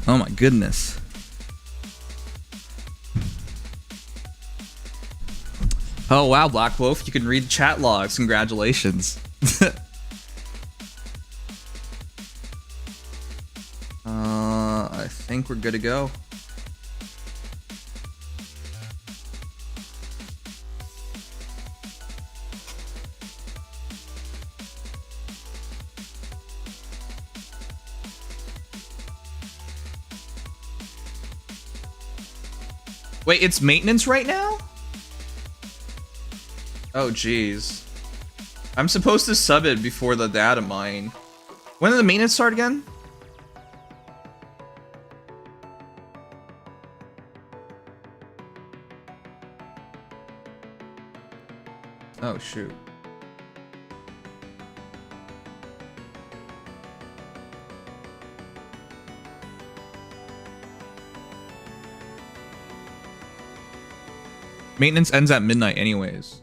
Oh my goodness. Oh wow, Black Wolf, you can read chat logs. Congratulations. I think we're good to go. Wait, it's maintenance right now? Oh, jeez. I'm supposed to sub it before the Datamine. When did the maintenance start again? Oh, shoot. Maintenance ends at midnight anyways.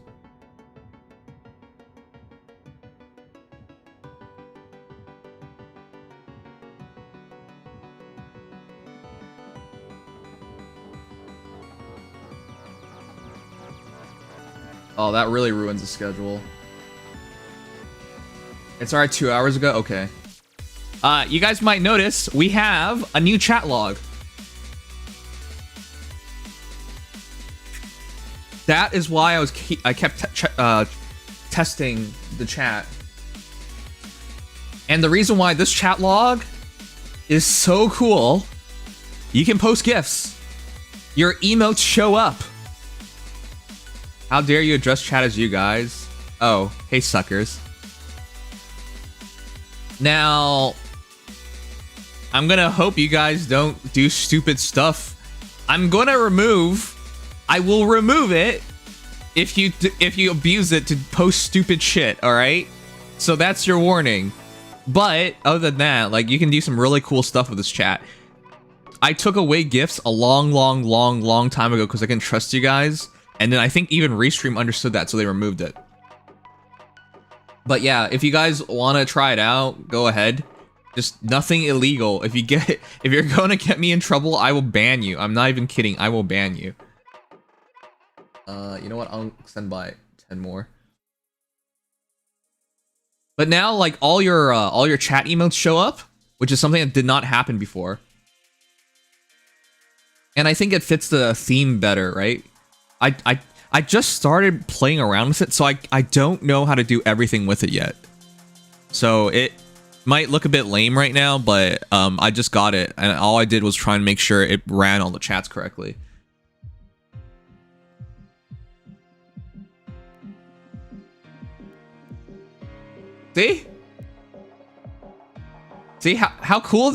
Oh, that really ruins the schedule. It's alright 2 hours ago? Okay. You guys might notice we have a new chat log. That is why I kept testing the chat. And the reason why this chat log is so cool, you can post GIFs. Your emotes show up. How dare you address chat as you guys? Oh, hey suckers. Now, I'm gonna hope you guys don't do stupid stuff. I will remove it if you abuse it to post stupid shit, alright? So that's your warning. But other than that, like, you can do some really cool stuff with this chat. I took away GIFs a long time ago because I couldn't trust you guys. And then I think even Restream understood that, so they removed it. But yeah, if you guys want to try it out, go ahead. Just nothing illegal. If you're going to get me in trouble, I will ban you. I'm not even kidding. I will ban you. You know what? I'll extend by 10 more. But now, like, all your chat emotes show up, which is something that did not happen before. And I think it fits the theme better, right? I just started playing around with it, so I don't know how to do everything with it yet. So it might look a bit lame right now, but I just got it, and all I did was try and make sure it ran all the chats correctly. See? See how cool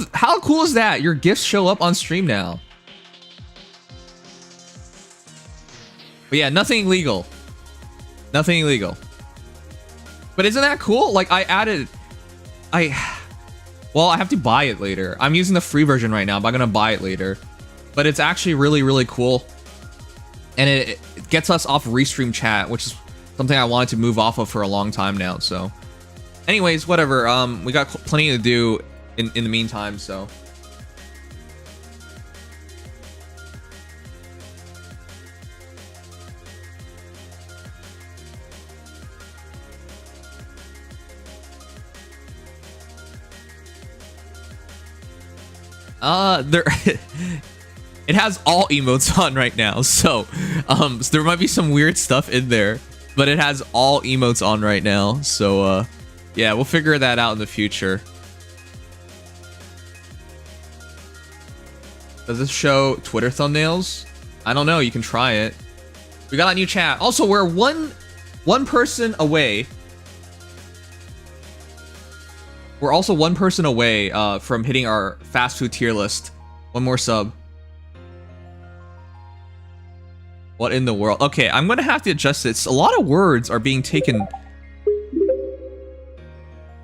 is that? Your gifts show up on stream now. But yeah, nothing illegal. Nothing illegal. But isn't that cool? Like, well, I have to buy it later. I'm using the free version right now, but I'm gonna buy it later. But it's actually really cool. And it gets us off Restream chat, which is something I wanted to move off of for a long time now, so. Anyways, whatever. We got plenty to do in the meantime, so. There it has all emotes on right now, so there might be some weird stuff in there, but it has all emotes on right now, so yeah, we'll figure that out in the future. Does this show Twitter thumbnails? I don't know, you can try it. We got a new chat. Also, we're one person away. We're also one person away from hitting our fast food tier list. One more sub. What in the world? Okay, I'm gonna have to adjust this. A lot of words are being taken.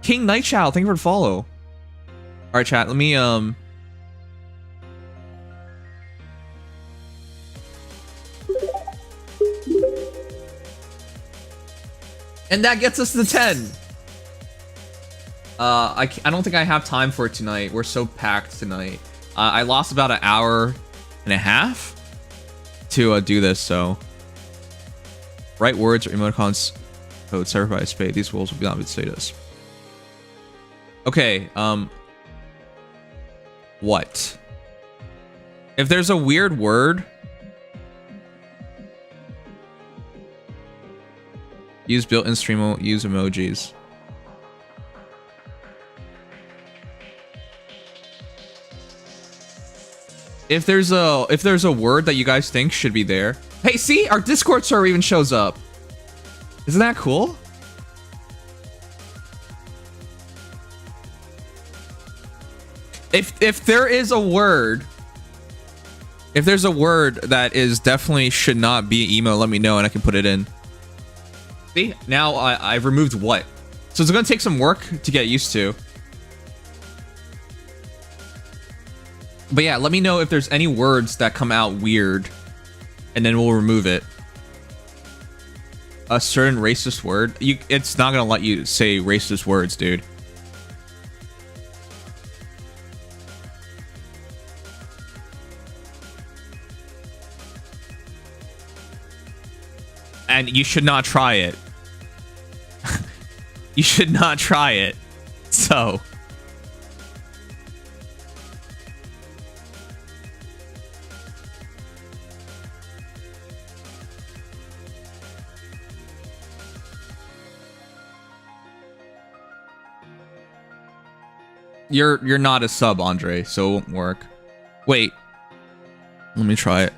King Nightchild, thank you for the follow. Alright, chat, let me And that gets us to 10. I don't think I have time for it tonight. We're so packed tonight. I lost about an hour and a half to do this, so write words or emoticons code served by a spade. These rules will not be status. Okay, what? If there's a weird word, use built-in stream, use emojis. If there's a word that you guys think should be there. Hey, see, our Discord server even shows up. Isn't that cool? If there is a word, if there's a word that is definitely should not be emo, let me know and I can put it in. See, now I've removed what, so it's gonna take some work to get used to. But yeah, let me know if there's any words that come out weird, and then we'll remove it. A certain racist word, it's not gonna let you say racist words, dude. And you should not try it. You should not try it. So. You're not a sub, Andre, so it won't work. Wait. Let me try it.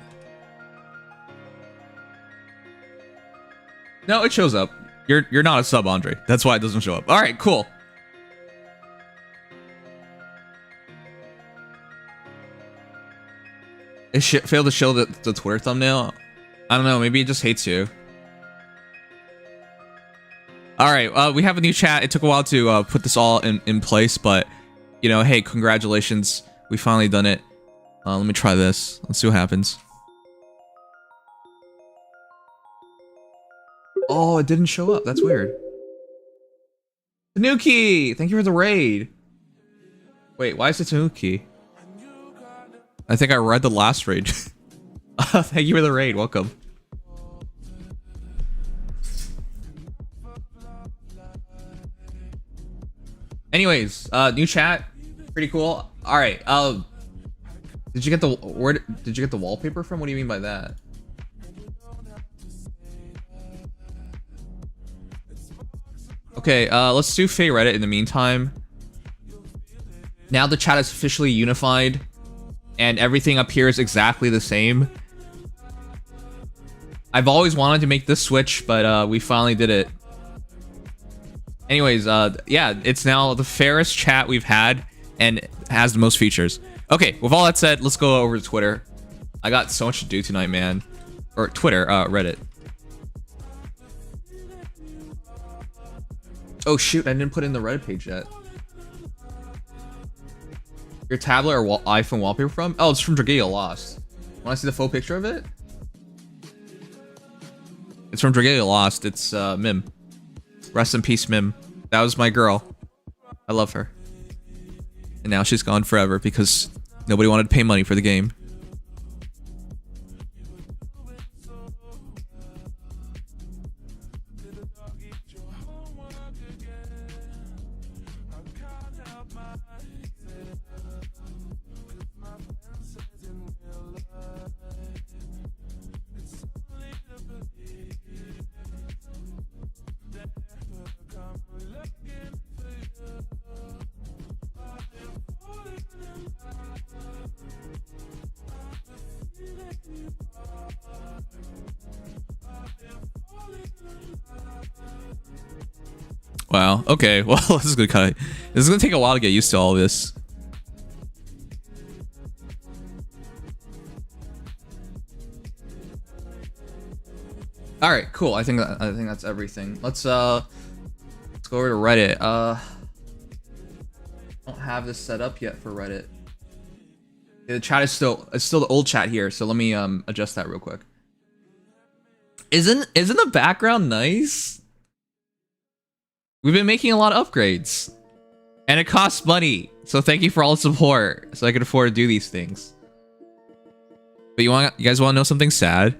No, it shows up. You're not a sub, Andre. That's why it doesn't show up. All right, cool. It failed to show the Twitter thumbnail. I don't know. Maybe it just hates you. All right, we have a new chat. It took a while to put this all in place, but you know, hey, congratulations. We finally done it. Let me try this. Let's see what happens. Oh, it didn't show up. That's weird. Tanuki! Thank you for the raid. Wait, why is it Tanuki? I think I read the last raid. Thank you for the raid. Welcome. Anyways, new chat. Pretty cool. All right. Did you get the did you get the wallpaper from? What do you mean by that? Okay, let's do Faye Reddit in the meantime. Now the chat is officially unified and everything appears exactly the same. I've always wanted to make this switch, but we finally did it. Anyways, yeah, it's now the fairest chat we've had and has the most features. Okay, with all that said, let's go over to Twitter. I got so much to do tonight, man. Or Twitter, Reddit. Oh shoot, I didn't put in the Reddit page yet. Your tablet or iPhone wallpaper from? Oh, it's from Dragalia Lost. Want to see the full picture of it? It's from Dragalia Lost. It's Mim. Rest in peace, Mim. That was my girl. I love her. And now she's gone forever because nobody wanted to pay money for the game. Wow. Okay. Well, this is gonna take a while to get used to all of this. All right. Cool. I think that's everything. Let's go over to Reddit. I don't have this set up yet for Reddit. The chat is still the old chat here, so let me adjust that real quick. Isn't the background nice? We've been making a lot of upgrades. And it costs money. So thank you for all the support. So I can afford to do these things. But you guys want to know something sad?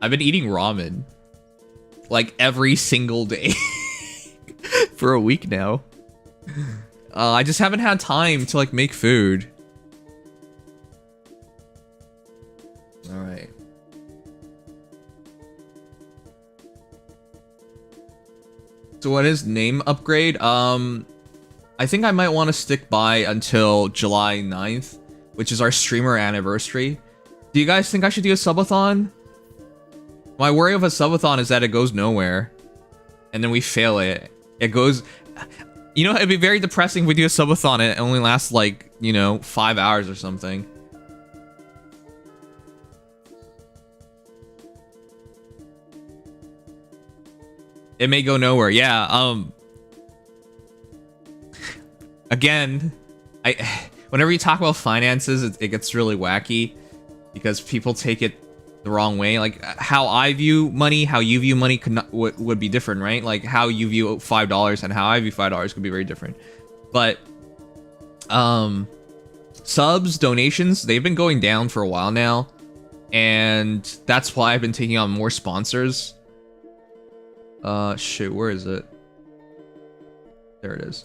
I've been eating ramen like every single day for a week now. I just haven't had time to like make food. All right. So what is name upgrade? I think I might want to stick by until July 9th, which is our streamer anniversary. Do you guys think I should do a subathon? My worry of a subathon is that it goes nowhere. And then we fail it. It goes... You know, it'd be very depressing if we do a subathon and it only lasts like, you know, 5 hours or something. It may go nowhere. Yeah, again, whenever you talk about finances, it gets really wacky because people take it the wrong way. Like how I view money, how you view money would be different, right? Like how you view $5 and how I view $5 could be very different. But subs, donations, they've been going down for a while now, and that's why I've been taking on more sponsors. Shoot, where is it? There it is.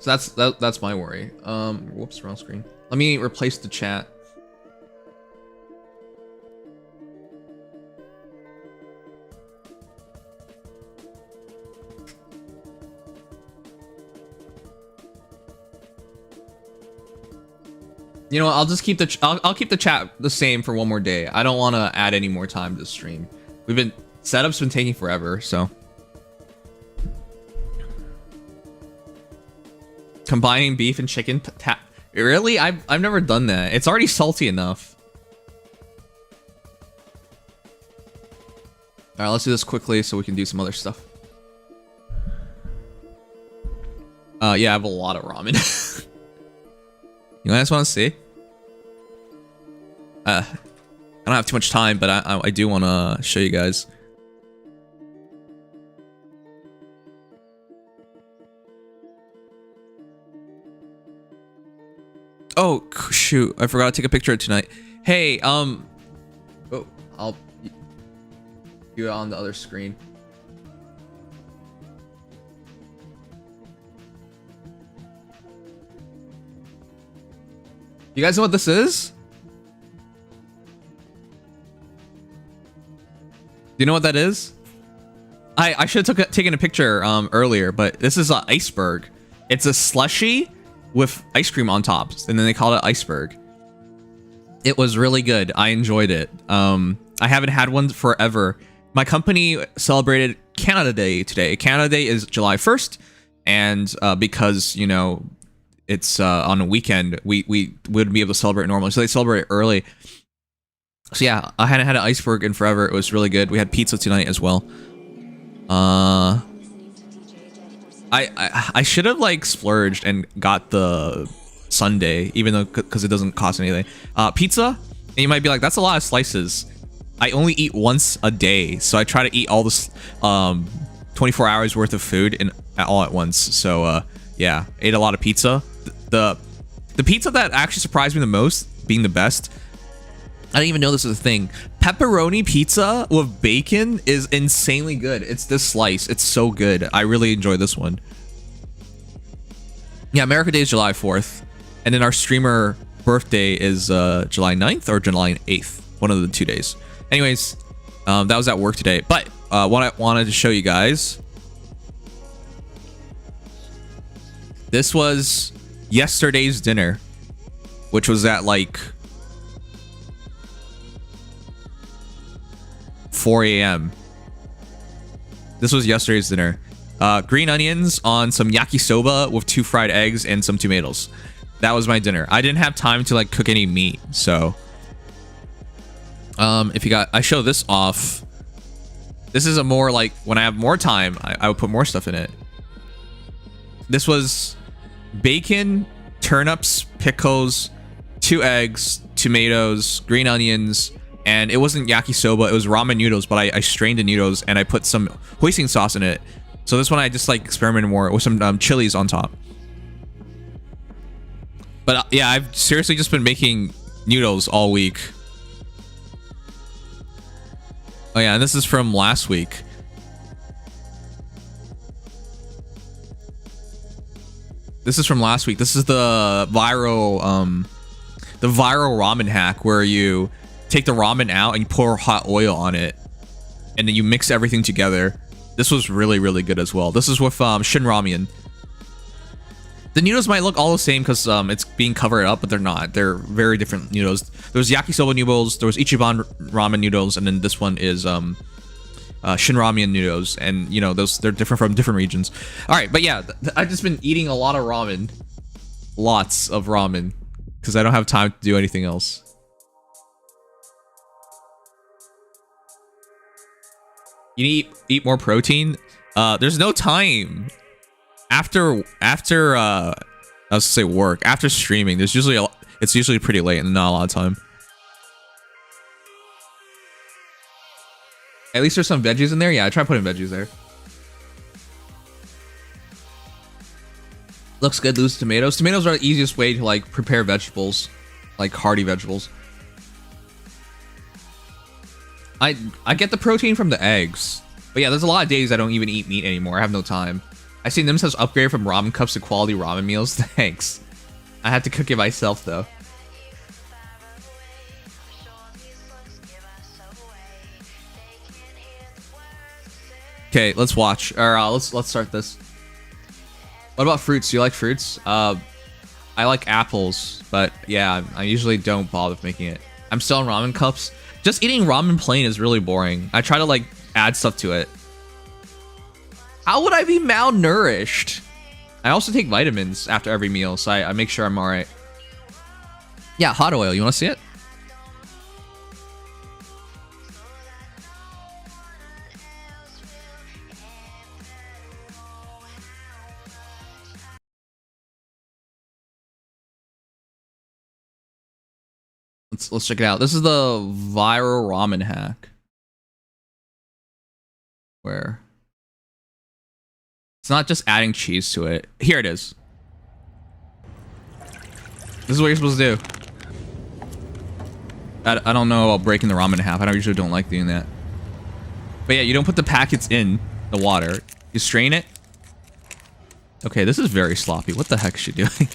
So that's my worry. Whoops, wrong screen. Let me replace the chat. You know what, I'll just keep the I'll keep the chat the same for one more day. I don't want to add any more time to the stream. Setup's been taking forever, so. Combining beef and chicken really? I've never done that. It's already salty enough. All right, let's do this quickly so we can do some other stuff. Yeah, I have a lot of ramen. You guys want to see? I don't have too much time, but I do want to show you guys. Oh shoot! I forgot to take a picture of it tonight. Hey, oh, I'll do it on the other screen. You guys know what this is? Do you know what that is? I should have taken a picture earlier, but this is an iceberg. It's a slushie with ice cream on top, and then they called it iceberg. It was really good. I enjoyed it. I haven't had one forever. My company celebrated Canada Day today. Canada Day is July 1st, and because, you know, it's on a weekend, we wouldn't be able to celebrate normally, so they celebrate it early. So yeah, I hadn't had an iceberg in forever. It was really good. We had pizza tonight as well. I should have like splurged and got the sundae, even though because it doesn't cost anything. Pizza, and you might be like, that's a lot of slices. I only eat once a day, so I try to eat all this 24 hours worth of food all at once. So yeah, ate a lot of pizza. The pizza that actually surprised me the most, being the best, I didn't even know this was a thing. Pepperoni pizza with bacon is insanely good. It's this slice. It's so good. I really enjoy this one. Yeah, America Day is July 4th. And then our streamer birthday is July 9th or July 8th. One of the 2 days. Anyways, that was at work today. But what I wanted to show you guys. This was yesterday's dinner, which was at like 4 a.m. This was yesterday's dinner. Green onions on some yakisoba with 2 fried eggs and some tomatoes. That was my dinner. I didn't have time to like cook any meat, so if you got, I show this off. This is a more like, when I have more time, I would put more stuff in it. This was bacon, turnips, pickles, 2 eggs, tomatoes, green onions, and it wasn't yakisoba, it was ramen noodles, but I strained the noodles and I put some hoisin sauce in it. So this one I just like experimented more with some chilies on top. But yeah, I've seriously just been making noodles all week. Oh yeah, and this is from last week. This is from last week. This is the viral ramen hack where you take the ramen out and you pour hot oil on it, and then you mix everything together. This was really, really good as well. This is with Shin Ramen. The noodles might look all the same because it's being covered up, but they're not. They're very different noodles. There was yakisoba noodles, there was Ichiban ramen noodles, and then this one is Shin Ramen noodles. And you know, they're different from different regions. All right, but yeah, I've just been eating a lot of ramen, lots of ramen, because I don't have time to do anything else. You need to eat more protein. There's no time. After I was gonna say work, after streaming, it's usually pretty late and not a lot of time. At least there's some veggies in there. Yeah, I try putting veggies there. Looks good. Lose tomatoes. Tomatoes are the easiest way to like prepare vegetables, like hearty vegetables. I get the protein from the eggs, but yeah, there's a lot of days I don't even eat meat anymore. I have no time. I seen themselves upgrade from ramen cups to quality ramen meals. Thanks. I had to cook it myself though. Okay, let's watch. Or let's start this. What about fruits? Do you like fruits? I like apples, but yeah, I usually don't bother with making it. I'm still in ramen cups. Just eating ramen plain is really boring. I try to like add stuff to it. How would I be malnourished? I also take vitamins after every meal, so I make sure I'm alright. Yeah, hot oil. You want to see it? Let's check it out. This is the viral ramen hack. Where? It's not just adding cheese to it. Here it is. This is what you're supposed to do. I don't know about breaking the ramen in half. I usually don't like doing that. But yeah, you don't put the packets in the water. You strain it. Okay, this is very sloppy. What the heck is she doing?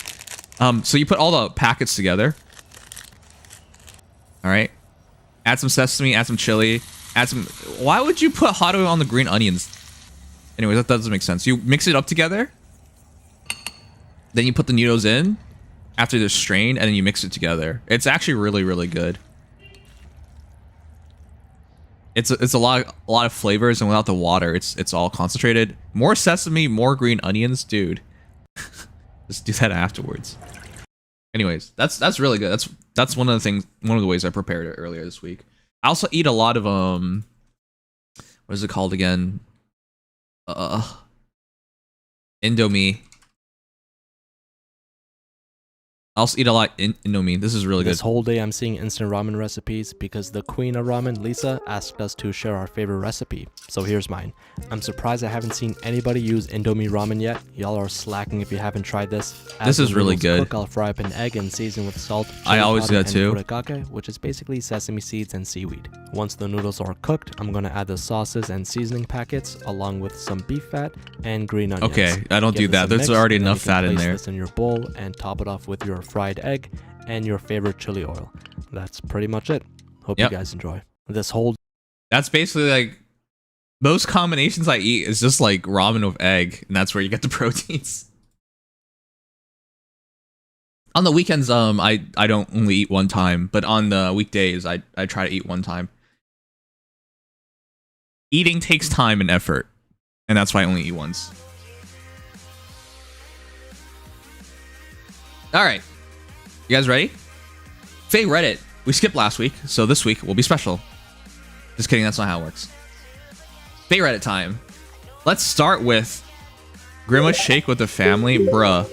So you put all the packets together. All right. Add some sesame, add some chili, add some... Why would you put hot oil on the green onions? Anyways, that doesn't make sense. You mix it up together. Then you put the noodles in after they're strained, and then you mix it together. It's actually really, really good. It's a lot of flavors, and without the water, it's all concentrated. More sesame, more green onions, dude. Just do that afterwards. Anyways, that's really good. That's one of the ways I prepared it earlier this week. I also eat a lot of what is it called again? Indomie. I also eat a lot Indomie. This is really good. This whole day I'm seeing instant ramen recipes because the queen of ramen, Lisa, asked us to share our favorite recipe. So here's mine. I'm surprised I haven't seen anybody use Indomie ramen yet. Y'all are slacking if you haven't tried this. As this is really good. Cook, I'll fry up an egg and season with salt, I always do that too. Furikake, which is basically sesame seeds and seaweed. Once the noodles are cooked, I'm gonna add the sauces and seasoning packets along with some beef fat and green onions. Okay, I don't do that. There's already enough fat in there. Place this in your bowl and top it off with your fried egg and your favorite chili oil. That's pretty much it. Hope you guys enjoy. This whole... That's basically like... Most combinations I eat is just like ramen with egg, and that's where you get the proteins. On the weekends, I don't only eat one time, but on the weekdays, I try to eat one time. Eating takes time and effort, and that's why I only eat once. Alright. You guys ready? Faye Reddit. We skipped last week, so this week will be special. Just kidding, that's not how it works. Faye Reddit time. Let's start with Grandma Shake with the family. Bruh.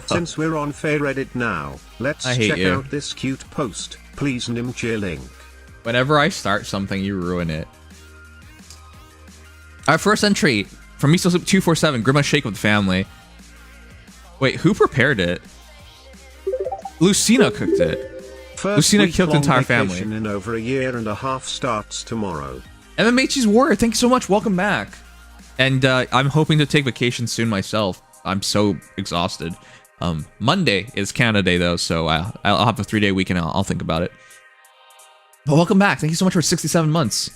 Since we're on Faye Reddit now, let's check out this cute post. Please Nimche link. Whenever I start something, you ruin it. Our first entry from Miso Soup 247, Grandma Shake with the family. Wait, who prepared it? Lucina cooked it. Lucina killed the entire family. In over a year and a half starts tomorrow. MMH's Warrior, thank you so much. Welcome back. And I'm hoping to take vacation soon myself. I'm so exhausted. Monday is Canada Day though, so I'll have a 3-day weekend. I'll think about it. But welcome back. Thank you so much for 67 months.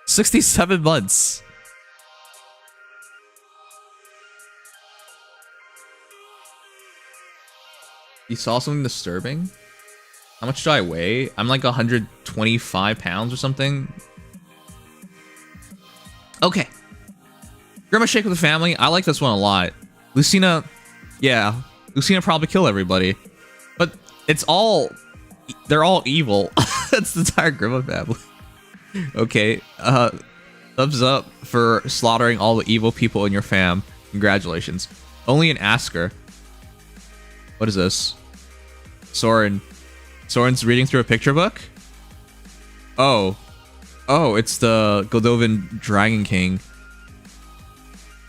67 months. You saw something disturbing? How much do I weigh? I'm like 125 pounds or something. Okay. Grandma Shake with the family. I like this one a lot. Lucina, yeah. Lucina probably kill everybody. But it's all... They're all evil. That's the entire Grandma family. Okay. Thumbs up for slaughtering all the evil people in your fam. Congratulations. Only an Asker. What is this? Soren. Soren's reading through a picture book? Oh. Oh, it's the Goldovan Dragon King.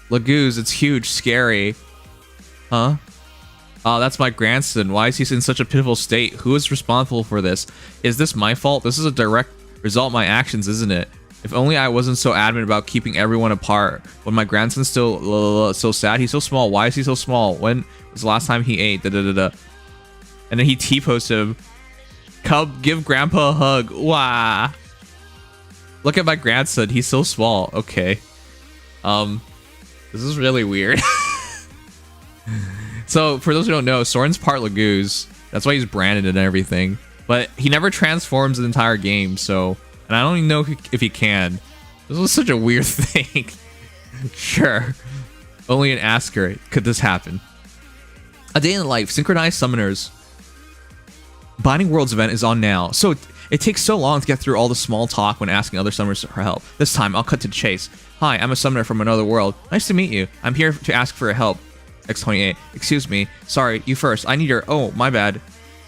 Laguz, it's huge, scary. Huh? Oh, that's my grandson. Why is he in such a pitiful state? Who is responsible for this? Is this my fault? This is a direct result of my actions, isn't it? If only I wasn't so adamant about keeping everyone apart. When my grandson's still so sad, he's so small. Why is he so small? When was the last time he ate? Da da da da. And then he T-posts him. Come, give Grandpa a hug. Wah. Look at my grandson. He's so small. Okay. This is really weird. So, for those who don't know, Soren's part Laguz. That's why he's branded and everything. But he never transforms the entire game, so... And I don't even know if he can. This was such a weird thing. Sure. Only an Asker could this happen. A Day in the Life. Synchronized Summoners. Binding Worlds event is on now. So it takes so long to get through all the small talk when asking other summoners for help. This time, I'll cut to the chase. Hi, I'm a summoner from another world. Nice to meet you. I'm here to ask for help. X28. Excuse me. Sorry, you first. I need your... Oh, my bad.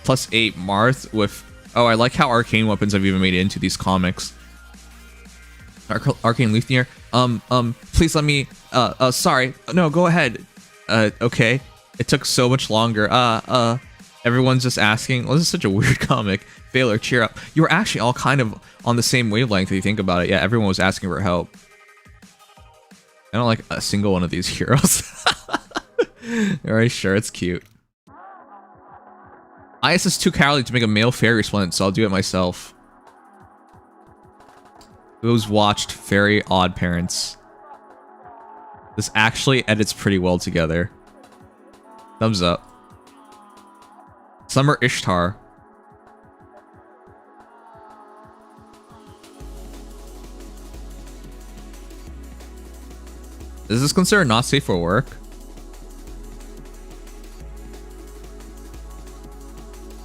+8 Marth with... Oh, I like how arcane weapons have even made it into these comics. Arcane Leafnir. Please let me... sorry. No, go ahead. Okay. It took so much longer. Everyone's just asking. Well, this is such a weird comic. Baylor, cheer up. You were actually all kind of on the same wavelength if you think about it. Yeah, everyone was asking for help. I don't like a single one of these heroes. Alright, sure, it's cute. Ias is too cowardly to make a male fairy resplendent, so I'll do it myself. Who's watched Very Odd Parents? This actually edits pretty well together. Thumbs up. Summer Ishtar. Is this considered not safe for work?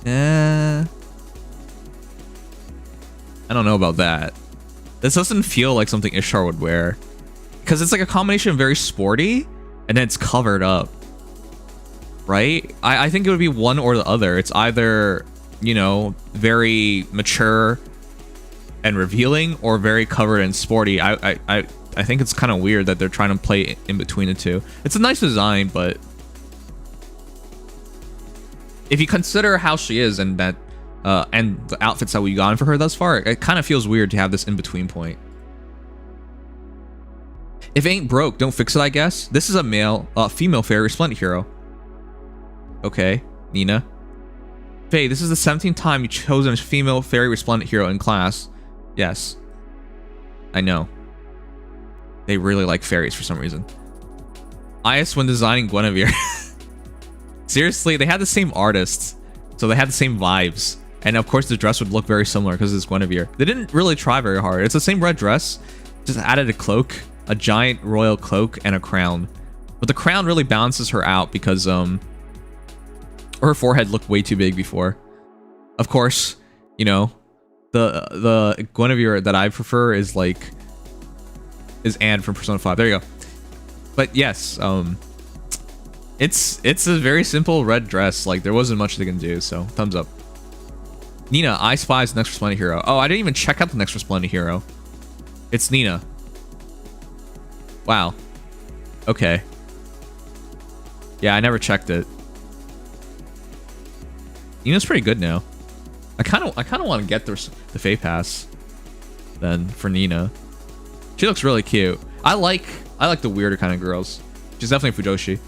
I don't know about that. This doesn't feel like something Ishtar would wear. Because it's like a combination of very sporty and then it's covered up. Right? I think it would be one or the other. It's either, you know, very mature and revealing or very covered and sporty. I think it's kind of weird that they're trying to play in between the two. It's a nice design, but if you consider how she is and that and the outfits that we've gotten for her thus far, it kind of feels weird to have this in-between point. If it ain't broke, don't fix it, I guess. This is a female fairy resplendent hero. Okay, Nina. Faye, this is the 17th time you've chosen a female fairy resplendent hero in class. Yes. I know. They really like fairies for some reason. Ias when designing Guinevere. Seriously, they had the same artists, so they had the same vibes. And of course the dress would look very similar because it's Guinevere. They didn't really try very hard. It's the same red dress, just added a cloak, a giant royal cloak, and a crown. But the crown really balances her out because her forehead looked way too big before. Of course, you know, the Guinevere that I prefer is Anne from Persona 5. There you go. But yes, it's a very simple red dress. Like there wasn't much they can do, so thumbs up. Nina, I Spy is the next resplendent hero. Oh, I didn't even check out the next resplendent hero. It's Nina. Wow. Okay. Yeah, I never checked it. Nina's pretty good now. I kind of want to get the Fate Pass then for Nina. She looks really cute. I like the weirder kind of girls. She's definitely Fujoshi.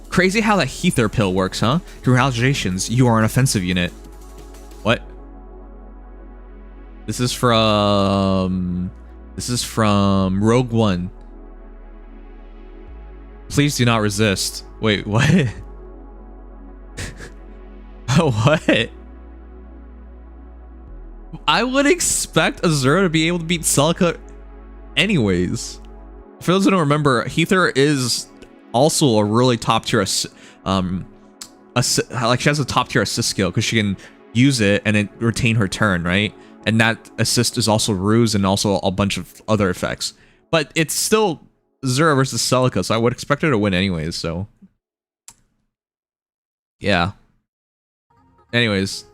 Crazy how that Heather pill works, huh? Congratulations, you are an offensive unit. What? This is from Rogue One. Please do not resist. Wait, what? What? I would expect Azur to be able to beat Celica anyways. For those who don't remember, Heather is also a really top tier like she has a top tier assist skill because she can use it and then retain her turn, right? And that assist is also ruse and also a bunch of other effects. But it's still Azur versus Celica, so I would expect her to win anyways, so yeah. Anyways,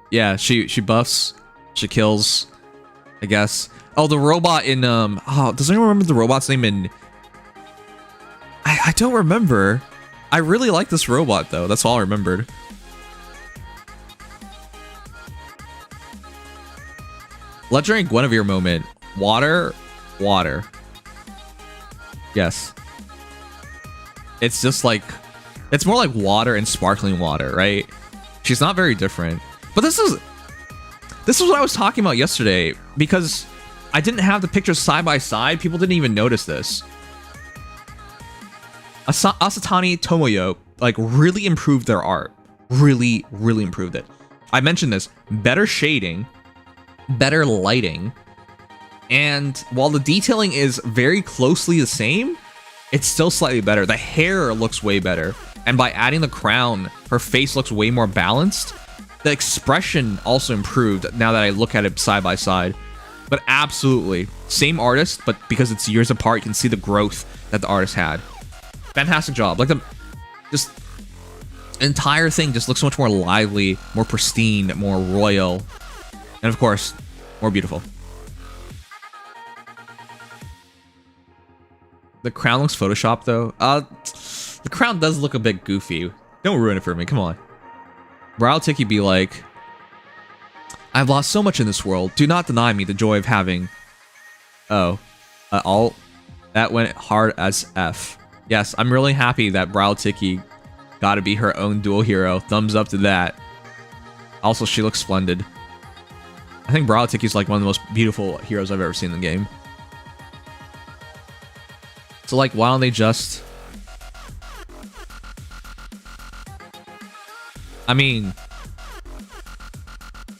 yeah, she buffs, she kills, I guess. Oh, the robot in oh, does anyone remember the robot's name in? I don't remember. I really like this robot though. That's all I remembered. Legendary Guinevere moment. Water. Yes. It's just like, it's more like water and sparkling water, right? She's not very different. But this is what I was talking about yesterday, because I didn't have the pictures side by side. People didn't even notice this. Asatani Tomoyo like really improved their art. Really improved it. I mentioned this. Better shading, better lighting, and while the detailing is very closely the same, it's still slightly better. The hair looks way better. And by adding the crown, her face looks way more balanced. The expression also improved now that I look at it side by side. But absolutely, same artist, but because it's years apart, you can see the growth that the artist had. Fantastic job. Like the entire thing just looks so much more lively, more pristine, more royal, and of course, more beautiful. The crown looks photoshopped though. The crown does look a bit goofy. Don't ruin it for me, come on. Brow Tiki be like, I've lost so much in this world. Do not deny me the joy of having... Oh. All... That went hard as F. Yes, I'm really happy that Brow Tiki got to be her own dual hero. Thumbs up to that. Also, she looks splendid. I think Brow Tiki's like one of the most beautiful heroes I've ever seen in the game. So like, why don't they just... I mean...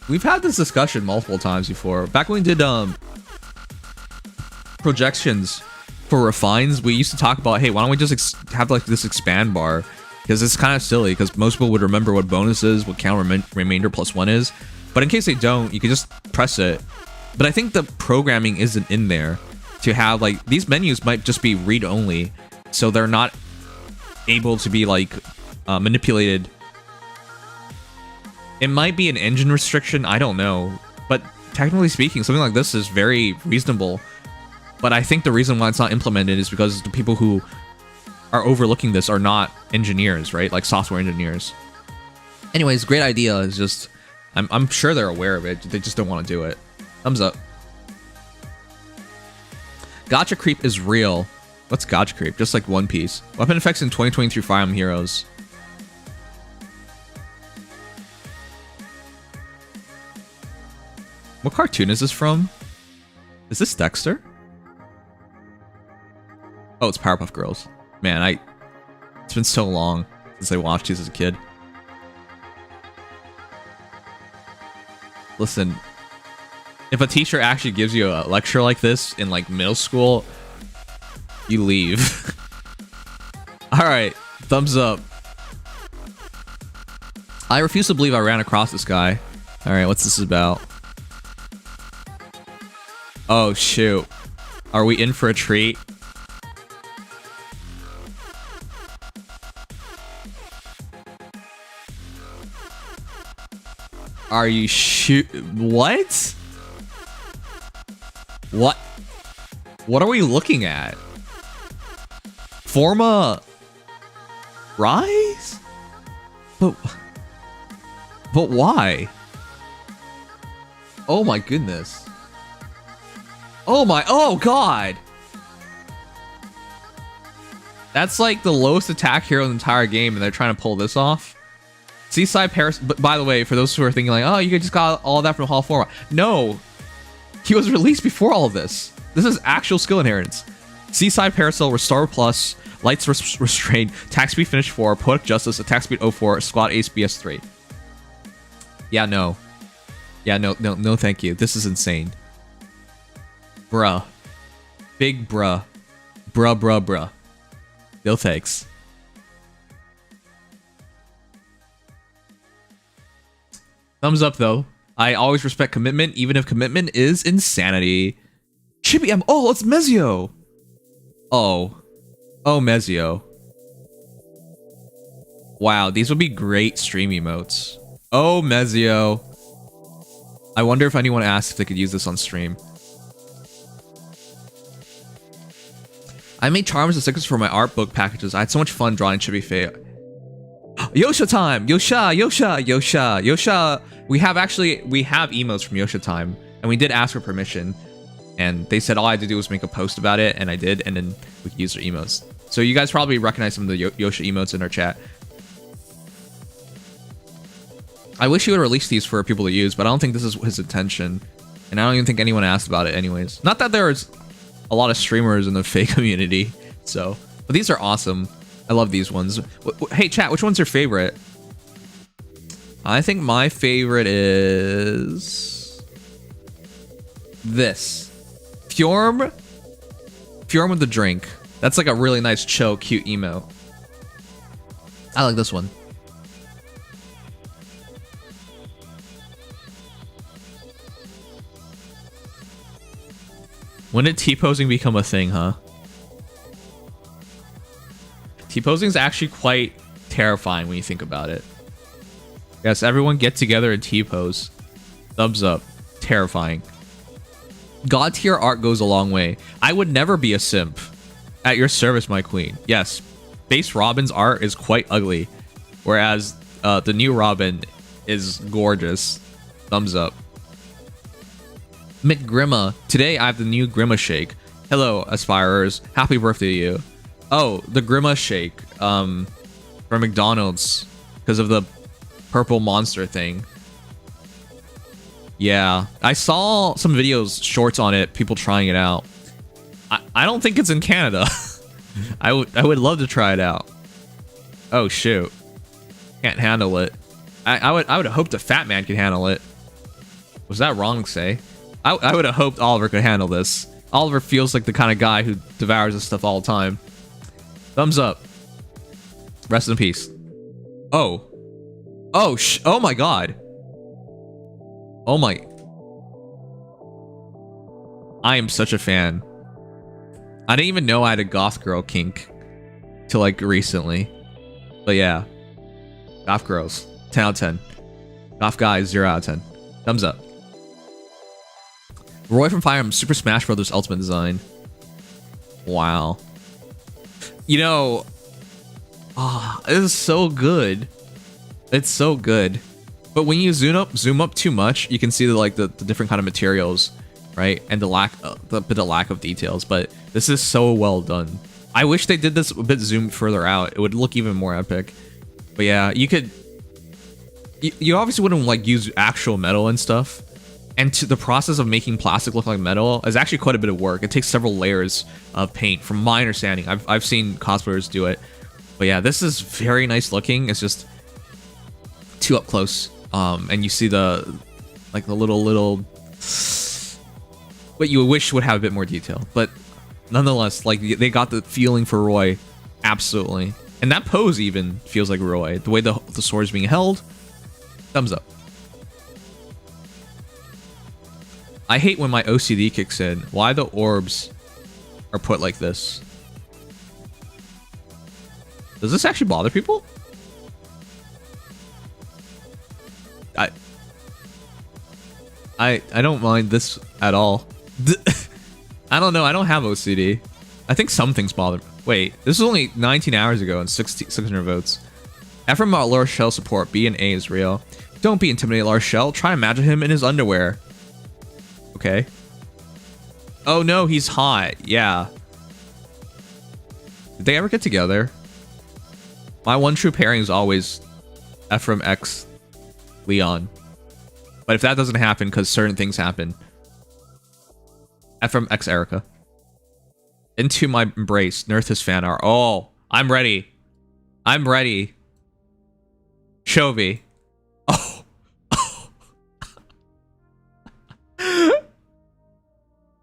We've had this discussion multiple times before. Back when we did projections for refines, we used to talk about, hey, why don't we just have like this expand bar? Because it's kind of silly, because most people would remember what bonus is, what count remainder +1 is. But in case they don't, you can just press it. But I think the programming isn't in there to have like, these menus might just be read only, so they're not able to be like manipulated. It might be an engine restriction, I don't know. But technically speaking, something like this is very reasonable. But I think the reason why it's not implemented is because the people who are overlooking this are not engineers, right? Like software engineers. Anyways, great idea. It's just, I'm sure they're aware of it. They just don't want to do it. Thumbs up. Gacha creep is real. What's gacha creep? Just like One Piece. Weapon effects in 2023 Fire Emblem Heroes. What cartoon is this from? Is this Dexter? Oh, it's Powerpuff Girls. Man, it's been so long since I watched these as a kid. Listen, if a teacher actually gives you a lecture like this in like middle school, you leave. Alright, thumbs up. I refuse to believe I ran across this guy. Alright, what's this about? Oh shoot. Are we in for a treat? Are you what? What? What are we looking at? Forma Rise? But why? Oh my goodness. Oh god. That's like the lowest attack hero in the entire game, and they're trying to pull this off. Seaside Paris. But by the way, for those who are thinking like, oh, you just got all that from Hall Forma. No, he was released before all of this. This is actual skill inheritance. Seaside Parasol, Restore Plus, Lights Restrained, Attack Speed Finish 4, Poetic Justice, Attack Speed 04, Squad Ace BS 3. Yeah, no. Yeah, no, thank you. This is insane. Bruh. Big bruh. Bruh. No thanks. Thumbs up, though. I always respect commitment, even if commitment is insanity. Chibi M. Oh, it's Mezio. Oh, Mezio. Wow, these would be great stream emotes. Oh, Mezio. I wonder if anyone asked if they could use this on stream. I made charms and stickers for my art book packages. I had so much fun drawing Chibi Faye. Yosha time! Yosha! We have emotes from Yosha time, and we did ask for permission, and they said all I had to do was make a post about it, and I did, and then we could use their emotes. So you guys probably recognize some of the Yosha emotes in our chat. I wish he would release these for people to use, but I don't think this is his intention, and I don't even think anyone asked about it anyways. Not that there's a lot of streamers in the Faye community, so, but these are awesome. I love these ones. Hey chat, which one's your favorite? I think my favorite is this. Fjorm with the drink. That's like a really nice, chill, cute emote. I like this one. When did T-posing become a thing, huh? T-posing is actually quite terrifying when you think about it. Yes, everyone get together and T-pose. Thumbs up. Terrifying. God tier art goes a long way. I would never be a simp. At your service, my queen. Yes, base Robin's art is quite ugly, whereas the new Robin is gorgeous. Thumbs up. McGrimma. Today I have the new Grimma shake. Hello, aspirers. Happy birthday to you. Oh, the Grimma shake from McDonald's because of the purple monster thing. Yeah, I saw some videos, shorts on it, people trying it out. I don't think it's in Canada. I would love to try it out. Oh shoot, can't handle it. I would have hoped a fat man could handle it. Was that wrong to say? I would have hoped Oliver could handle this. Oliver feels like the kind of guy who devours this stuff all the time. Thumbs up. Rest in peace. Oh my god. Oh my. I am such a fan. I didn't even know I had a goth girl kink till like recently. But yeah. Goth girls. 10 out of 10. Goth guys, 0 out of 10. Thumbs up. Roy from Fire Emblem Super Smash Bros. Ultimate Design. Wow. You know, it is so good. It's so good. But when you zoom up too much, you can see the different kind of materials, right? And the lack of details. But this is so well done. I wish they did this a bit zoomed further out. It would look even more epic. But yeah, you could. You obviously wouldn't like use actual metal and stuff. And the process of making plastic look like metal is actually quite a bit of work. It takes several layers of paint, from my understanding. I've seen cosplayers do it. But yeah, this is very nice looking. It's just too up close. And you see the little what you wish would have a bit more detail. But nonetheless, like they got the feeling for Roy. Absolutely. And that pose even feels like Roy. The way the sword is being held. Thumbs up. I hate when my OCD kicks in. Why the orbs are put like this? Does this actually bother people? I don't mind this at all. I don't know. I don't have OCD. I think some things bother me. Wait, this was only 19 hours ago and 600 votes. Ephraim about Lars Shell support. B and A is real. Don't be intimidated, Lars Shell. Try imagine him in his underwear. Okay. Oh no, he's hot. Yeah. Did they ever get together? My one true pairing is always Ephraim X Leon. But if that doesn't happen, because certain things happen, Ephraim X Erica. Into my embrace. Nurthus fan art. Oh, I'm ready. I'm ready. Chovy. Oh.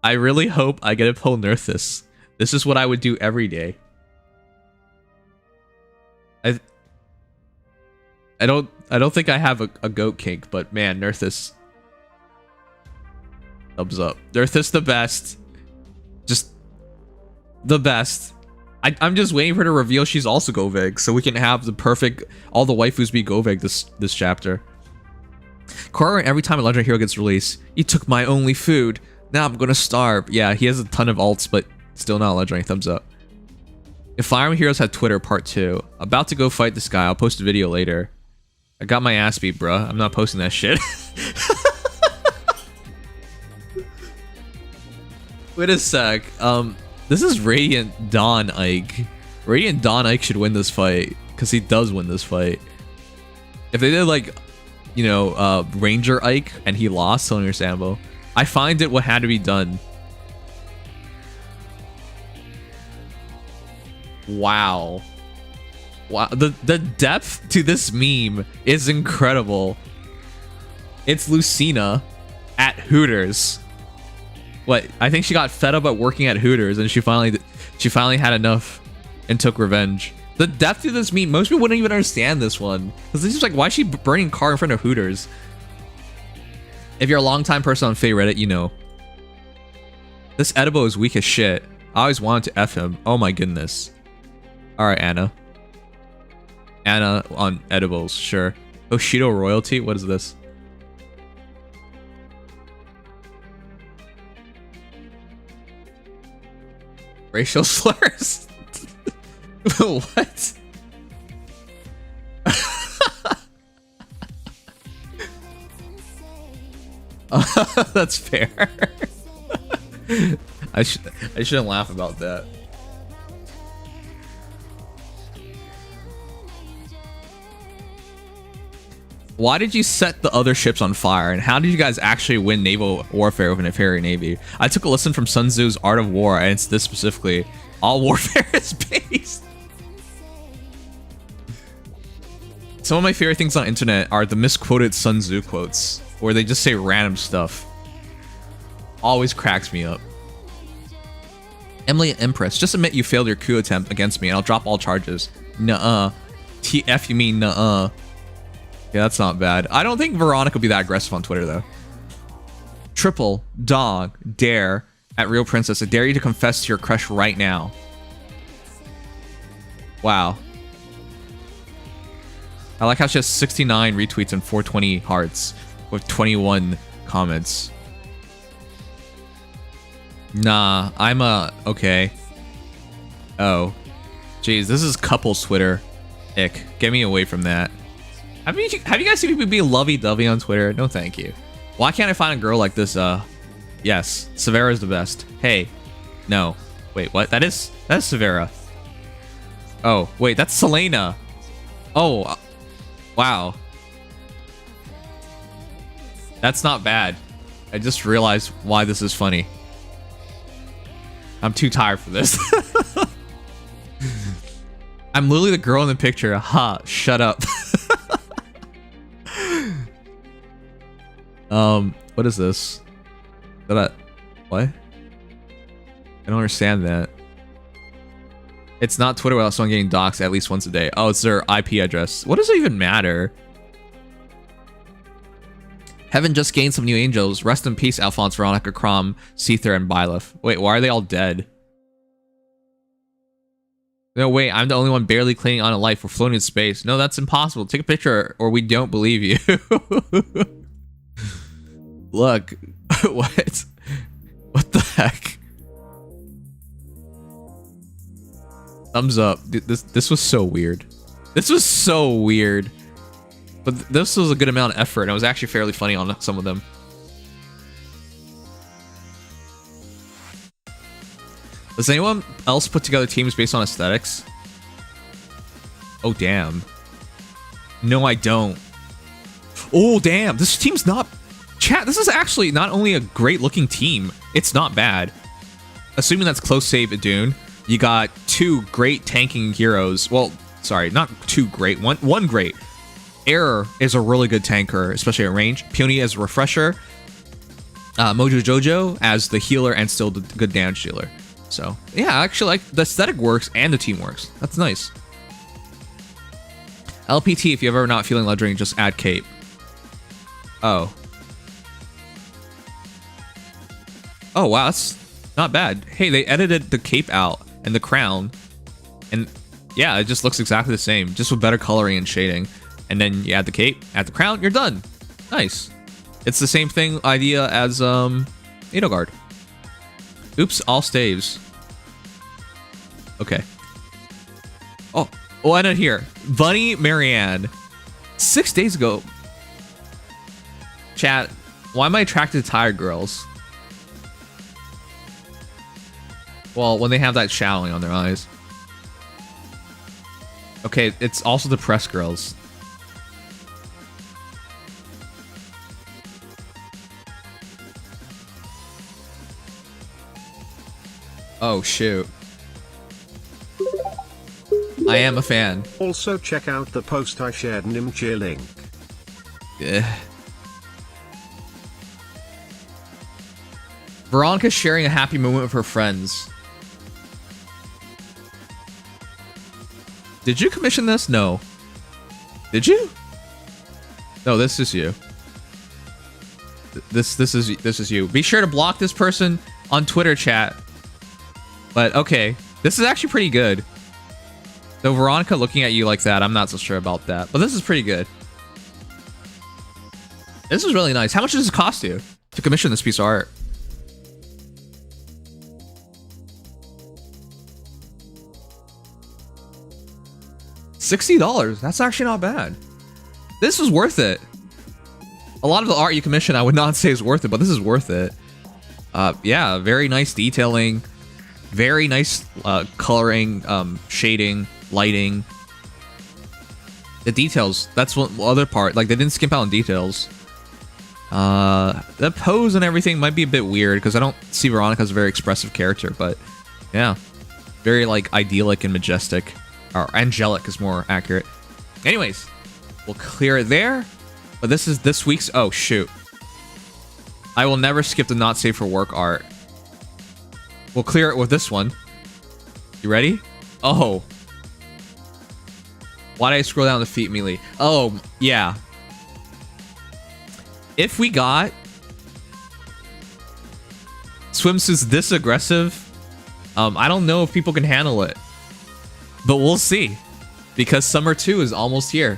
I really hope I get to pull Nurthus. This is what I would do every day. I don't think I have a goat kink, but man, Nurthus. Thumbs up. Nurthus the best. Just the best. I'm just waiting for her to reveal she's also Govig, so we can have the perfect all the waifus be Govig this chapter. Korra, every time a legendary hero gets released, you took my only food. Now I'm gonna starve. Yeah, he has a ton of alts, but still not legendary. Thumbs up. If Fire Emblem Heroes had Twitter, part 2. About to go fight this guy. I'll post a video later. I got my ass beat, bruh. I'm not posting that shit. Wait a sec. This is Radiant Dawn Ike. Radiant Dawn Ike should win this fight, because he does win this fight. If they did like, you know, Ranger Ike and he lost, so understandable. I find it what had to be done. Wow. Wow, the depth to this meme is incredible. It's Lucina at Hooters. What? I think she got fed up at working at Hooters and she finally had enough and took revenge. The depth to this meme, most people wouldn't even understand this one. Because it's just like, why is she burning car in front of Hooters? If you're a longtime person on Fae Reddit, you know. This edible is weak as shit. I always wanted to F him. Oh my goodness. Alright, Anna. Anna on edibles, sure. Oshido royalty? What is this? Racial slurs? What? That's fair. I shouldn't laugh about that. Why did you set the other ships on fire, and how did you guys actually win naval warfare with an inferior navy? I took a lesson from Sun Tzu's Art of War, and it's this specifically. All warfare is based. Some of my favorite things on the internet are the misquoted Sun Tzu quotes, where they just say random stuff. Always cracks me up. Emily Empress, just admit you failed your coup attempt against me, and I'll drop all charges. Nuh-uh. TF, you mean nuh-uh. Yeah, that's not bad. I don't think Veronica would be that aggressive on Twitter, though. Triple, dog, dare, at Real Princess. I dare you to confess to your crush right now. Wow. I like how she has 69 retweets and 420 hearts with 21 comments. Nah, I'm okay. Oh. Jeez, this is couples Twitter. Ick. Get me away from that. Have you guys seen people be lovey-dovey on Twitter? No, thank you. Why can't I find a girl like this? Yes, Severa is the best. Hey, no, wait, what? That's Severa. Oh, wait, that's Selena. Oh, wow. That's not bad. I just realized why this is funny. I'm too tired for this. I'm literally the girl in the picture. Ha, shut up. What is this? What? I don't understand that. It's not Twitter without someone getting doxxed at least once a day. Oh, it's their IP address. What does it even matter? Heaven just gained some new angels. Rest in peace, Alphonse, Veronica, Crom, Seether, and Byleth. Wait, why are they all dead? No, wait, I'm the only one barely clinging on to life. We're floating in space. No, that's impossible. Take a picture or we don't believe you. Look. What? What the heck? Thumbs up. This was so weird. This was so weird. But this was a good amount of effort, and it was actually fairly funny on some of them. Does anyone else put together teams based on aesthetics? Oh, damn. No, I don't. Oh, damn. This team's not... Chat, this is actually not only a great-looking team, it's not bad. Assuming that's close save Idun, you got 2 great tanking heroes. Well, sorry, not 2 great. One great. Error is a really good tanker, especially at range. Peony as a refresher. Mojo Jojo as the healer and still the good damage dealer. So, yeah, actually, like, the aesthetic works and the team works. That's nice. LPT, if you're ever not feeling legendary, just add cape. Oh. Oh, wow, that's not bad. Hey, they edited the cape out and the crown. And, yeah, it just looks exactly the same, just with better coloring and shading. And then you add the cape, add the crown, you're done. Nice. It's the same thing idea as Edelgard. Oops, all staves. Okay. Oh, I know here. Bunny Marianne. 6 days ago. Chat, why am I attracted to tired girls? Well, when they have that shadowing on their eyes. Okay, it's also depressed girls. Oh, shoot. I am a fan. Also check out the post I shared Nimdom link. Veronica's sharing a happy moment with her friends. Did you commission this? No. Did you? No, this is you. This is you. Be sure to block this person on Twitter, chat. But okay, this is actually pretty good. Though Veronica looking at you like that, I'm not so sure about that. But this is pretty good. This is really nice. How much does it cost you to commission this piece of art? $60. That's actually not bad. This is worth it. A lot of the art you commission, I would not say is worth it, but this is worth it. Yeah, very nice detailing. Very nice coloring, shading, lighting. The details, that's one other part. Like, they didn't skimp out on details. The pose and everything might be a bit weird because I don't see Veronica as a very expressive character, but yeah. Very, like, idyllic and majestic. Or angelic is more accurate. Anyways, we'll clear it there. But this is this week's... Oh, shoot. I will never skip the not safe for work art. We'll clear it with this one. You ready? Oh. Why did I scroll down the feet melee? Oh, yeah. If we got swimsuits this aggressive, I don't know if people can handle it. But we'll see. Because Summer 2 is almost here.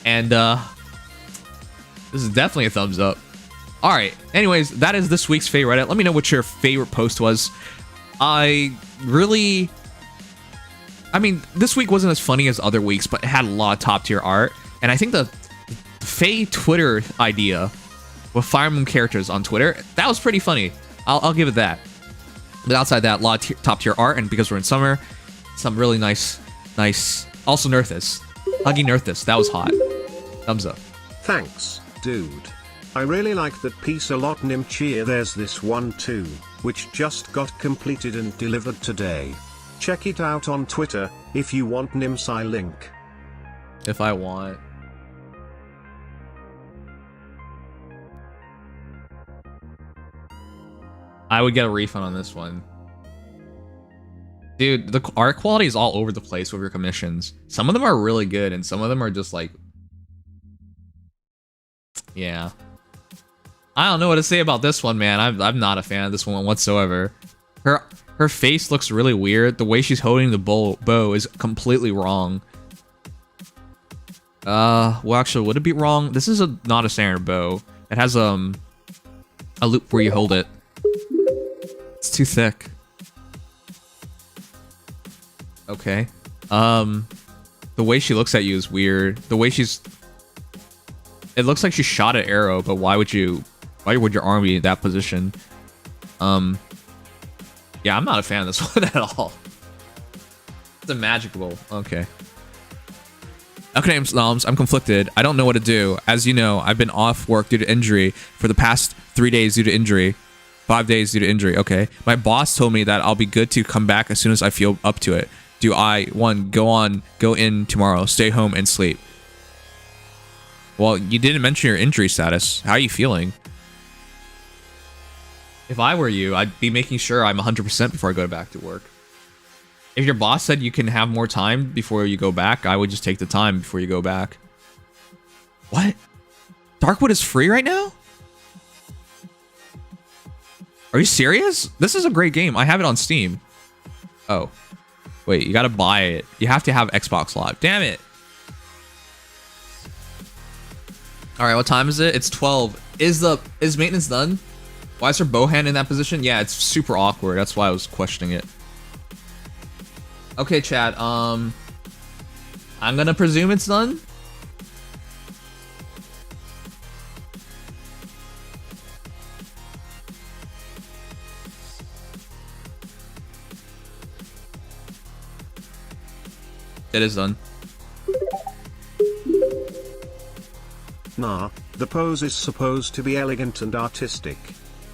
And this is definitely a thumbs up. Alright, anyways, that is this week's favorite Reddit. Let me know what your favorite post was. I mean, this week wasn't as funny as other weeks, but it had a lot of top tier art. And I think the Faye Twitter idea with Fire Emblem characters on Twitter, that was pretty funny. I'll give it that. But outside that, a lot of top tier art, and because we're in summer, some really nice. Also Nerthus. Huggy Nerthus, that was hot. Thumbs up. Thanks, dude. I really like that piece a lot, Nimdom. There's this one too, which just got completed and delivered today. Check it out on Twitter, if you want Nimdom link. If I want. I would get a refund on this one. Dude, the art quality is all over the place with your commissions. Some of them are really good, and some of them are just like... Yeah. I don't know what to say about this one, man. I'm not a fan of this one whatsoever. Her face looks really weird. The way she's holding the bow is completely wrong. Well, actually, would it be wrong? This is not a standard bow. It has, A loop where you hold it. It's too thick. Okay. The way she looks at you is weird. The way she's... It looks like she shot an arrow, but why would your arm be in that position? Yeah, I'm not a fan of this one at all. It's a magic bowl. Okay. Okay, I'm conflicted. I don't know what to do. As you know, I've been off work due to injury for the past 3 days due to injury. 5 days due to injury. Okay. My boss told me that I'll be good to come back as soon as I feel up to it. Do I, 1, go in tomorrow, stay home, and sleep? Well, you didn't mention your injury status. How are you feeling? If I were you, I'd be making sure I'm 100% before I go back to work. If your boss said you can have more time before you go back, I would just take the time before you go back. What? Darkwood is free right now? Are you serious? This is a great game. I have it on Steam. Oh. Wait, you gotta buy it. You have to have Xbox Live. Damn it. Alright, what time is it? It's 12. Is maintenance done? Why is her bow hand in that position? Yeah, it's super awkward. That's why I was questioning it. Okay, chat. I'm gonna presume it's done. It is done. Nah, the pose is supposed to be elegant and artistic,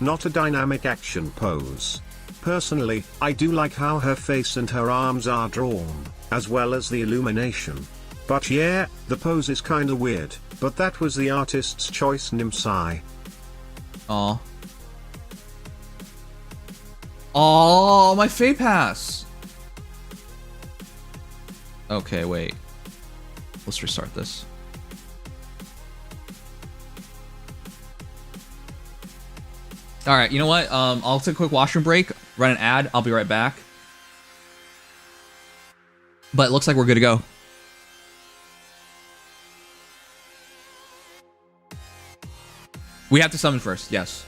not a dynamic action pose. Personally, I do like how her face and her arms are drawn, as well as the illumination. But yeah, the pose is kinda weird, but that was the artist's choice, Nimsai. Aw. Oh, my Fey Pass! Okay, wait. Let's restart this. Alright, you know what? I'll take a quick washroom break, run an ad, I'll be right back. But it looks like we're good to go. We have to summon first, yes.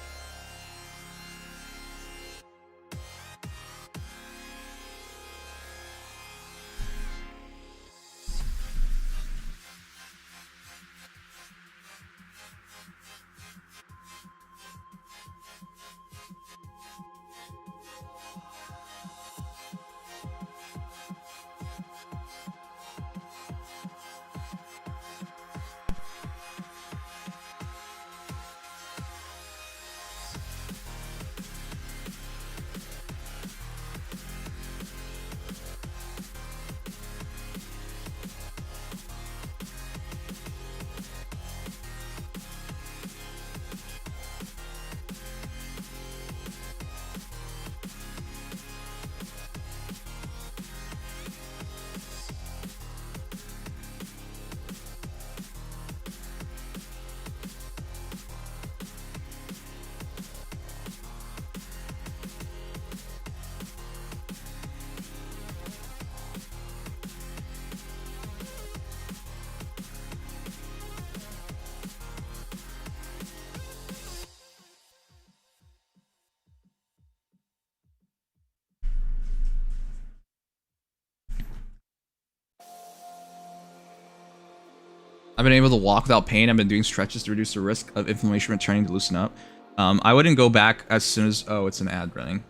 I've been able to walk without pain. I've been doing stretches to reduce the risk of inflammation returning to loosen up. I wouldn't go back as soon as... Oh, it's an ad running.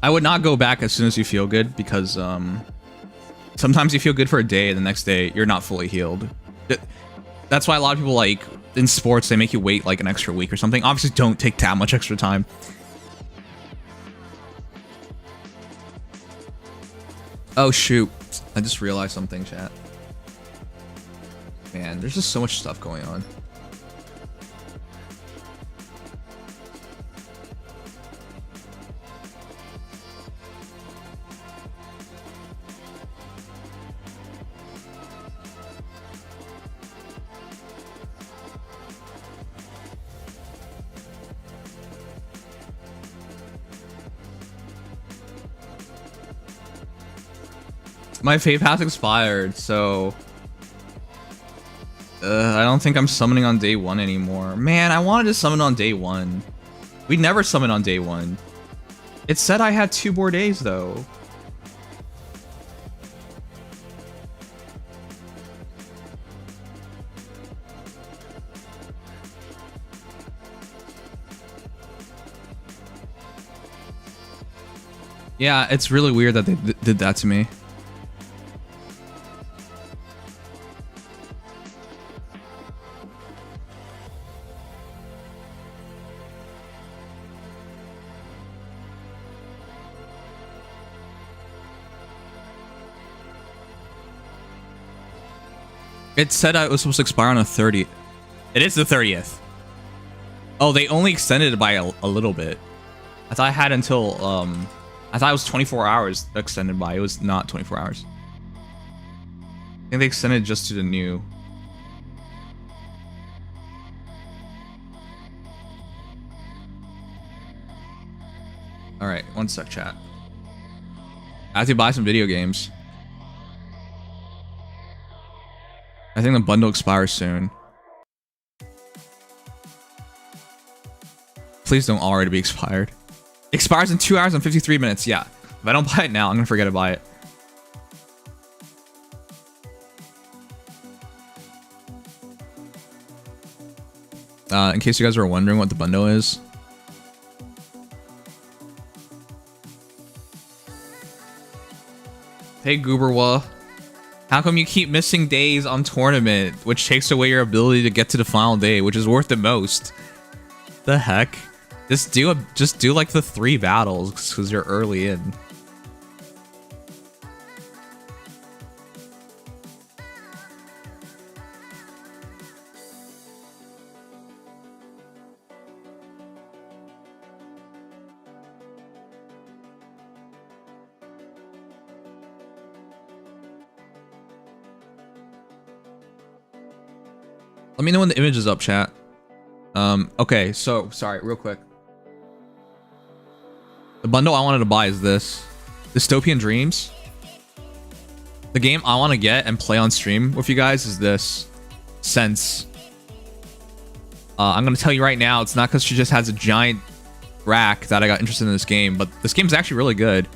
I would not go back as soon as you feel good because sometimes you feel good for a day and the next day you're not fully healed. That's why a lot of people, like, in sports, they make you wait like an extra week or something. Obviously, don't take that much extra time. Oh, shoot. I just realized something, chat. Man, there's just so much stuff going on. My fate pass expired, so I don't think I'm summoning on day 1 anymore. Man, I wanted to summon on day 1. We never summon on day 1. It said I had 2 more days though. Yeah, it's really weird that they did that to me. It said it was supposed to expire on the 30th. It is the 30th. Oh, they only extended it by a little bit. I thought I had until, I thought it was 24 hours extended by. It was not 24 hours. I think they extended just to the new. Alright, one sec, chat. I have to buy some video games. I think the bundle expires soon. Please don't already be expired. Expires in 2 hours and 53 minutes. Yeah. If I don't buy it now, I'm gonna forget to buy it. In case you guys were wondering what the bundle is. Hey Gooberwa. How come you keep missing days on tournament, which takes away your ability to get to the final day, which is worth the most? The heck? Just do like the 3 battles, because you're early in. Let me know when the image is up, chat. Okay, so, sorry, real quick. The bundle I wanted to buy is this. Dystopian Dreams. The game I want to get and play on stream with you guys is this. Sense. I'm going to tell you right now, it's not because she just has a giant rack that I got interested in this game, but this game is actually really good.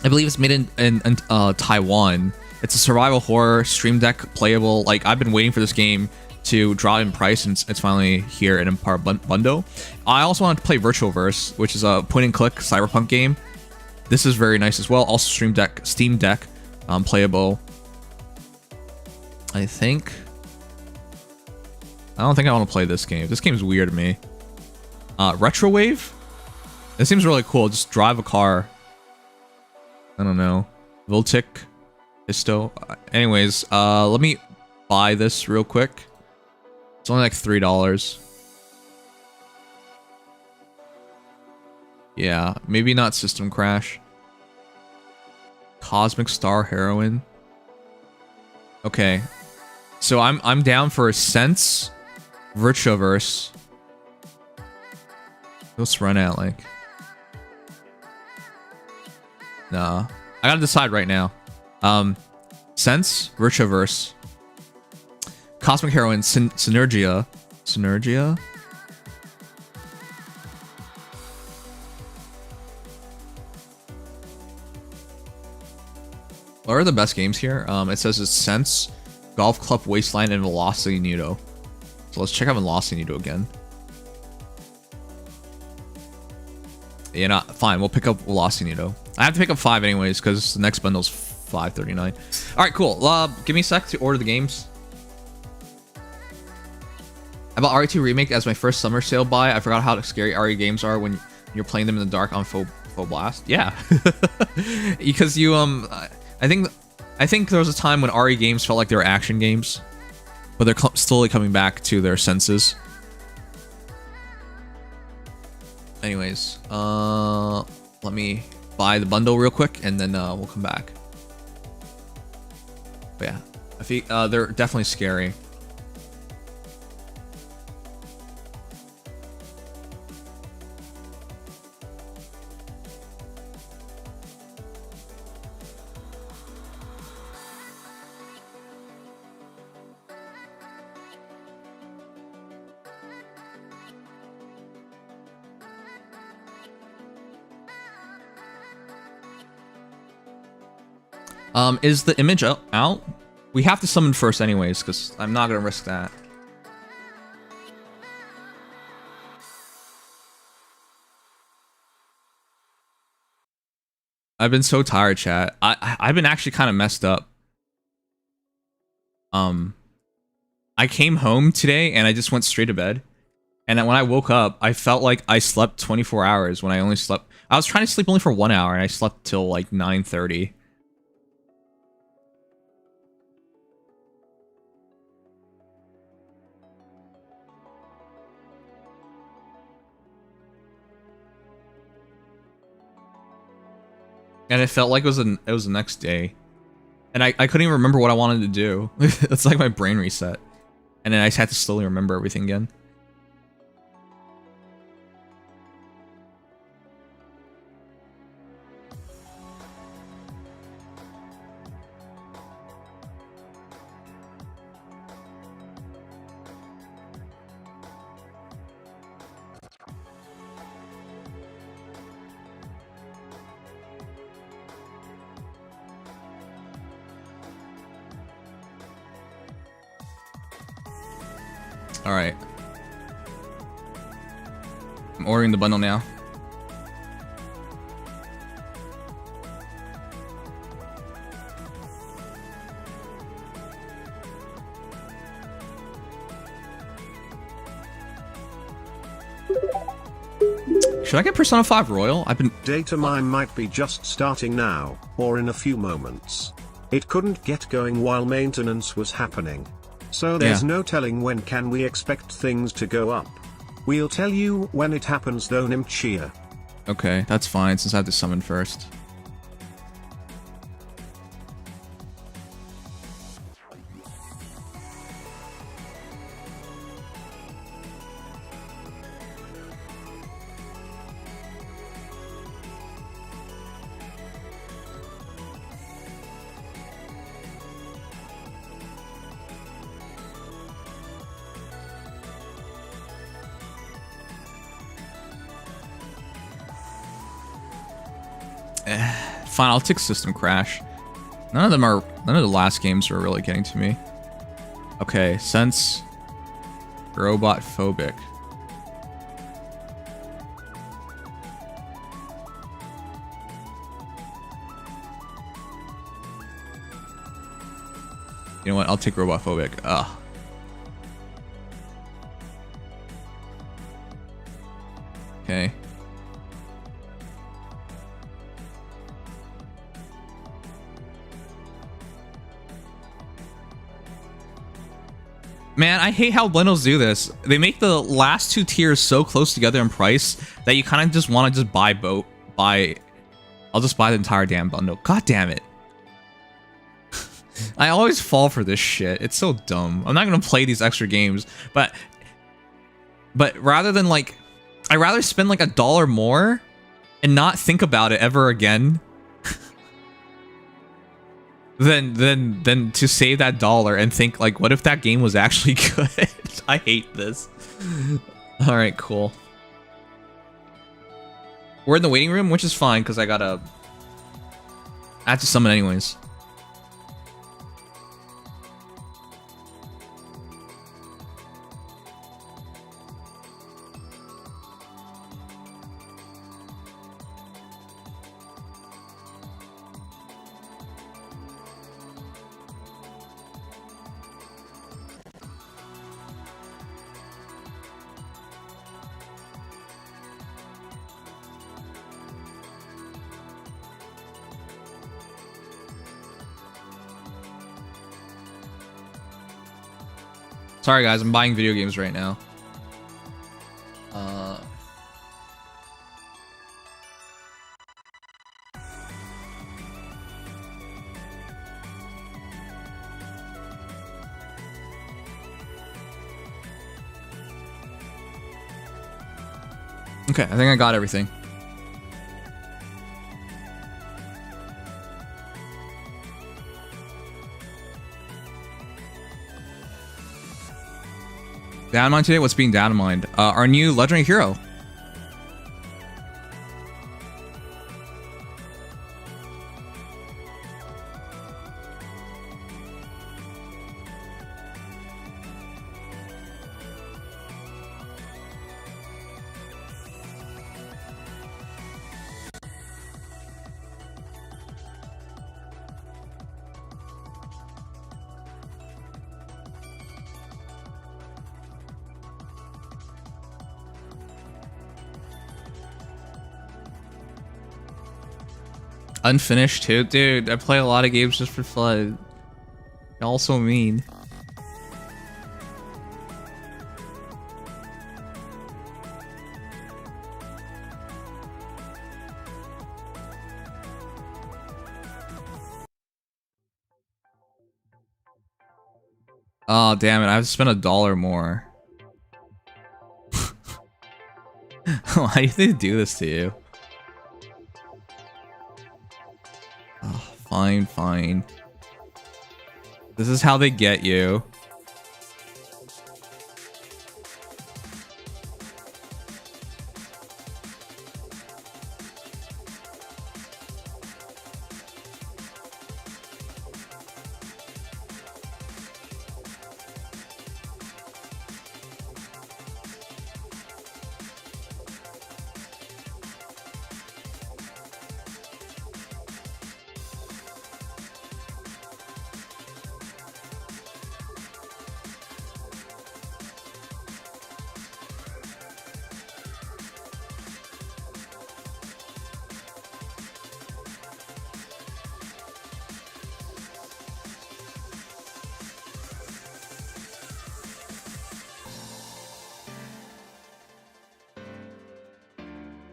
I believe it's made in Taiwan. It's a survival horror, stream deck playable. Like, I've been waiting for this game to drop in price, and it's finally here in Empire Bundle. I also wanted to play Virtualverse, which is a point-and-click cyberpunk game. This is very nice as well. Also Steam Deck playable. I don't think I want to play this game. This game's weird to me. Retrowave? It seems really cool. Just drive a car. I don't know. Voltic. Histo. Anyways, let me buy this real quick. It's only like $3. Yeah, maybe not System Crash. Cosmic Star Heroine. Okay. So I'm down for Sense, Virtuaverse. Let's run out like. Nah. I gotta decide right now. Sense, Virtuaverse. Cosmic Heroine, Synergia. Synergia? What are the best games here? It says it's Sense, Golf Club Wasteland, and Velocity Nudo. So let's check out Velocity Nudo again. Yeah, not fine. We'll pick up Velocity Nudo. I have to pick up 5 anyways, because the next bundle's $5.39. All right, cool. Give me a sec to order the games. I bought RE2 Remake as my first summer sale buy. I forgot how scary RE games are when you're playing them in the dark on full blast. Yeah, because you I think there was a time when RE games felt like they were action games, but they're slowly coming back to their senses. Anyways, let me buy the bundle real quick, and then we'll come back. But yeah, I think they're definitely scary. Is the image out? We have to summon first anyways, because I'm not gonna risk that. I've been so tired, chat. I've been actually kind of messed up. I came home today and I just went straight to bed. And when I woke up, I felt like I slept 24 hours when I only slept... I was trying to sleep only for 1 hour and I slept till like 9:30. And it felt like it was the next day. And I couldn't even remember what I wanted to do. It's like my brain reset. And then I just had to slowly remember everything again. Alright. I'm ordering the bundle now. Should I get Persona 5 Royal? I've been... Datamine might be just starting now, or in a few moments. It couldn't get going while maintenance was happening. So there's no telling when can we expect things to go up. We'll tell you when it happens though, Nimchia. Okay, that's fine since I have to summon first. Fine, I'll take System Crash. None of the last games are really getting to me. Okay, Sense Robot Phobic. You know what? I'll take Robot Phobic. Ugh. Okay. Man, I hate how bundles do this. They make the last two tiers so close together in price that you kind of just want to just buy both. I'll just buy the entire damn bundle. God damn it. I always fall for this shit. It's so dumb. I'm not gonna play these extra games, but rather than like, I'd rather spend like $1 more and not think about it ever again. Than to save that $1 and think like, what if that game was actually good? I hate this. All right, cool. We're in the waiting room, which is fine because I have to summon anyways. Sorry guys, I'm buying video games right now. Okay, I think I got everything. Datamined today? What's being datamined? Our new legendary hero. Unfinished too? Dude, I play a lot of games just for fun. Y'all so mean. Oh, damn it. I have to spend $1 more. Why do they do this to you? Oh, fine, fine. This is how they get you.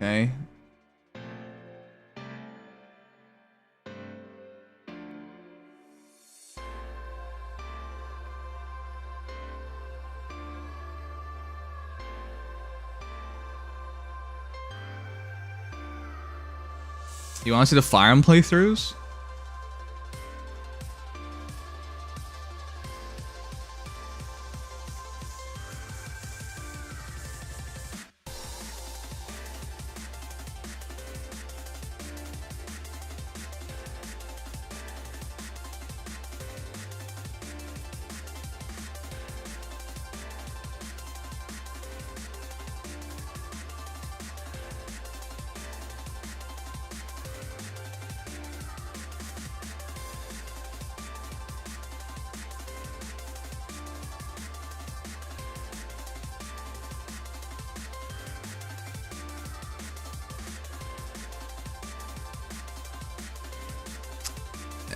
Okay. You want to see the Fire Emblem playthroughs?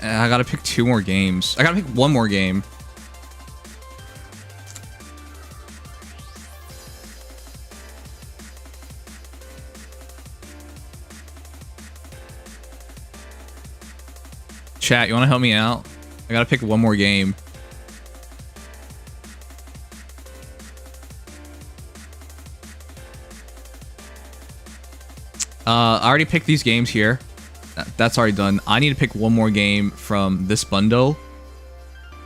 I gotta pick 2 more games. I gotta pick 1 more game. Chat, you wanna help me out? I gotta pick 1 more game. I already picked these games here. That's already done. I need to pick 1 more game from this bundle.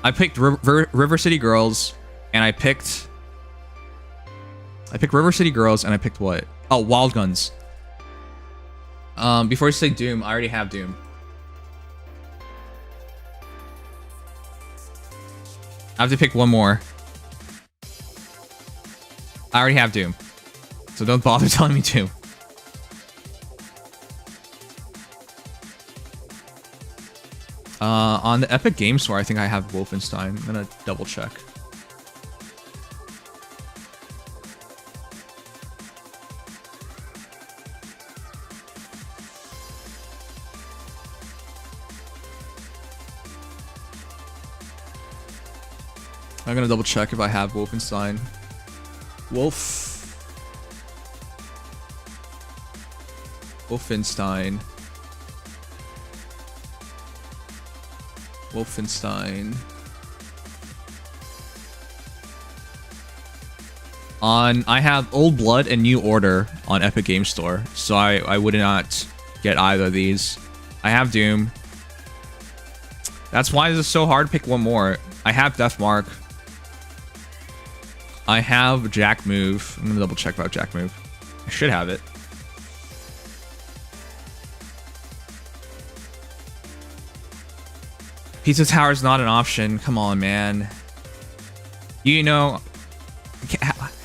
I picked River City Girls, and I picked River City Girls, and I picked what? Oh, Wild Guns. Before you say Doom, I already have Doom. I have to pick 1 more. I already have Doom, so don't bother telling me Doom. On the Epic Game Store, I think I have Wolfenstein. I'm gonna double check. I'm gonna double check if I have Wolfenstein. Wolfenstein. I have Old Blood and New Order on Epic Game Store, so I would not get either of these. I have Doom. That's why this is so hard to pick 1 more. I have Deathmark. I have Jack Move. I'm gonna double check about Jack Move. I should have it. Pizza Tower is not an option. Come on, man. You know,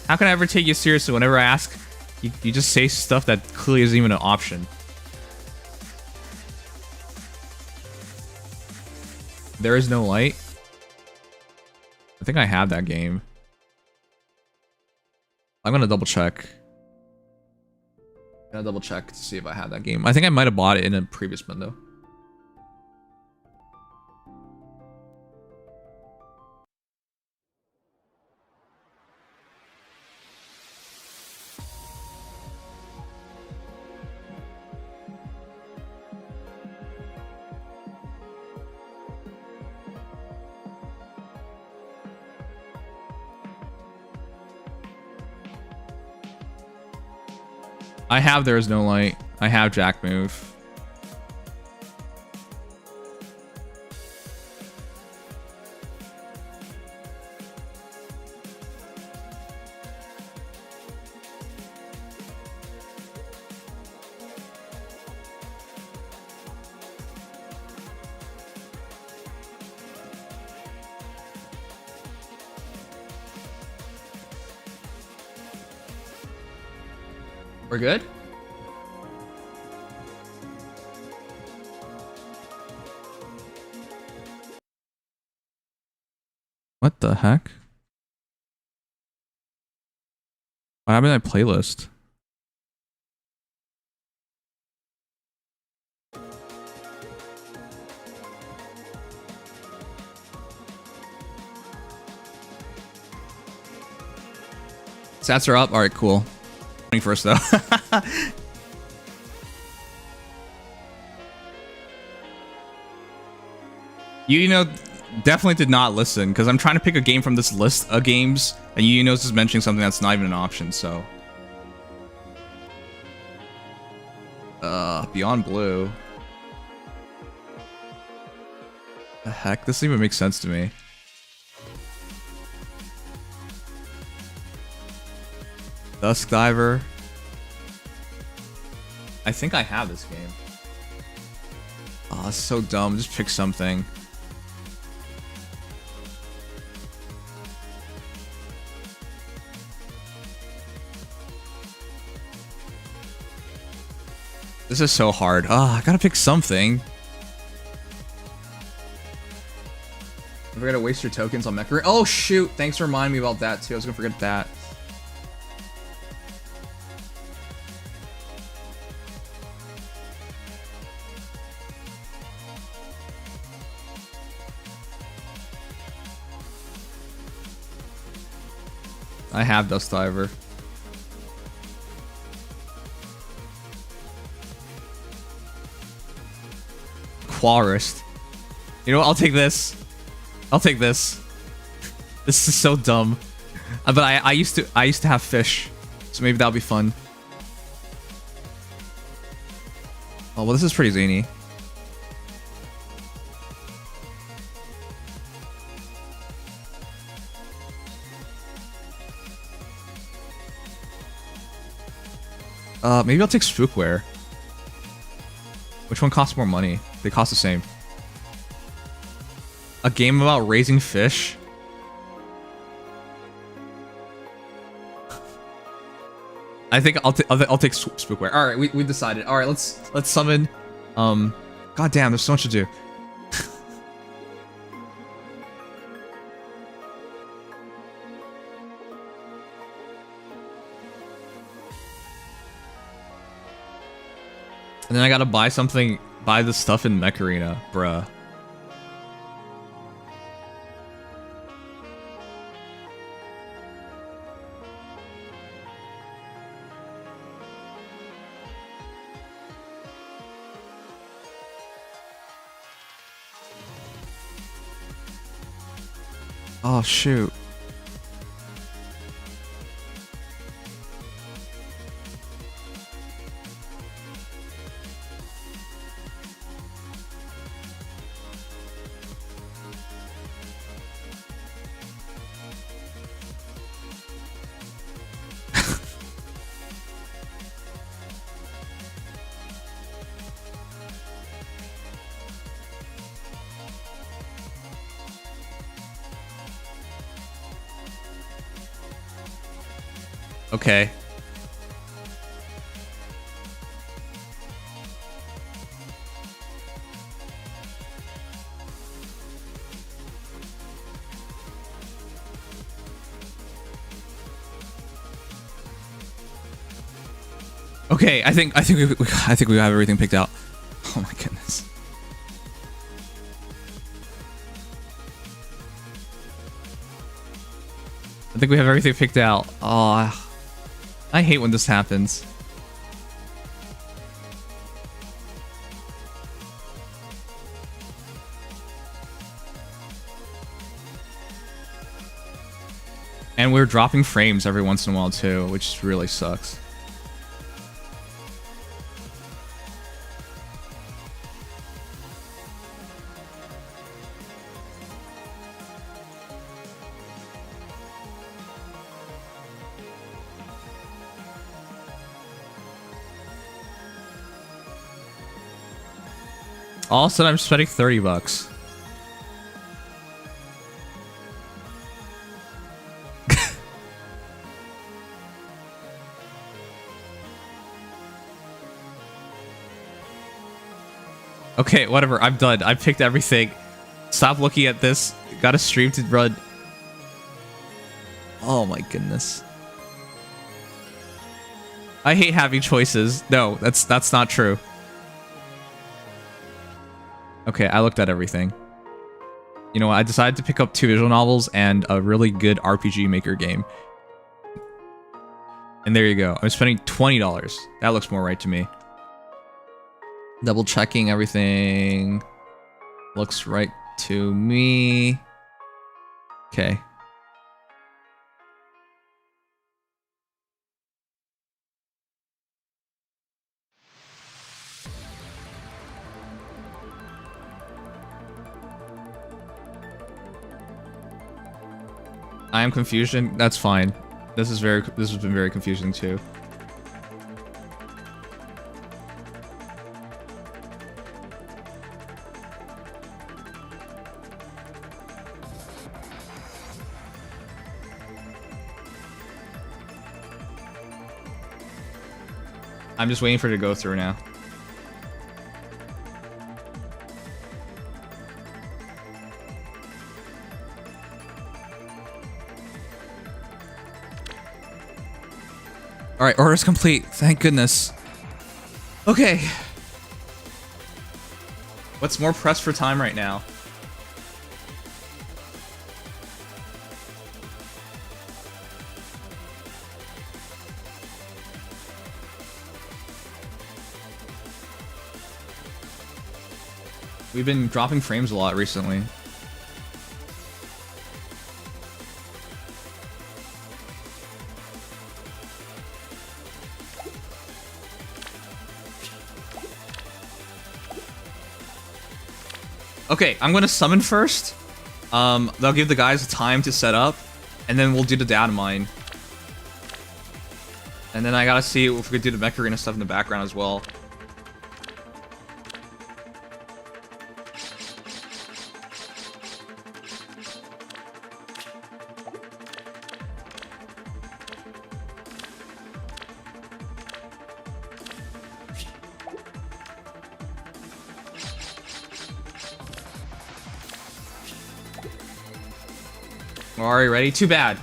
how can I ever take you seriously whenever I ask? You just say stuff that clearly isn't even an option. There is no light. I think I have that game. I'm gonna double check. I'm gonna double check to see if I have that game. I think I might have bought it in a previous window. I have There Is No Light. I have Jack Move. We're good? What the heck? What happened to my playlist? Stats are up? Alright, cool. First though. You know, definitely did not listen because I'm trying to pick a game from this list of games and you know is mentioning something that's not even an option, so. Beyond Blue. The heck? This doesn't even make sense to me. Dusk Diver. I think I have this game. Oh, it's so dumb. Just pick something. This is so hard. Oh, I gotta pick something. Never gotta waste your tokens on Mech. Oh shoot! Thanks for reminding me about that too. I was gonna forget that. I have Dust Diver. Quarist. You know what? I'll take this. I'll take this. This is so dumb. But I used to have fish, so maybe that'll be fun. Oh well, this is pretty zany. Maybe I'll take Spookware. Which one costs more money? They cost the same. A game about raising fish? I think I'll take Spookware. All right, we decided. All right, let's summon. God damn, there's so much to do. And then I gotta buy the stuff in Mech Arena, bruh. Oh shoot. Okay. Okay, I think we have everything picked out. Oh my goodness. I think we have everything picked out. Oh, I hate when this happens. And we're dropping frames every once in a while too, which really sucks. All of a sudden, I'm spending 30 bucks. Okay, whatever. I'm done. I picked everything. Stop looking at this. Got a stream to run. Oh my goodness. I hate having choices. No, that's not true. Okay, I looked at everything. You know what? I decided to pick up 2 visual novels and a really good RPG Maker game. And there you go. I'm spending $20. That looks more right to me. Double checking everything. Looks right to me. Okay. I am confusion. That's fine. This has been very confusing too. I'm just waiting for it to go through now. All right, order's complete. Thank goodness. Okay. What's more pressed for time right now? We've been dropping frames a lot recently. Okay, I'm gonna summon first. They'll give the guys time to set up, and then we'll do the Datamine. And then I gotta see if we could do the Mech Arena stuff in the background as well. Are you ready? Too bad.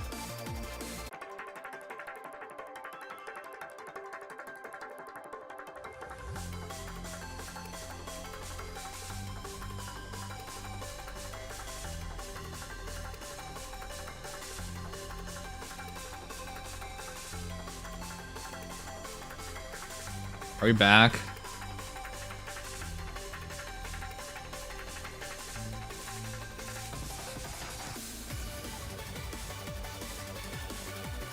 Are we back?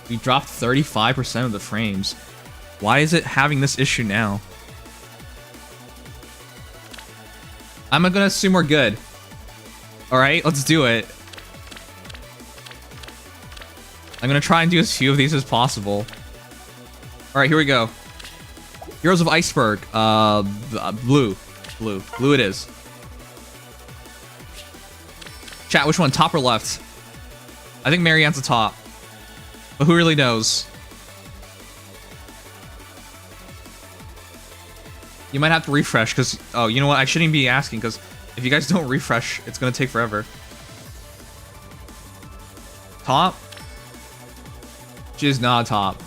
We dropped 35% of the frames. Why is it having this issue now? I'm gonna assume we're good. Alright, let's do it. I'm gonna try and do as few of these as possible. Alright, here we go. Heroes of Iceberg. Blue. Blue it is. Chat, which one? Top or left? I think Marianne's the top. But who really knows? You might have to refresh, because... Oh, you know what? I shouldn't be asking, because if you guys don't refresh, it's going to take forever. Top? She is not top.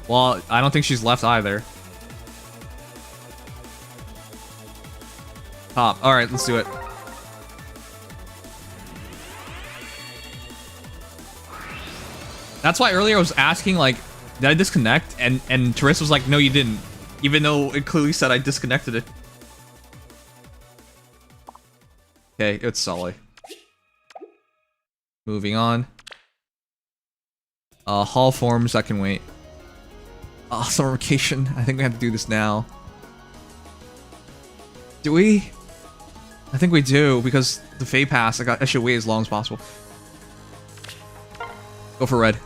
Well, I don't think she's left either. Top. Alright, let's do it. That's why earlier I was asking, like, did I disconnect? And Teresa was like, no, you didn't. Even though it clearly said I disconnected it. Okay, it's Sully. Moving on. Hall forms, I can wait. Summer vacation. I think we have to do this now. Do we? I think we do, because the Fade Pass, I should wait as long as possible. Go for red.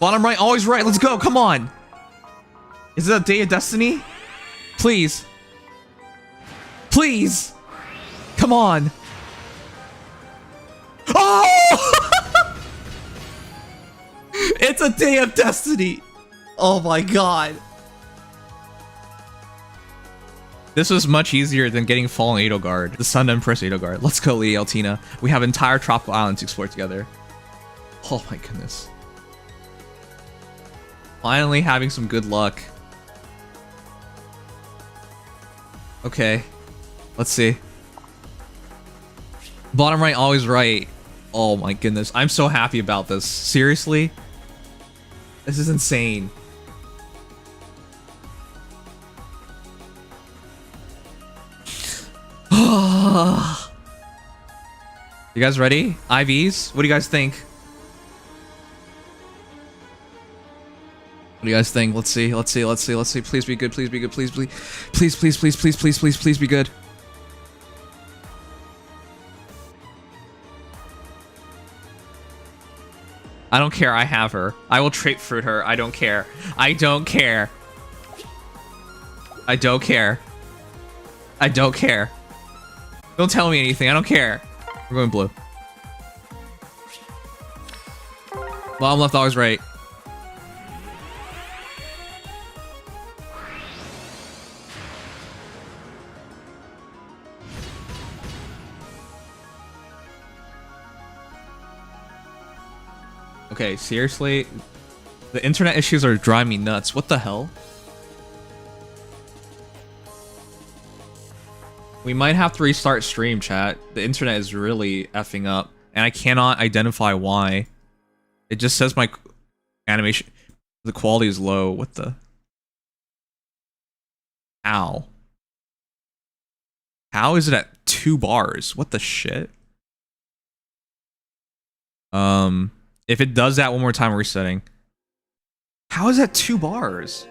Bottom right, always right. Let's go. Come on. Is it a Day of Destiny? Please. Please! Come on! Oh! It's a day of destiny! Oh my god. This was much easier than getting Fallen Edelgard, the Sun Empress Edelgard. Let's go, Lieltina. We have entire tropical island to explore together. Oh my goodness. Finally having some good luck. Okay. Let's see. Bottom right, always right. Oh my goodness. I'm so happy about this. Seriously? This is insane. You guys ready? IVs? What do you guys think? What do you guys think? Let's see. Let's see. Let's see. Let's see. Please be good. Please be good. Please, please. Please, please, please, please, please, please, please be good. I don't care. I have her. I will trait fruit her. I don't care. I don't care. I don't care. I don't care. Don't tell me anything. I don't care. We're going blue. Bottom left, always right. Okay, seriously? The internet issues are driving me nuts. What the hell? We might have to restart stream, chat. The internet is really effing up, and I cannot identify why. It just says my animation, the quality is low. What the? Ow. How is it at 2 bars? What the shit? If it does that one more time, resetting. How is that 2 bars?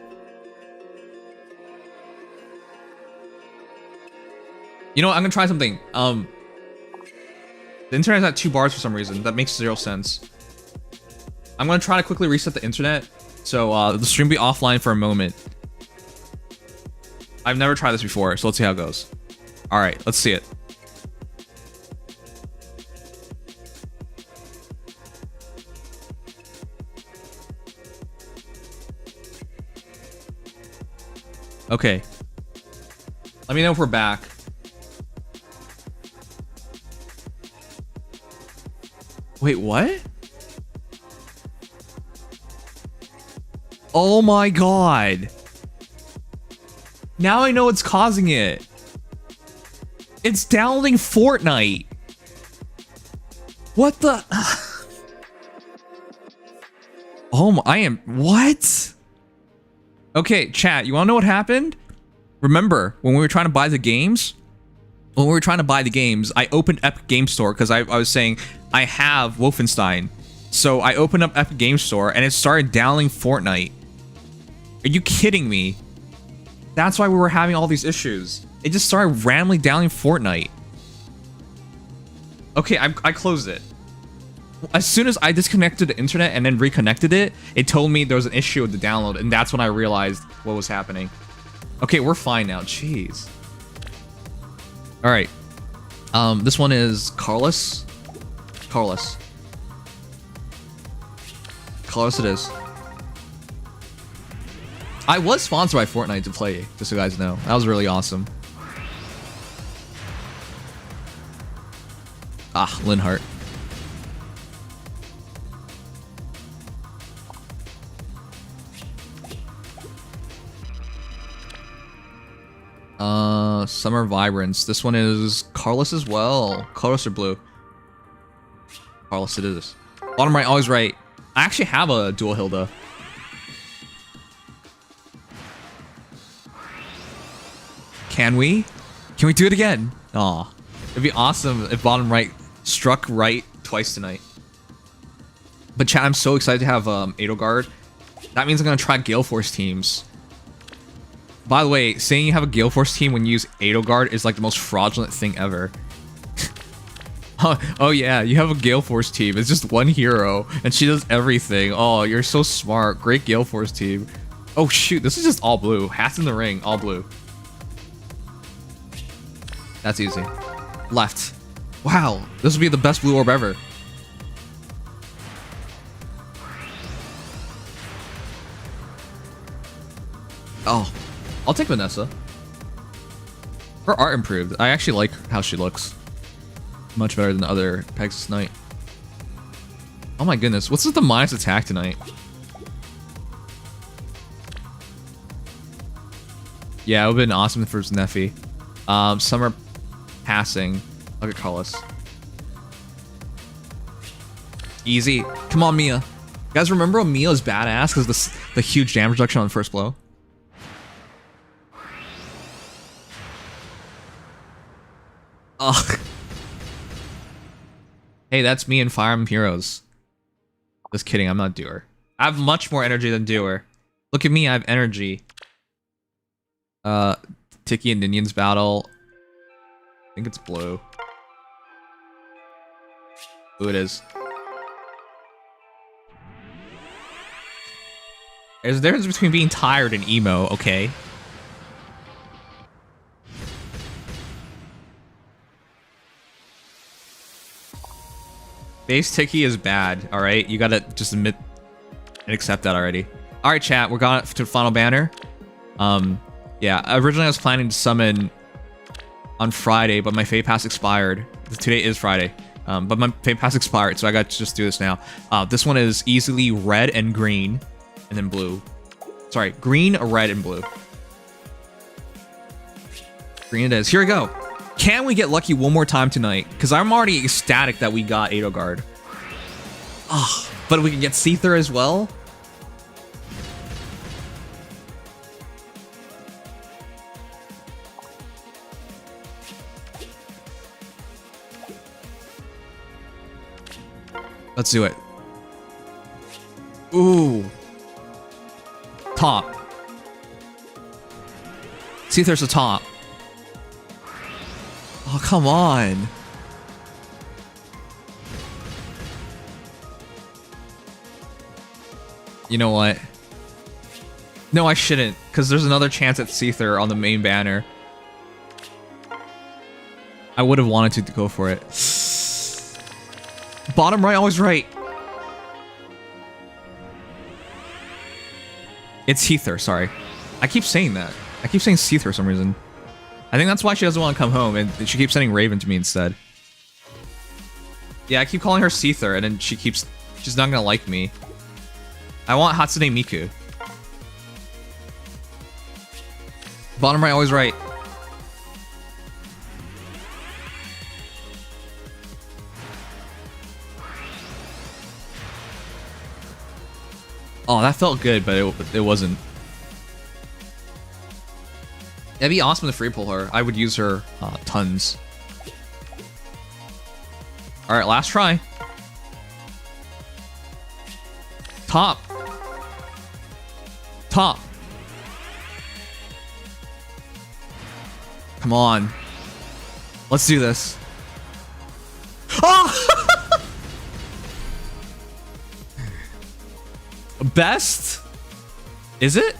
You know what? I'm gonna try something. The internet's at 2 bars for some reason. That makes 0 sense. I'm gonna try to quickly reset the internet. So the stream will be offline for a moment. I've never tried this before, so let's see how it goes. Alright, let's see it. Okay. Let me know if we're back. Wait, what? Oh my god. Now I know what's causing it. It's downloading Fortnite. What the? Oh my, I am, what? Okay, chat, you wanna know what happened? Remember, when we were trying to buy the games? When we were trying to buy the games, I opened Epic Game Store because I was saying, I have Wolfenstein. So I opened up Epic Game Store and it started downloading Fortnite. Are you kidding me? That's why we were having all these issues. It just started randomly downloading Fortnite. Okay, I closed it. As soon as I disconnected the internet and then reconnected it, it told me there was an issue with the download, and that's when I realized what was happening. Okay, we're fine now. Jeez. All right. This one is Carlos. Carlos it is. I was sponsored by Fortnite to play, just so you guys know. That was really awesome. Ah, Linhart. Summer Vibrance. This one is Carlos as well. Carlos or blue? Carlos it is. Bottom right, always right. I actually have a dual Hilda. Can we? Can we do it again? Aw. It'd be awesome if bottom right struck right twice tonight. But chat, I'm so excited to have Edelgard. That means I'm gonna try Gale Force teams. By the way, saying you have a Gale Force team when you use Edelgard is like the most fraudulent thing ever. Oh yeah, you have a Gale Force team. It's just one hero, and she does everything. Oh, you're so smart. Great Gale Force team. Oh shoot, this is just all blue. Hats in the ring, all blue. That's easy. Left. Wow, this would be the best blue orb ever. Oh, I'll take Vanessa. Her art improved. I actually like how she looks. Much better than the other Pegasus Knight. Oh my goodness, what's with the minus attack tonight? Yeah, it would have been awesome for Neffy. Summer passing. Look at Carlos. Easy. Come on, Mia. You guys remember when Mia is badass because the huge damage reduction on the first blow? Ugh. Hey, that's me in Fire Emblem Heroes. Just kidding, I'm not Doer. I have much more energy than Doer. Look at me, I have energy. Tiki and Ninian's battle. I think it's blue. Blue it is. There's a difference between being tired and emo, okay? Base Tiki is bad, alright? You gotta just admit and accept that already. Alright, chat, we're going to final banner. Yeah, originally I was planning to summon on Friday, but my Fate Pass expired. Today is Friday, but my Fate Pass expired, so I got to just do this now. This one is easily red and green, and then blue. Sorry, green, red, and blue. Green it is. Here we go. Can we get lucky one more time tonight? Because I'm already ecstatic that we got Edelgard. Oh, but we can get Seether as well? Let's do it. Ooh. Top. Seether's a top. Oh, come on. You know what? No, I shouldn't, because there's another chance at Seether on the main banner. I would have wanted to go for it. Bottom right, always right. It's Seether, sorry. I keep saying that. I keep saying Seether for some reason. I think that's why she doesn't want to come home, and she keeps sending Raven to me instead. Yeah, I keep calling her Seether, and then she's not gonna like me. I want Hatsune Miku. Bottom right, always right. Oh, that felt good, but it wasn't. It'd be awesome to free pull her. I would use her tons. Alright, last try. Top. Top. Come on. Let's do this. Oh! Best? Is it?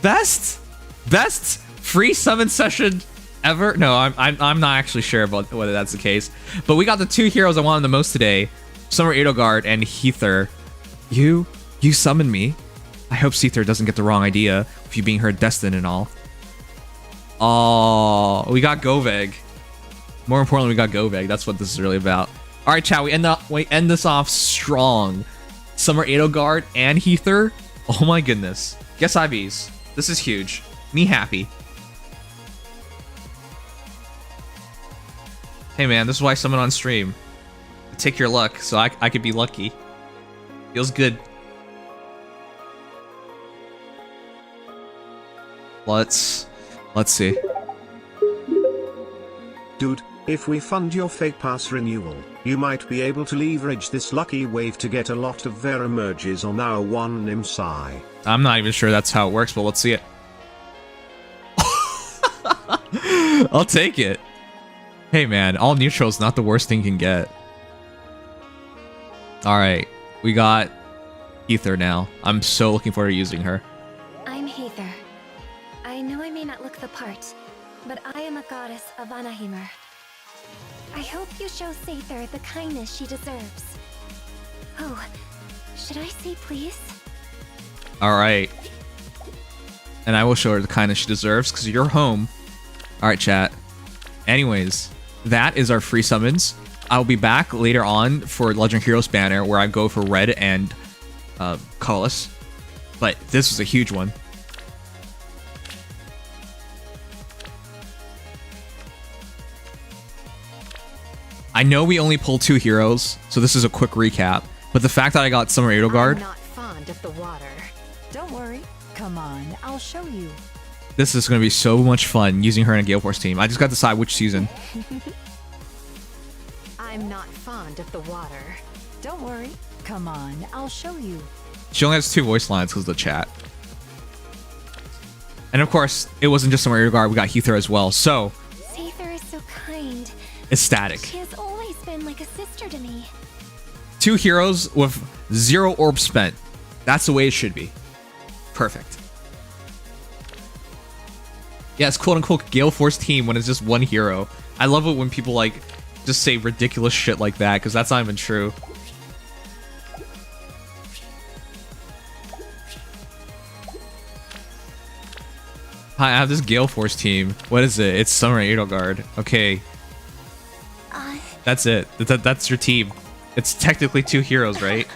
Best? Best free summon session ever? No, I'm not actually sure about whether that's the case. But we got the two heroes I wanted the most today. Summer Edelgard and Heather. You summoned me. I hope Seether doesn't get the wrong idea of you being her destined and all. Oh, we got Goveg. More importantly, we got Goveg. That's what this is really about. All right, chat. We end this off strong. Summer Edelgard and Heather. Oh my goodness. Guess IVs. This is huge. Me happy. Hey man, this is why I summon on stream. Take your luck, so I could be lucky. Feels good. Let's see. Dude, if we fund your Fate Pass renewal, you might be able to leverage this lucky wave to get a lot of Vera merges on our one Nimsai. I'm not even sure that's how it works, but let's see it. I'll take it. Hey man, all neutral is not the worst thing you can get. Alright, we got Heather now. I'm so looking forward to using her. I'm Heather. I know I may not look the part, but I am a goddess of Anahimur. I hope you show Sather the kindness she deserves. Oh, should I say please? All right. And I will show her the kindness she deserves because you're home. All right, chat. Anyways, that is our free summons. I'll be back later on for Legend Heroes banner where I go for red and colorless. But this was a huge one. I know we only pulled 2 heroes, so this is a quick recap. But the fact that I got Summer Edelgard, I'm not fond of the water. Don't worry. Come on, I'll show you. this is going to be so much fun using her in a Gale Force team. I just got to decide which season. I'm not fond of the water. Don't worry. Come on, I'll show you. She only has 2 voice lines because of the chat. And of course, it wasn't just Summer Edelgard, we got Heather as well. So, Sather is so kind. ecstatic. She has always been like a sister to me. 2 heroes with 0 orbs spent. That's the way it should be. Perfect. Yeah, it's quote unquote Gale Force team when it's just 1 hero. I love it when people like just say ridiculous shit like that because that's not even true. Hi, I have this Gale Force team. What is it? It's Summer Edelgard. Okay. That's it. That's your team. It's technically 2 heroes, right?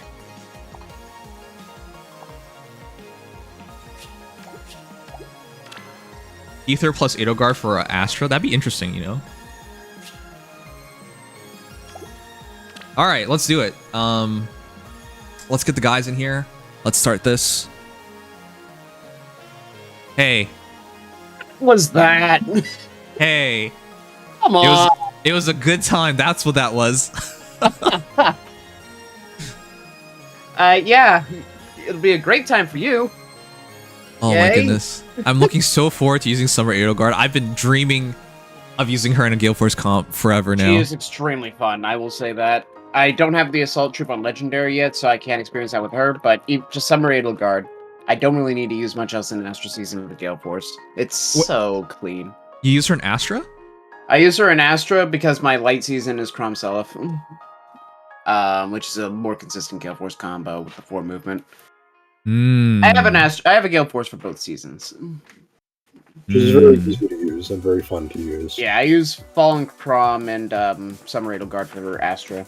Ether plus Edelgard for Astra. That'd be interesting, you know? Alright, let's do it. Let's get the guys in here. Let's start this. Hey. Was that? Hey. Come on. It was a good time. That's what that was. Yeah. It'll be a great time for you. Oh Yay. my goodness. I'm looking so forward to using Summer Edelgard. I've been dreaming of using her in a Gale Force comp forever now. She is extremely fun, I will say that. I don't have the Assault Troop on Legendary yet, so I can't experience that with her, but just Summer Edelgard. I don't really need to use much else in an Astra season with the Gale Force. It's so clean. You use her in Astra? I use her in Astra because my light season is Crom Seliph, which is a more consistent Gale Force combo with the 4 movement. I have a Gale Force for both seasons. Which is very easy to use and very fun to use. Yeah, I use Fallen Crom and Summer Edelgard for Astra,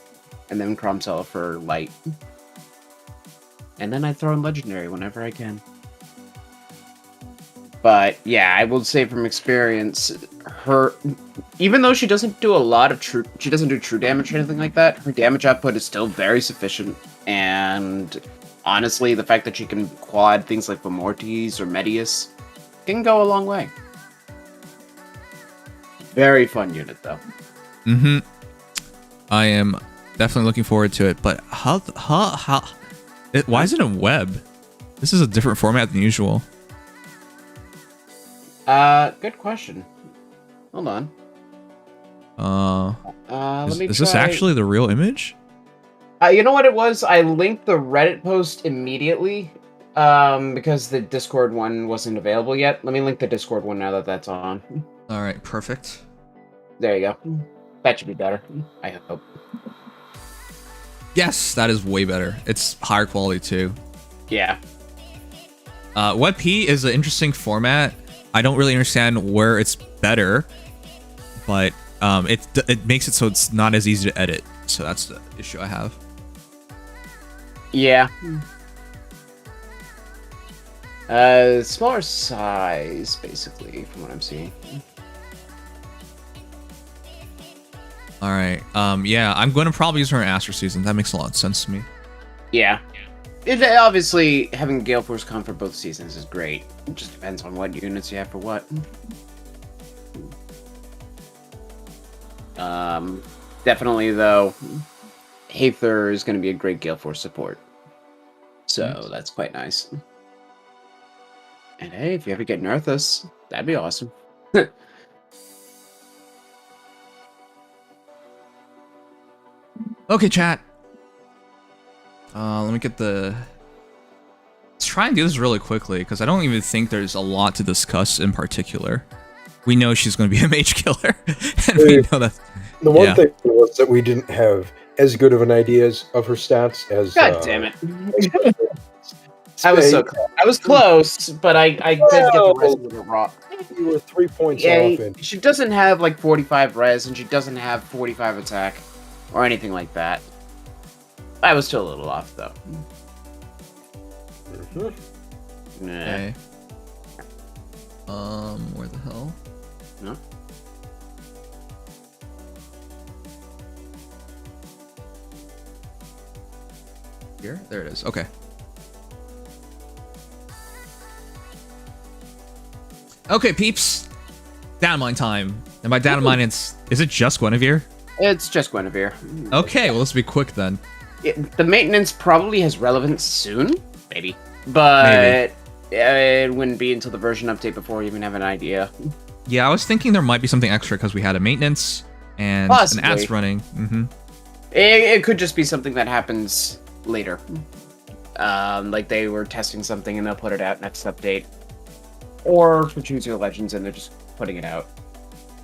and then Crom Seliph for light. And then I throw in Legendary whenever I can. But yeah, I will say from experience, her, even though she doesn't do a lot of she doesn't do true damage or anything like that, her damage output is still very sufficient. And honestly, the fact that she can quad things like Emotes or Medius can go a long way. Very fun unit, though. Mm-hmm. I am definitely looking forward to it, but why is it in web? This is a different format than usual. Good question. Hold on. Is, let me is this try- actually the real image? You know what it was? I linked the Reddit post immediately, because the Discord one wasn't available yet. Let me link the Discord one now that that's on. All right, perfect. There you go. That should be better. I hope. Yes, that is way better. It's higher quality too. Yeah. WebP is an interesting format. I don't really understand where it's better, but it makes it so it's not as easy to edit. So that's the issue I have. Yeah. Smaller size, basically, from what I'm seeing. All right. Yeah, I'm going to probably use her in Astra season. That makes a lot of sense to me. Yeah. Obviously, having Gale Force come for both seasons is great. It just depends on what units you have for what. Definitely, though, Haether is going to be a great Gale Force support. So, that's quite nice. And hey, if you ever get Nerthus, that'd be awesome. Okay, chat. Let me get the... Let's try and do this really quickly, because I don't even think there's a lot to discuss in particular. we know she's going to be a mage killer, and we know that. The one thing was that we didn't have as good of an idea of her stats as. God damn it! I was close, but I did get the rest of it wrong. You were 3 points Yeah, off. And she doesn't have like 45 res, and she doesn't have 45 attack, or anything like that. I was still a little off though. Okay. Where the hell? No. Here? There it is. Okay. Okay, peeps. Datamine time. And by Datamine, is it just Guinevere? It's just Guinevere. Okay, well, let's be quick then. The maintenance probably has relevance soon, maybe. But it wouldn't be until the version update before you even have an idea. Yeah, I was thinking there might be something extra because we had a maintenance and Possibly. an ads running. It could just be something that happens later. Like they were testing something and they'll put it out next update. Or for Choose Your Legends and they're just putting it out.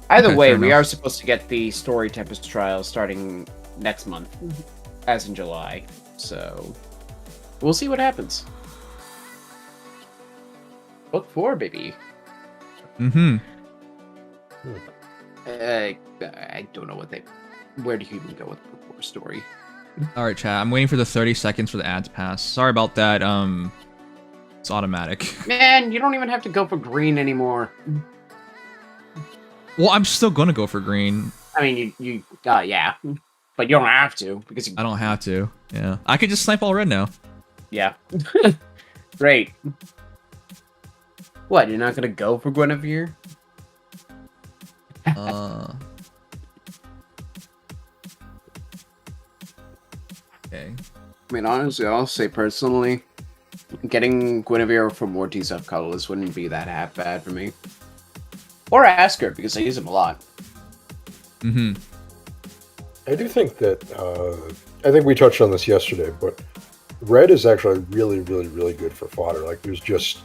Either Okay, way, fair we enough. are supposed to get the Story Tempest trial starting next month, as in July. So we'll see what happens. Book 4, baby. I don't know where do you even go with Book 4 story? All right, chat. I'm waiting for the 30 seconds for the ad to pass. Sorry about that. It's automatic. Man, you don't even have to go for green anymore. Well, I'm still gonna go for green. I mean, you yeah, but you don't have to because you, I don't have to. Yeah, I could just snipe all red now. yeah. Great. What? You're not gonna go for Guinevere? Okay. I mean, honestly, I'll say personally, getting Guinevere from Morty's of Colorless wouldn't be that half bad for me. Or ask her, because I use him a lot. I do think that, I think we touched on this yesterday, but red is actually really, really, really good for fodder. Like, there's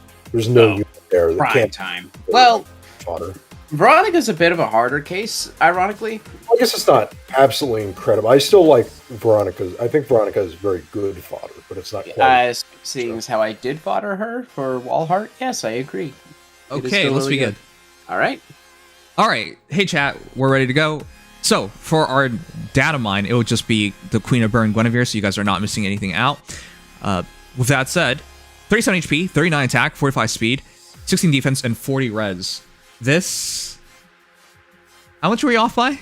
no unit there that Prime can't time. Well, fodder. Veronica's a bit of a harder case, ironically. I guess it's not absolutely incredible. I still like Veronica's. I think Veronica is very good fodder, but it's not quite. Seeing as how I did fodder her for Wallheart, yes, I agree. Okay, let's begin. All right. All right. Hey, chat. We're ready to go. So, for our data mine, it will just be the Queen of Burn Guinevere, so you guys are not missing anything out. With that said, 37 HP, 39 attack, 45 speed, 16 defense, and 40 res. This... How much were you off by?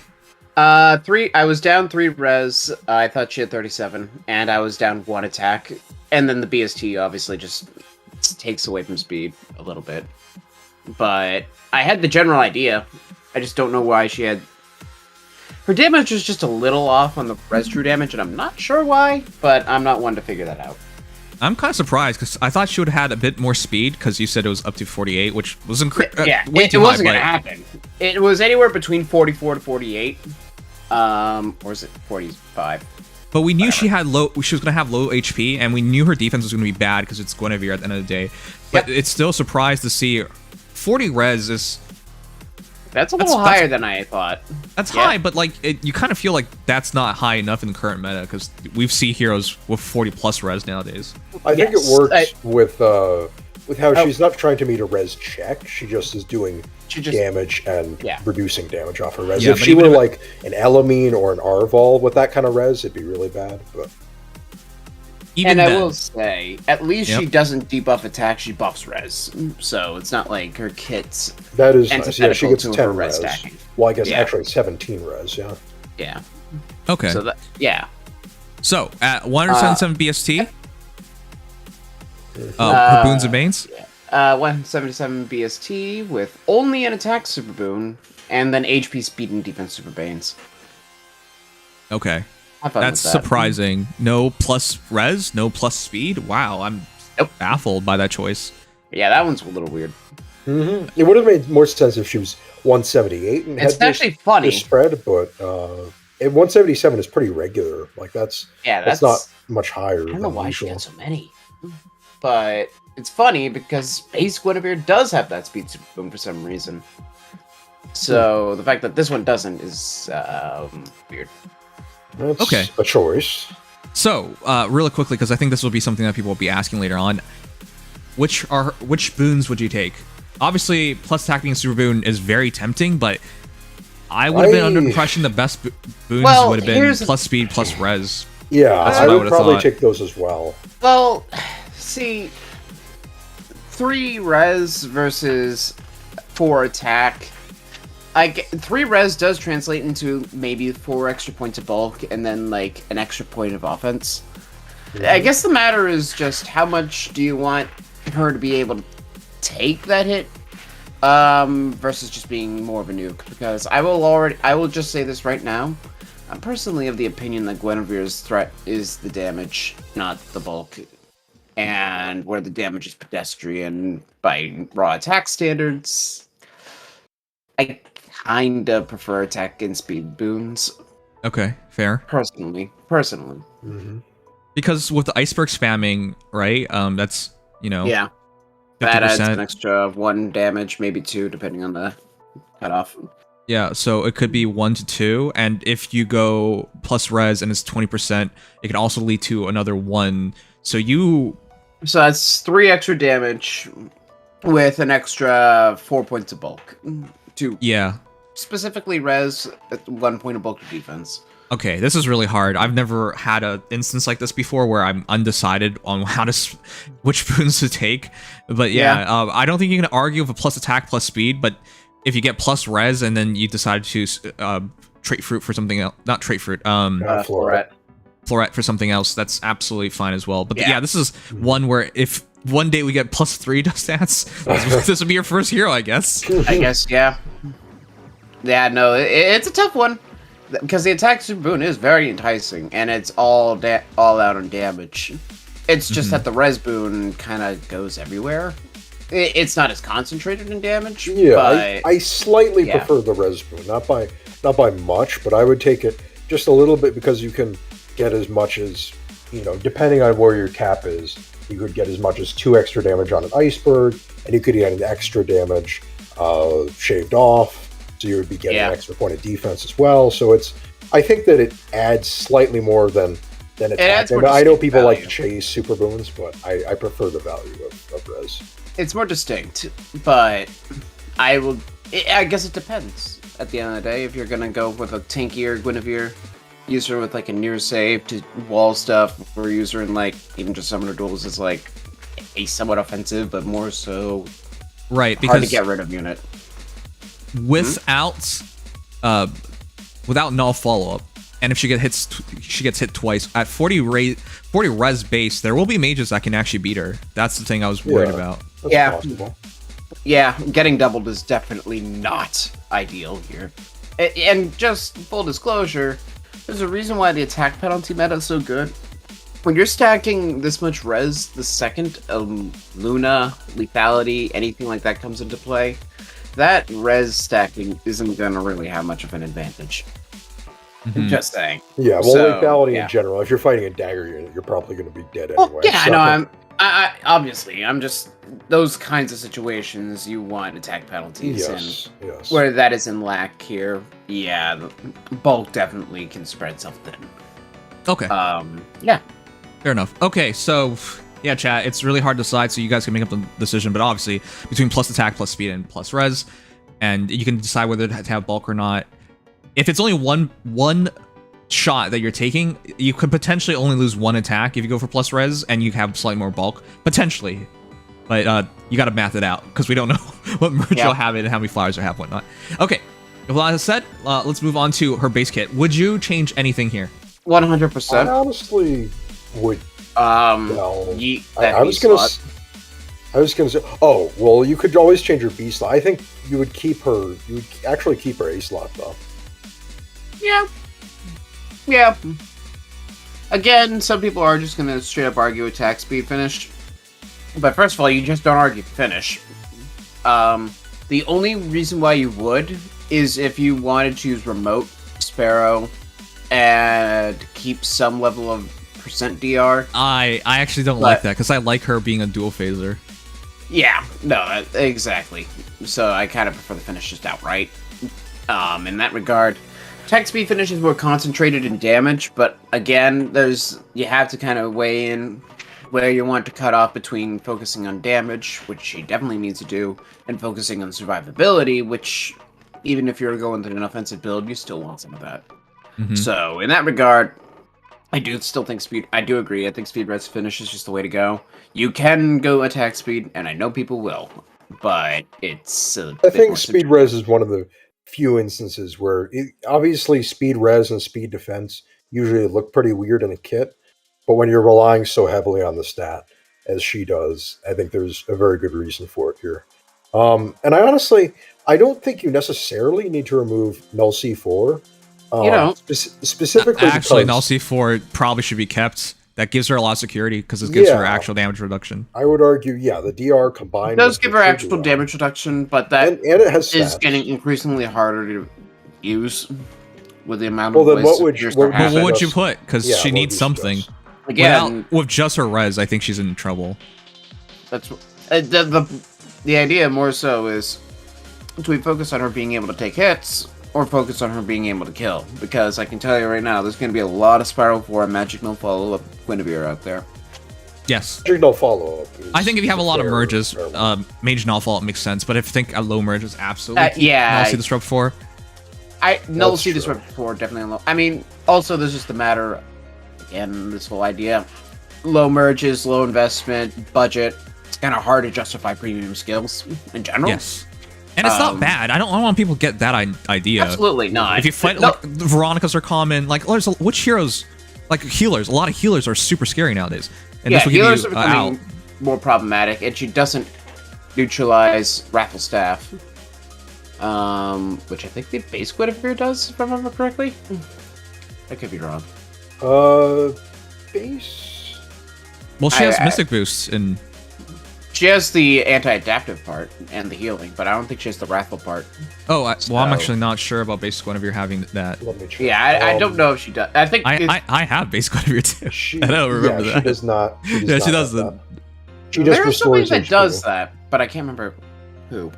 3. I was down 3 res. I thought she had 37, and I was down 1 attack. And then the BST obviously just takes away from speed a little bit. But I had the general idea. I just don't know why she had... Her damage was just a little off on the res true damage, and I'm not sure why, but I'm not one to figure that out. I'm kind of surprised, because I thought she would have had a bit more speed, because you said it was up to 48, which was way It too wasn't high. going to happen. It was anywhere between 44 to 48. Or is it 45? But we knew she was going to have low HP, and we knew her defense was going to be bad, because it's Guinevere at the end of the day. But it's still surprised to see 40 res is... That's a little higher than I thought. That's high, but like you kind of feel like that's not high enough in the current meta, because we see heroes with 40 plus res nowadays. I think it works with how she's not trying to meet a res check. She just is doing damage and reducing damage off her res. Yeah, if she were like an Elamine or an Arval with that kind of res, it'd be really bad. But I will say, at least she doesn't debuff attack, she buffs res. So it's not like her kit's that is nice. Yeah, she gets to 10 her res. stacking. Well, I guess actually 17 res, yeah. Yeah. Okay. So that, yeah. So at 177 BST, her boons and banes. 177 BST with only an attack super boon, and then HP, speed, and defense super banes. Okay. Have fun That's with that. surprising. No plus res, no plus speed. Wow, I'm baffled by that choice. Yeah, that one's a little weird. It would have made more sense if she was 178 and It's had actually funny. this spread, but 177 is pretty regular. Like that's not much higher. I don't know why she had so many, but it's funny because base Guinevere does have that speed super boom for some reason. So the fact that this one doesn't is weird. That's Okay. a choice. So, really quickly, because I think this will be something that people will be asking later on. Which boons would you take? Obviously, plus attack being a super boon is very tempting, but I would have been under the impression the best boons would have been plus speed, plus res. Yeah, That's I what I would would've probably thought. take those as well. Well, see, 3 res versus 4 attack. 3 res does translate into maybe 4 extra points of bulk and then like an extra point of offense. I guess the matter is just how much do you want her to be able to take that hit versus just being more of a nuke, because I will just say this right now. I'm personally of the opinion that Guinevere's threat is the damage, not the bulk. And where the damage is pedestrian by raw attack standards, I kind of prefer attack and speed boons. Okay, fair. Personally. Mm-hmm. Because with the iceberg spamming, right? That's, Yeah. That adds 50%. an extra of 1 damage, maybe 2, depending on the cutoff. Yeah, so it could be 1 to 2, and if you go plus res and it's 20%, it can also lead to another 1. So that's 3 extra damage with an extra 4 points of bulk. Yeah. Specifically res, 1 point of bulk to defense. Okay, this is really hard. I've never had an instance like this before where I'm undecided on which boons to take. But yeah, I don't think you can argue with a plus attack, plus speed, but if you get plus res and then you decide to trait fruit for something else, not trait fruit, Floret. floret for something else, that's absolutely fine as well. But yeah, this is one where if one day we get plus 3 to stats, this would be your first hero, I guess. I guess, yeah. Yeah, no, it's a tough one. Because the attack super boon is very enticing, and it's all out on damage. It's just that the res boon kind of goes everywhere. It's not as concentrated in damage. Yeah, but I slightly prefer the res boon, not by much, but I would take it just a little bit because you can get as much as, depending on where your cap is, you could get as much as 2 extra damage on an iceberg, and you could get an extra damage shaved off. So you would be getting an extra point of defense as well. So I think that it adds slightly more than attack. And I know people like to chase super boons, but I prefer the value of res. It's more distinct, but I guess it depends. At the end of the day, if you're gonna go with a tankier Guinevere, use her with like a near save to wall stuff, or use her in like even just summoner duels is like a somewhat offensive, but more so hard to get rid of unit. Without null follow-up, and if she gets hit twice at 40 res base, there will be mages that can actually beat her. That's the thing I was worried about. That's possible. Yeah, getting doubled is definitely not ideal here. And just full disclosure, there's a reason why the attack penalty meta is so good. When you're stacking this much res, the second Luna, lethality, anything like that comes into play, that res stacking isn't going to really have much of an advantage. Just saying. Yeah, well, lethality in general, if you're fighting a dagger unit, you're probably going to be dead anyway. Yeah, I know. I'm just, those kinds of situations, you want attack penalties. Yes. Where that is in lack here, yeah, the bulk definitely can spread itself thin. Okay. Yeah. Fair enough. Okay, so yeah, chat, it's really hard to decide, so you guys can make up the decision, but obviously between plus attack, plus speed, and plus res, and you can decide whether to have bulk or not. If it's only one shot that you're taking, you could potentially only lose 1 attack if you go for plus res, and you have slightly more bulk, potentially. But you gotta math it out, because we don't know what merge you'll have and how many flyers you'll have, whatnot. Okay, with that said, let's move on to her base kit. Would you change anything here? 100%. I honestly would. Yeet that I was gonna say. Oh well, you could always change your B slot. I think you would keep her. You would actually keep her A slot though. Yeah. Again, some people are just gonna straight up argue attack speed finish. But first of all, you just don't argue finish. The only reason why you would is if you wanted to use remote Sparrow and keep some level of percent DR. I actually don't like that, because I like her being a dual phaser. Yeah, no, exactly. So I kind of prefer the finish just outright. in that regard. Attack speed finish is more concentrated in damage, but again, you have to kind of weigh in where you want to cut off between focusing on damage, which she definitely needs to do, and focusing on survivability, which, even if you're going to an offensive build, you still want some of that. So, in that regard, I do still think speed... I do agree, I think speed res finish is just the way to go. You can go attack speed, and I know people will, but it's I think speed res is one of the few instances where, obviously, speed res and speed defense usually look pretty weird in a kit, but when you're relying so heavily on the stat, as she does, I think there's a very good reason for it here. And I don't think you necessarily need to remove null C4. Specifically, actually, null C4 probably should be kept. That gives her a lot of security because it gives her actual damage reduction. I would argue, the DR combined it does give her actual damage reduction, but that and it has is getting increasingly harder to use with the amount of ways what would you put? Because she needs something. Again, with just her res, I think she's in trouble. That's the idea more so is, do we focus on her being able to take hits, or focus on her being able to kill? Because I can tell you right now, there's going to be a lot of Spiral 4 and Magic No Follow-Up Guinevere out there. Yes. Magic No Follow-Up. I think if you have a lot of merges, Mage No Follow-Up makes sense, but if you think a low merge is absolutely Null C Disrupt 4. Null C Disrupt 4 definitely low. I mean, also there's just a matter, again, this whole idea, low merges, low investment, budget, it's kind of hard to justify premium skills in general. Yes. And it's not bad. I don't want people to get that idea. Absolutely not. If you fight, like, Veronicas are common. Like, which heroes, like healers, a lot of healers are super scary nowadays. And this will give healers you, are becoming more problematic, and she doesn't neutralize Raffle Staff. Which I think the base Guinevere does, if I remember correctly. I could be wrong. Base? Well, she has Mystic Boosts and... She has the anti-adaptive part and the healing, but I don't think she has the Wrathful part. Oh, well, I'm actually not sure about base Guinevere having that. Let me check. Yeah, I don't know if she does. I think I have base Guinevere too. I don't remember that. She does not. She doesn't. There's somebody that does that, but I can't remember who.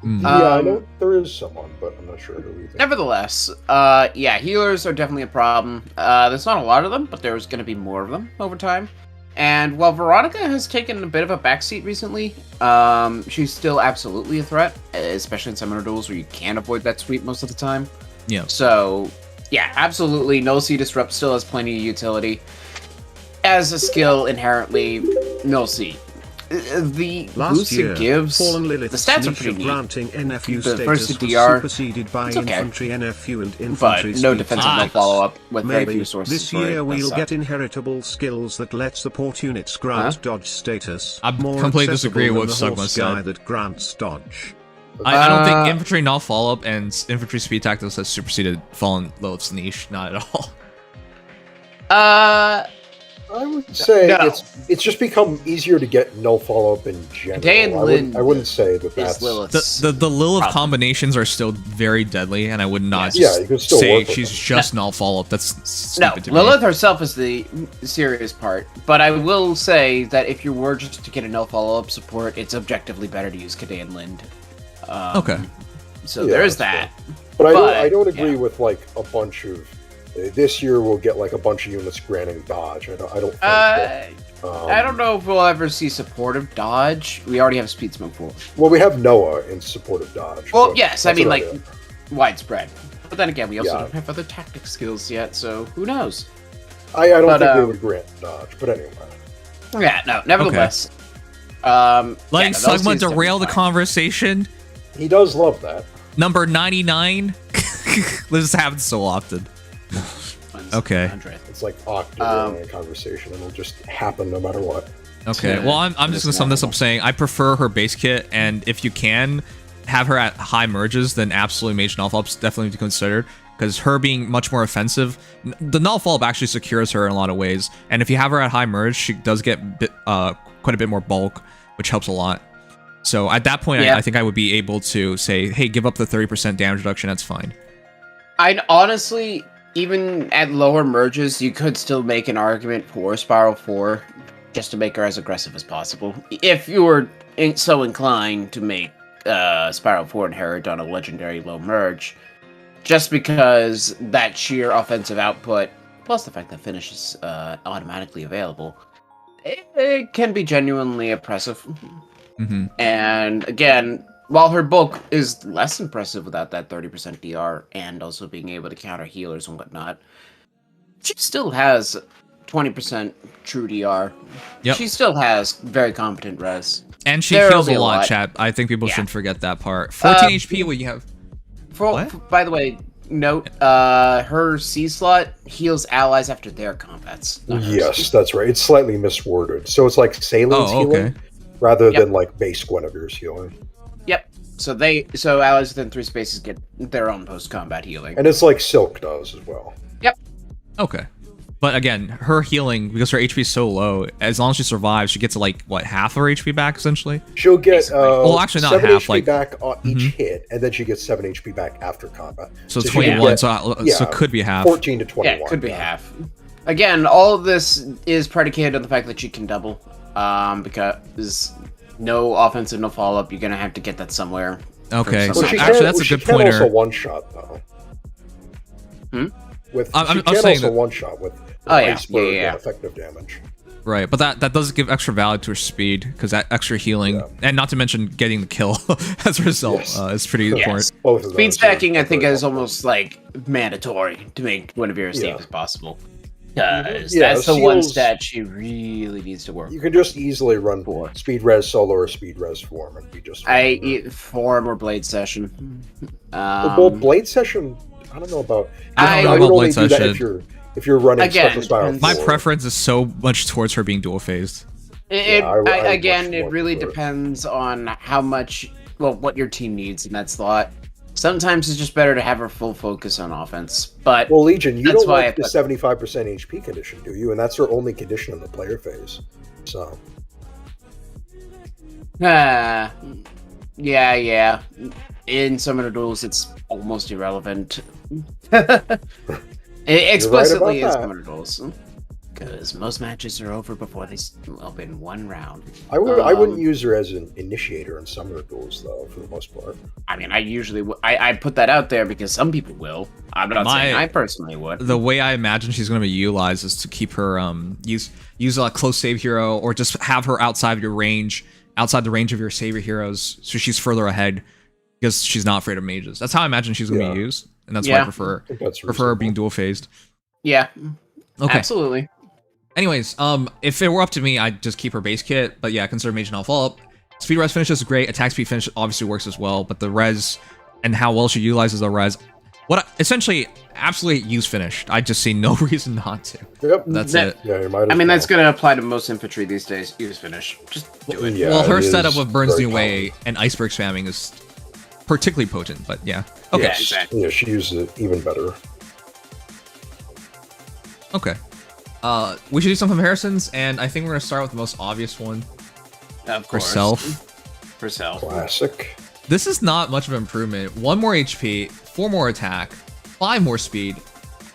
I know there is someone, but I'm not sure who either. Nevertheless, healers are definitely a problem. There's not a lot of them, but there's going to be more of them over time. And while Veronica has taken a bit of a backseat recently, she's still absolutely a threat, especially in summoner duels where you can't avoid that sweep most of the time. Yeah. So, yeah, absolutely, Null C Disrupt still has plenty of utility. As a skill, inherently, Null C. The boost it gives, the stats are pretty neat. The first DR, superseded by it's okay. infantry NFU and infantry But no defensive, no follow-up, with very few sources. This year we'll get inheritable skills that let support units grant dodge status. I completely disagree with what Sugma said. That grants dodge. I don't think infantry null follow-up and infantry speed tactics has superseded Fallen Lilith's niche, not at all. I would say it's just become easier to get null follow-up in general. I wouldn't say that's... The Lilith combinations are still very deadly, and I would not you can still say work with she's them. just null follow-up. That's stupid to me. Lilith herself is the serious part, but I will say that if you were just to get a null follow-up support, it's objectively better to use Kadean Lind. Okay. So there is that. But I don't agree with like a bunch of... This year we'll get like a bunch of units granting dodge. I don't think I don't know if we'll ever see supportive dodge. We already have speed smoke 4. Well, we have Noah in supportive dodge. Well, yes, I mean like widespread. But then again, we also don't have other tactic skills yet, so who knows? I don't think they would grant dodge, but anyway. Yeah, no, nevertheless. Letting Sugma derail the conversation. He does love that. Number 99. This happens so often. Okay. It's like octave in a conversation, and it'll just happen no matter what. Okay. Well, I'm just gonna sum this up saying I prefer her base kit, and if you can have her at high merges, then absolutely Mage Null Follow-Up's definitely to be considered, because her being much more offensive, the Null Follow-Up actually secures her in a lot of ways, and if you have her at high merge, she does get quite a bit more bulk, which helps a lot. So at that point, I think I would be able to say, hey, give up the 30% damage reduction, that's fine. I'd honestly, even at lower merges, you could still make an argument for Spiral 4, just to make her as aggressive as possible. If you were so inclined to make Spiral 4 Inherit on a legendary low merge, just because that sheer offensive output, plus the fact that finish is automatically available, it can be genuinely oppressive. Mm-hmm. And again, while her bulk is less impressive without that 30% DR and also being able to counter healers and whatnot, she still has 20% true DR. Yep. She still has very competent res. And she There'll heals be a a lot, lot. chat. I think people shouldn't forget that part. 14 HP, what you have? What? By the way, note, her C slot heals allies after their combats. not hers. Yes, that's right. It's slightly misworded. So it's like Salem's Oh, healing okay. rather Yep. than like base Guinevere's healing. Yep. So allies within 3 spaces get their own post-combat healing. And it's like Silk does as well. Okay. But again, her healing, because her HP is so low, as long as she survives, she gets like, what, half her HP back, essentially? She'll get Basically. Well, actually, not 7 half, HP like- back on each hit, and then she gets 7 HP back after combat. So she 21, can so get- it could be half. 14 to 21. Yeah, it could be half. Again, all of this is predicated on the fact that she can double. Because no offensive, no follow-up, you're gonna have to get that somewhere. Okay, Well, so she actually, that's a she good can pointer. also one-shot, though. With, I'm she can saying also that- one-shot with Oh, yeah. iceberg Yeah. and effective damage. Right, but that does give extra value to her speed, because that extra healing, Yeah. and not to mention getting the kill as a result, Yes. is pretty important. Both of Speed those stacking, are I think, very is helpful. almost like mandatory to make Guinevere as safe Yeah. as possible. Because Yeah, that's the one Seal's- stat she really needs to work. You can just easily run For. speed res solo or speed res form and be just. I eat form or blade session. Well, blade session. I don't know about. I would don't know about only blade do that session. if you're running Again, special spiral. depends- My 4. preference is so much towards her being dual phased. I would Again, much it more really prefer it. depends on how much, well, what your team needs in that slot. Sometimes it's just better to have her full focus on offense, but Well, Legion, you That's don't why I like the put- 75% HP condition, do you? And that's her only condition in the player phase. So yeah. In summoner duels, it's almost irrelevant. Explicitly about in that. summoner duels. Because most matches are over before they open one round. I wouldn't use her as an initiator in summoner duels, though, for the most part. I mean, I usually I put that out there because some people will. I'm not saying I personally would. The way I imagine she's going to be utilized is to keep her use a close save hero, or just have her outside the range of your savior heroes, so she's further ahead because she's not afraid of mages. That's how I imagine she's going to be used, and that's why I Yeah. prefer I think that's her being reasonable. dual phased. Yeah, Okay. absolutely. Anyways, if it were up to me, I'd just keep her base kit. But yeah, consider mage and follow up. Speed res finish is great. Attack speed finish obviously works as well. But the res and how well she utilizes the res, essentially absolutely use finished. I just see no reason not to. Yep. That's That- it. Yeah, you might. I as mean, that's well. going to apply to most infantry these days. Use finish. Just do it. Yeah, Well, her it is setup with Burns very New Way and Iceberg spamming is particularly potent. But yeah, okay, Yeah, exactly. Yeah, she uses it even better. okay. We should do some comparisons, and I think we're gonna start with the most obvious one. Of For course. self. For self. Classic. This is not much of an improvement. 1 more HP, 4 more attack, 5 more speed,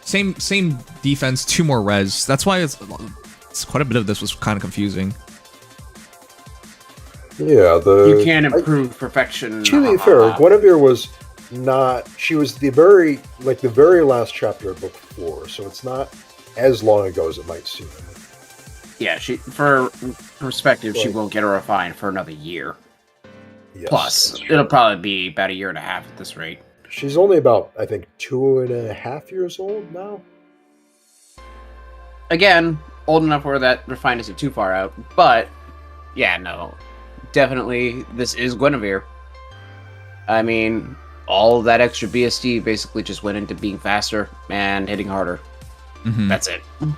same defense, 2 more res. That's why it's quite a bit of this was kind of confusing. Yeah, You can't improve perfection. To be fair, Guinevere was not. She was the very last chapter of book 4, so it's not as long ago as it might seem. Yeah, for perspective, she Right. won't get a refine for another year. Yes, Plus, that's true. it'll probably be about a year and a half at this rate. She's only about, I think, 2.5 years old now. Again, old enough where that refine isn't too far out, but yeah, no, definitely this is Guinevere. I mean, all of that extra BSD basically just went into being faster and hitting harder. Mhm. That's it. Plus,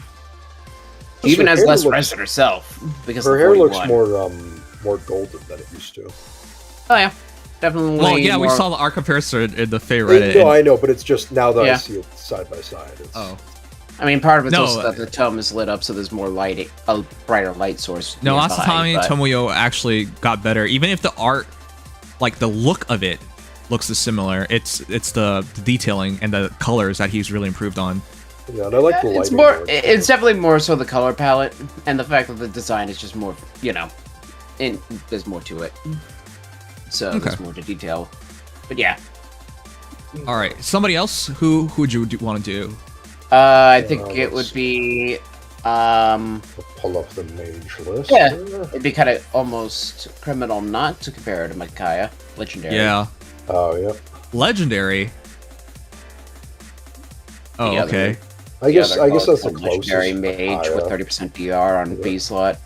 She even her has hair less looks- res than herself because Her of hair looks 41. more golden than it used to. Oh yeah, definitely. Well, yeah, we more- saw the art comparison in the Fae Reddit. No, I know, but it's just now that I Yeah. see it side by side. It's, Oh. I mean, part of it's No, also that the tome is lit up, so there's more light, a brighter light source. No, nearby, Asatami but- Tomoyo actually got better. Even if the art, like the look of it, looks similar, it's the detailing and the colors that he's really improved on. Yeah, and I like the lighting. It's more. there. It's definitely more so the color palette and the fact that the design is just more. There's more to it. so there's more to detail. But yeah. All right, somebody else. Who would you want to do? I think it would be. I'll pull up the mage list. Yeah, it'd be kind of almost criminal not to compare her to Micaiah. Legendary. Yeah. Oh, yeah. Legendary. Oh, okay. I guess that's the legendary closest. mage with 30% DR on B slot.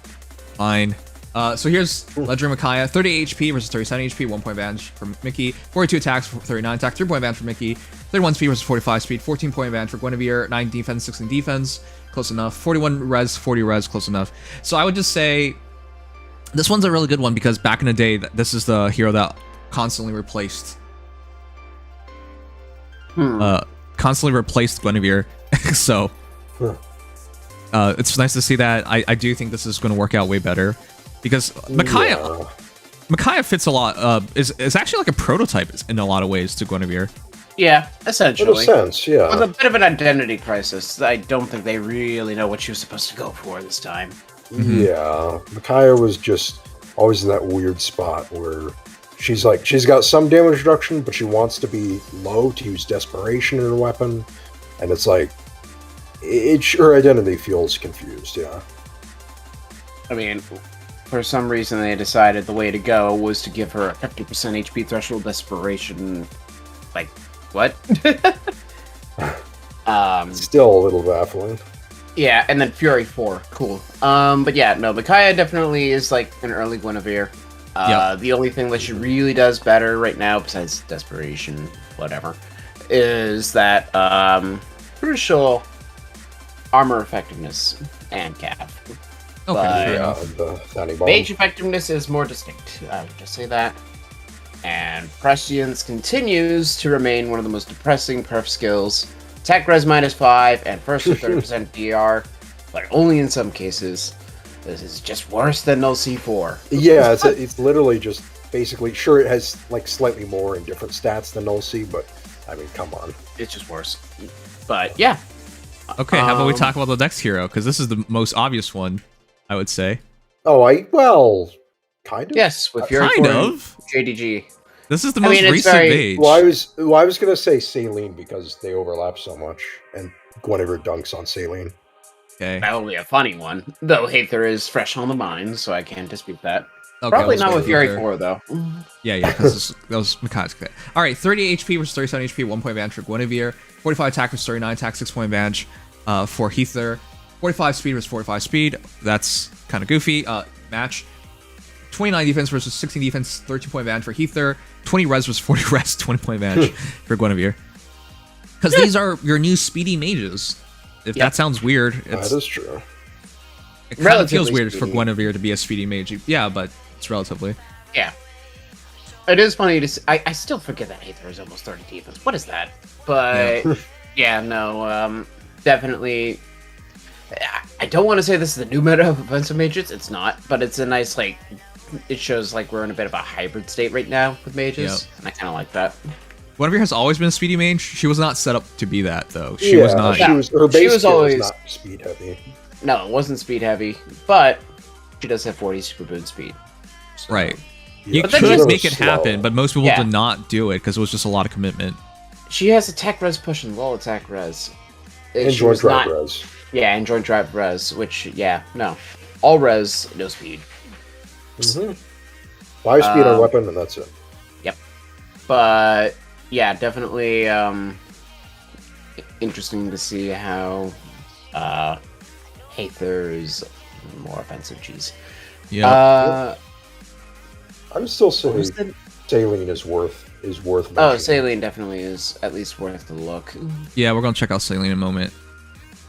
Fine. So here's Legendary Micaiah, 38 HP versus 37 HP, 1 point advantage for Mickey, 42 attacks, 39 attack, 3 point advantage for Mickey, 31 speed versus 45 speed, 14 point advantage for Guinevere, 9 defense, 16 defense, close enough, 41 res, 40 res, close enough. So I would just say this one's a really good one because back in the day, this is the hero that constantly replaced Guinevere. So it's nice to see that. I do think this is going to work out way better because Micaiah fits a lot. Is actually like a prototype in a lot of ways to Guinevere. Yeah, essentially. In a sense, yeah. With a bit of an identity crisis. I don't think they really know what she was supposed to go for this time. Yeah, Micaiah was just always in that weird spot where she's got some damage reduction, but she wants to be low to use desperation in her weapon, and it's like her identity feels confused. Yeah. I mean, for some reason they decided the way to go was to give her a 50% HP threshold desperation. Like, what? Still a little baffling. Yeah, and then Fury 4. Cool. But yeah, no, Micaiah definitely is like an early Guinevere. The only thing that she really does better right now, besides desperation, whatever, is that crucial armor effectiveness and calf. Okay, But mage effectiveness is more distinct. I would just say that. And Prescience continues to remain one of the most depressing perf skills. Attack res -5 and first with 30% DR, but only in some cases. This is just worse than Null C4. Yeah, it's literally just basically, sure, it has like slightly more and different stats than Null C, but I mean, come on. It's just worse. But yeah. Okay, how about we talk about the next hero? Because this is the most obvious one, I would say. Oh, kind of? Yes, with Fury kind 4 of. JDG. This is the most recent mage. Well, I was gonna say Saline because they overlap so much, and Guinevere dunks on Saline. Okay. That would be a funny one. Though Haether is fresh on the mind, so I can't dispute that. Okay, Probably let's not go with Fury Haether. 4, though. Yeah, because that was Micaiah's. Okay. All right, 38 HP versus 37 HP, 1 point advantage for Guinevere, 45 attack versus 39 attack, 6 point advantage for Haether, 45 speed versus 45 speed. That's kind of goofy. Match. 29 defense versus 16 defense, 13 point advantage for Haether, 20 res versus 40 res, 20 point advantage for Guinevere. Because these are your new speedy mages. If that sounds weird, that is true. It kind of feels Relatively weird for speedy. Guinevere to be a speedy mage. Yeah, but it's relatively. Yeah. It is funny to see. I still forget that Haether is almost 30 defense. What is that? But, definitely. I don't want to say this is the new meta of offensive mages. It's not, but it's a nice, like, it shows like we're in a bit of a hybrid state right now with mages, and I kind of like that. Guinevere has always been a speedy mage. She was not set up to be that, though. She was not. Her base skill always is not speed heavy. No, it wasn't speed heavy, but she does have 40 super boon speed. So. Right. Yeah, You But then could she's make it slow. happen, but most people Yeah. did not do it because it was just a lot of commitment. She has attack res push and low attack res. And She joint was drive not- res. Yeah, and joint drive res, which, no. All res, no speed. 5 speed on weapon, and that's it. Yep. But, yeah, definitely interesting to see how Haether is more offensive. Jeez. Yeah. I'm still saying was the- Saline is worth Oh, mentioning. Saline definitely is at least worth the look. Yeah, we're gonna check out Saline in a moment.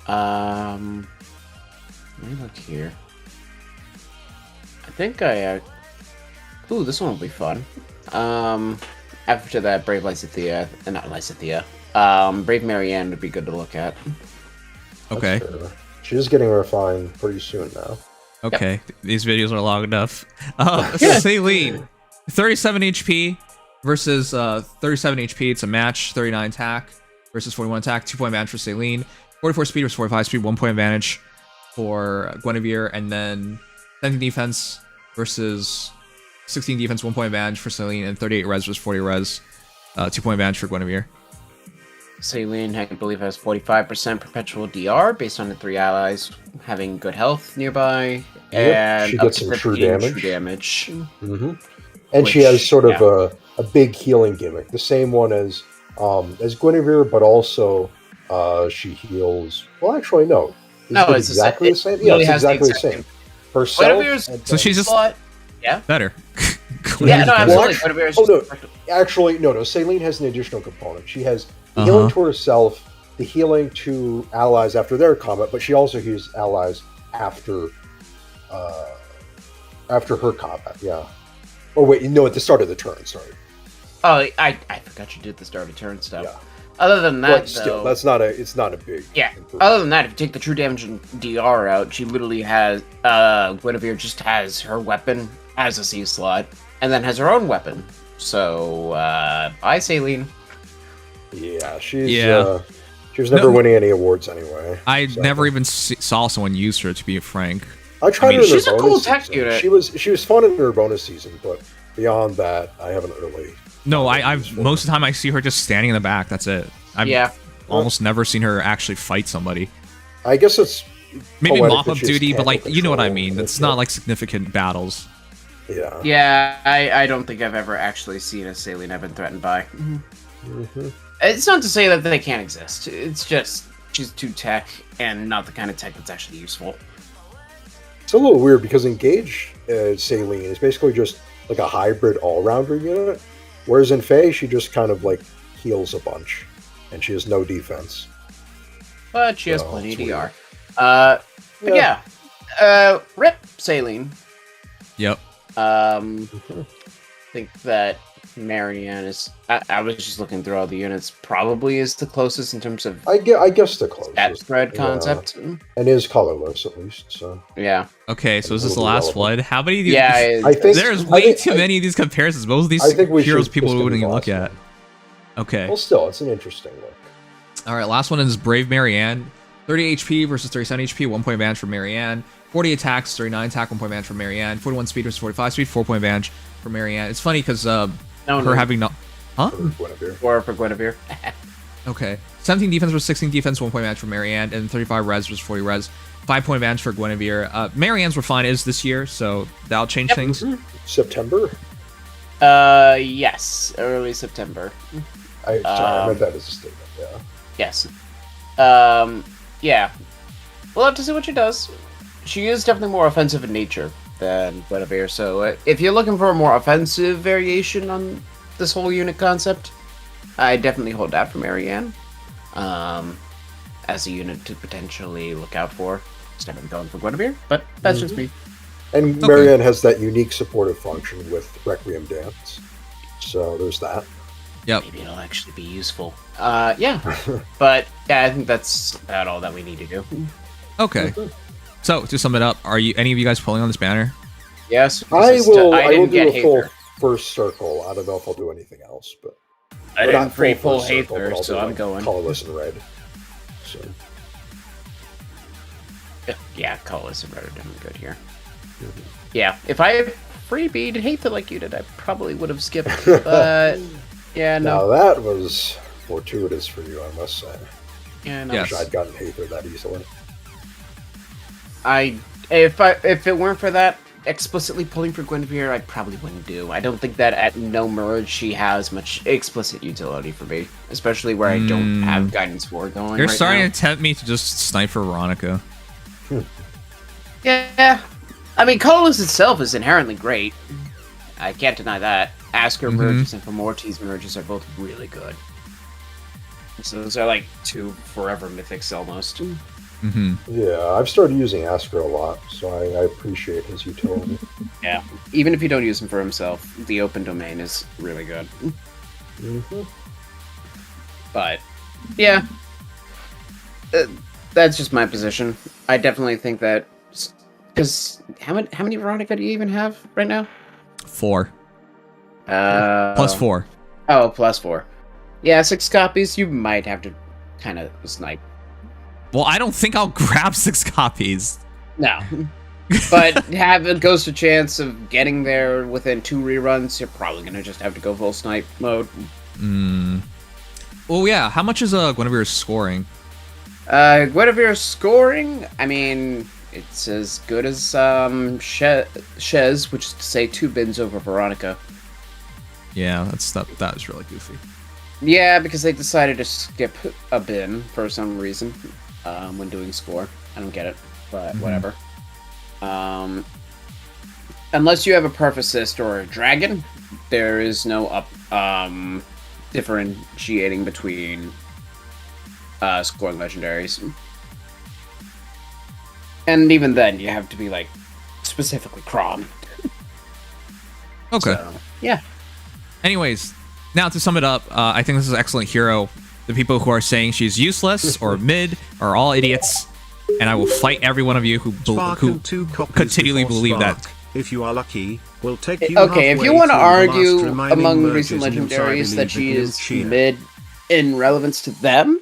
Let me look here. I think ooh, this one will be fun. After that, Brave Lysithea, not Lysithea. Brave Marianne would be good to look at. Okay. Fair. She's getting refined pretty soon now. Okay. These videos are long enough. Saline, 37 HP versus 37 HP. It's a match. 39 attack versus 41 attack. 2 point advantage for Saline. 44 speed versus 45 speed. 1 point advantage for Guinevere, and then 17 defense versus 16 defense, 1 point advantage for Celine, and 38 res versus 40 res. 2 point advantage for Guinevere. Saline, I believe, has 45% perpetual DR based on the 3 allies having good health nearby. Yep, And she up gets to some 15 true damage. damage. And she has sort of yeah. a big healing gimmick, the same one as Guinevere, but also she heals. Well, actually, no. No, it it's exactly the same. really Yeah, it's has the exactly the exact same. Herself. Guinevere's So she's just slot. Yeah. better. Yeah, no, absolutely. Well, Guinevere's oh, just no. Actually, no. Celine has an additional component. She has the healing to herself, the healing to allies after their combat, but she also heals allies after her combat. Yeah. Or wait, no, at the start of the turn. Sorry. Oh, I forgot you did the start of turn stuff. Yeah. Other than that, But still, though, it's not a big. yeah. improvement. Other than that, if you take the true damage and DR out, she literally has Guinevere just has her weapon as a C slot, and then has her own weapon. So, bye, Saline. Yeah, she's she was No. never winning any awards anyway. I so. never even saw someone use her, to be frank. I tried I mean, her in she's her a bonus cool tech season. unit. She was fun in her bonus season, but beyond that, I haven't really. No, I've most of the time I see her just standing in the back. That's it. I've almost never seen her actually fight somebody. I guess it's Maybe poetic mop that up she has duty, but like tactical you know what I control, mean. but It's not like significant battles. Yeah. Yeah, I don't think I've ever actually seen a Saline I've been threatened by. Mm-hmm. It's not to say that they can't exist. It's just she's too tech and not the kind of tech that's actually useful. It's a little weird because Engage Saline is basically just like a hybrid all-rounder unit, whereas in Fae she just kind of like heals a bunch, and she has no defense. But she has So, plenty of it's DR. weird. But rip Saline. Yep. I think that Marianne is. I was just looking through all the units. Probably is the closest in terms of I guess the closest. stat spread Yeah. concept. And is colorless at least. So Yeah. Okay, so is this the Will be last relevant. flood? How many? Do Yeah. I think there's I way think- too many of these comparisons. Most of these I think we heroes should people just wouldn't do even the look last at. Okay. Well, still, it's an interesting look. All right, last one is Brave Marianne. 30 HP versus 37 HP, 1 point advantage for Marianne. 40 attacks, 39 attack, 1 point advantage for Marianne. 41 speed versus 45 speed, 4 point advantage for Marianne. It's funny because her having not. Huh? Guinevere. Or for Guinevere. Okay. 17 defense versus 16 defense, 1 point advantage for Marianne, and 35 res versus 40 res. 5 point advantage for Guinevere. Marianne's were fine is this year, so that'll change things. September. Yes, early September. I meant that as a statement. Yeah. Yes. Yeah. We'll have to see what she does. She is definitely more offensive in nature than Guinevere, so if you're looking for a more offensive variation on this whole unit concept, I definitely hold out for Marianne as a unit to potentially look out for instead of going for Guinevere, but that's just me. And Okay. Marianne has that unique supportive function with Requiem Dance. So there's that. Yep. Maybe it'll actually be useful. Yeah. But yeah, I think that's about all that we need to do. Okay. So to sum it up, are you any of you guys pulling on this banner? Yes. I will didn't do get a full Haether. first circle. I don't know if I'll do anything else, but I but didn't not free full first circle, but Haether, I'll so do, I'm like, going. colorless and red. So Yeah, colorless and red are doing good here. Yeah, if I freebied Haether like you did, I probably would have skipped. But yeah, now no. that was fortuitous for you, I must say. Yeah, no. Yes. Wish I'd gotten Haether that easily. If it weren't for that explicitly pulling for Guinevere, I probably wouldn't do. I don't think that at no merge she has much explicit utility for me, especially where I don't have Guidance 4 going. You're right starting now. to tempt me to just snipe for Veronica. Yeah, I mean, colorless itself is inherently great. I can't deny that. Asker merges and Femortes merges are both really good. So those are like two forever mythics almost. Yeah, I've started using Asker a lot, so I appreciate his utility. Yeah, even if you don't use him for himself, the open domain is really good. But yeah, that's just my position. I definitely think that because how many Veronica do you even have right now? 4. Plus 4. Oh, plus 4. Yeah, 6 copies. You might have to kind of snipe. Well, I don't think I'll grab 6 copies. No. But have a ghost a chance of getting there within 2 reruns, you're probably gonna just have to go full snipe mode. Oh yeah, how much is Guinevere's scoring? Guinevere's scoring, I mean, it's as good as Shez, which is to say 2 bins over Veronica. Yeah, that was really goofy. Yeah, because they decided to skip a bin for some reason when doing score. I don't get it, but whatever. Unless you have a Perf Assist or a Dragon, there is no differentiating between scoring legendaries. And even then, you have to be, like, specifically Kron. Okay. So, yeah. Anyways, now to sum it up, I think this is an excellent hero. The people who are saying she's useless or mid are all idiots, and I will fight every one of you who continually believe that. If you are lucky, we'll take you Okay, if you want to argue among among recent legendaries that she is mid in relevance to them,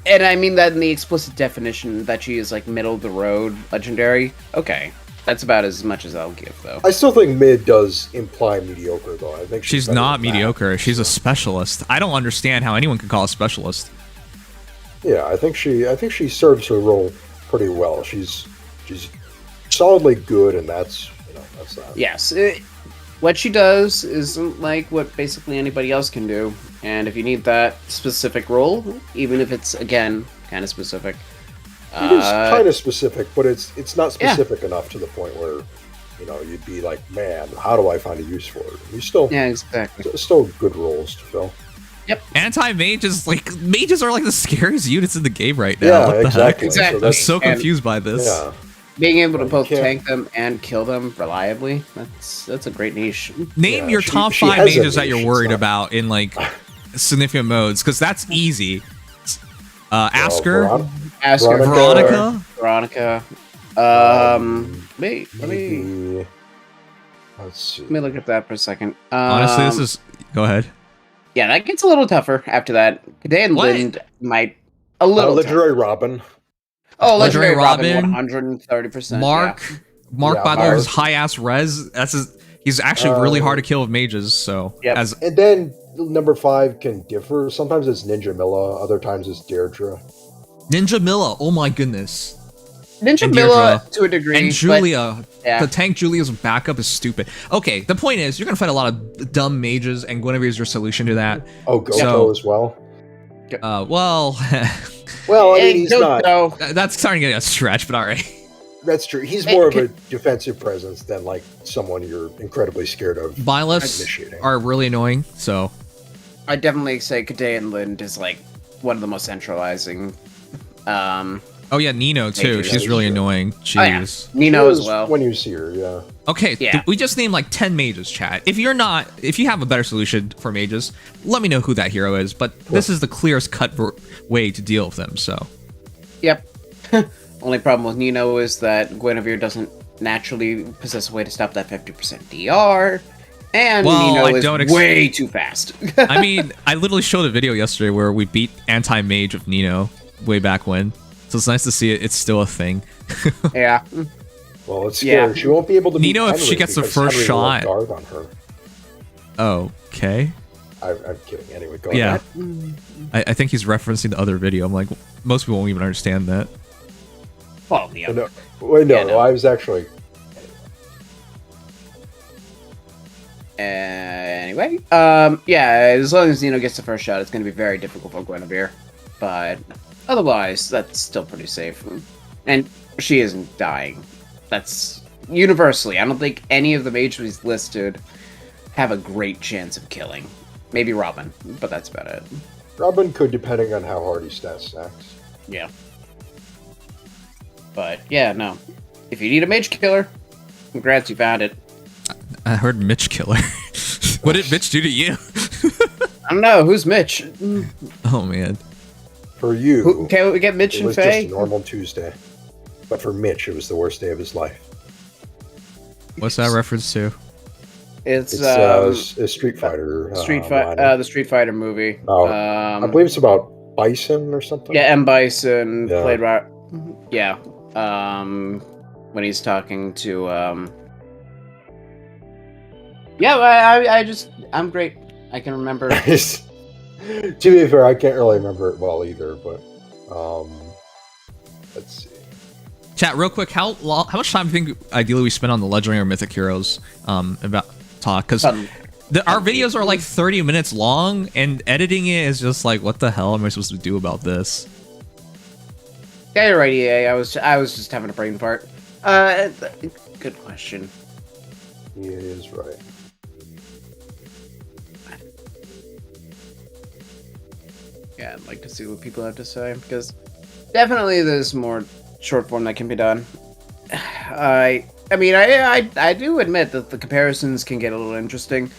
and I mean that in the explicit definition that she is like middle of the road legendary, okay. That's about as much as I'll give, though. I still think mid does imply mediocre, though. I think She's not mediocre. She's a specialist. I don't understand how anyone can call a specialist. Yeah, I think she serves her role pretty well. She's solidly good, and that's that. Yes, what she does isn't like what basically anybody else can do, and if you need that specific role, even if it's again kind of specific. It is kind of specific, but it's not specific enough to the point where, you'd be like, man, how do I find a use for it? You still, exactly. Still good roles to fill. Yep. Anti-mages, mages are like the scariest units in the game right now. Yeah, what the exactly. heck? Exactly. I'm so confused by this. Yeah. Being able to both can't- tank them and kill them reliably, that's a great niche. Name your she- top she 5 has a mages that niche, you're it's worried not- about in significant modes, because that's easy. Asker, Asker, Veronica. Veronica. Wait, let me Let's see. look at that for a second. Honestly, this is. Go ahead. Yeah, that gets a little tougher after that. Kadea and What? Lind might a little. Legendary Robin. Oh, Legendary Legendary Robin, Robin, 130%. Mark. Yeah. Mark, Yeah, by the way, Mark. is high ass res. He's actually really hard to kill with mages. So Yep. And then number 5 can differ. Sometimes it's Ninja Milla, other times it's Deirdre. Ninja Milla. Oh my goodness. Ninja And Milla Deirdre. to a degree. And Julia. yeah. The tank Julia's backup is stupid. Okay, the point is, you're gonna fight a lot of dumb mages, and Guinevere is your solution to that. Oh, Goto So- as well. Well, Well, I Hey, mean, he's not. Goto. that's starting to get a stretch, but all right. That's true. He's more of a defensive presence than like someone you're incredibly scared of. Byleths Initiating. are really annoying, so I'd definitely say Kadea and Lind is like one of the most centralizing. oh yeah, Nino too. Mages. She's really annoying. Oh, yeah. Jeez. Nino as She is well. When you see her, yeah. Okay, Yeah. we just named like 10 mages, chat. If you have a better solution for mages, let me know who that hero is. But this is the clearest cut way to deal with them. So Yep. Only problem with Nino is that Guinevere doesn't naturally possess a way to stop that 50% DR, and Well, Nino I is don't way too fast. I mean, I literally showed a video yesterday where we beat anti-mage with Nino way back when. So it's nice to see it's still a thing. Yeah. Well, it's Yeah. scary. She won't be able to beat Nino, if she Henry gets the because first Henry will have shot. guard on her. Okay. I'm kidding. Anyway, go Yeah. ahead. I think he's referencing the other video. I'm like, most people won't even understand that. Well, yeah. No, wait, no, Yeah, no. I was actually. Anyway, yeah, as long as Nino gets the first shot, it's going to be very difficult for Guinevere. But otherwise, that's still pretty safe. And she isn't dying. That's universally. I don't think any of the mages listed have a great chance of killing. Maybe Robin, but that's about it. Robin could, depending on how hard he stacks. Yeah. But, yeah, no. If you need a mage killer, congrats, you found it. I heard Mitch Killer. What did Mitch do to you? I don't know, who's Mitch? Oh man. For you, Can we get Mitch it and was just Faye? a normal Tuesday. But for Mitch, it was the worst day of his life. What's that reference to? It's, It's a Street Fighter. the Street Fighter movie. Oh, I believe it's about Bison or something. Yeah, M. Bison Yeah. played right. Yeah. when he's talking to yeah, I'm great. I can remember. To be fair, I can't really remember it well either, but let's see. Chat, real quick, how much time do you think ideally we spend on the legendary or mythic heroes about talk? Because our videos are like 30 minutes long, and editing it is just like, what the hell am I supposed to do about this? Yeah, you're right, EA. I was just having a brain fart. Good question. He is right. Yeah, I'd like to see what people have to say, because definitely there's more short form that can be done. I mean, I do admit that the comparisons can get a little interesting,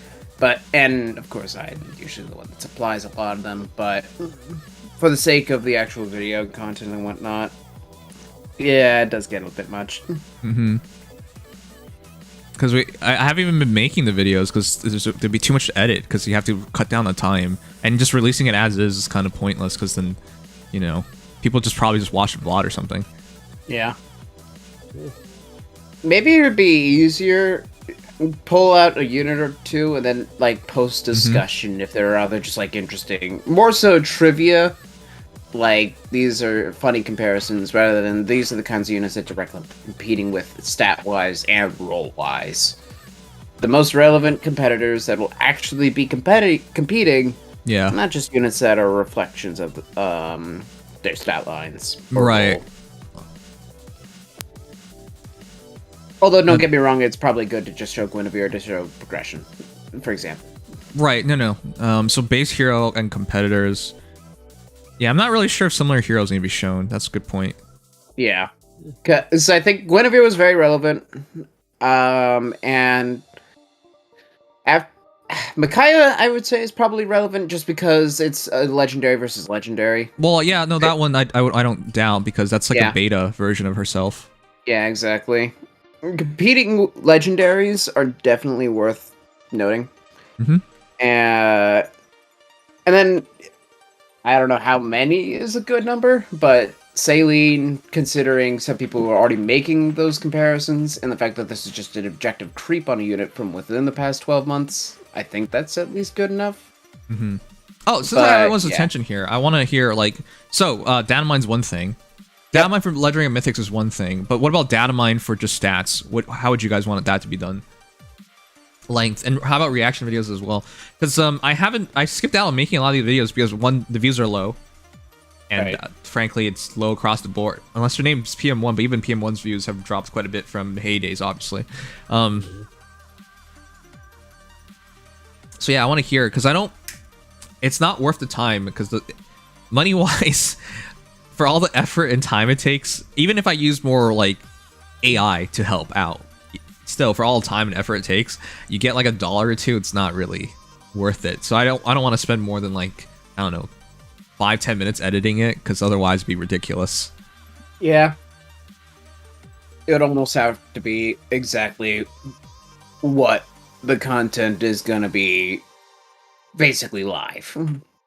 and of course I'm usually the one that supplies a lot of them, but for the sake of the actual video content and whatnot, yeah, it does get a bit much. Mm-hmm. Because I haven't even been making the videos because there'd be too much to edit because you have to cut down the time, and just releasing it as is kind of pointless because then, you know, people probably just watch the VOD or something. Yeah. Maybe it would be easier pull out a unit or two and then like post discussion if there are other just like interesting, more so trivia. Like, these are funny comparisons rather than these are the kinds of units that directly competing with stat-wise and role-wise. The most relevant competitors that will actually be competing, yeah, not just units that are reflections of their stat lines. Right. Role. Although, don't get me wrong, it's probably good to just show Guinevere to show progression, for example. Right, no. So base hero and competitors... Yeah, I'm not really sure if similar heroes need to be shown. That's a good point. Yeah. Because I think Guinevere was very relevant. And... Micaiah, I would say, is probably relevant just because it's a legendary versus legendary. Well, yeah, no, that one I don't doubt because that's like a beta version of herself. Yeah, exactly. Competing legendaries are definitely worth noting. Mm-hmm. And then... I don't know how many is a good number, but Saline, considering some people who are already making those comparisons, and the fact that this is just an objective creep on a unit from within the past 12 months, I think that's at least good enough. Mm-hmm. Oh, since everyone's attention here, I want to hear, like, so, Datamine's one thing. Datamine for Legendary and Mythics is one thing, but what about Datamine for just stats? How would you guys want that to be done? Length, and how about reaction videos as well? Because I skipped out on making a lot of these videos because one, the views are low, and frankly it's low across the board unless your name's PM1, but even PM1's views have dropped quite a bit from heydays, obviously. So yeah, I want to hear, because it's not worth the time, because the money wise for all the effort and time it takes, even if I use more like AI to help out, still, for all the time and effort it takes, you get like $1 or $2, it's not really worth it. So I don't want to spend more than like, I don't know, 5-10 minutes editing it, because otherwise it'd be ridiculous. Yeah. It would almost have to be exactly what the content is gonna be, basically live.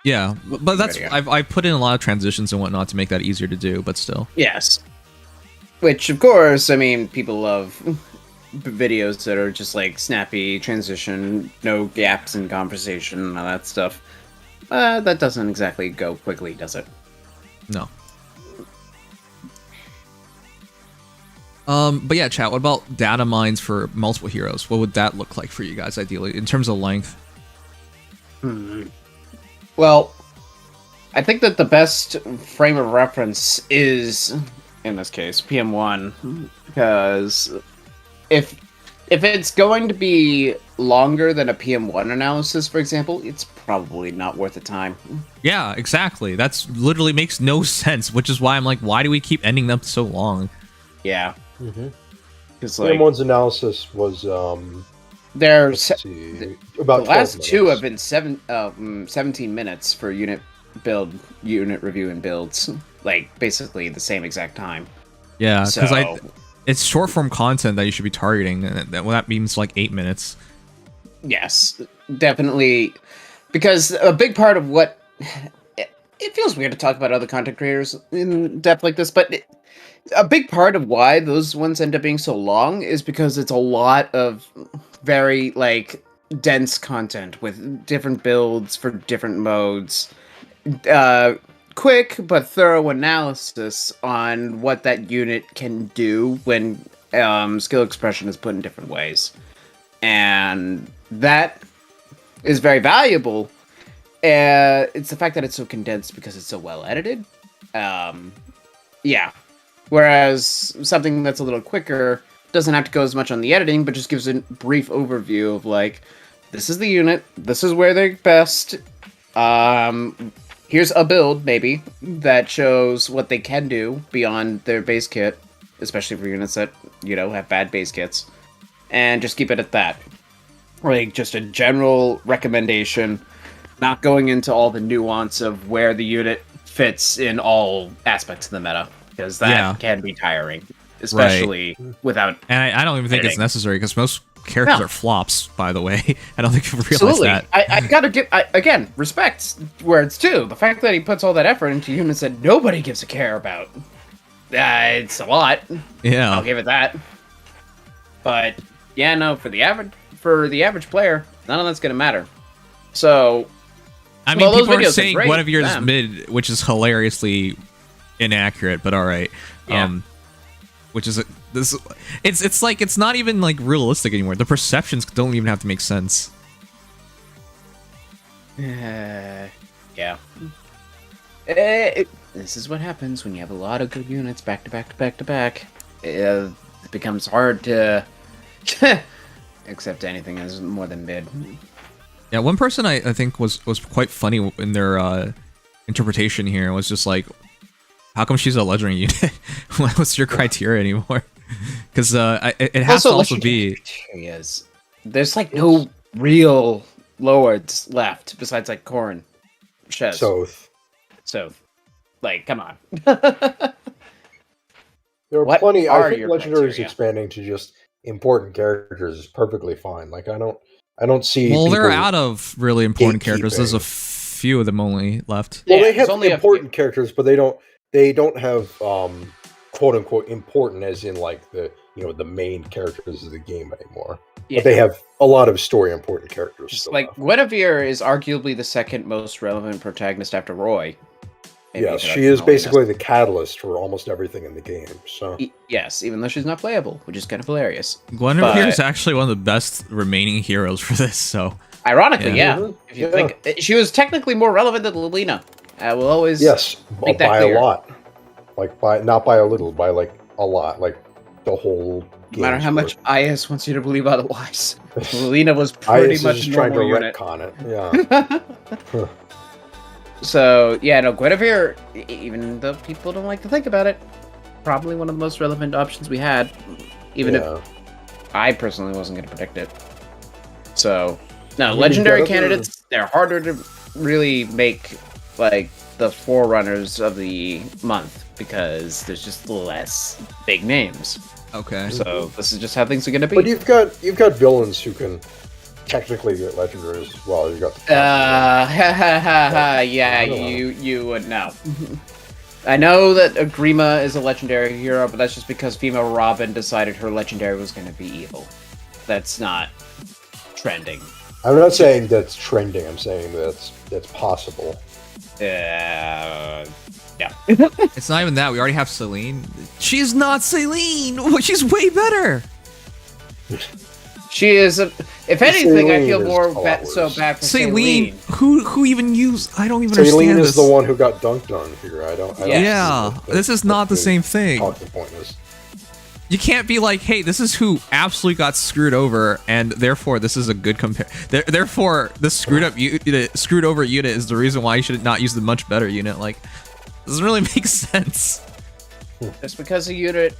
Yeah, but that's, I put in a lot of transitions and whatnot to make that easier to do, but still. Yes. Which, of course, I mean, people love videos that are just like snappy transition, no gaps in conversation and all that stuff. That doesn't exactly go quickly, does it? No. But yeah, chat, what about data mines for multiple heroes? What would that look like for you guys, ideally, in terms of length? Well, I think that the best frame of reference is, in this case, PM1, because if it's going to be longer than a PM1 analysis, for example, it's probably not worth the time. Yeah, exactly. That's literally makes no sense, which is why I'm like, why do we keep ending them so long? Yeah. Because PM1's analysis was there's about the last 12 two have minutes. been 17 minutes for unit review and builds, like basically the same exact time. Yeah, because it's short form content that you should be targeting, and that means like 8 minutes. Yes, definitely, because a big part of what it feels weird to talk about other content creators in depth like this, but a big part of why those ones end up being so long is because it's a lot of very, like, dense content with different builds for different modes. Quick but thorough analysis on what that unit can do when skill expression is put in different ways. And that is very valuable. It's the fact that it's so condensed because it's so well edited. Yeah. Whereas something that's a little quicker doesn't have to go as much on the editing, but just gives a brief overview of, like, this is the unit, this is where they're best. Here's a build, maybe, that shows what they can do beyond their base kit, especially for units that, you know, have bad base kits. And just keep it at that. Like, just a general recommendation, not going into all the nuance of where the unit fits in all aspects of the meta, because that can be tiring, especially without. And I don't even think it's necessary, because most characters are flops, by the way. I don't think people realize that. I gotta give, again, respect where it's due. The fact that he puts all that effort into units that nobody gives a care about, it's a lot. Yeah. I'll give it that. But, yeah, no, for the average player, none of that's gonna matter. So, I mean, people are saying Guinevere is mid, which is hilariously inaccurate, but alright. Yeah. Which is it's like it's not even like realistic anymore. The perceptions don't even have to make sense. Yeah. This is what happens when you have a lot of good units back to back to back to back. It becomes hard to accept anything as more than mid. Yeah, one person I think was quite funny in their interpretation here was just like, how come she's a legendary unit? What's your criteria anymore? Because it has to also be. There's like no real lords left besides like Corrin, Shez, Soth. Like, come on. There are plenty. I think legendary is expanding to just important characters is perfectly fine. Like, I don't see. Well, they're out of really important characters. There's a few of them only left. Well, they have important characters, but they don't have quote unquote important as in like the main characters of the game anymore. Yeah. But they have a lot of story important characters. Like Guinevere is arguably the second most relevant protagonist after Roy. Yes, she is basically the catalyst for almost everything in the game. So yes, even though she's not playable, which is kind of hilarious. Guinevere is actually one of the best remaining heroes for this. So ironically, if you think she was technically more relevant than Lilina. We'll always make that by clear. A lot, like not by a little, by like a lot, like the whole. No matter how much IS wants you to believe otherwise, Lilina was pretty much trying to unit. retcon it. Yeah. So yeah, no, Guinevere, even though people don't like to think about it, probably one of the most relevant options we had, even if I personally wasn't going to predict it. So no, legendary candidates, they're harder to really make like the forerunners of the month because there's just less big names. Okay. So this is just how things are going to be. But you've got villains who can technically get legendary as well. You got you would know. I know that Agrima is a legendary hero, but that's just because female Robin decided her legendary was going to be evil. That's not trending. I'm not saying that's trending. I'm saying that's possible. Yeah. It's not even that. We already have Celine. She's not Celine. She's way better. She is. If anything, Celine I feel more so bad for Celine. Who even used? I don't even understand Celine this. is the one who got dunked on here. I don't. Yeah, this is not the same thing. Talking point is. You can't be like, hey, this is who absolutely got screwed over, and therefore this is a good compare. Therefore, the screwed over unit is the reason why you should not use the much better unit. Like, doesn't really make sense. Just because a unit,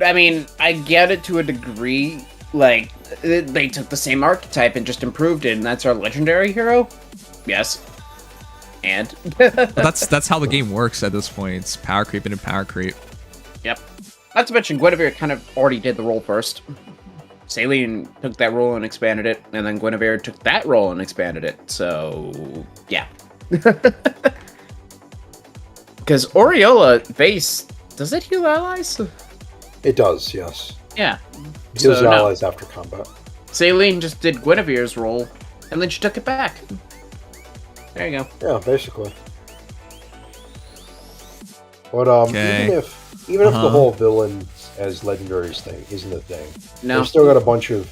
I mean, I get it to a degree. Like, they took the same archetype and just improved it, and that's our legendary hero. Yes. And that's how the game works at this point. It's power creep into power creep. Yep. Not to mention, Guinevere kind of already did the role first. Celine took that role and expanded it, and then Guinevere took that role and expanded it. So, yeah. Because Aureola base, does it heal allies? It does, yes. Yeah. It heals So, allies after combat. Saline just did Guinevere's role, and then she took it back. There you go. Yeah, basically. But Okay. even if the whole villain as legendaries thing isn't a thing, No. they've still got a bunch of.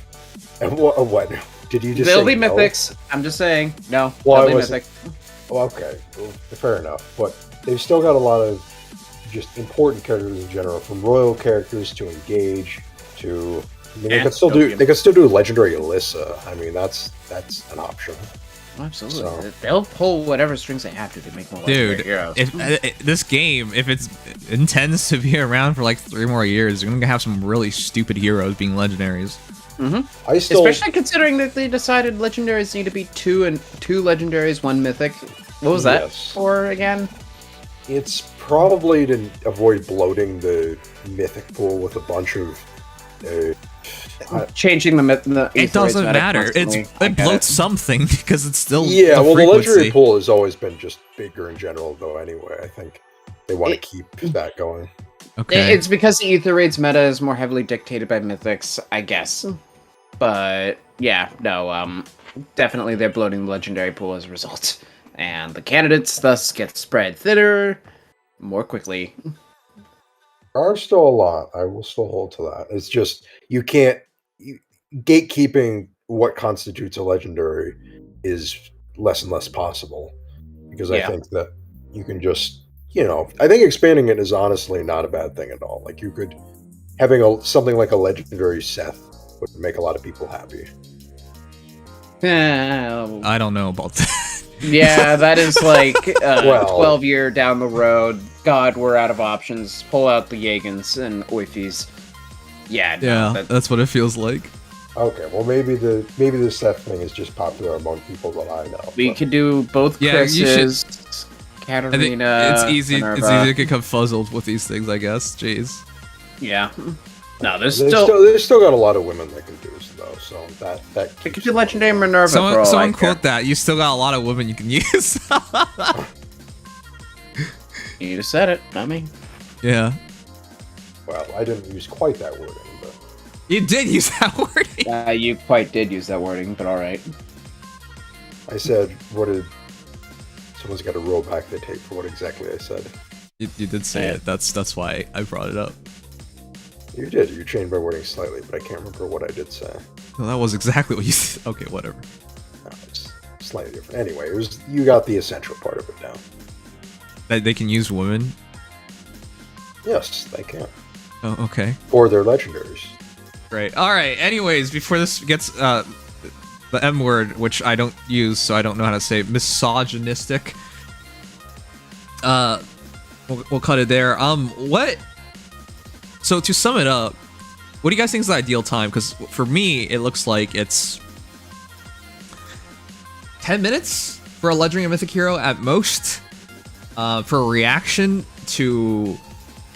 And what? Did you just They'll say be no? mythics. I'm just saying. No. Well, they'll I be wasn't- mythic. Well, okay, well, fair enough. But they've still got a lot of just important characters in general, from royal characters to engage to. I mean, Yeah, they could still Tokyo. do legendary Alyssa. I mean, that's an option. Absolutely. So- They'll pull whatever strings they have to make more legendary Dude, heroes. if this game, if it intends to be around for like 3 more years, you're gonna have some really stupid heroes being legendaries. I still. Especially considering that they decided legendaries need to be two legendaries, 1 mythic. What was that Yes. for again? It's probably to avoid bloating the mythic pool with a bunch of. Changing the It doesn't matter. constantly. I It get bloats something because it's still Yeah, well, the frequency. legendary pool has always been just bigger in general, though. Anyway, I think they want to It- keep that going. Okay. It's because the Ether Raid's meta is more heavily dictated by mythics, I guess. But yeah, no, definitely they're bloating the legendary pool as a result. And the candidates thus get spread thinner more quickly. There are still a lot. I will still hold to that. It's just you can't gatekeeping what constitutes a legendary is less and less possible because I Yeah. think that you can just I think expanding it is honestly not a bad thing at all. Like you could having something like a legendary Seth would make a lot of people happy. I don't know about that. Yeah, that is like Well- 12-year down the road. God, we're out of options. Pull out the Yagans and Oifis. Yeah, no, Yeah, that's what it feels like. Okay, well maybe the Seth thing is just popular among people that I know. we but- could do both Yeah, you should- Chris's, I think Katarina. it's easy. Minerva. It's easy to get confuzzled with these things, I guess. Jeez. Yeah. No, there's They've still. they've still got a lot of women that can do though, so that They keeps could do them. Legendary Minerva for all Someone I quote care. that. You still got a lot of women you can use. You just said it, not me. Yeah. Well, I didn't use quite that wording, but You did use that wording. You quite did use that wording, but alright. I said what did someone's got to roll back the tape for what exactly I said. You did say it. That's why I brought it up. You did. You changed my wording slightly, but I can't remember what I did say. Well, that was exactly what you said. Okay, whatever. No, it's slightly different. Anyway, it was you got the essential part of it now. That they can use women. Yes, they can Oh, okay. for their legendaries. Great. All right. Anyways, before this gets the M word, which I don't use, so I don't know how to say misogynistic. We'll cut it there. What? So to sum it up, what do you guys think is the ideal time? Because for me, it looks like it's 10 minutes for a legendary mythic hero at most. For a reaction to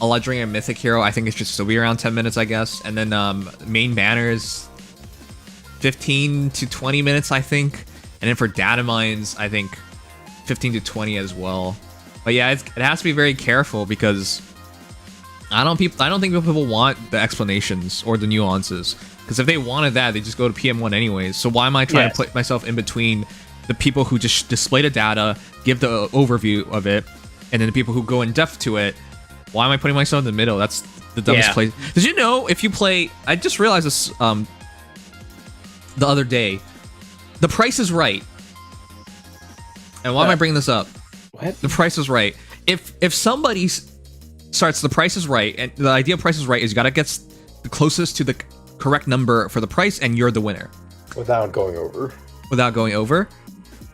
a legendary mythic hero, I think it should still be around 10 minutes, I guess. And then main banners, 15 to 20 minutes, I think. And then for data mines, I think 15 to 20 as well. But yeah, it has to be very careful because I don't think people want the explanations or the nuances. Because if they wanted that, they just go to PM1 anyways. So why am I trying to put myself in between the people who just display the data, give the overview of it, and then the people who go in depth to it? Why am I putting myself in the middle? That's the dumbest place. Did you know if you play? I just realized this the other day. The Price is Right. And why am I bringing this up? What? The Price is Right. If somebody starts The Price is Right, and the idea of Price is Right is you gotta get the closest to the correct number for the price, and you're the winner Without going over. without going over.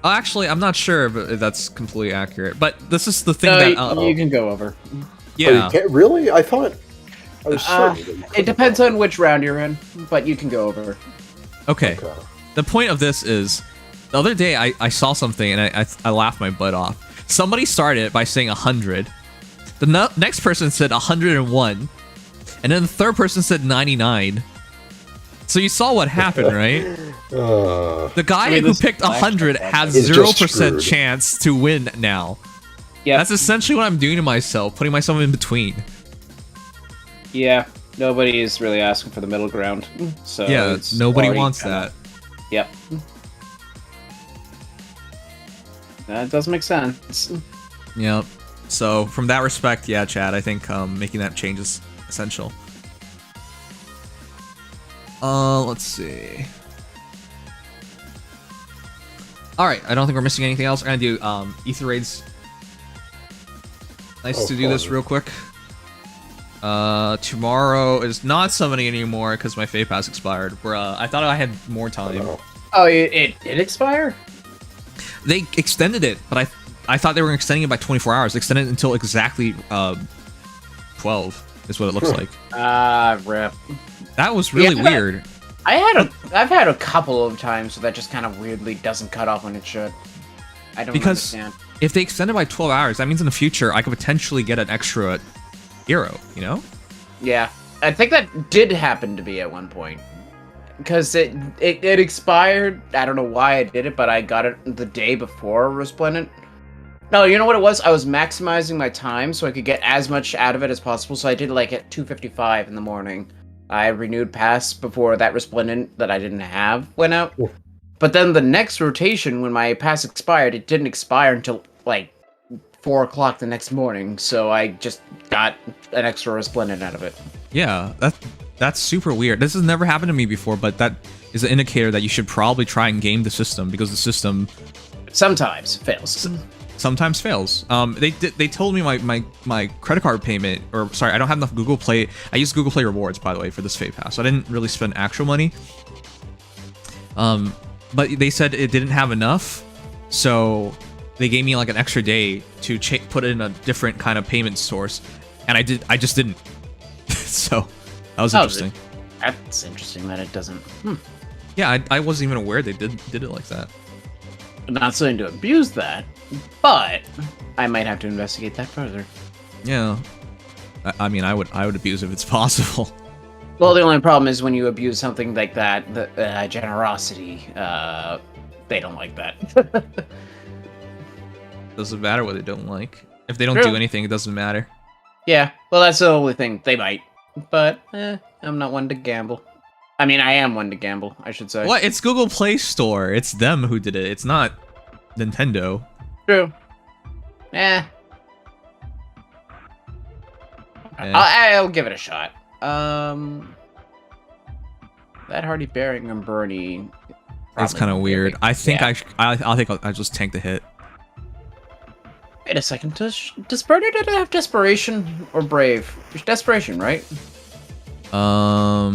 Actually, I'm not sure if that's completely accurate, but this is the thing No, that you can go over. yeah. Oh, you can't, really? I thought I was certain that you It couldn't. depends on which round you're in, but you can go over. Okay. Okay. The point of this is, the other day I saw something and I laughed my butt off. Somebody started by saying 100. The next person said 101. And then the third person said 99. So you saw what happened, right? The guy who this picked is 100 has He's just 0% screwed. chance to win now. Yeah. That's essentially what I'm doing to myself, putting myself in between. Yeah. Nobody is really asking for the middle ground. So Yeah, it's nobody already wants kinda- that. Yep. That does make sense. Yep. So from that respect, yeah, Chad, I think making that change is essential. Let's see. All right, I don't think we're missing anything else. We're gonna do ether raids. Nice to do this real quick. Tomorrow is not summoning anymore because my Fate Pass expired. I thought I had more time. Oh, it did expire? They extended it, but I thought they were extending it by 24 hours. They extended it until exactly 12 is what it looks like. Rip. That was really weird. I've had a couple of times where that just kind of weirdly doesn't cut off when it should. I don't understand. If they extend it by 12 hours, that means in the future I could potentially get an extra hero, you know? Yeah. I think that did happen to be at one point. Because it expired. I don't know why I did it, but I got it the day before Resplendent. No, you know what it was? I was maximizing my time so I could get as much out of it as possible. So I did like at 2:55 in the morning. I renewed pass before that Resplendent that I didn't have went out. Oof. But then the next rotation, when my pass expired, it didn't expire until like 4 o'clock the next morning. So I just got an extra Resplendent out of it. Yeah, that's super weird. This has never happened to me before, but that is an indicator that you should probably try and game the system because the system Sometimes fails. sometimes fails. They told me my credit card payment, or sorry, I don't have enough Google Play. I use Google Play rewards, by the way, for this Fate Pass. So I didn't really spend actual money. But they said it didn't have enough, so they gave me like an extra day to put it in a different kind of payment source, and I just didn't. So that was interesting. That's interesting that it doesn't. Yeah, I wasn't even aware they did it like that. Not saying to abuse that, but I might have to investigate that further. Yeah, I mean, I would abuse if it's possible. Well, the only problem is when you abuse something like that, the generosity. They don't like that. Doesn't matter what they don't like. If they don't True. do anything, it doesn't matter. Yeah, well, that's the only thing. They might, but I'm not one to gamble. I mean, I am one to gamble, I should say. What? It's Google Play Store. It's them who did it. It's not Nintendo. True. I'll give it a shot. That Hardy Bearing and Bernie. It's kind of weird. I think yeah. I think I'll just tank the hit. Wait a second. Does Bernie have Desperation or Brave? It's Desperation, right? Are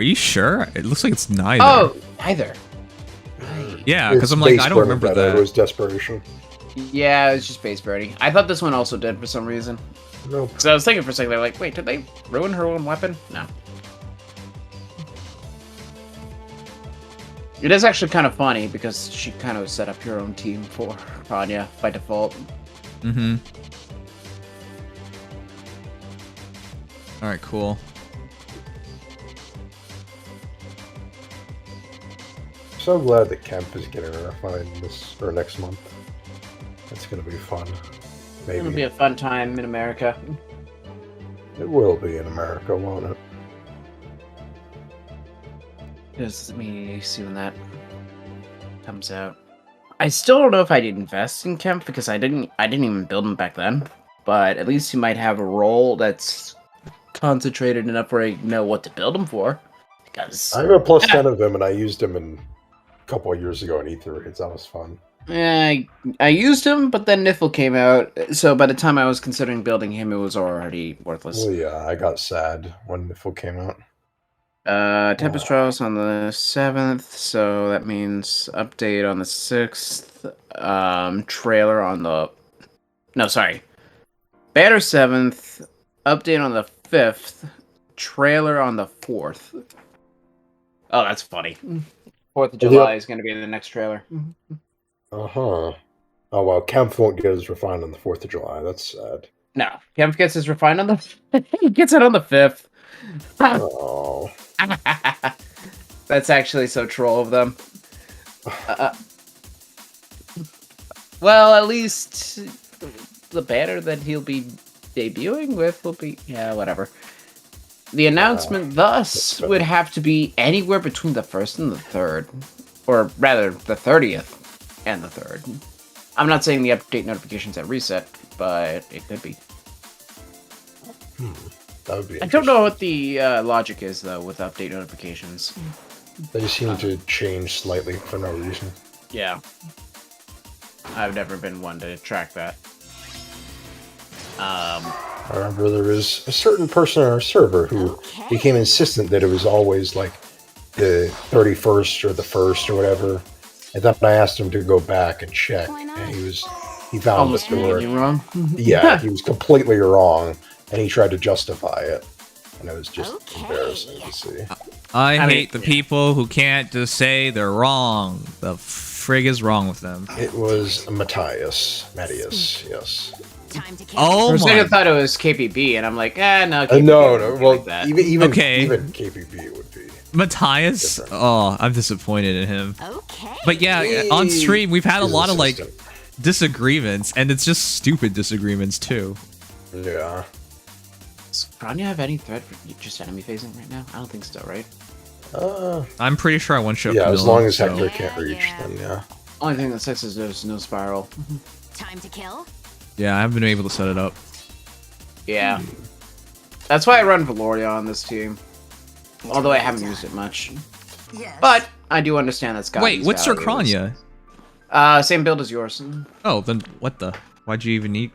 you sure? It looks like it's neither. Oh, neither. Right. Yeah, because I'm like, base I don't burning remember that. that. It was Desperation. Yeah, it's just base Bernie. I thought this one also did for some reason. Nope. Because I was thinking for a second, they're like, wait, did they ruin her own weapon? No. It is actually kind of funny because she kind of set up your own team for Anya by default. Mm-hmm. All right, cool. So glad that Kemp is getting refined this or next month. That's gonna be fun. Maybe It'll be a fun time in America. it will be in America, won't it? Just me see when that comes out. I still don't know if I'd invest in Kemp because I didn't even build him back then. But at least he might have a role that's concentrated enough where I know what to build him for. Because I have a plus 10 of him, and I used him a couple of years ago in Ether Raids. That was fun. I used him, but then Niffle came out. So by the time I was considering building him, it was already worthless. Well, yeah, I got sad when Niffle came out. Tempest Trials on the 7th, so that means update on the 6th. Trailer on the... No, sorry. Banner 7th, update on the 5th, trailer on the 4th. Oh, that's funny. 4th of July is going to be the next trailer. Uh-huh. Oh, well, Kemp won't get his refined on the 4th of July. That's sad. No, Kemp gets his refined on the... he gets it on the 5th. Oh. That's actually so troll of them. Well, at least the banner that he'll be debuting with will be... Yeah, whatever. The announcement thus would have to be anywhere between the 1st and the 3rd. Or rather, the 30th and the 3rd. I'm not saying the update notifications at reset, but it could be. That would be. I don't know what the logic is, though, with update notifications. They seem to change slightly for no reason. Yeah. I've never been one to track that. I remember there was a certain person on our server who became insistent that it was always like the 31st or the 1st or whatever. And then I asked him to go back and check, and he found Almost that there were... wrong. Yeah, he was completely wrong, and he tried to justify it. And it was just embarrassing to see. I hate the people who can't just say they're wrong. The frig is wrong with them. It was Matthias, yes. Oh For a second, I my! thought it was KPB, and I'm like, no, KPB No. wouldn't be Well, like that. even Okay. KPB would be. Matthias? Oh, I'm disappointed in him. But yeah, on stream we've had a He's lot of like insistent. disagreements, and it's just stupid disagreements too. Yeah. Does Grania have any threat for just enemy phasing right now? I don't think so, right? I'm pretty sure I one shot. Yeah, as Camilla, long as so- Hector can't reach, then yeah. Only thing that sucks is there's no spiral. Time to kill? Yeah, I haven't been able to set it up. Yeah. That's why I run Valoria on this team. Although I haven't used it much. Yes. But I do understand that's got Wait, what's your Kranya? Same build as yours. Oh, then what the? Why'd you even need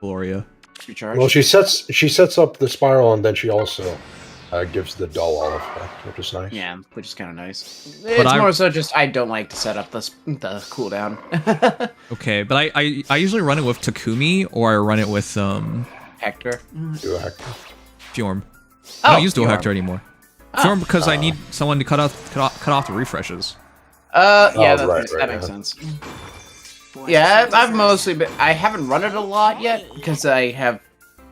Gloria? Recharge. Well, she sets up the spiral, and then she also gives the dull all effect, which is nice. Yeah, which is kind of nice. It's more so just I don't like to set up the cooldown. Okay, but I usually run it with Takumi, or I run it with Hector. Do a Hector. Fjorm. I don't use Dual Fjorm. Hector anymore. Fjorm because I need someone to cut off the refreshes. Yeah, that, right, that right, makes yeah. sense. Yeah, I've mostly been... I haven't run it a lot yet, because I have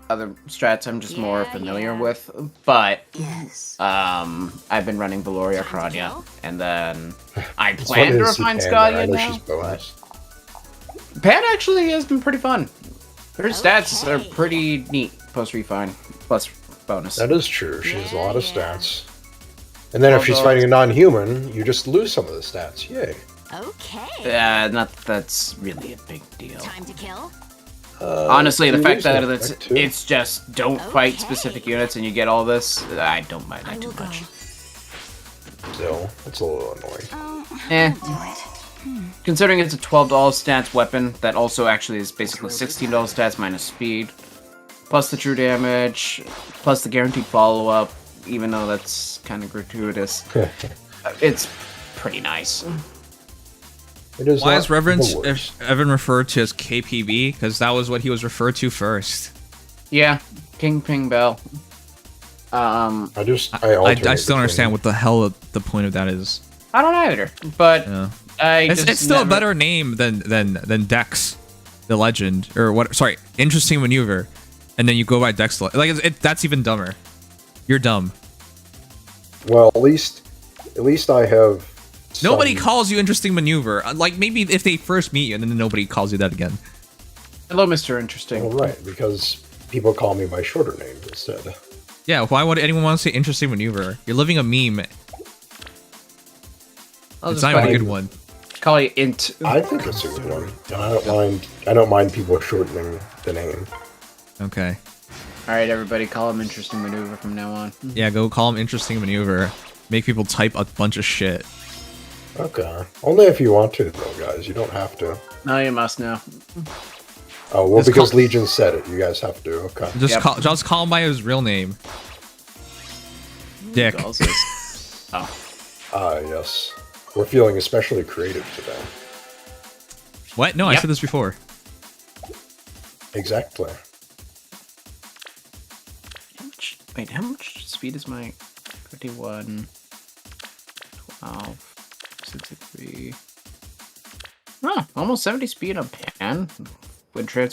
other strats I'm just more familiar with, but Yes. I've been running Valoria Krania, and then I It's plan funny to see refine Panda. I Scalia know now. she's bonus. Pan actually has been pretty fun. Her stats are pretty neat post-refine, plus bonus. That is true. She has a lot of stats. And then if she's fighting a non-human, you just lose some of the stats. Yay. Okay. Not that that's really a big deal. Time to kill? Honestly, the you fact lose that that it's, effect, too. it's just don't fight Okay. specific units and you get all this, I don't mind I that too will go. much. Still, it's a little annoying. Eh. Do it. Considering it's a $12 stats weapon that also actually is basically $16 stats minus speed, plus the true damage, plus the guaranteed follow-up, even though that's kind of gratuitous, it's pretty nice. It is Why not is Reverence the worst. Evan referred to as KPB? Because that was what he was referred to first. Yeah, King Ping Bell. I I alternate still don't understand between- what the hell the point of that is. I don't either, but Yeah. it's It's still a better name than Dex, the legend, or what? Sorry, interesting maneuver, and then you go by Dex. Like that's even dumber. You're dumb. Well, at least I have. Nobody some- calls you interesting maneuver. Like maybe if they first meet you, and then nobody calls you that again. Hello, Mr. Interesting. Well, right, because people call me by shorter names instead. Yeah, why would anyone want to say interesting maneuver? You're living a meme. I'll It's just not call even a you- good one. Call you Int. I think it's a good one, and I don't mind people shortening the name. Okay. All right, everybody, call him Interesting Maneuver from now on. Yeah, go call him interesting maneuver. Make people type a bunch of shit. Okay, only if you want to, though, guys. You don't have to. No, you must now. Oh well, Just because call- Legion said it. You guys have to. Okay. Just Yep. just call him by his real name. Dick. Calls us. Oh. Ah, yes. We're feeling especially creative today. What? No, I Yep. said this before. Exactly. Wait, how much speed is my 51, 12, 63? Oh, almost 70 speed on Pan. When okay,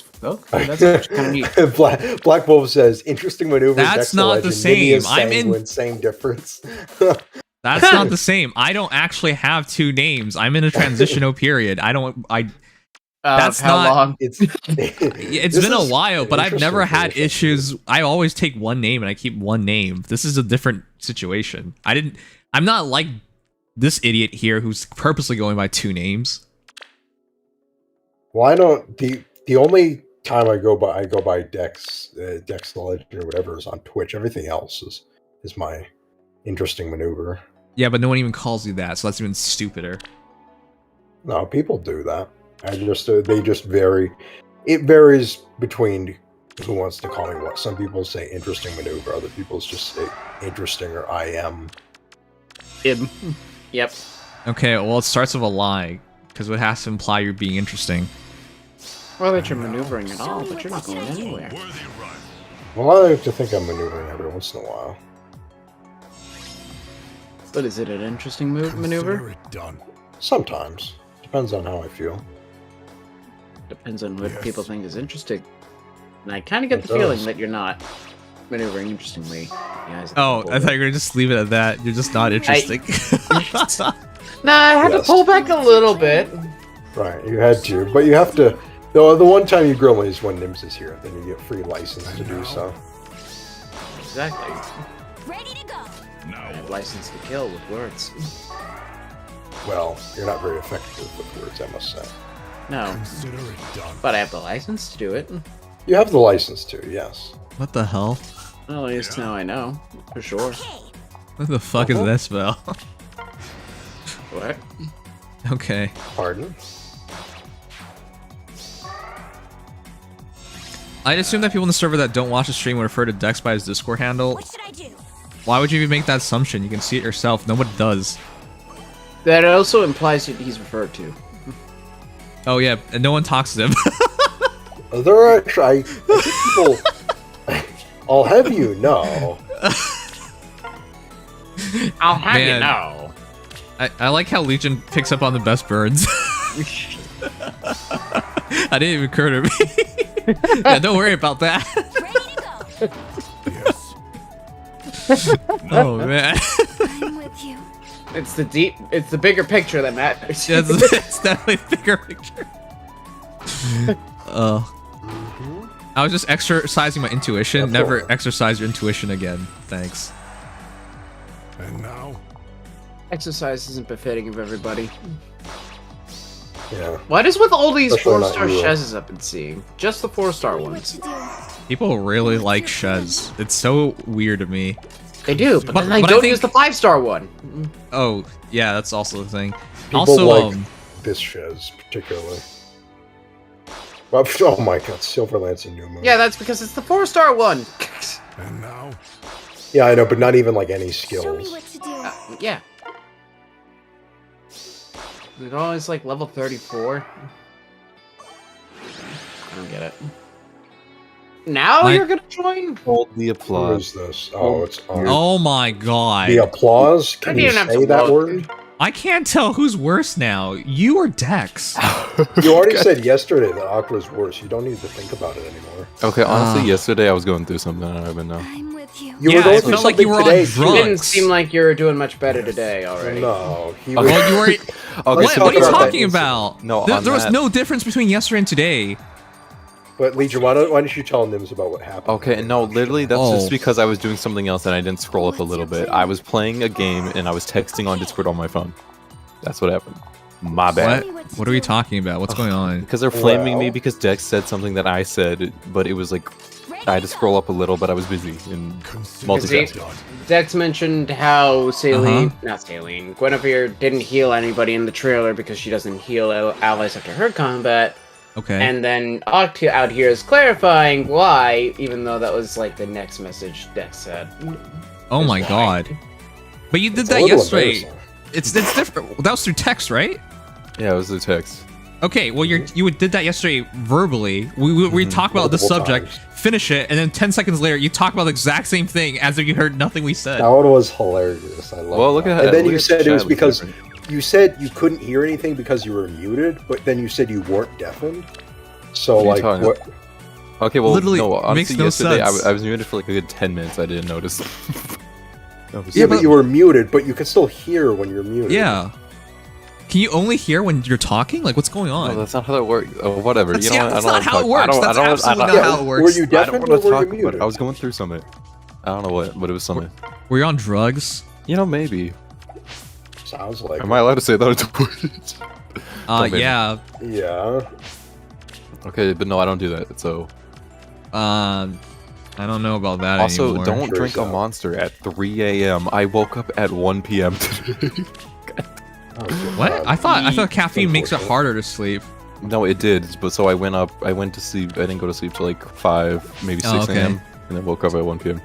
that's kind of neat. Black Wolf says, interesting maneuver. That's next to not the legend. same. Nimious I'm in- sanguine, same difference. That's not the same. I don't actually have 2 names. I'm in a transitional period. That's how not- long? It's been a while, but I've never had issues. I always take one name and I keep one name. This is a different situation. I'm not like this idiot here who's purposely going by 2 names. Well, I don't. The only time I go by Dex the Legend or whatever is on Twitch. Everything else is my interesting maneuver. Yeah, but no one even calls you that, so that's even stupider. No, people do that. They just vary. It varies between who wants to call me what. Some people say interesting maneuver. Other people just say interesting or I am. Yep. Okay, well, it starts with a lie, because it has to imply you're being interesting. Well, that you're maneuvering at all, but you're not going anywhere. Well, I like to think I'm maneuvering every once in a while. But is it an interesting maneuver? Sometimes. Depends on how I feel. Depends on what people think is interesting. And I kind of get It the feeling does. that you're not maneuvering interestingly. Oh, I thought you were going to just leave it at that. You're just not interesting. Nah, I had to Yes. pull back a little bit. Right, you had to. But you have to... The one time you grill me is when Nims is here. Then you get free license to do so. Exactly. Ready to go. I have license to kill with words. Well, you're not very effective with words, I must say. No. But I have the license to do it. You have the license to, yes. What the hell? Well, at least now I know. For sure. What the fuck is this spell? What? Okay. Pardon? I'd assume that people in the server that don't watch the stream would refer to Dex by his Discord handle. What should I do? Why would you even make that assumption? You can see it yourself. Nobody does. That also implies that he's referred to. Oh yeah, and no one talks to him. There are actually... I think people... I'll have you know... I'll have Man. you know. I like how Legion picks up on the best birds. I didn't even occur to me. Yeah, don't worry about that. Ready to go. Oh man. I'm with you. It's the bigger picture that matters. Yeah, it's definitely a bigger picture. I was just exercising my intuition. That's Never all right. exercise your intuition again. Thanks. And now, Exercise isn't befitting of everybody. Yeah. What is with all these Especially not 4-star you. Shezes I've been seeing? Just the 4-star What ones. to do? People really like Shez. It's so weird to me. They do, but then they but I don't think- use the 5-star one. Oh, yeah, that's also the thing. People Also, like this Shez, particularly. Well, oh my god, Silverlance and New Moon. Yeah, that's because it's the 4-star one. and now, Yeah, I know, but not even like any Show me skills. what to do. Yeah. They're always like level 34. I don't get it. Now Like- you're gonna join? Hold the What applause. is this? Oh, it's oh my god. the applause. I Can you didn't have say to that look. word? I can't tell who's worse now. You or Dex? You already said yesterday that Aqua's worse. You don't need to think about it anymore. Okay, honestly, Ah. yesterday I was going through something. I don't even know. I'm with you. You Yeah, were going it through felt like you something were on today, drugs. It didn't seem like you were doing much better today already. No, he Okay. was. Well, you were. Okay, What, so what are you talk about talking that about? No, there, on there was that- no difference between yesterday and today. But Legion, why don't you tell Nims about what happened? Okay, no, literally, that's Oh. just because I was doing something else and I didn't scroll up a little bit. I was playing a game and I was texting on Discord on my phone. That's what happened. My bad. What? What are we talking about? What's going on? Because they're flaming me Well- because Dex said something that I said, but it was like I had to scroll up a little, but I was busy and multitasking. Dex mentioned how not Saline, Guinevere didn't heal anybody in the trailer because she doesn't heal allies after her combat. Okay. And then Octa out here is clarifying why, even though that was like the next message Dex said. Oh my why. god. But you did It's a that little yesterday. embarrassing. It's different. That was through text, right? Yeah, it was the text. Okay, well you did that yesterday verbally. We talk about the Multiple subject, times. finish it, and then 10 seconds later you talk about the exact same thing as if you heard nothing we said. That one was hilarious. I love. Well, look that. at And then look you at said the it was chat because different. you said you couldn't hear anything because you were muted, but then you said you weren't deafened. So What are you like, talking what? Okay, well, Literally, no, makes honestly, no yesterday sense. I was muted for like a good 10 minutes. I didn't notice. Yeah, but you were muted, but you can still hear when you're muted. Yeah. Can you only hear when you're talking? Like, what's going on? No, that's not how that works. Oh, whatever. That's, you know yeah, what? that's I don't not how it wanna works. talk- That's I don't- absolutely I not don't- how it works. Were you I deafened don't or want to were you talk about muted? it. I was going through something. I don't know what, but it was something. Were you on drugs? You know, maybe. Sounds like. Am I allowed to say that? It's important. Maybe. Yeah. Yeah. Okay, but no, I don't do that. So. I don't know about that Also, anymore. don't Sure drink a so. monster at 3 a.m. I woke up at 1 p.m. today. What? I thought caffeine makes it Unfortunate. harder to sleep. No, it did. But so I went to sleep. I didn't go to sleep till like 5, maybe 6 Oh, okay. a.m. and then woke up at 1 p.m.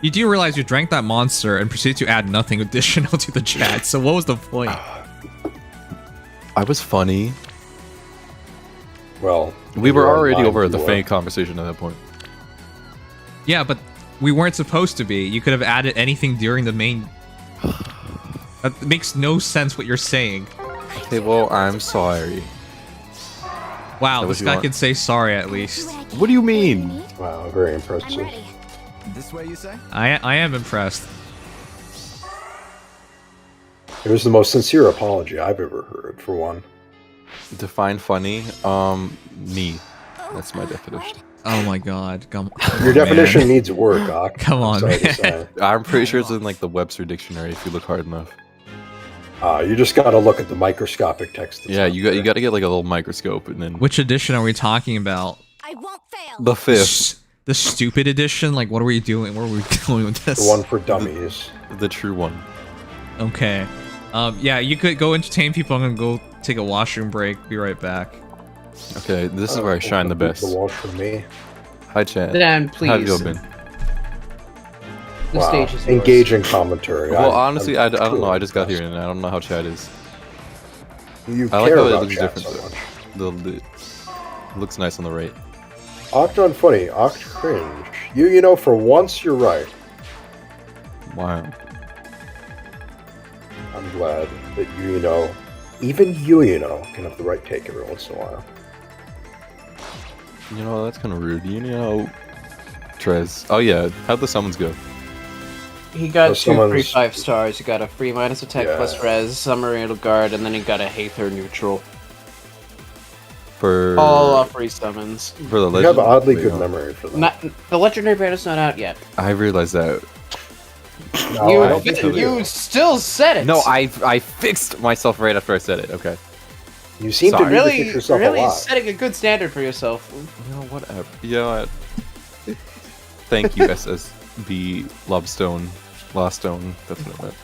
You do realize you drank that monster and proceeded to add nothing additional to the chat. So what was the point? I was funny. Well, We were you're already online, over the you are. Fang conversation at that point. Yeah, but we weren't supposed to be. You could have added anything during the main. That makes no sense what you're saying. Okay, well, I'm sorry. Wow, That this what you guy want? can say sorry at least. What do you mean? Wow, very I'm impressive. ready. This way, you say? I am impressed. It was the most sincere apology I've ever heard, for one. Define funny. Me. That's my definition. Oh my god. Come Your on, definition man. needs work, Ak. Come I'm on, sorry to man. say. I'm pretty sure it's in like the Webster dictionary if you look hard enough. You just gotta look at the microscopic text. that's Yeah, out you there. got to get like a little microscope and then Which edition are we talking about? I won't fail. the 5th, The stupid edition? Like, what are we doing? Where are we going with this? The one for dummies. the true one. Okay. Yeah, you could go entertain people. I'm gonna go take a washroom break. Be right back. Okay, this is where I shine the best. The wash for me. Hi, chat. Dan, How have you all please. been? The Wow. stage is yours. Engaging commentary. Well, I'm honestly, I don't know. truly I just got here impressed. and I don't know how chat is. You I like care how it about looks chat different. so much. It looks nice on the right. Oct funny, Oct cringe. You know, for once you're right. Wow. I'm glad that you know, even you know, can have the right take every once in a while. You know, that's kind of rude. You know, Trez. Oh yeah, how'd the summons go? He got So 2 someone's- free 5 stars. He got a free minus attack Yeah. plus res, submarine guard, and then he got a Haether neutral. For All off free summons. for the You legend. have oddly Wait, good no. memory for that. Not, the legendary banner's not out yet. I realized that. No, you I don't think you you do. still said it. No, I fixed myself right after I said it. Okay. You seem Sorry. to need to really, fix yourself really a lot. setting a good standard for yourself. You know whatever. You know what? Thank you, SSB Lobstone. Loststone. That's what I meant.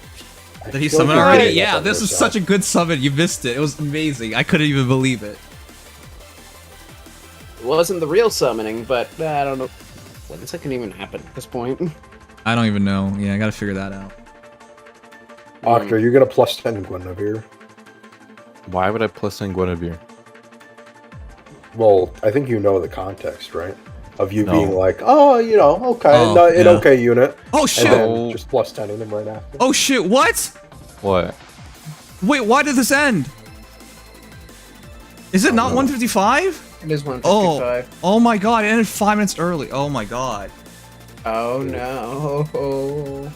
I Did he feel summon like you're already? giving up Yeah, on this was yourself. such a good summon. You missed it. It was amazing. I couldn't even believe it. It wasn't the real summoning, but I don't know when this can even happen at this point. I don't even know. Yeah, I gotta figure that out. Octa, you're gonna plus 10 Guinevere. Why would I plus in Guinevere? Well, I think you know the context, right? Of you No. being like, oh, you know, okay, Oh, an yeah. okay unit. Oh And shit! then just plus 10 in him right after. Oh shit! What? What? Wait, why did this end? Is it not know. 155? It is 155. Oh my god! It ended 5 minutes early. Oh my god! Oh no.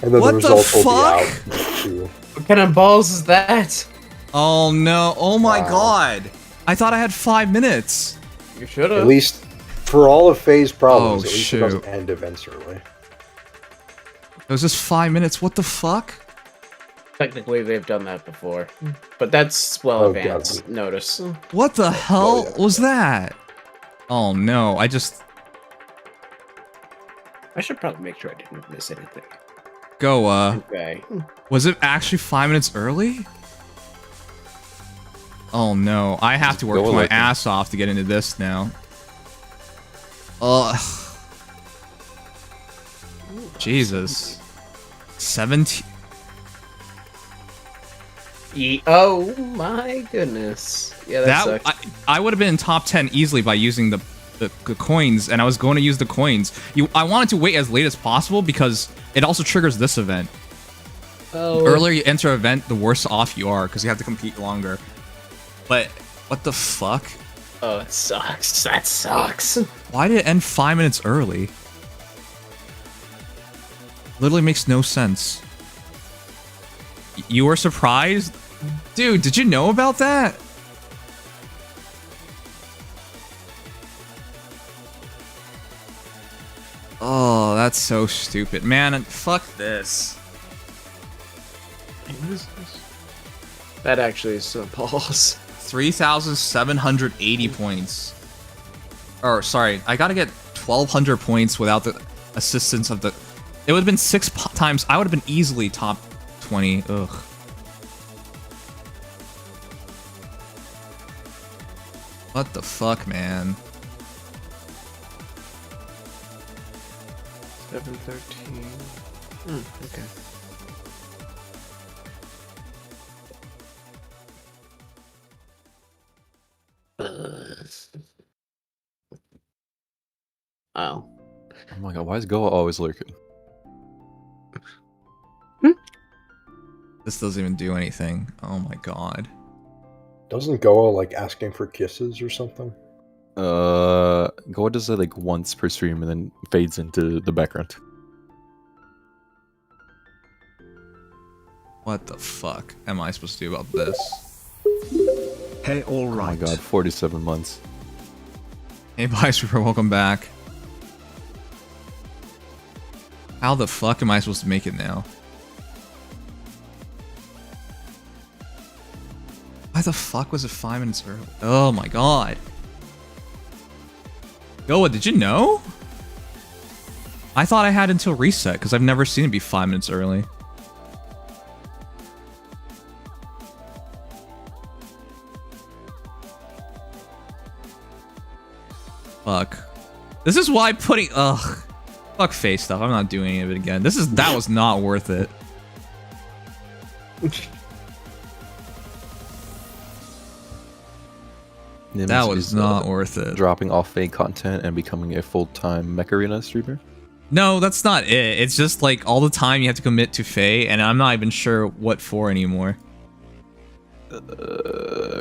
And then What the the results will fuck? be out. Too. What kind of balls is that? Oh no! Oh my Wow. god! I thought I had 5 minutes. You should At have. least for all of Faye's problems, Oh, at least shoot. it doesn't end events early. It was just 5 minutes. What the fuck? Technically, they've done that before, but that's well Oh, advanced God. notice. What the hell yeah. was that? Oh no! I just I should probably make sure I didn't miss anything. go. Okay. Was it actually 5 minutes early? Oh no! I have to work Go my like it. ass off to get into this now. Ugh. Jesus. 17. Oh my goodness. Yeah, that, That sucks. I would have been in top 10 easily by using the coins, and I was going to use the coins. I wanted to wait as late as possible because it also triggers this event. Oh. The earlier you enter an event, the worse off you are because you have to compete longer. But what the fuck? Oh, it sucks. That sucks. Why did it end 5 minutes early? Literally makes no sense. You were surprised? Dude, did you know about that? Oh, that's so stupid. Man, fuck this. What is this? That actually is so balls. 3,780 points. Or, sorry, I gotta get 1,200 points without the assistance of the... It would have been 6 times. I would have been easily top 20. Ugh. What the fuck, man? 713. Okay. Oh. Oh my god, why is Goa always lurking? This doesn't even do anything. Oh my god. Doesn't Goa like asking for kisses or something? Goa does it like once per stream and then fades into the background. What the fuck am I supposed to do about this? Hey, Oh my alright. god, 47 months. Hey, Bysreaper, welcome back. How the fuck am I supposed to make it now? Why the fuck was it 5 minutes early? Oh my god. Goa, did you know? I thought I had until reset, because I've never seen it be 5 minutes early. Fuck. This is why putting... Ugh. Fuck face stuff. I'm not doing any of it again. That was not worth it. Nimious That was is, not worth it. Dropping off fake content and becoming a full-time Mech Arena streamer. No, that's not it. It's just like all the time you have to commit to Faye, and I'm not even sure what for anymore.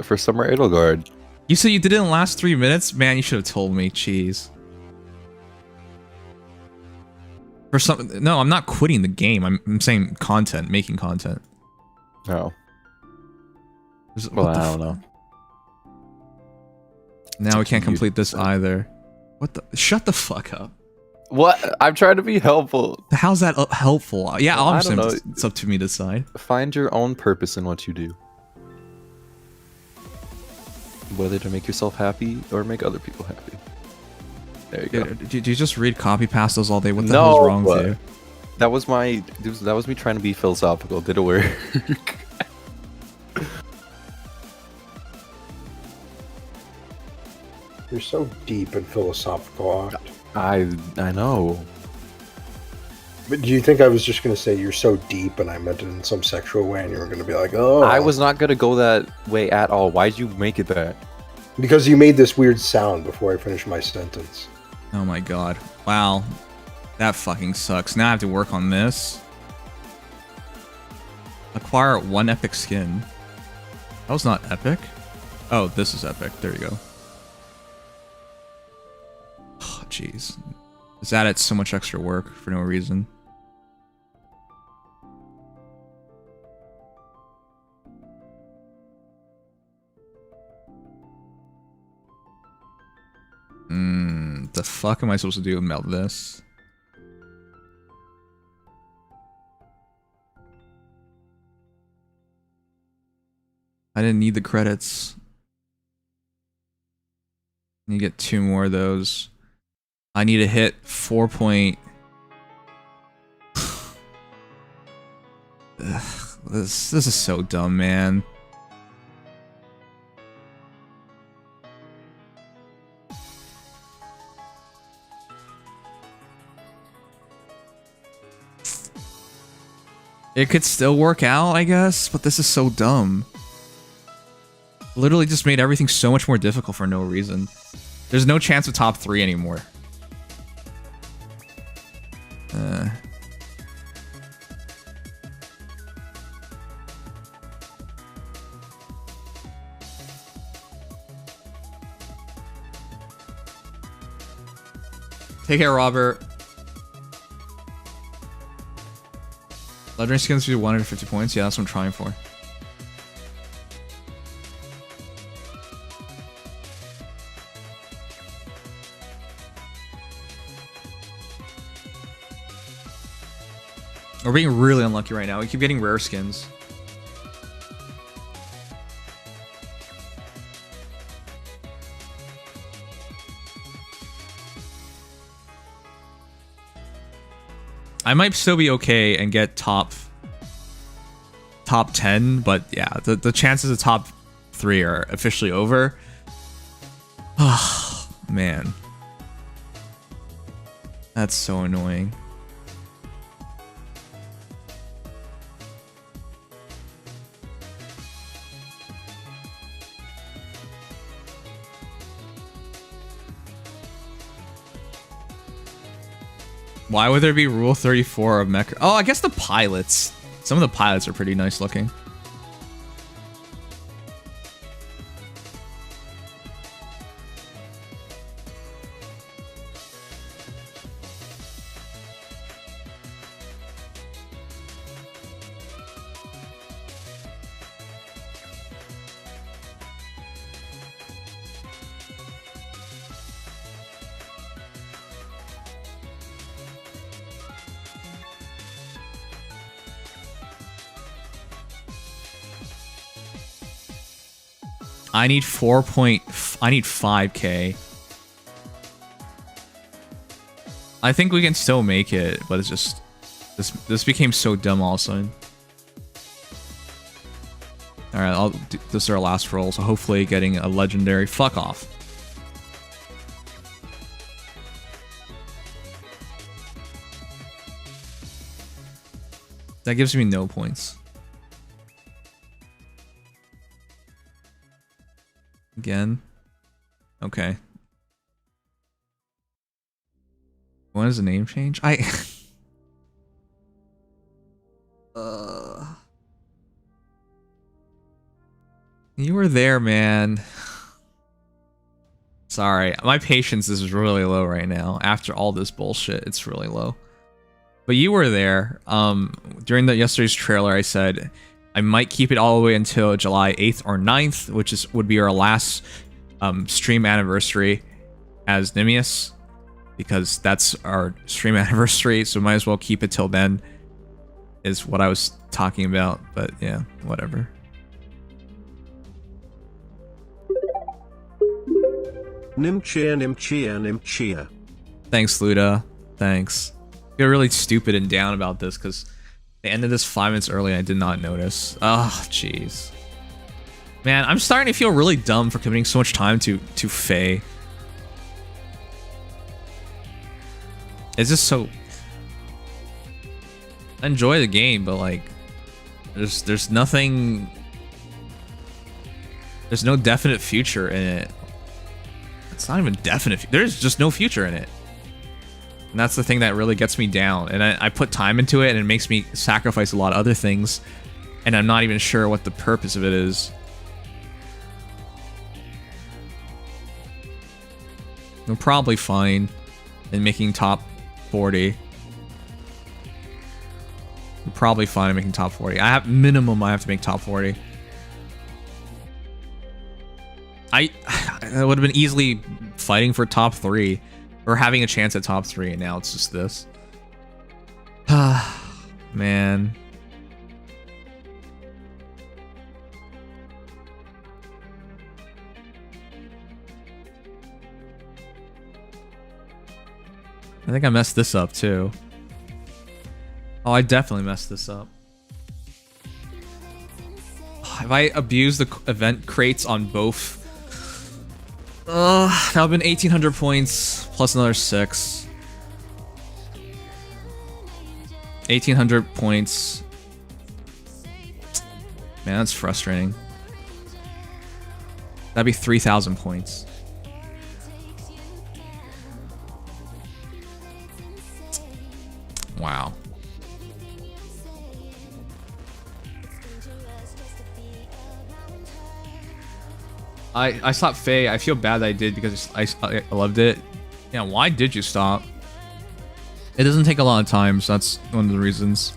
For Summer Edelgard. You said you did it in the last 3 minutes? Man, you should have told me. Jeez. For some... No, I'm not quitting the game. I'm saying content. Making content. Oh. What Well, the I don't know. Now we up to can't you. complete this either. What the... Shut the fuck up. What? I'm trying to be helpful. How's that helpful? Yeah, I obviously don't know. it's up to me to decide. Find your own purpose in what you do. Whether to make yourself happy or make other people happy. There you go. Did you just read copy pastas all day? What the hell is wrong with you? That was me trying to be philosophical. Did it work? You're so deep and philosophical. I know. But do you think I was just going to say you're so deep and I meant it in some sexual way and you were going to be like, oh. I was not gonna go that way at all. Why'd you make it that? Because you made this weird sound before I finished my sentence. Oh my god. Wow. That fucking sucks. Now I have to work on this. Acquire 1 epic skin. That was not epic. Oh, this is epic. There you go. Oh, jeez. Is that it's so much extra work for no reason? The fuck am I supposed to do about this? I didn't need the credits. You get 2 more of those. I need to hit 4 point... Ugh, this is so dumb, man. It could still work out, I guess, but this is so dumb. Literally just made everything so much more difficult for no reason. There's no chance of top 3 anymore. Take care, Robert. Legendary skins do 150 points. Yeah, that's what I'm trying for. We're being really unlucky right now. We keep getting rare skins. I might still be okay and get top 10, but yeah, the chances of top 3 are officially over. Oh, man. That's so annoying. Why would there be Rule 34 of Mech? Oh, I guess the pilots. Some of the pilots are pretty nice looking. I need 5k. I think we can still make it, but it's just this became so dumb all of a sudden. All right, this is our last roll, so hopefully getting a legendary. Fuck off. That gives me no points. Again. Okay. When does the name change? You were there, man. Sorry. My patience is really low right now. After all this bullshit, it's really low. But you were there. During yesterday's trailer, I said I might keep it all the way until July 8th or 9th, which would be our last stream anniversary as Nimious, because that's our stream anniversary, so might as well keep it till then, is what I was talking about. But yeah, whatever. Nimchia. Thanks, Luda. Thanks. I feel really stupid and down about this because they ended this 5 minutes early and I did not notice. Oh, jeez. Man, I'm starting to feel really dumb for committing so much time to Faye. It's just so... I enjoy the game, but like... There's nothing... There's no definite future in it. It's not even definite. There's just no future in it. And that's the thing that really gets me down. And I put time into it and it makes me sacrifice a lot of other things. And I'm not even sure what the purpose of it is. I'm probably fine in making top 40. I'm probably fine in making top 40. I have minimum I have to make top 40. I would have been easily fighting for top 3 or having a chance at top 3, and now it's just this. Man. I think I messed this up too. Oh, I definitely messed this up. Have I abused the event crates on both? That would have been 1,800 points plus another 6. 1,800 points. Man, that's frustrating. That'd be 3,000 points. Wow. I stopped Faye. I feel bad that I did because I loved it. Yeah, why did you stop? It doesn't take a lot of time, so that's one of the reasons.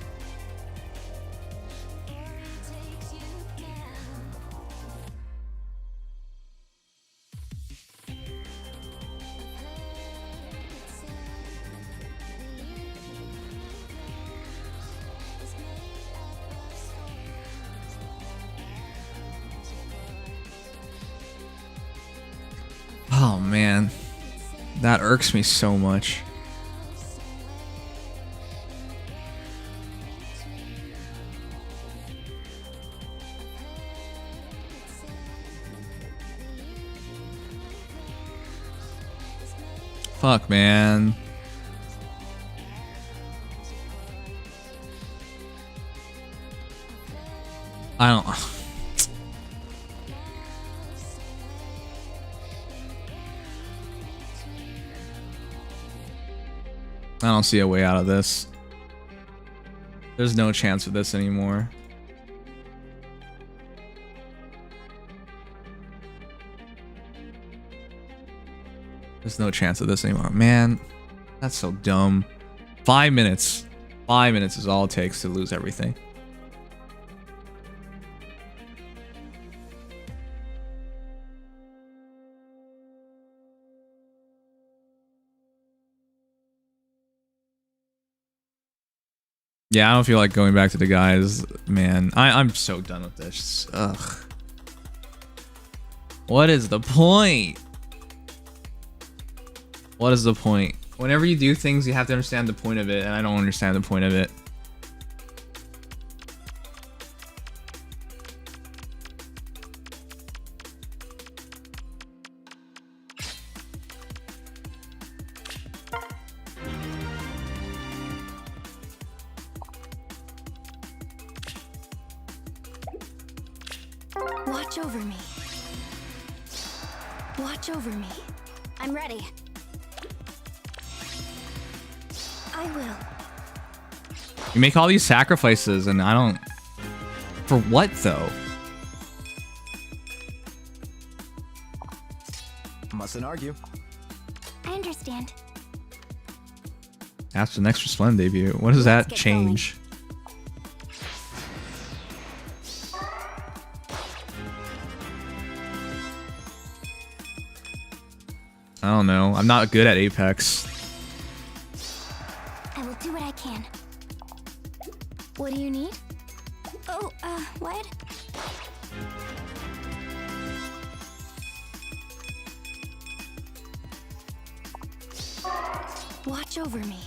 Oh man, that irks me so much. Fuck, man. I don't... I don't see a way out of this. There's no chance of this anymore. There's no chance of this anymore. Man, that's so dumb. 5 minutes. 5 minutes is all it takes to lose everything. Yeah, I don't feel like going back to the guys, man. I'm so done with this. Ugh. What is the point? What is the point? Whenever you do things, you have to understand the point of it, and I don't understand the point of it. Watch over me. Watch over me. I'm ready. I will. You make all these sacrifices, and I don't... For what, though? Mustn't argue. I understand. Ask for the next Splend debut. What does that change? I don't know. I'm not good at Apex. I will do what I can. What do you need? Oh, what? Watch over me.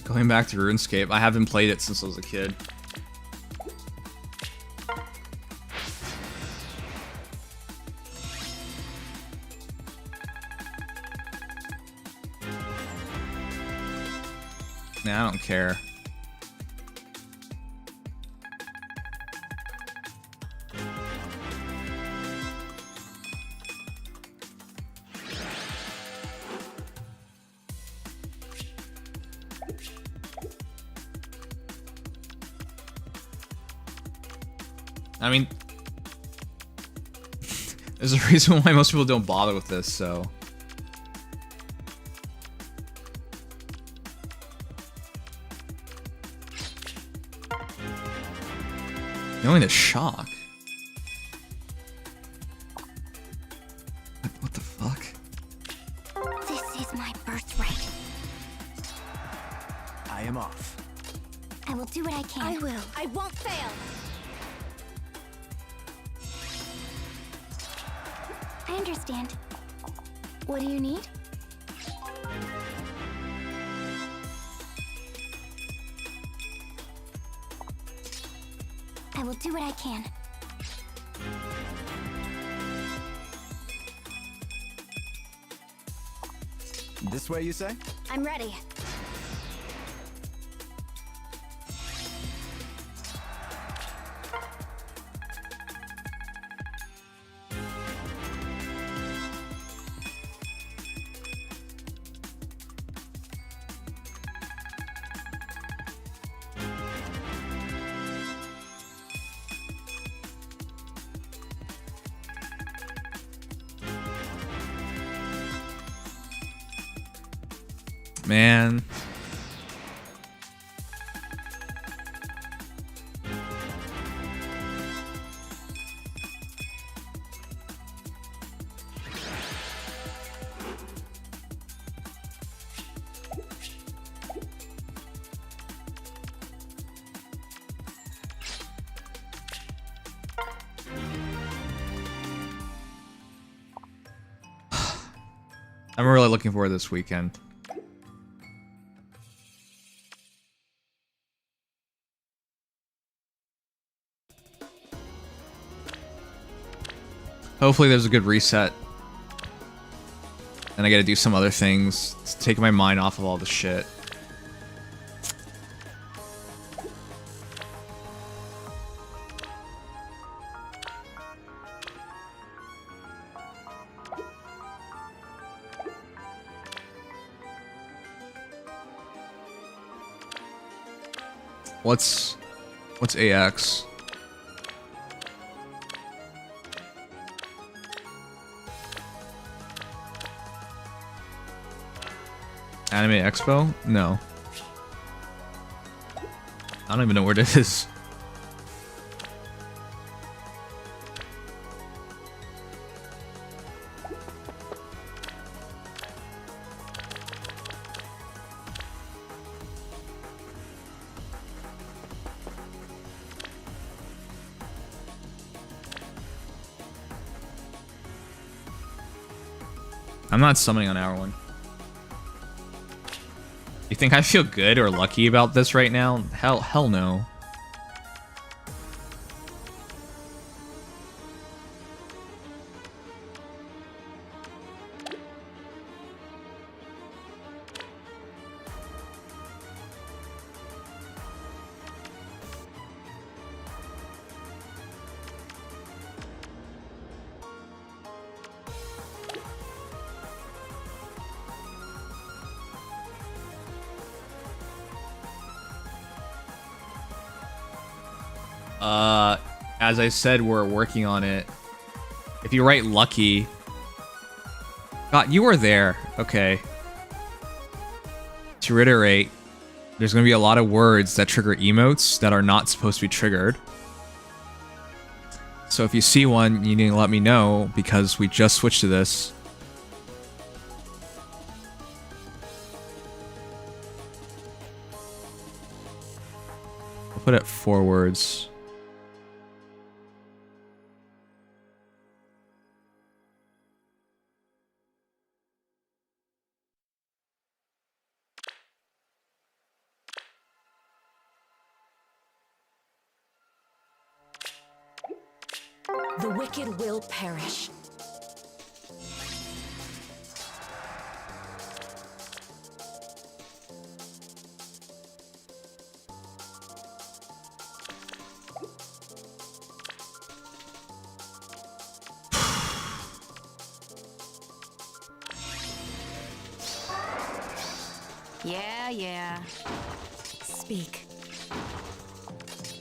Going back to RuneScape, I haven't played it since I was a kid. Nah, I don't care. I mean, there's a reason why most people don't bother with this, so. Knowing the shock. What the fuck? This is my birthright. I am off. I will do what I can. I will. I won't fail. I understand. What do you need? I will do what I can. This way, you say? I'm ready. Man. I'm really looking forward to this weekend. Hopefully there's a good reset. And I gotta do some other things to take my mind off of all the shit. What's AX? Anime Expo? No. I don't even know where it is. I'm not summoning on hour 1. You think I feel good or lucky about this right now? Hell no. As I said, we're working on it. If you write lucky... God, you were there. Okay. To reiterate, there's going to be a lot of words that trigger emotes that are not supposed to be triggered. So if you see one, you need to let me know, because we just switched to this. I'll put it 4 words. The wicked will perish. Yeah. Speak.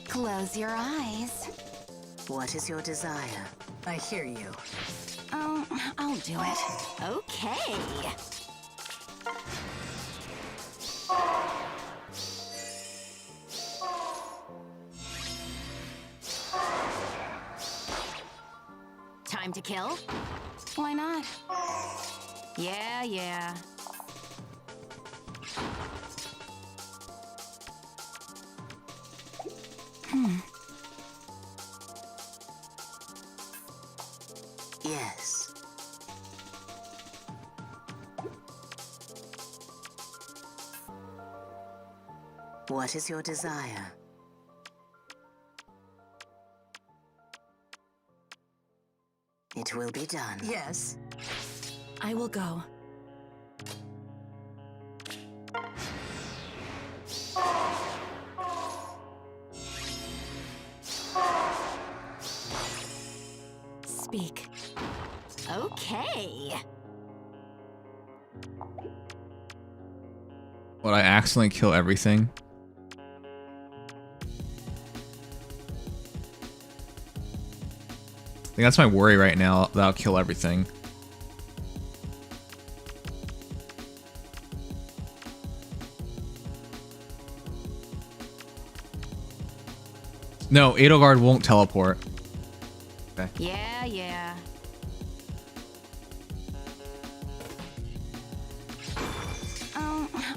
Close your eyes. What is your desire? I hear you. I'll do it. Okay. Time to kill? Why not? Yeah. Yes. What is your desire? It will be done. Yes. I will go. Speak. Okay. Would I accidentally kill everything? I think that's my worry right now, that I'll kill everything. No, Edelgard won't teleport. Okay. Yeah.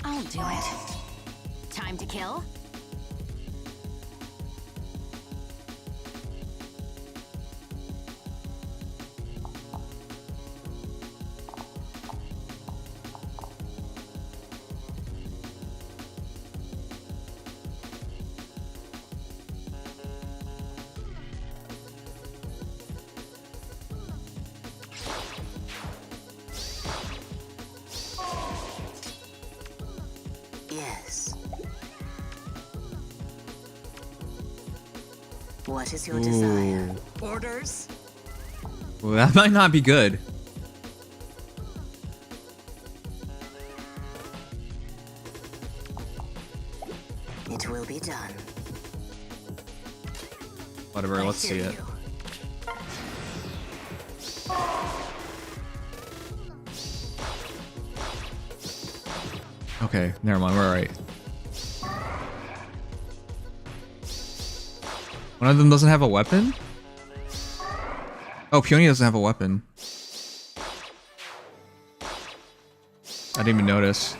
I'll do it. Time to kill? What is your desire? Orders? Well, that might not be good. It will be done. Whatever, let's see it. Okay, never mind, we're alright. One of them doesn't have a weapon? Oh, Peony doesn't have a weapon. I didn't even notice.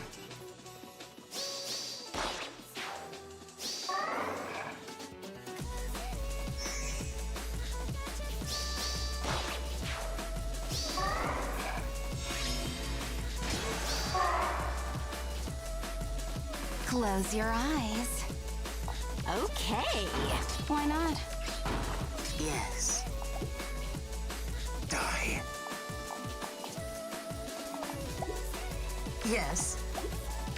Close your eyes. Okay. Why not? Yes. Die. Yes.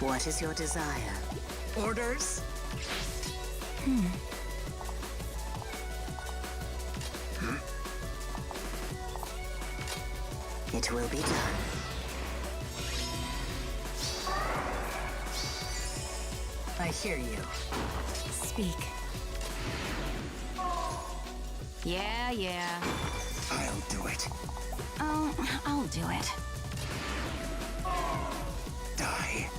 What is your desire? Orders? It will be done. I hear you. Speak. Yeah. I'll do it. Oh, I'll do it. Die.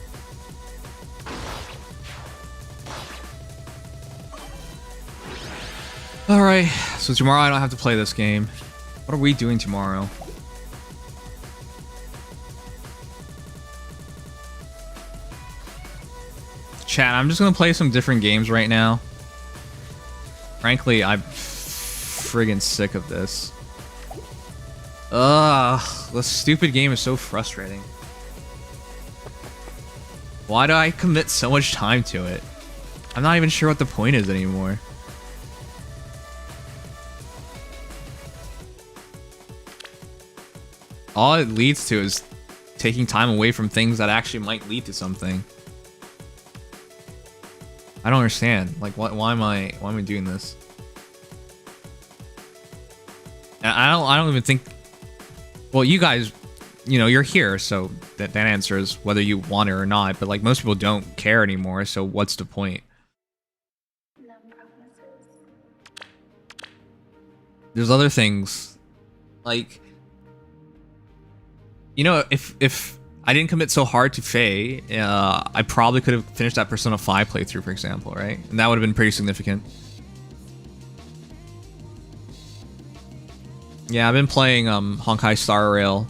Alright, so tomorrow I don't have to play this game. What are we doing tomorrow? Chat, I'm just gonna play some different games right now. Frankly, I'm friggin' sick of this. Ugh, this stupid game is so frustrating. Why do I commit so much time to it? I'm not even sure what the point is anymore. All it leads to is taking time away from things that actually might lead to something. I don't understand. Like, why am I doing this? And I don't even think. Well, you guys, you know, you're here, so that answers whether you want it or not. But like, most people don't care anymore. So what's the point? There's other things, like, you know, if I didn't commit so hard to Faye, I probably could have finished that Persona 5 playthrough, for example, right? And that would have been pretty significant. Yeah, I've been playing Honkai Star Rail.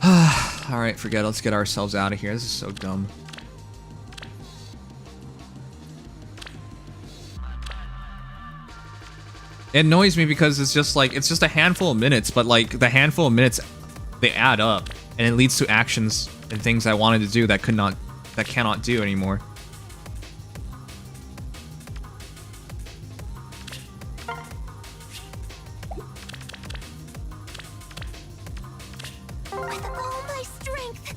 Alright, forget it. Let's get ourselves out of here. This is so dumb. It annoys me because it's just like, it's just a handful of minutes, but like the handful of minutes, they add up, and it leads to actions and things I wanted to do that cannot do anymore. With all my strength.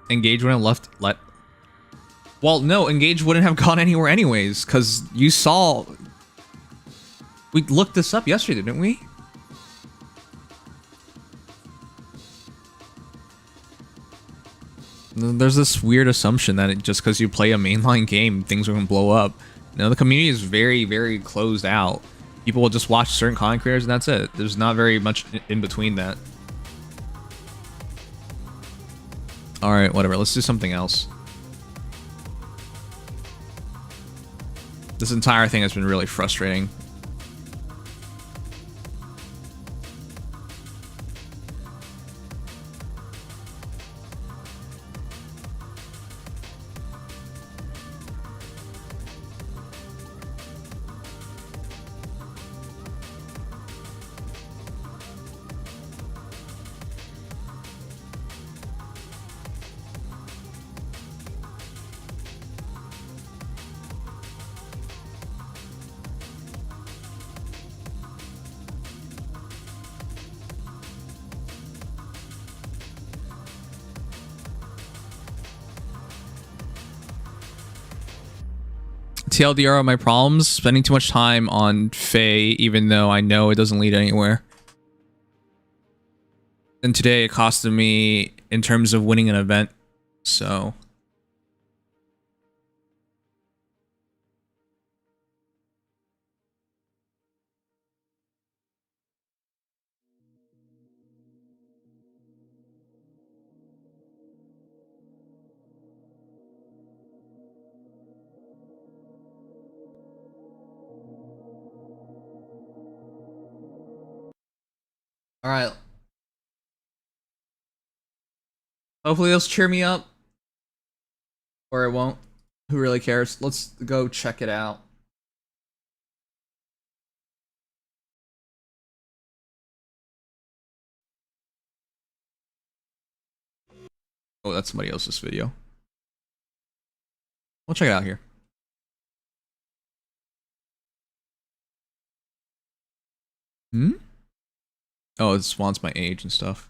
Engage wouldn't have left. Well, no, Engage wouldn't have gone anywhere anyways, because you saw. We looked this up yesterday, didn't we? There's this weird assumption that just because you play a mainline game, things are going to blow up. No, the community is very, very closed out. People will just watch certain content creators and that's it. There's not very much in between that. Alright, whatever. Let's do something else. This entire thing has been really frustrating. TLDR of my problems, spending too much time on Faye, even though I know it doesn't lead anywhere. And today it costed me in terms of winning an event, so... Alright. Hopefully they'll cheer me up. Or it won't. Who really cares? Let's go check it out. Oh, that's somebody else's video. We'll check it out here. Hmm? Oh, it wants my age and stuff.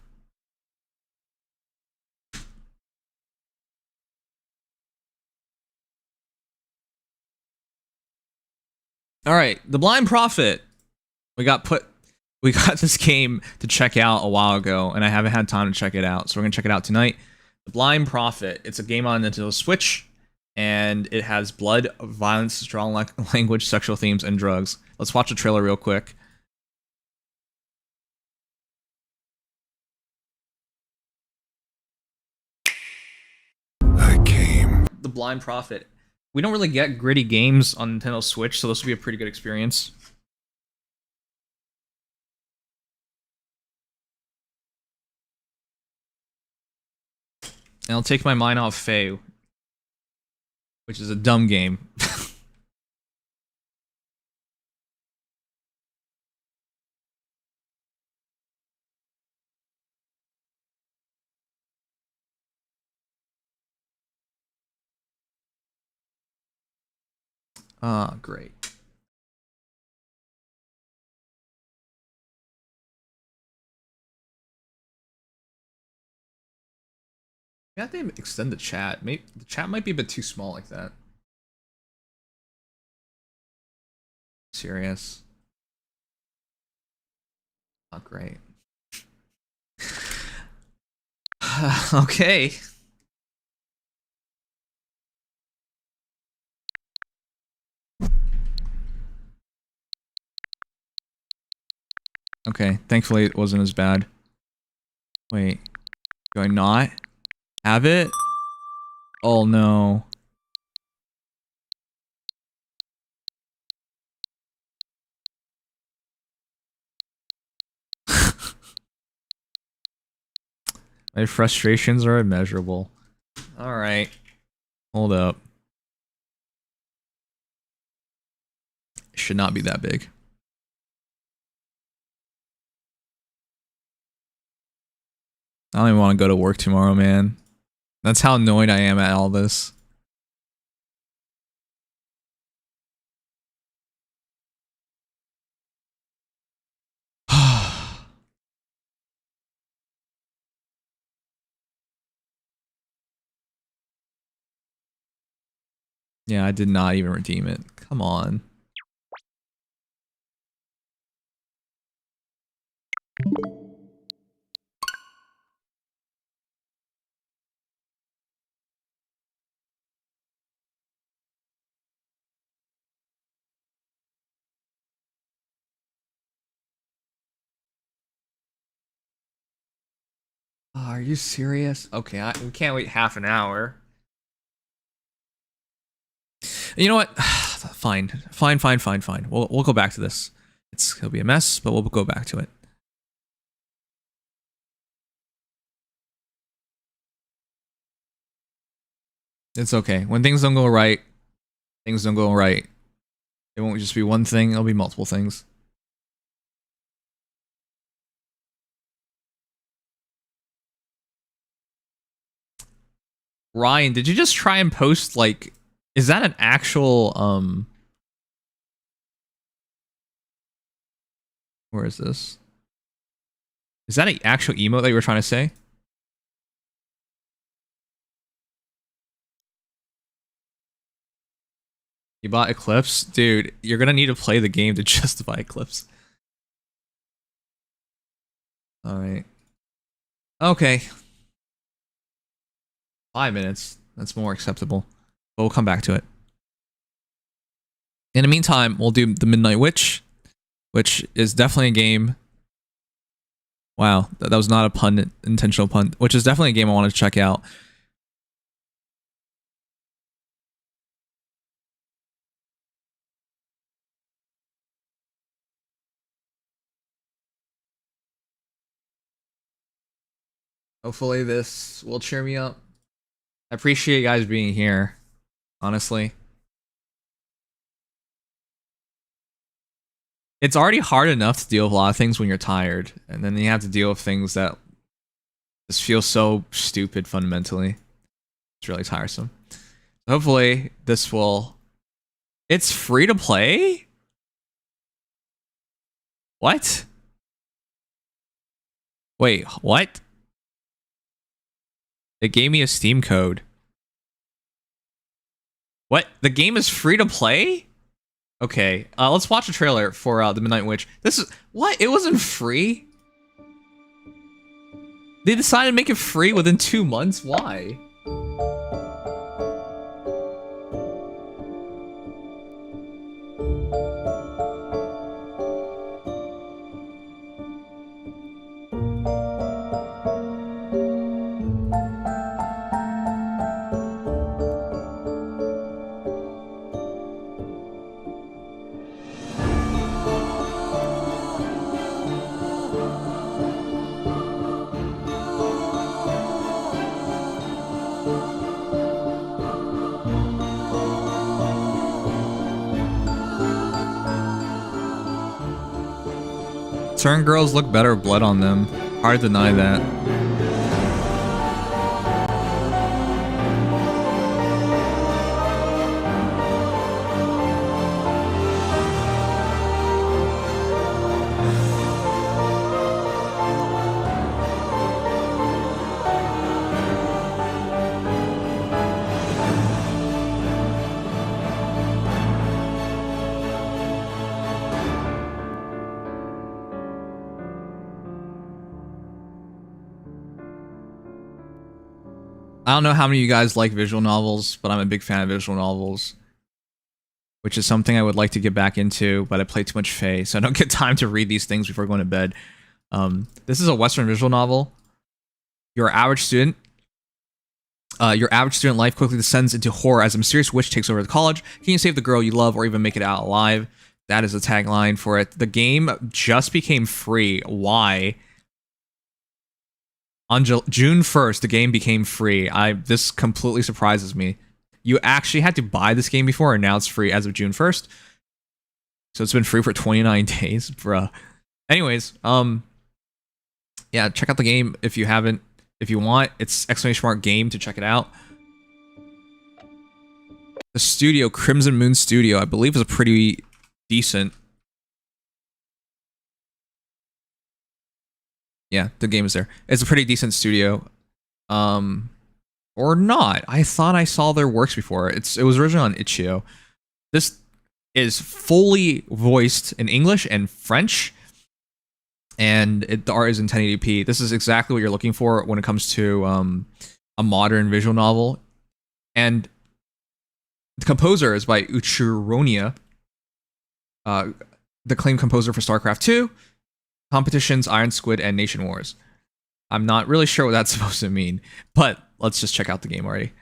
Alright, The Blind Prophet. We got this game to check out a while ago, and I haven't had time to check it out, so we're gonna check it out tonight. The Blind Prophet. It's a game on Nintendo Switch, and it has blood, violence, strong language, sexual themes, and drugs. Let's watch the trailer real quick. I came. The Blind Prophet. We don't really get gritty games on Nintendo Switch, so this will be a pretty good experience. And I'll take my mind off Faye, which is a dumb game. Ah, great. Yeah, they extend the chat. Maybe the chat might be a bit too small like that. Serious. Not great. Okay. Okay, thankfully it wasn't as bad. Wait, do I not have it? Oh no. My frustrations are immeasurable. Alright. Hold up. It should not be that big. I don't even want to go to work tomorrow, man. That's how annoyed I am at all this. Yeah, I did not even redeem it. Come on. Oh, are you serious? Okay, we can't wait half an hour. You know what? Fine. Fine. We'll go back to this. It'll be a mess, but we'll go back to it. It's okay. When things don't go right, things don't go right. It won't just be one thing, it'll be multiple things. Ryan, did you just try and post, like, is that an actual, where is this? Is that an actual emote that you were trying to say? You bought Eclipse? Dude, you're gonna need to play the game to justify Eclipse. Alright. Okay. 5 minutes. That's more acceptable. But we'll come back to it. In the meantime, we'll do the Midnight Witch, which is definitely a game. Wow, that was not a pun, intentional pun, which is definitely a game I want to check out. Hopefully this will cheer me up. I appreciate you guys being here, honestly. It's already hard enough to deal with a lot of things when you're tired, and then you have to deal with things that just feel so stupid fundamentally. It's really tiresome. Hopefully this will... It's free to play? What? Wait, what? It gave me a Steam code. What? The game is free to play? Okay, let's watch a trailer for the Midnight Witch. This is... What? It wasn't free? They decided to make it free within 2 months? Why? Certain girls look better with blood on them. Hard to deny that. I don't know how many of you guys like visual novels, but I'm a big fan of visual novels, which is something I would like to get back into, but I play too much Fae, so I don't get time to read these things before going to bed. This is a Western visual novel. Your average student life quickly descends into horror as a mysterious witch takes over the college. Can you save the girl you love or even make it out alive? That is the tagline for it. The game just became free. Why? On June 1st, the game became free. This completely surprises me. You actually had to buy this game before, and now it's free as of June 1st. So it's been free for 29 days, bruh. Anyways, yeah, check out the game if you haven't. If you want, it's !game to check it out. The studio, Crimson Moon Studio, I believe is a pretty decent... Yeah, the game is there. It's a pretty decent studio. Or not. I thought I saw their works before. It was originally on Itch.io. This is fully voiced in English and French. And the art is in 1080p. This is exactly what you're looking for when it comes to a modern visual novel. And the composer is by Uchironia, the acclaimed composer for StarCraft 2, Competitions, Iron Squid, and Nation Wars. I'm not really sure what that's supposed to mean, but let's just check out the game already.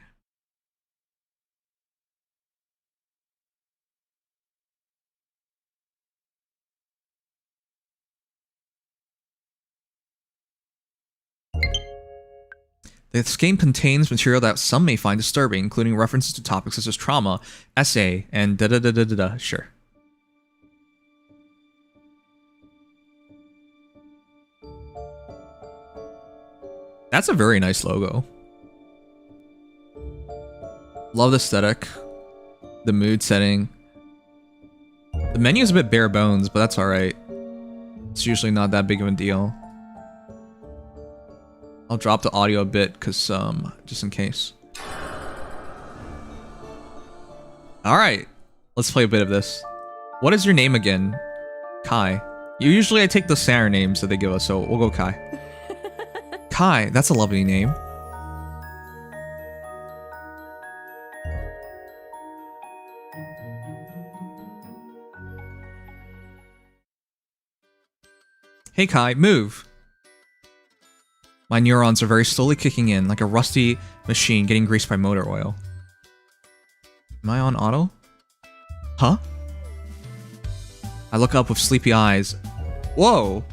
This game contains material that some may find disturbing, including references to topics such as trauma, SA, and da-da-da-da-da-da. Sure. That's a very nice logo. Love the aesthetic. The mood setting. The menu is a bit bare bones, but that's alright. It's usually not that big of a deal. I'll drop the audio a bit, because, just in case. Alright. Let's play a bit of this. What is your name again? Kai. Usually I take the Sarah names that they give us, so we'll go Kai. Kai, that's a lovely name. Hey Kai, move! My neurons are very slowly kicking in, like a rusty machine getting greased by motor oil. Am I on auto? Huh? I look up with sleepy eyes. Whoa!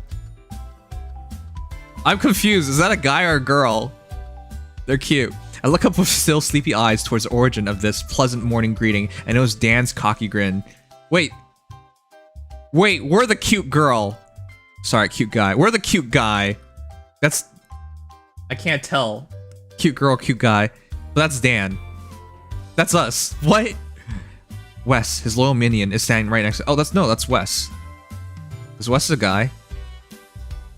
I'm confused, is that a guy or a girl? They're cute. I look up with still sleepy eyes towards the origin of this pleasant morning greeting, and it was Dan's cocky grin. Wait, we're the cute girl. Sorry, cute guy. We're the cute guy. That's... I can't tell. Cute girl, cute guy. But that's Dan. That's us. What? Wes, his loyal minion, is standing right next to... Oh, that's Wes. Is Wes a guy?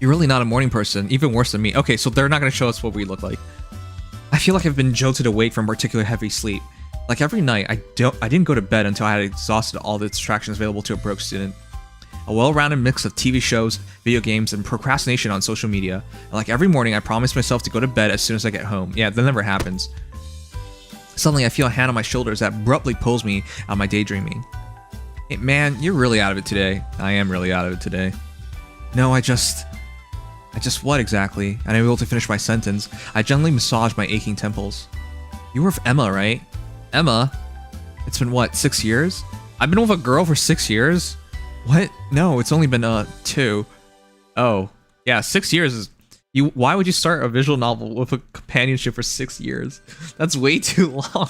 You're really not a morning person. Even worse than me. Okay, so they're not going to show us what we look like. I feel like I've been jolted awake from particular heavy sleep. Like every night, I didn't go to bed until I had exhausted all the distractions available to a broke student. A well-rounded mix of TV shows, video games, and procrastination on social media. And like every morning, I promise myself to go to bed as soon as I get home. Yeah, that never happens. Suddenly, I feel a hand on my shoulders that abruptly pulls me out of my daydreaming. Hey, man, you're really out of it today. I am really out of it today. No, I just what exactly? Unable to finish my sentence, I gently massaged my aching temples. You were with Emma, right? Emma? It's been what, 6 years? I've been with a girl for 6 years? What? No, it's only been 2. Oh, yeah, 6 years is... Why would you start a visual novel with a companionship for 6 years? That's way too long.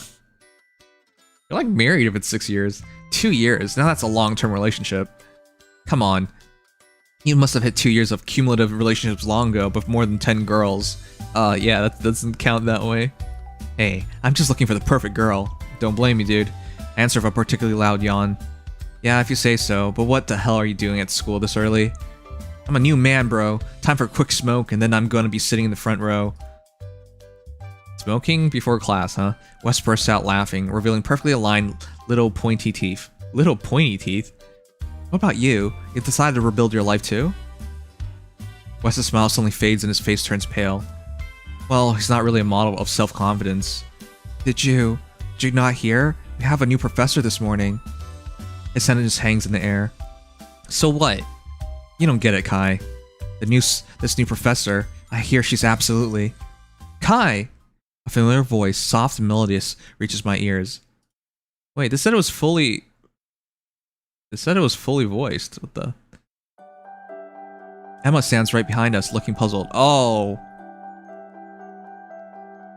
You're like married if it's 6 years. 2 years, now that's a long-term relationship. Come on. You must have hit 2 years of cumulative relationships long ago, with more than 10 girls. Yeah, that doesn't count that way. Hey, I'm just looking for the perfect girl. Don't blame me, dude. Answer of a particularly loud yawn. Yeah, if you say so, but what the hell are you doing at school this early? I'm a new man, bro. Time for a quick smoke, and then I'm gonna be sitting in the front row. Smoking before class, huh? Wes bursts out laughing, revealing perfectly aligned little pointy teeth. Little pointy teeth? What about you? You've decided to rebuild your life too? Wes's smile suddenly fades and his face turns pale. Well, he's not really a model of self-confidence. Did you not hear? We have a new professor this morning. His sentence hangs in the air. So what? You don't get it, Kai. This new professor, I hear she's absolutely... Kai! A familiar voice, soft and melodious, reaches my ears. Wait, this said it was fully... It said it was fully voiced. What the... Emma stands right behind us, looking puzzled. Oh!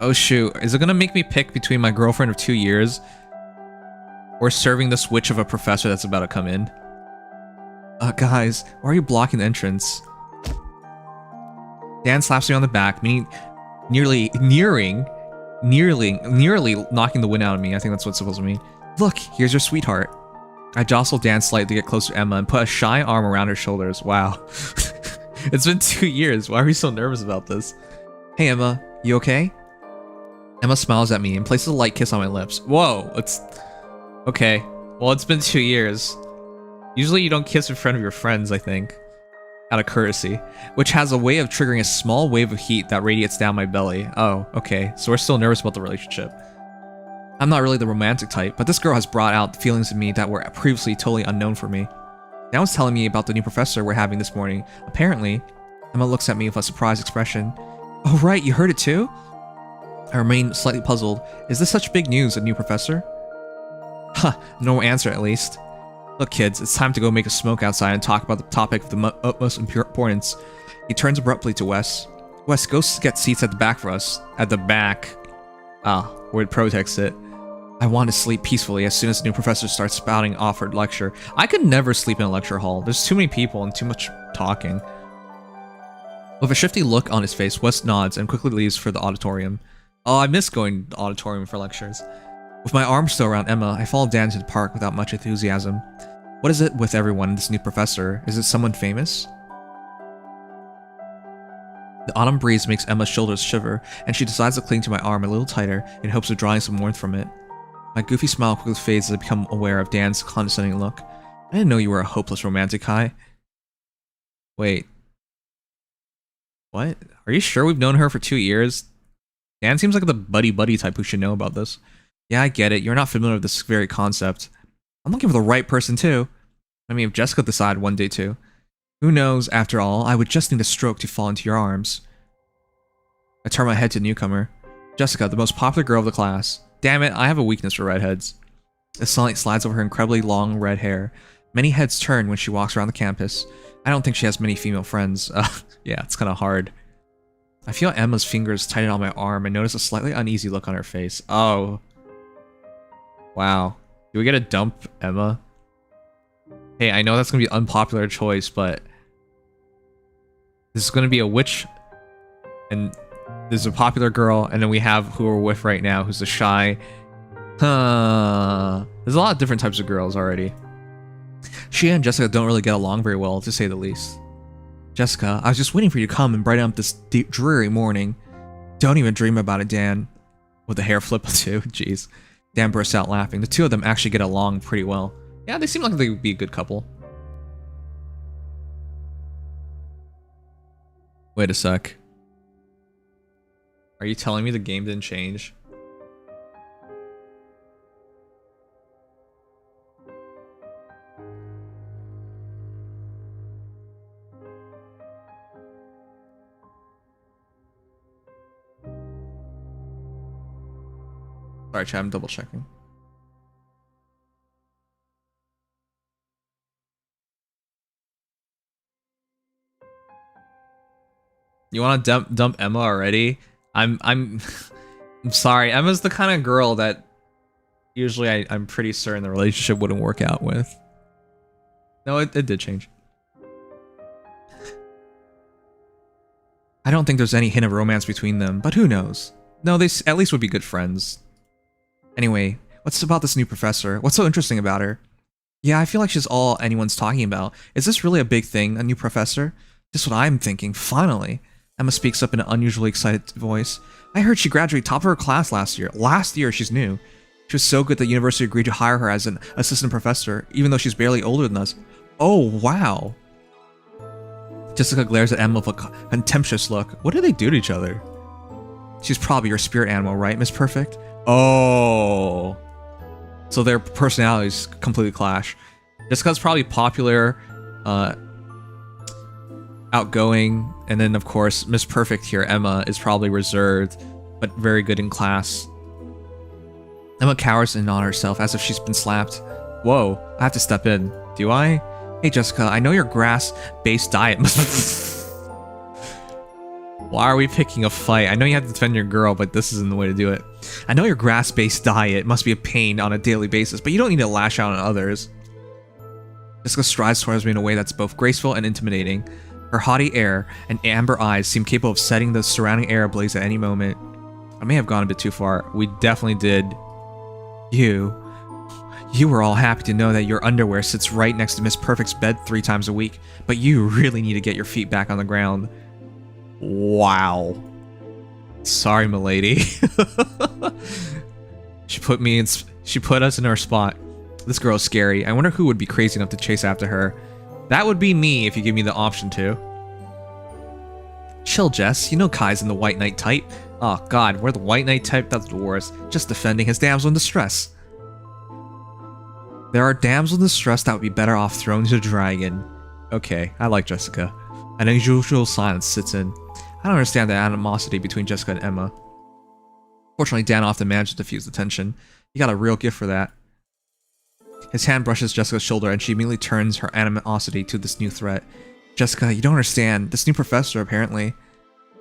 Oh shoot, is it gonna make me pick between my girlfriend of 2 years or serving this witch of a professor that's about to come in? Guys, why are you blocking the entrance? Dan slaps me on the back, nearly knocking the wind out of me. I think that's what's supposed to mean. Look, here's your sweetheart. I jostle Dan slightly to get closer to Emma and put a shy arm around her shoulders. Wow. It's been 2 years. Why are we so nervous about this? Hey Emma, you okay? Emma smiles at me and places a light kiss on my lips. Whoa, it's... Okay. Well, it's been 2 years. Usually you don't kiss in front of your friends, I think. Out of courtesy. Which has a way of triggering a small wave of heat that radiates down my belly. Oh, okay. So we're still nervous about the relationship. I'm not really the romantic type, but this girl has brought out feelings in me that were previously totally unknown for me. Dan was telling me about the new professor we're having this morning. Apparently, Emma looks at me with a surprised expression. Oh right, you heard it too? I remain slightly puzzled. Is this such big news, a new professor? Huh, no answer at least. Look kids, it's time to go make a smoke outside and talk about the topic of the utmost importance. He turns abruptly to Wes. Wes, go get seats at the back for us. At the back. Ah, where'd Protex sit? I want to sleep peacefully as soon as the new professor starts spouting off her lecture. I could never sleep in a lecture hall. There's too many people and too much talking. With a shifty look on his face, Wes nods and quickly leaves for the auditorium. Oh, I miss going to the auditorium for lectures. With my arm still around Emma, I follow Dan to the park without much enthusiasm. What is it with everyone, this new professor? Is it someone famous? The autumn breeze makes Emma's shoulders shiver, and she decides to cling to my arm a little tighter in hopes of drawing some warmth from it. My goofy smile quickly fades as I become aware of Dan's condescending look. I didn't know you were a hopeless romantic, Kai. Wait. What? Are you sure we've known her for 2 years? Dan seems like the buddy-buddy type who should know about this. Yeah, I get it. You're not familiar with this very concept. I'm looking for the right person, too. I mean, if Jessica decided one day to. Who knows, after all, I would just need a stroke to fall into your arms. I turn my head to the newcomer. Jessica, the most popular girl of the class. Damn it, I have a weakness for redheads. The sunlight slides over her incredibly long red hair. Many heads turn when she walks around the campus. I don't think she has many female friends. Yeah, it's kind of hard. I feel Emma's fingers tighten on my arm and notice a slightly uneasy look on her face. Oh. Wow. Do we get to dump Emma? Hey, I know that's going to be an unpopular choice, but... this is going to be a witch, and there's a popular girl, and then we have who we're with right now, who's a shy... There's a lot of different types of girls already. She and Jessica don't really get along very well, to say the least. Jessica, I was just waiting for you to come and brighten up this dreary morning. Don't even dream about it, Dan. With the hair flip too, jeez. Dan bursts out laughing. The two of them actually get along pretty well. Yeah, they seem like they would be a good couple. Wait a sec. Are you telling me the game didn't change? Sorry, chat, I'm double checking. You want to dump Emma already? I'm I'm sorry. Emma's the kind of girl that usually I'm pretty certain the relationship wouldn't work out with. No, it did change. I don't think there's any hint of romance between them, but who knows? No, they at least would be good friends. Anyway, what's about this new professor? What's so interesting about her? Yeah, I feel like she's all anyone's talking about. Is this really a big thing, a new professor? Just what I'm thinking, finally. Emma speaks up in an unusually excited voice. I heard she graduated top of her class last year. Last year, she's new. She was so good that the university agreed to hire her as an assistant professor, even though she's barely older than us. Oh, wow. Jessica glares at Emma with a contemptuous look. What do they do to each other? She's probably your spirit animal, right, Miss Perfect? Oh. So their personalities completely clash. Jessica's probably popular, outgoing, and then of course Miss Perfect here, Emma, is probably reserved, but very good in class. Emma cowers in on herself as if she's been slapped. Whoa, I have to step in. Do I? Hey Jessica, I know your grass-based diet must... Why are we picking a fight? I know you have to defend your girl, but this isn't the way to do it. I know your grass-based diet must be a pain on a daily basis, but you don't need to lash out on others. Jessica strides towards me in a way that's both graceful and intimidating. Her haughty air and amber eyes seem capable of setting the surrounding air ablaze at any moment. I may have gone a bit too far. We definitely did. You were all happy to know that your underwear sits right next to Miss Perfect's bed 3 times a week, but you really need to get your feet back on the ground. Wow. Sorry, milady. She put us in our spot. This girl's scary. I wonder who would be crazy enough to chase after her. That would be me if you give me the option to. Chill, Jess. You know Kai's in the White Knight type. Oh god, we're the White Knight type? That's the worst. Just defending his damsel in distress. There are damsels in distress that would be better off thrown to the dragon. Okay, I like Jessica. An unusual silence sits in. I don't understand the animosity between Jessica and Emma. Fortunately, Dan often manages to diffuse the tension. He got a real gift for that. His hand brushes Jessica's shoulder and she immediately turns her animosity to this new threat. Jessica, you don't understand. This new professor, apparently.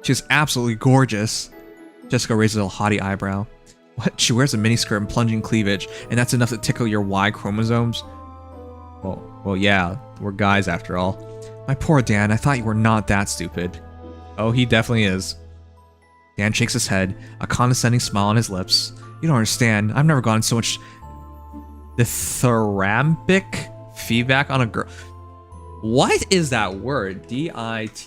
She's absolutely gorgeous. Jessica raises a haughty eyebrow. What? She wears a miniskirt and plunging cleavage, and that's enough to tickle your Y chromosomes? Well, yeah, we're guys after all. My poor Dan, I thought you were not that stupid. Oh, he definitely is. Dan shakes his head, a condescending smile on his lips. You don't understand. I've never gotten so much dithyrambic feedback on a girl. What is that word? dithyrambic.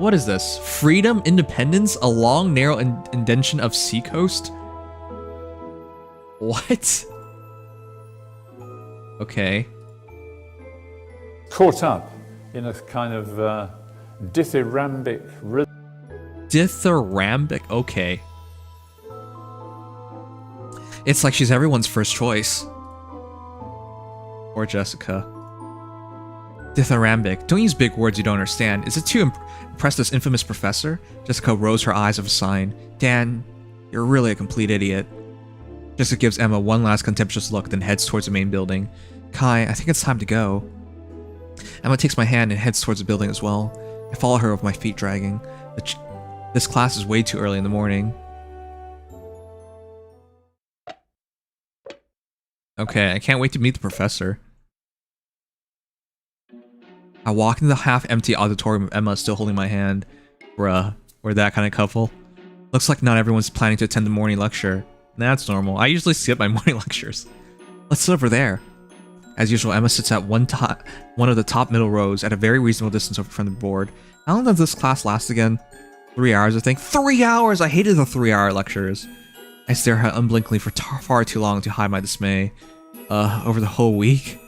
What is this? Freedom, independence, a long, narrow indention of seacoast? What? Okay. Caught up in a kind of dithyrambic rhythm. Dithyrambic? Okay. It's like she's everyone's first choice. Or Jessica. Dithyrambic. Don't use big words you don't understand. Is it to impress this infamous professor? Jessica rolls her eyes of a sign. Dan, you're really a complete idiot. Jessica gives Emma one last contemptuous look, then heads towards the main building. Kai, I think it's time to go. Emma takes my hand and heads towards the building as well. I follow her with my feet dragging. This class is way too early in the morning. Okay, I can't wait to meet the professor. I walk into the half-empty auditorium with Emma still holding my hand. Bruh, we're that kind of couple. Looks like not everyone's planning to attend the morning lecture. That's normal. I usually skip my morning lectures. Let's sit over there. As usual, Emma sits at one of the top middle rows at a very reasonable distance from the board. How long does this class last again? 3 hours, I think. 3 hours! I hated the 3-hour lectures. I stare at her unblinkingly for far too long to hide my dismay. Over the whole week?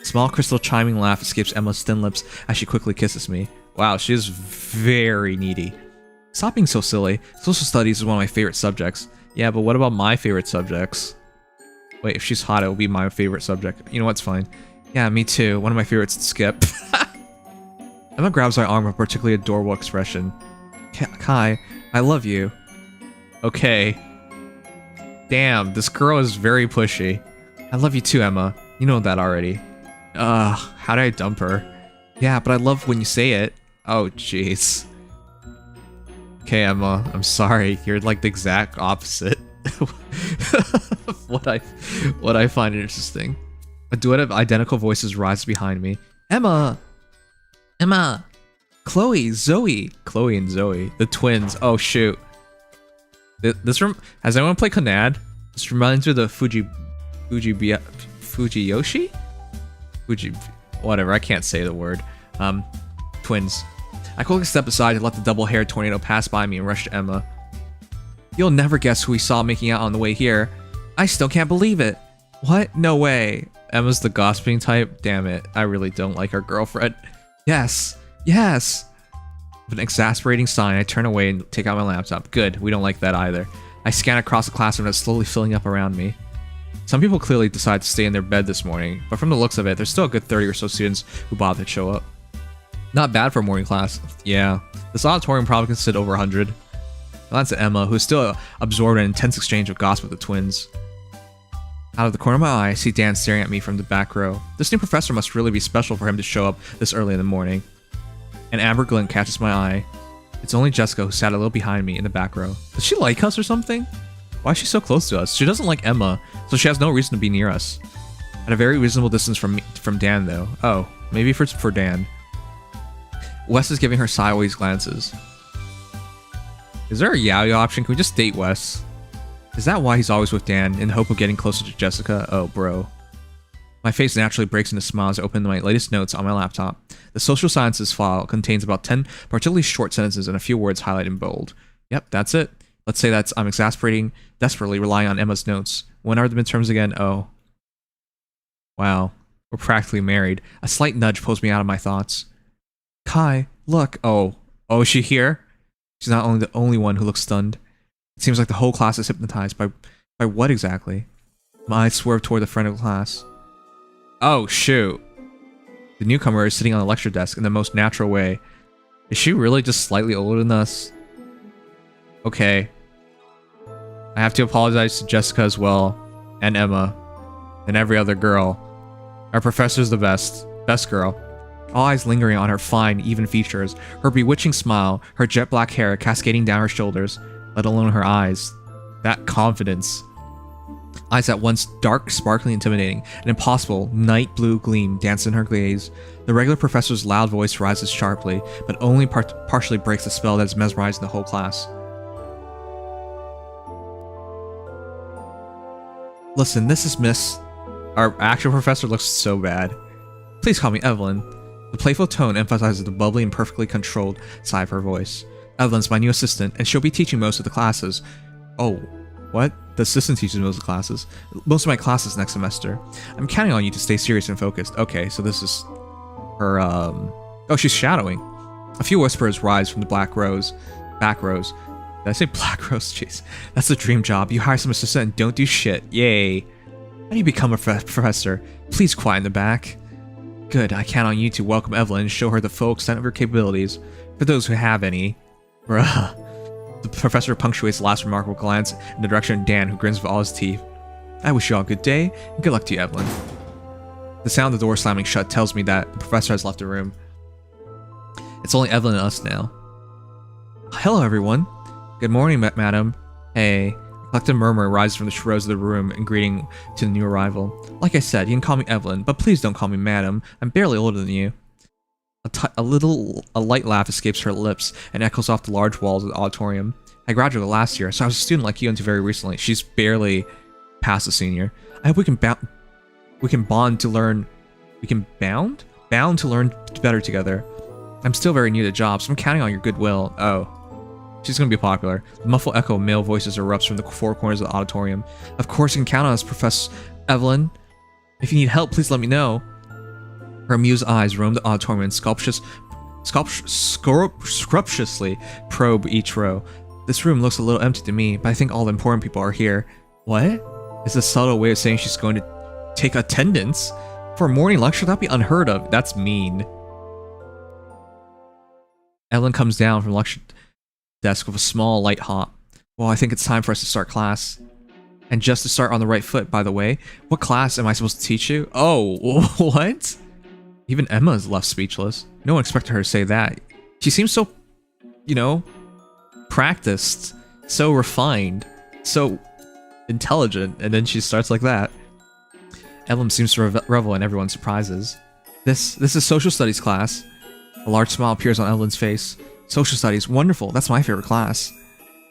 Small crystal chiming laugh escapes Emma's thin lips as she quickly kisses me. Wow, she is very needy. Stop being so silly. Social studies is one of my favorite subjects. Yeah, but what about my favorite subjects? Wait, if she's hot, it will be my favorite subject. You know what's fine. Yeah, me too. One of my favorites to skip. Emma grabs my arm with a particularly adorable expression. Kai, I love you. Okay. Damn, this girl is very pushy. I love you too, Emma. You know that already. How did I dump her? Yeah, but I love when you say it. Oh, jeez. Okay, Emma, I'm sorry. You're like the exact opposite. What I find interesting. A duet of identical voices rises behind me. Emma! Emma! Chloe, Zoe! Chloe and Zoe. The twins. Oh, shoot. This room... Has anyone played Conad? This reminds me of the Fujiyoshi? Whatever, I can't say the word. Twins. I quickly step aside to let the double-haired tornado pass by me and rush to Emma. You'll never guess who we saw making out on the way here. I still can't believe it. What? No way. Emma's the gossiping type? Damn it, I really don't like her girlfriend. Yes. Yes. With an exasperating sign, I turn away and take out my laptop. Good, we don't like that either. I scan across the classroom that's slowly filling up around me. Some people clearly decide to stay in their bed this morning, but from the looks of it, there's still a good 30 or so students who bothered to show up. Not bad for a morning class. Yeah, this auditorium probably can sit over 100. Well, that's Emma, who's still absorbed in an intense exchange of gossip with the twins. Out of the corner of my eye, I see Dan staring at me from the back row. This new professor must really be special for him to show up this early in the morning. An amber glint catches my eye. It's only Jessica who sat a little behind me in the back row. Does she like us or something? Why is she so close to us? She doesn't like Emma, so she has no reason to be near us. At a very reasonable distance from Dan, though. Oh, maybe for Dan. Wes is giving her sideways glances. Is there a yaoi option? Can we just date Wes? Is that why he's always with Dan, in the hope of getting closer to Jessica? Oh, bro. My face naturally breaks into smiles as I open my latest notes on my laptop. The social sciences file contains about 10 particularly short sentences and a few words highlighted in bold. Yep, that's it. Let's say that's I'm desperately relying on Emma's notes. When are the midterms again? Oh. Wow. We're practically married. A slight nudge pulls me out of my thoughts. Kai, look. Oh. Oh, is she here? She's not only the only one who looks stunned. It seems like the whole class is hypnotized by what exactly? My eyes swerve toward the front of the class. Oh, shoot. The newcomer is sitting on the lecture desk in the most natural way. Is she really just slightly older than us? Okay. I have to apologize to Jessica as well, and Emma, and every other girl. Our professor's the best. Best girl. All eyes lingering on her fine, even features, her bewitching smile, her jet black hair cascading down her shoulders, let alone her eyes. That confidence. Eyes at once dark, sparkling, intimidating. An impossible, night blue gleam dances in her gaze. The regular professor's loud voice rises sharply, but only partially breaks the spell that is mesmerizing the whole class. Listen, this is Miss... Our actual professor looks so bad. Please call me Evelyn. The playful tone emphasizes the bubbly and perfectly controlled side of her voice. Evelyn's my new assistant, and she'll be teaching most of the classes. Oh, what? The assistant teaches most of the classes? Most of my classes next semester. I'm counting on you to stay serious and focused. Okay, so this is her, Oh, she's shadowing. A few whispers rise from the back rows. Did I say black rows? Jeez. That's the dream job. You hire some assistant and don't do shit. Yay. How do you become a professor? Please quiet in the back. Good, I count on you to welcome Evelyn and show her the full extent of her capabilities. For those who have any. Bruh. The professor punctuates the last remarkable glance in the direction of Dan, who grins with all his teeth. I wish you all a good day, and good luck to you, Evelyn. The sound of the door slamming shut tells me that the professor has left the room. It's only Evelyn and us now. Hello, everyone. Good morning, madam. Hey. A collective murmur rises from the rows of the room in greeting to the new arrival. Like I said, you can call me Evelyn, but please don't call me madam. I'm barely older than you. A light laugh escapes her lips and echoes off the large walls of the auditorium. I graduated last year, so I was a student like you until very recently. She's barely past a senior. I hope we can bond to learn. We can bound to learn better together. I'm still very new to the job, so I'm counting on your goodwill. Oh. She's gonna be popular. The muffled echo of male voices erupts from the four corners of the auditorium. Of course you can count on us, Professor Evelyn. If you need help, please let me know. Her amused eyes roam the auditorium and scrumptiously probe each row. This room looks a little empty to me, but I think all the important people are here. What? It's a subtle way of saying she's going to take attendance? For a morning lecture? That'd be unheard of. That's mean. Evelyn comes down from the lecture desk with a small light hop. Well, I think it's time for us to start class. And just to start on the right foot, by the way, what class am I supposed to teach you? Oh, what? Even Emma is left speechless. No one expected her to say that. She seems so, you know, practiced, so refined, so intelligent, and then she starts like that. Emblem seems to revel in everyone's surprises. This is social studies class. A large smile appears on Evelyn's face. Social studies, wonderful, that's my favorite class.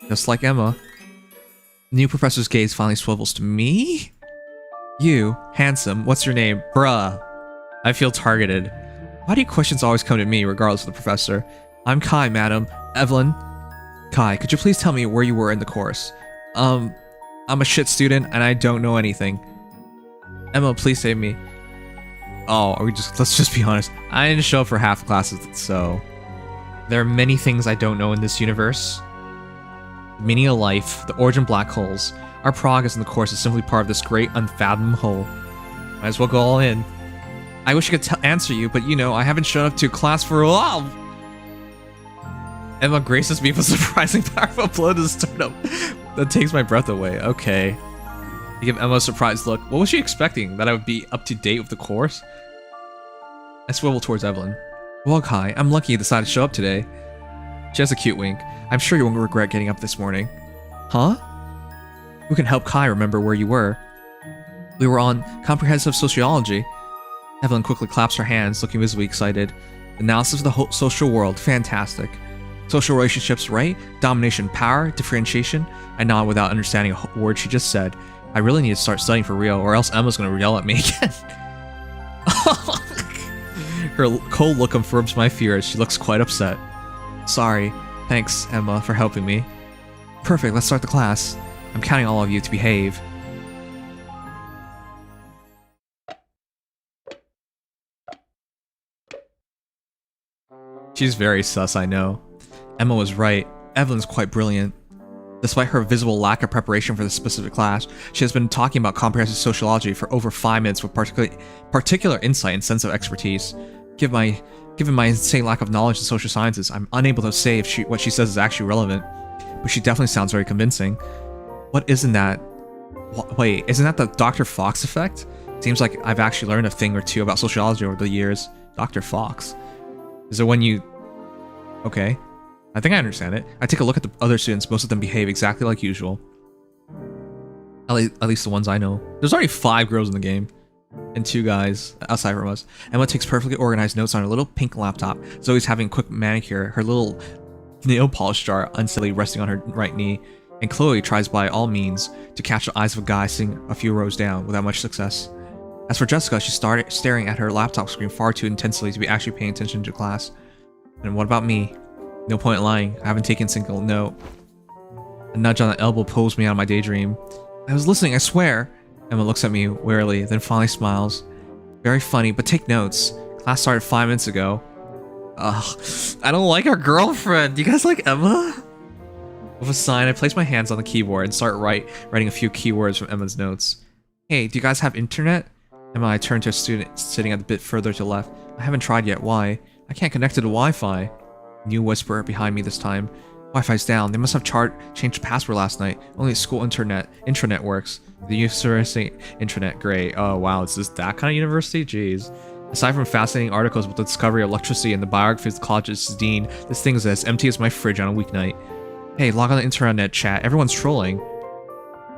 Just like Emma. The new professor's gaze finally swivels to me? You, handsome, what's your name? Bruh. I feel targeted. Why do questions always come to me, regardless of the professor? I'm Kai, madam. Evelyn. Kai, could you please tell me where you were in the course? I'm a shit student, and I don't know anything. Emma, please save me. Oh, let's just be honest. I didn't show up for half the classes, so... There are many things I don't know in this universe. The meaning of life, the origin of black holes. Our progress in the course is simply part of this great unfathomed whole. Might as well go all in. I wish I could answer you, but you know, I haven't shown up to class for a while. Emma graces me with a surprising powerful blow to the sternum. That takes my breath away. Okay. I give Emma a surprised look. What was she expecting? That I would be up to date with the course? I swivel towards Evelyn. Well, Kai, I'm lucky you decided to show up today. She has a cute wink. I'm sure you won't regret getting up this morning. Huh? Who can help Kai remember where you were? We were on comprehensive sociology. Evelyn quickly claps her hands, looking visibly excited. Analysis of the whole social world. Fantastic. Social relationships, right? Domination, power, differentiation. I nod without understanding a word she just said. I really need to start studying for real, or else Emma's gonna yell at me again. Her cold look confirms my fear as she looks quite upset. Sorry. Thanks, Emma, for helping me. Perfect, let's start the class. I'm counting all of you to behave. She's very sus, I know. Emma was right. Evelyn's quite brilliant. Despite her visible lack of preparation for this specific class, she has been talking about comprehensive sociology for over 5 minutes with particular insight and sense of expertise. Given my insane lack of knowledge in social sciences, I'm unable to say if what she says is actually relevant, but she definitely sounds very convincing. What isn't that? Wait, isn't that the Dr. Fox effect? Seems like I've actually learned a thing or two about sociology over the years. Dr. Fox? Is it when you... Okay. I think I understand it. I take a look at the other students. Most of them behave exactly like usual. At least the ones I know. There's already 5 girls in the game. And 2 guys outside from us. Emma takes perfectly organized notes on her little pink laptop. Zoe's having a quick manicure. Her little nail polish jar unsteadily resting on her right knee. And Chloe tries by all means to catch the eyes of a guy sitting a few rows down without much success. As for Jessica, she started staring at her laptop screen far too intensely to be actually paying attention to class. And what about me? No point lying, I haven't taken a single note. A nudge on the elbow pulls me out of my daydream. I was listening, I swear! Emma looks at me warily, then finally smiles. Very funny, but take notes. Class started 5 minutes ago. Ugh, I don't like our girlfriend. Do you guys like Emma? With a sign, I place my hands on the keyboard and start writing a few keywords from Emma's notes. Hey, do you guys have internet? Emma, I turn to a student sitting a bit further to the left. I haven't tried yet, why? I can't connect to the Wi-Fi. New whisperer behind me this time. Wi-Fi's down. They must have changed the password last night. Only the school intranet works. The university intranet, great. Oh wow, is this that kind of university? Jeez. Aside from fascinating articles about the discovery of electricity and the biography of the college's dean, this thing is as empty as my fridge on a weeknight. Hey, log on the intranet chat. Everyone's trolling.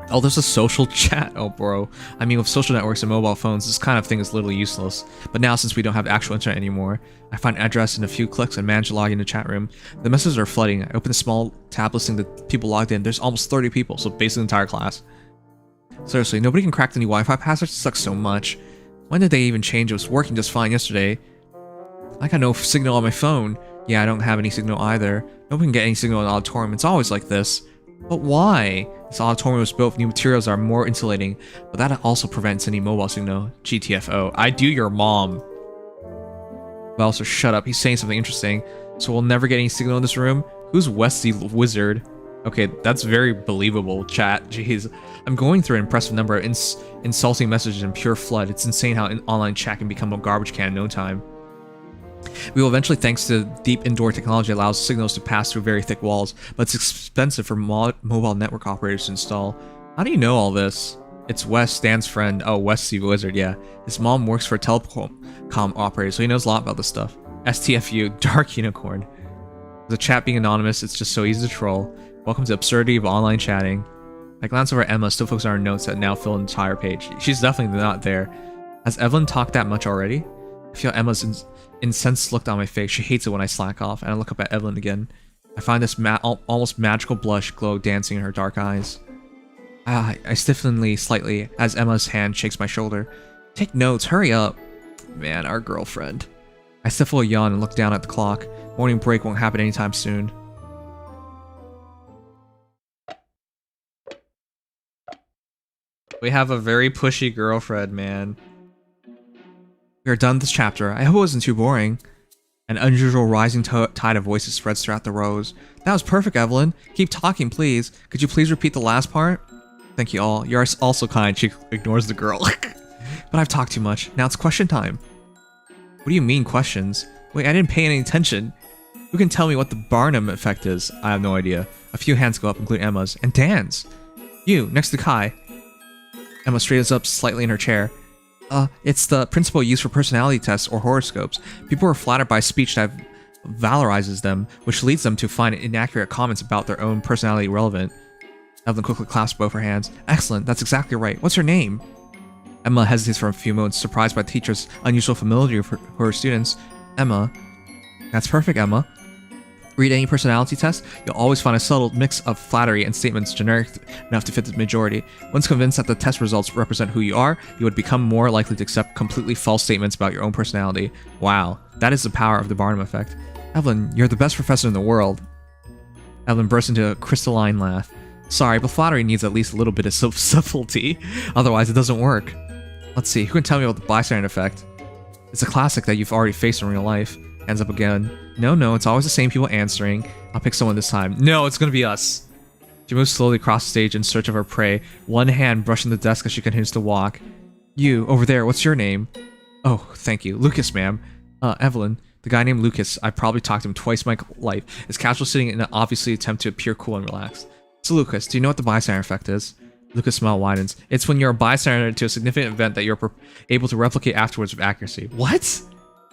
Oh, there's a social chat. Oh, bro. I mean, with social networks and mobile phones, this kind of thing is literally useless. But now, since we don't have the actual internet anymore, I find an address in a few clicks and manage to log into the chat room. The messages are flooding. I open a small tab listing the people logged in. There's almost 30 people, so basically the entire class. Seriously, nobody can crack the new Wi-Fi password? It sucks so much. When did they even change? It was working just fine yesterday. I got no signal on my phone. Yeah, I don't have any signal either. Nobody can get any signal in the auditorium. It's always like this. But why? This auditorium was built with new materials that are more insulating, but that also prevents any mobile signal. GTFO. I do your mom. Well, so shut up. He's saying something interesting. So we'll never get any signal in this room? Who's Westy Wizard? Okay, that's very believable, chat. Jeez. I'm going through an impressive number of insulting messages in pure flood. It's insane how an online chat can become a garbage can in no time. We will eventually, thanks to deep indoor technology, allows signals to pass through very thick walls, but it's expensive for mobile network operators to install. How do you know all this? It's Wes, Stan's friend. Oh, Wes the Wizard, yeah. His mom works for a telecom operator, so he knows a lot about this stuff. STFU, Dark Unicorn. The chat being anonymous, it's just so easy to troll. Welcome to the absurdity of online chatting. I glance over at Emma, still focusing on her notes that now fill an entire page. She's definitely not there. Has Evelyn talked that much already? I feel Emma's incensed look on my face. She hates it when I slack off, and I look up at Evelyn again. I find this almost magical blush glow dancing in her dark eyes. I stiffen slightly as Emma's hand shakes my shoulder. Take notes, hurry up. Man, our girlfriend. I stifle a yawn and look down at the clock. Morning break won't happen anytime soon. We have a very pushy girlfriend, man. We are done with this chapter. I hope it wasn't too boring. An unusual rising tide of voices spreads throughout the rows. That was perfect, Evelyn. Keep talking, please. Could you please repeat the last part? Thank you all. You're also kind. She ignores the girl. But I've talked too much. Now it's question time. What do you mean, questions? Wait, I didn't pay any attention. Who can tell me what the Barnum effect is? I have no idea. A few hands go up, including Emma's. And Dan's. You, next to Kai. Emma straightens up slightly in her chair. It's the principle used for personality tests or horoscopes. People are flattered by speech that valorizes them, which leads them to find inaccurate comments about their own personality relevant. Evelyn quickly clasps both her hands. Excellent, that's exactly right. What's her name? Emma hesitates for a few moments, surprised by the teacher's unusual familiarity for her students. Emma. That's perfect, Emma. Read any personality test, you'll always find a subtle mix of flattery and statements generic enough to fit the majority. Once convinced that the test results represent who you are, you would become more likely to accept completely false statements about your own personality. Wow, that is the power of the Barnum effect. Evelyn, you're the best professor in the world. Evelyn bursts into a crystalline laugh. Sorry, but flattery needs at least a little bit of subtlety, otherwise it doesn't work. Let's see, who can tell me about the bystander effect? It's a classic that you've already faced in real life. Hands up again. No, it's always the same people answering. I'll pick someone this time. No, it's gonna be us. She moves slowly across the stage in search of her prey, one hand brushing the desk as she continues to walk. You, over there, what's your name? Oh, thank you. Lucas, ma'am. Evelyn. The guy named Lucas, I probably talked to him twice in my life, is casually sitting in an obviously attempt to appear cool and relaxed. So Lucas, do you know what the bystander effect is? Lucas' smile widens. It's when you're a bystander to a significant event that you're able to replicate afterwards with accuracy. What?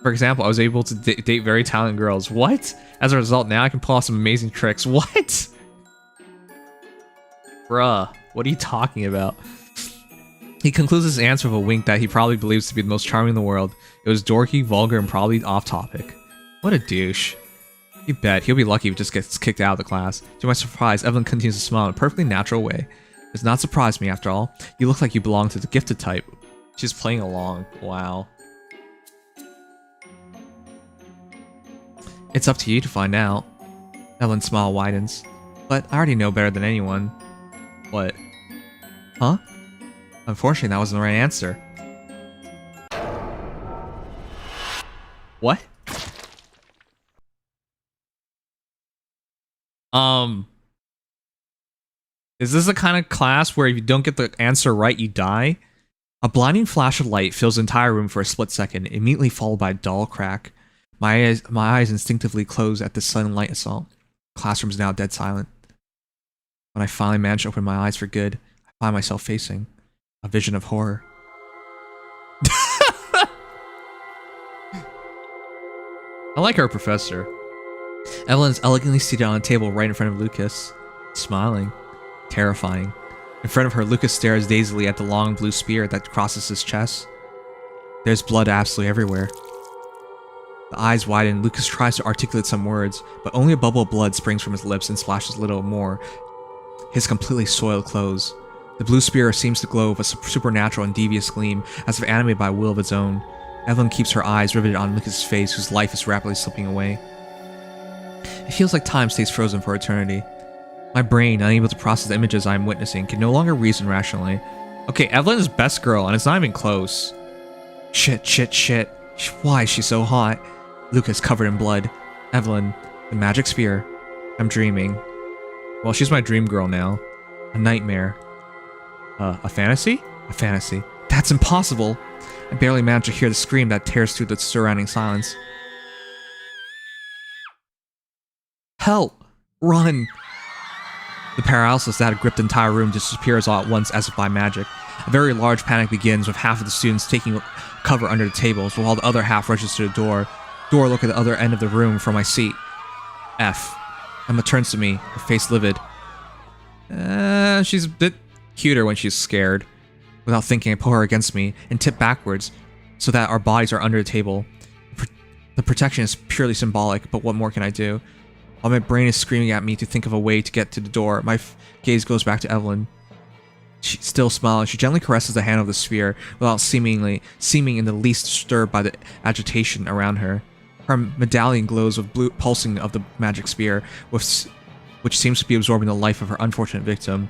For example, I was able to date very talented girls. What? As a result, now I can pull off some amazing tricks. What? Bruh, what are you talking about? He concludes his answer with a wink that he probably believes to be the most charming in the world. It was dorky, vulgar, and probably off topic. What a douche. You bet, he'll be lucky if he just gets kicked out of the class. To my surprise, Evelyn continues to smile in a perfectly natural way. It does not surprise me, after all. You look like you belong to the gifted type. She's playing along. Wow. It's up to you to find out. Evelyn's smile widens. But I already know better than anyone. What? Huh? Unfortunately, that wasn't the right answer. What? Is this the kind of class where if you don't get the answer right, you die? A blinding flash of light fills the entire room for a split second, immediately followed by a dull crack. My eyes instinctively close at this sudden light assault. The classroom's now dead silent. When I finally manage to open my eyes for good, I find myself facing a vision of horror. I like our professor. Evelyn is elegantly seated on a table right in front of Lucas, smiling, terrifying. In front of her, Lucas stares dazedly at the long blue spear that crosses his chest. There's blood absolutely everywhere. The eyes widen. Lucas tries to articulate some words, but only a bubble of blood springs from his lips and splashes little more his completely soiled clothes. The blue spear seems to glow with a supernatural and devious gleam, as if animated by a will of its own. Evelyn keeps her eyes riveted on Lucas' face, whose life is rapidly slipping away. It feels like time stays frozen for eternity. My brain, unable to process the images I am witnessing, can no longer reason rationally. Okay, Evelyn is best girl, and it's not even close. Shit. Why is she so hot? Lucas covered in blood. Evelyn, the magic spear. I'm dreaming. Well, she's my dream girl now. A nightmare. A fantasy? A fantasy. That's impossible! I barely manage to hear the scream that tears through the surrounding silence. Help! Run! The paralysis that had gripped the entire room disappears all at once as if by magic. A very large panic begins, with half of the students taking cover under the tables, while the other half rushes to the door. Look at the other end of the room from my seat. F. Emma turns to me, her face livid. She's a bit cuter when she's scared. Without thinking, I pull her against me and tip backwards so that our bodies are under the table. The protection is purely symbolic, but what more can I do? While my brain is screaming at me to think of a way to get to the door, my gaze goes back to Evelyn. She still smiling. She gently caresses the handle of the sphere without seeming in the least disturbed by the agitation around her. Her medallion glows with blue pulsing of the magic spear, which seems to be absorbing the life of her unfortunate victim.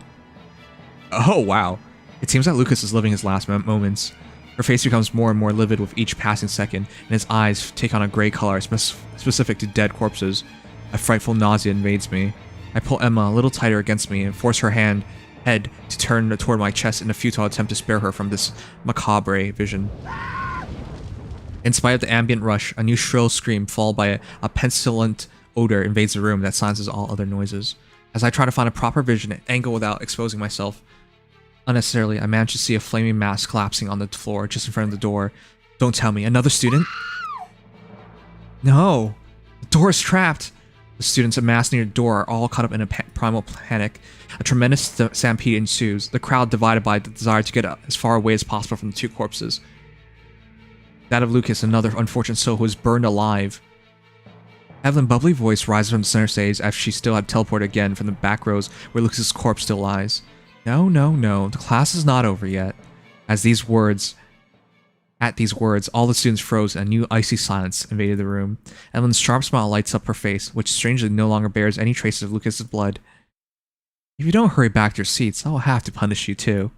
Oh, wow. It seems that Lucas is living his last moments. Her face becomes more and more livid with each passing second, and his eyes take on a gray color specific to dead corpses. A frightful nausea invades me. I pull Emma a little tighter against me and force her head to turn toward my chest in a futile attempt to spare her from this macabre vision. In spite of the ambient rush, a new shrill scream followed by a pestilent odor invades the room that silences all other noises. As I try to find a proper vision and angle without exposing myself unnecessarily, I manage to see a flaming mass collapsing on the floor just in front of the door. Don't tell me, another student? No! The door is trapped! The students amassed near the door are all caught up in a primal panic. A tremendous stampede ensues, the crowd divided by the desire to get as far away as possible from the two corpses. That of Lucas, another unfortunate soul who was burned alive. Evelyn's bubbly voice rises from the center stage as she still had teleported again from the back rows where Lucas's corpse still lies. No, the class is not over yet. At these words, all the students froze and a new icy silence invaded the room. Evelyn's sharp smile lights up her face, which strangely no longer bears any traces of Lucas's blood. If you don't hurry back to your seats, I will have to punish you too.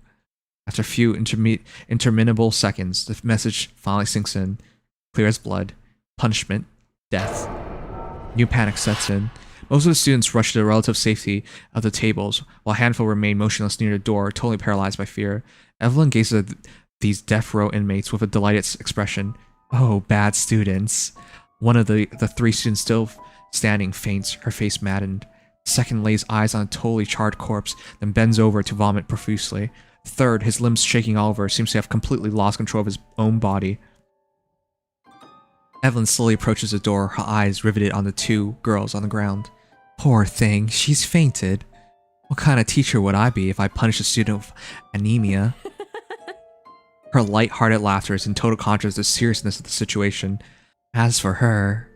After a few interminable seconds, the message finally sinks in. Clear as blood. Punishment. Death. New panic sets in. Most of the students rush to the relative safety of the tables, while a handful remain motionless near the door, totally paralyzed by fear. Evelyn gazes at these death row inmates with a delighted expression. Oh, bad students. One of the three students still standing faints, her face maddened. The second lays eyes on a totally charred corpse, then bends over to vomit profusely. The third, his limbs shaking all over, seems to have completely lost control of his own body. Evelyn slowly approaches the door, her eyes riveted on the two girls on the ground. Poor thing, she's fainted. What kind of teacher would I be if I punished a student with anemia? Her light-hearted laughter is in total contrast to the seriousness of the situation. As for her,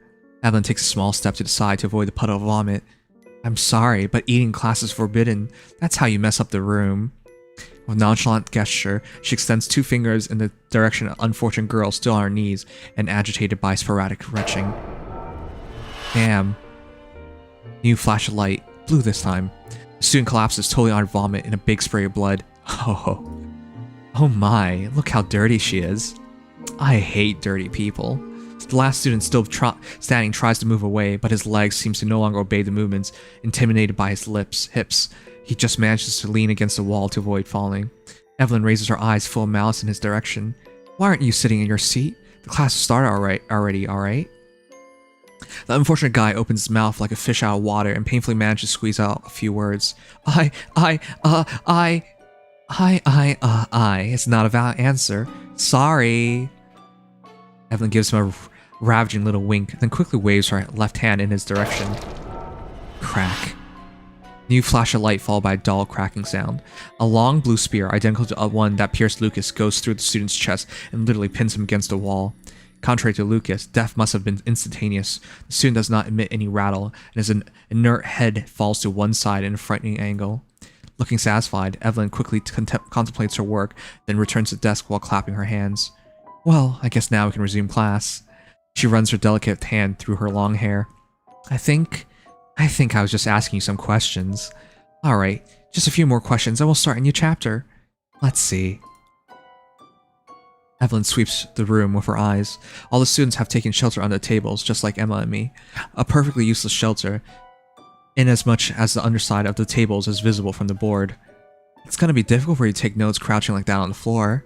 Evelyn takes a small step to the side to avoid the puddle of vomit. I'm sorry, but eating class is forbidden. That's how you mess up the room. With a nonchalant gesture, she extends 2 fingers in the direction of an unfortunate girl still on her knees and agitated by sporadic retching. Damn. New flash of light. Blue this time. The student collapses totally on her vomit in a big spray of blood. Oh my, look how dirty she is. I hate dirty people. The last student still standing tries to move away, but his legs seems to no longer obey the movements, intimidated by his hips. He just manages to lean against the wall to avoid falling. Evelyn raises her eyes full of malice in his direction. Why aren't you sitting in your seat? The class started already, alright? The unfortunate guy opens his mouth like a fish out of water and painfully manages to squeeze out a few words. It's not a valid answer. Sorry. Evelyn gives him a ravaging little wink, then quickly waves her left hand in his direction. Crack. New flash of light followed by a dull cracking sound. A long blue spear, identical to one that pierced Lucas, goes through the student's chest and literally pins him against a wall. Contrary to Lucas, death must have been instantaneous. The student does not emit any rattle, and his inert head falls to one side in a frightening angle. Looking satisfied, Evelyn quickly contemplates her work, then returns to the desk while clapping her hands. Well, I guess now we can resume class. She runs her delicate hand through her long hair. I think I was just asking you some questions. Alright, just a few more questions and we'll start a new chapter. Let's see. Evelyn sweeps the room with her eyes. All the students have taken shelter under tables, just like Emma and me. A perfectly useless shelter, inasmuch as the underside of the tables is visible from the board. It's gonna be difficult for you to take notes crouching like that on the floor.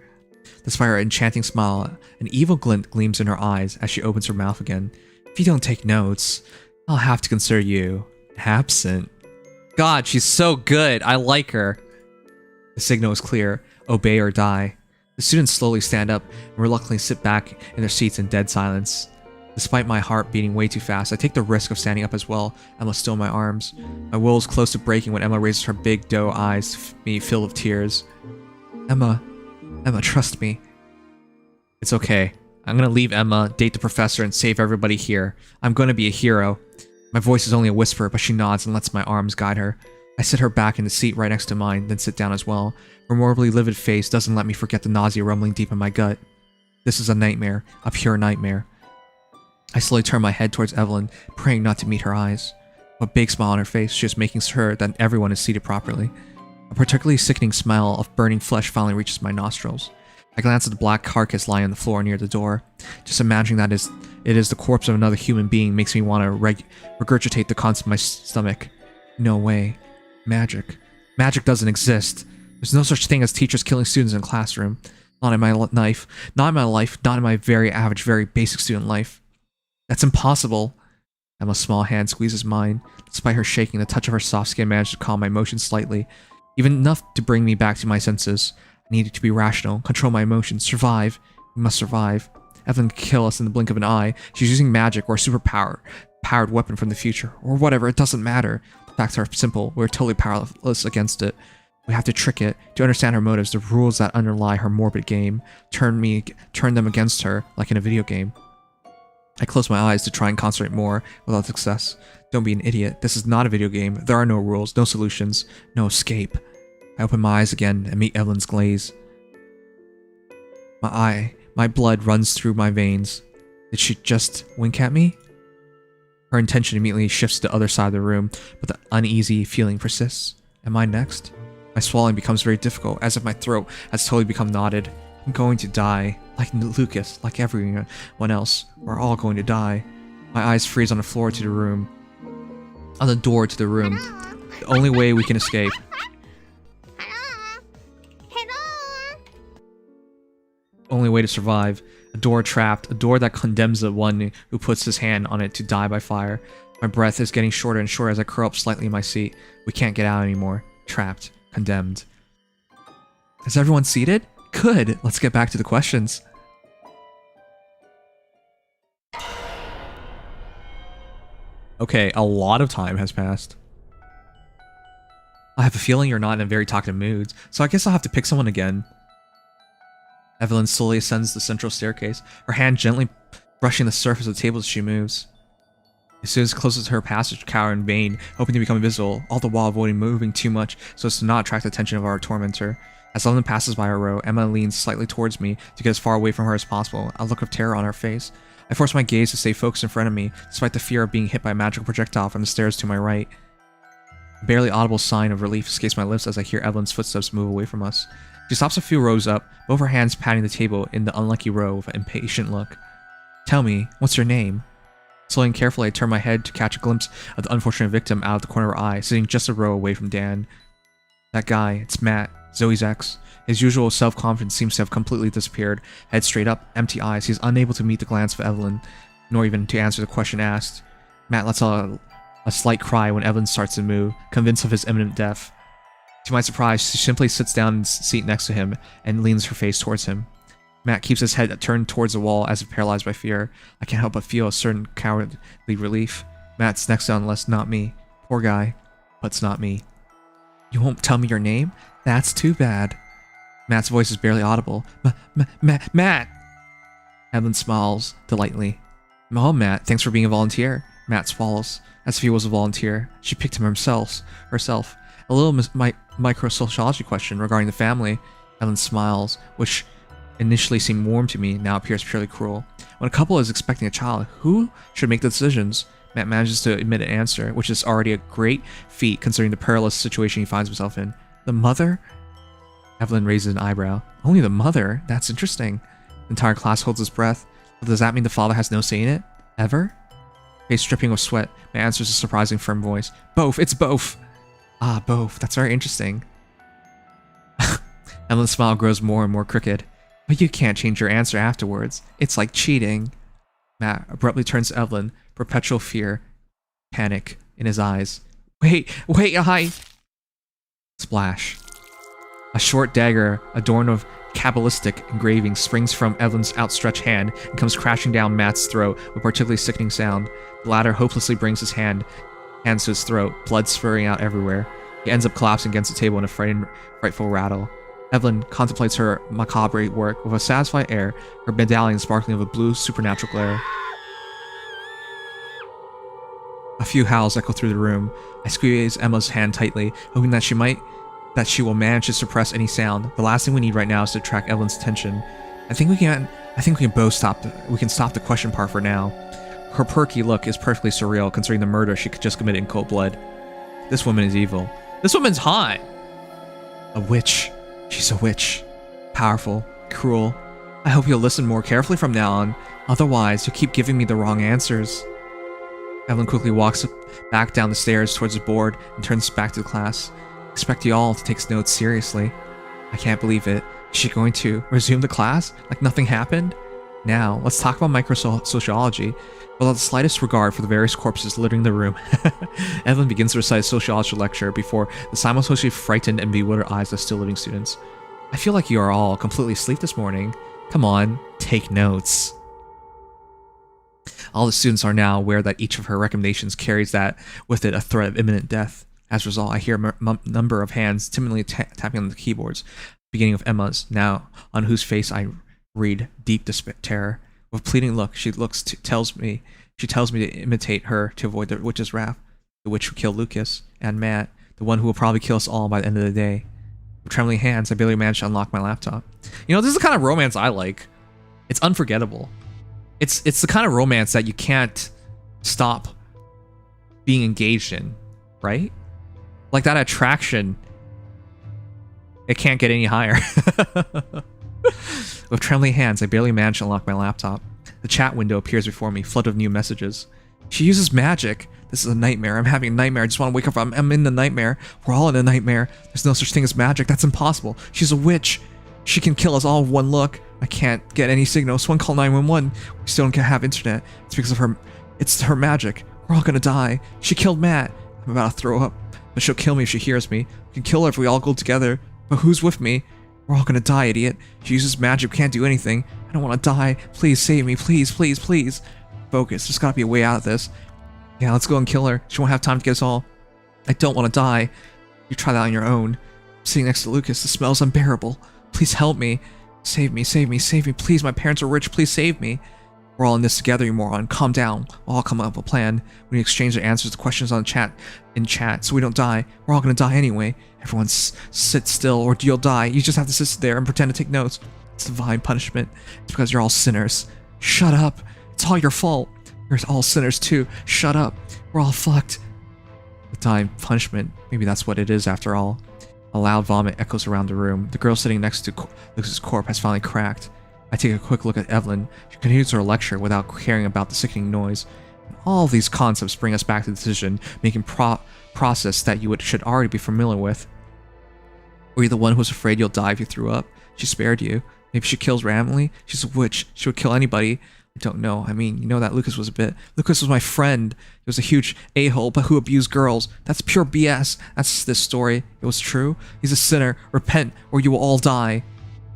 Despite her enchanting smile, an evil glint gleams in her eyes as she opens her mouth again. If you don't take notes, I'll have to consider you absent. God, she's so good. I like her. The signal is clear. Obey or die. The students slowly stand up and reluctantly sit back in their seats in dead silence. Despite my heart beating way too fast, I take the risk of standing up as well. Emma still in my arms. My will is close to breaking when Emma raises her big doe eyes to me filled with tears. Emma, trust me. It's okay. I'm gonna leave Emma, date the professor, and save everybody here. I'm gonna be a hero. My voice is only a whisper, but she nods and lets my arms guide her. I sit her back in the seat right next to mine, then sit down as well. Her morbidly livid face doesn't let me forget the nausea rumbling deep in my gut. This is a nightmare, a pure nightmare. I slowly turn my head towards Evelyn, praying not to meet her eyes. With a big smile on her face, she is making sure that everyone is seated properly. A particularly sickening smell of burning flesh finally reaches my nostrils. I glance at the black carcass lying on the floor near the door. Just imagining that it is the corpse of another human being makes me want to regurgitate the contents of my stomach. No way. Magic. Magic doesn't exist. There's no such thing as teachers killing students in a classroom. Not in my life. Not in my life. Not in my very average, very basic student life. That's impossible. Emma's small hand squeezes mine. Despite her shaking, the touch of her soft skin managed to calm my emotions slightly. Even enough to bring me back to my senses. I needed to be rational, control my emotions, survive. We must survive. Evelyn can kill us in the blink of an eye. She's using magic or a superpowered weapon from the future. Or whatever, it doesn't matter. The facts are simple. We're totally powerless against it. We have to trick it. To understand her motives, the rules that underlie her morbid game. Turn them against her, like in a video game. I close my eyes to try and concentrate more, without success. Don't be an idiot. This is not a video game. There are no rules, no solutions, no escape. I open my eyes again and meet Evelyn's gaze. My blood runs through my veins. Did she just wink at me? Her intention immediately shifts to the other side of the room, but the uneasy feeling persists. Am I next? My swallowing becomes very difficult, as if my throat has totally become knotted. I'm going to die. Like Lucas, like everyone else. We're all going to die. My eyes freeze on the floor to the room. On the door to the room. The only way we can escape. Only way to survive. A door trapped. A door that condemns the one who puts his hand on it to die by fire. My breath is getting shorter and shorter as I curl up slightly in my seat. We can't get out anymore. Trapped. Condemned. Is everyone seated? Good. Let's get back to the questions. Okay, a lot of time has passed. I have a feeling you're not in a very talkative mood, so I guess I'll have to pick someone again. Evelyn slowly ascends the central staircase, her hand gently brushing the surface of the table as she moves. As soon as it closes to her passage, cower in vain, hoping to become invisible, all the while avoiding moving too much so as to not attract the attention of our tormentor. As Evelyn passes by our row, Emma leans slightly towards me to get as far away from her as possible, a look of terror on her face. I force my gaze to stay focused in front of me, despite the fear of being hit by a magical projectile from the stairs to my right. A barely audible sign of relief escapes my lips as I hear Evelyn's footsteps move away from us. She stops a few rows up, both her hands patting the table in the unlucky row with an impatient look. Tell me, what's your name? Slowly and carefully, I turn my head to catch a glimpse of the unfortunate victim out of the corner of her eye, sitting just a row away from Dan. That guy, it's Matt, Zoe's ex. His usual self-confidence seems to have completely disappeared. Head straight up, empty eyes. He's unable to meet the glance of Evelyn, nor even to answer the question asked. Matt lets out a slight cry when Evelyn starts to move, convinced of his imminent death. To my surprise, she simply sits down in the seat next to him and leans her face towards him. Matt keeps his head turned towards the wall as if paralyzed by fear. I can't help but feel a certain cowardly relief. Matt's next on the list, not me. Poor guy, but it's not me. You won't tell me your name? That's too bad. Matt's voice is barely audible. Matt! Evelyn smiles delightly. Oh, Matt, thanks for being a volunteer. Matt swallows, as if he was a volunteer. She picked him herself. A little micro-sociology question regarding the family. Evelyn smiles, which initially seemed warm to me, now appears purely cruel. When a couple is expecting a child, who should make the decisions? Matt manages to admit an answer, which is already a great feat considering the perilous situation he finds himself in. The mother? Evelyn raises an eyebrow. Only the mother? That's interesting. The entire class holds its breath. But does that mean the father has no say in it? Ever? Face dripping with sweat, Matt answers a surprising firm voice. Both! It's both! Ah, both. That's very interesting. Evelyn's smile grows more and more crooked. But you can't change your answer afterwards. It's like cheating. Matt abruptly turns to Evelyn, perpetual fear, panic in his eyes. Wait, I... Splash. A short dagger, adorned with Kabbalistic engravings, springs from Evelyn's outstretched hand and comes crashing down Matt's throat with a particularly sickening sound. The latter hopelessly brings his hands to his throat, blood spurting out everywhere. He ends up collapsing against the table in a frightful rattle. Evelyn contemplates her macabre work with a satisfied air, her medallion sparkling with a blue supernatural glare. A few howls echo through the room. I squeeze Emma's hand tightly, hoping that she will manage to suppress any sound. The last thing we need right now is to attract Evelyn's attention. I think we can both stop the question part for now. Her perky look is perfectly surreal considering the murder she just committed in cold blood. This woman is evil. This woman's hot! A witch. She's a witch. Powerful. Cruel. I hope you'll listen more carefully from now on. Otherwise, you'll keep giving me the wrong answers. Evelyn quickly walks back down the stairs towards the board and turns back to the class. Expect you all to take notes seriously. I can't believe it. Is she going to resume the class like nothing happened? Now, let's talk about microsociology. Without the slightest regard for the various corpses littering the room, Evelyn begins to recite a sociology lecture before the simultaneously frightened and bewildered eyes of still living students. I feel like you are all completely asleep this morning. Come on, take notes. All the students are now aware that each of her recommendations carries that with it a threat of imminent death. As a result, I hear a number of hands timidly tapping on the keyboards, beginning with Emma's, now on whose face I read deep terror. With a pleading look, she tells me to imitate her to avoid the witch's wrath, the witch who killed Lucas and Matt, the one who will probably kill us all by the end of the day. With trembling hands, I barely managed to unlock my laptop. You know, this is the kind of romance I like. It's unforgettable. It's the kind of romance that you can't stop being engaged in, right? Like that attraction, it can't get any higher. With trembling hands, I barely managed to unlock my laptop. The chat window appears before me, flooded with new messages. She uses magic. This is a nightmare. I'm having a nightmare. I just want to wake up. I'm in the nightmare. We're all in a nightmare. There's no such thing as magic. That's impossible. She's a witch. She can kill us all with one look. I can't get any signal. Someone call 911. We still don't have internet. It's because of her. It's her magic. We're all gonna die. She killed Matt. I'm about to throw up. But she'll kill me if she hears me. We can kill her if we all go together. But who's with me? We're all gonna die, idiot. She uses magic, can't do anything. I don't want to die. Please save me. Please, please, please. Focus. There's gotta be a way out of this. Yeah, let's go and kill her. She won't have time to get us all. I don't want to die. You try that on your own. I'm sitting next to Lucas. The smell's unbearable. Please help me. Save me, save me, save me. Please, my parents are rich. Please save me. We're all in this together, you moron. Calm down. We'll all come up with a plan. We need to exchange the answers to questions on chat, so we don't die. We're all gonna die anyway. Everyone sit still or you'll die. You just have to sit there and pretend to take notes. It's divine punishment. It's because you're all sinners. Shut up. It's all your fault. You're all sinners too. Shut up. We're all fucked. Divine punishment. Maybe that's what it is after all. A loud vomit echoes around the room. The girl sitting next to Lucas's corpse has finally cracked. I take a quick look at Evelyn. She continues her lecture without caring about the sickening noise. All these concepts bring us back to the decision-making process that you should already be familiar with. Were you the one who was afraid you'll die if you threw up? She spared you. Maybe she kills randomly? She's a witch. She would kill anybody. I don't know. I mean, you know that Lucas was my friend. He was a huge a-hole, but who abused girls. That's pure BS. That's this story. It was true. He's a sinner. Repent, or you will all die.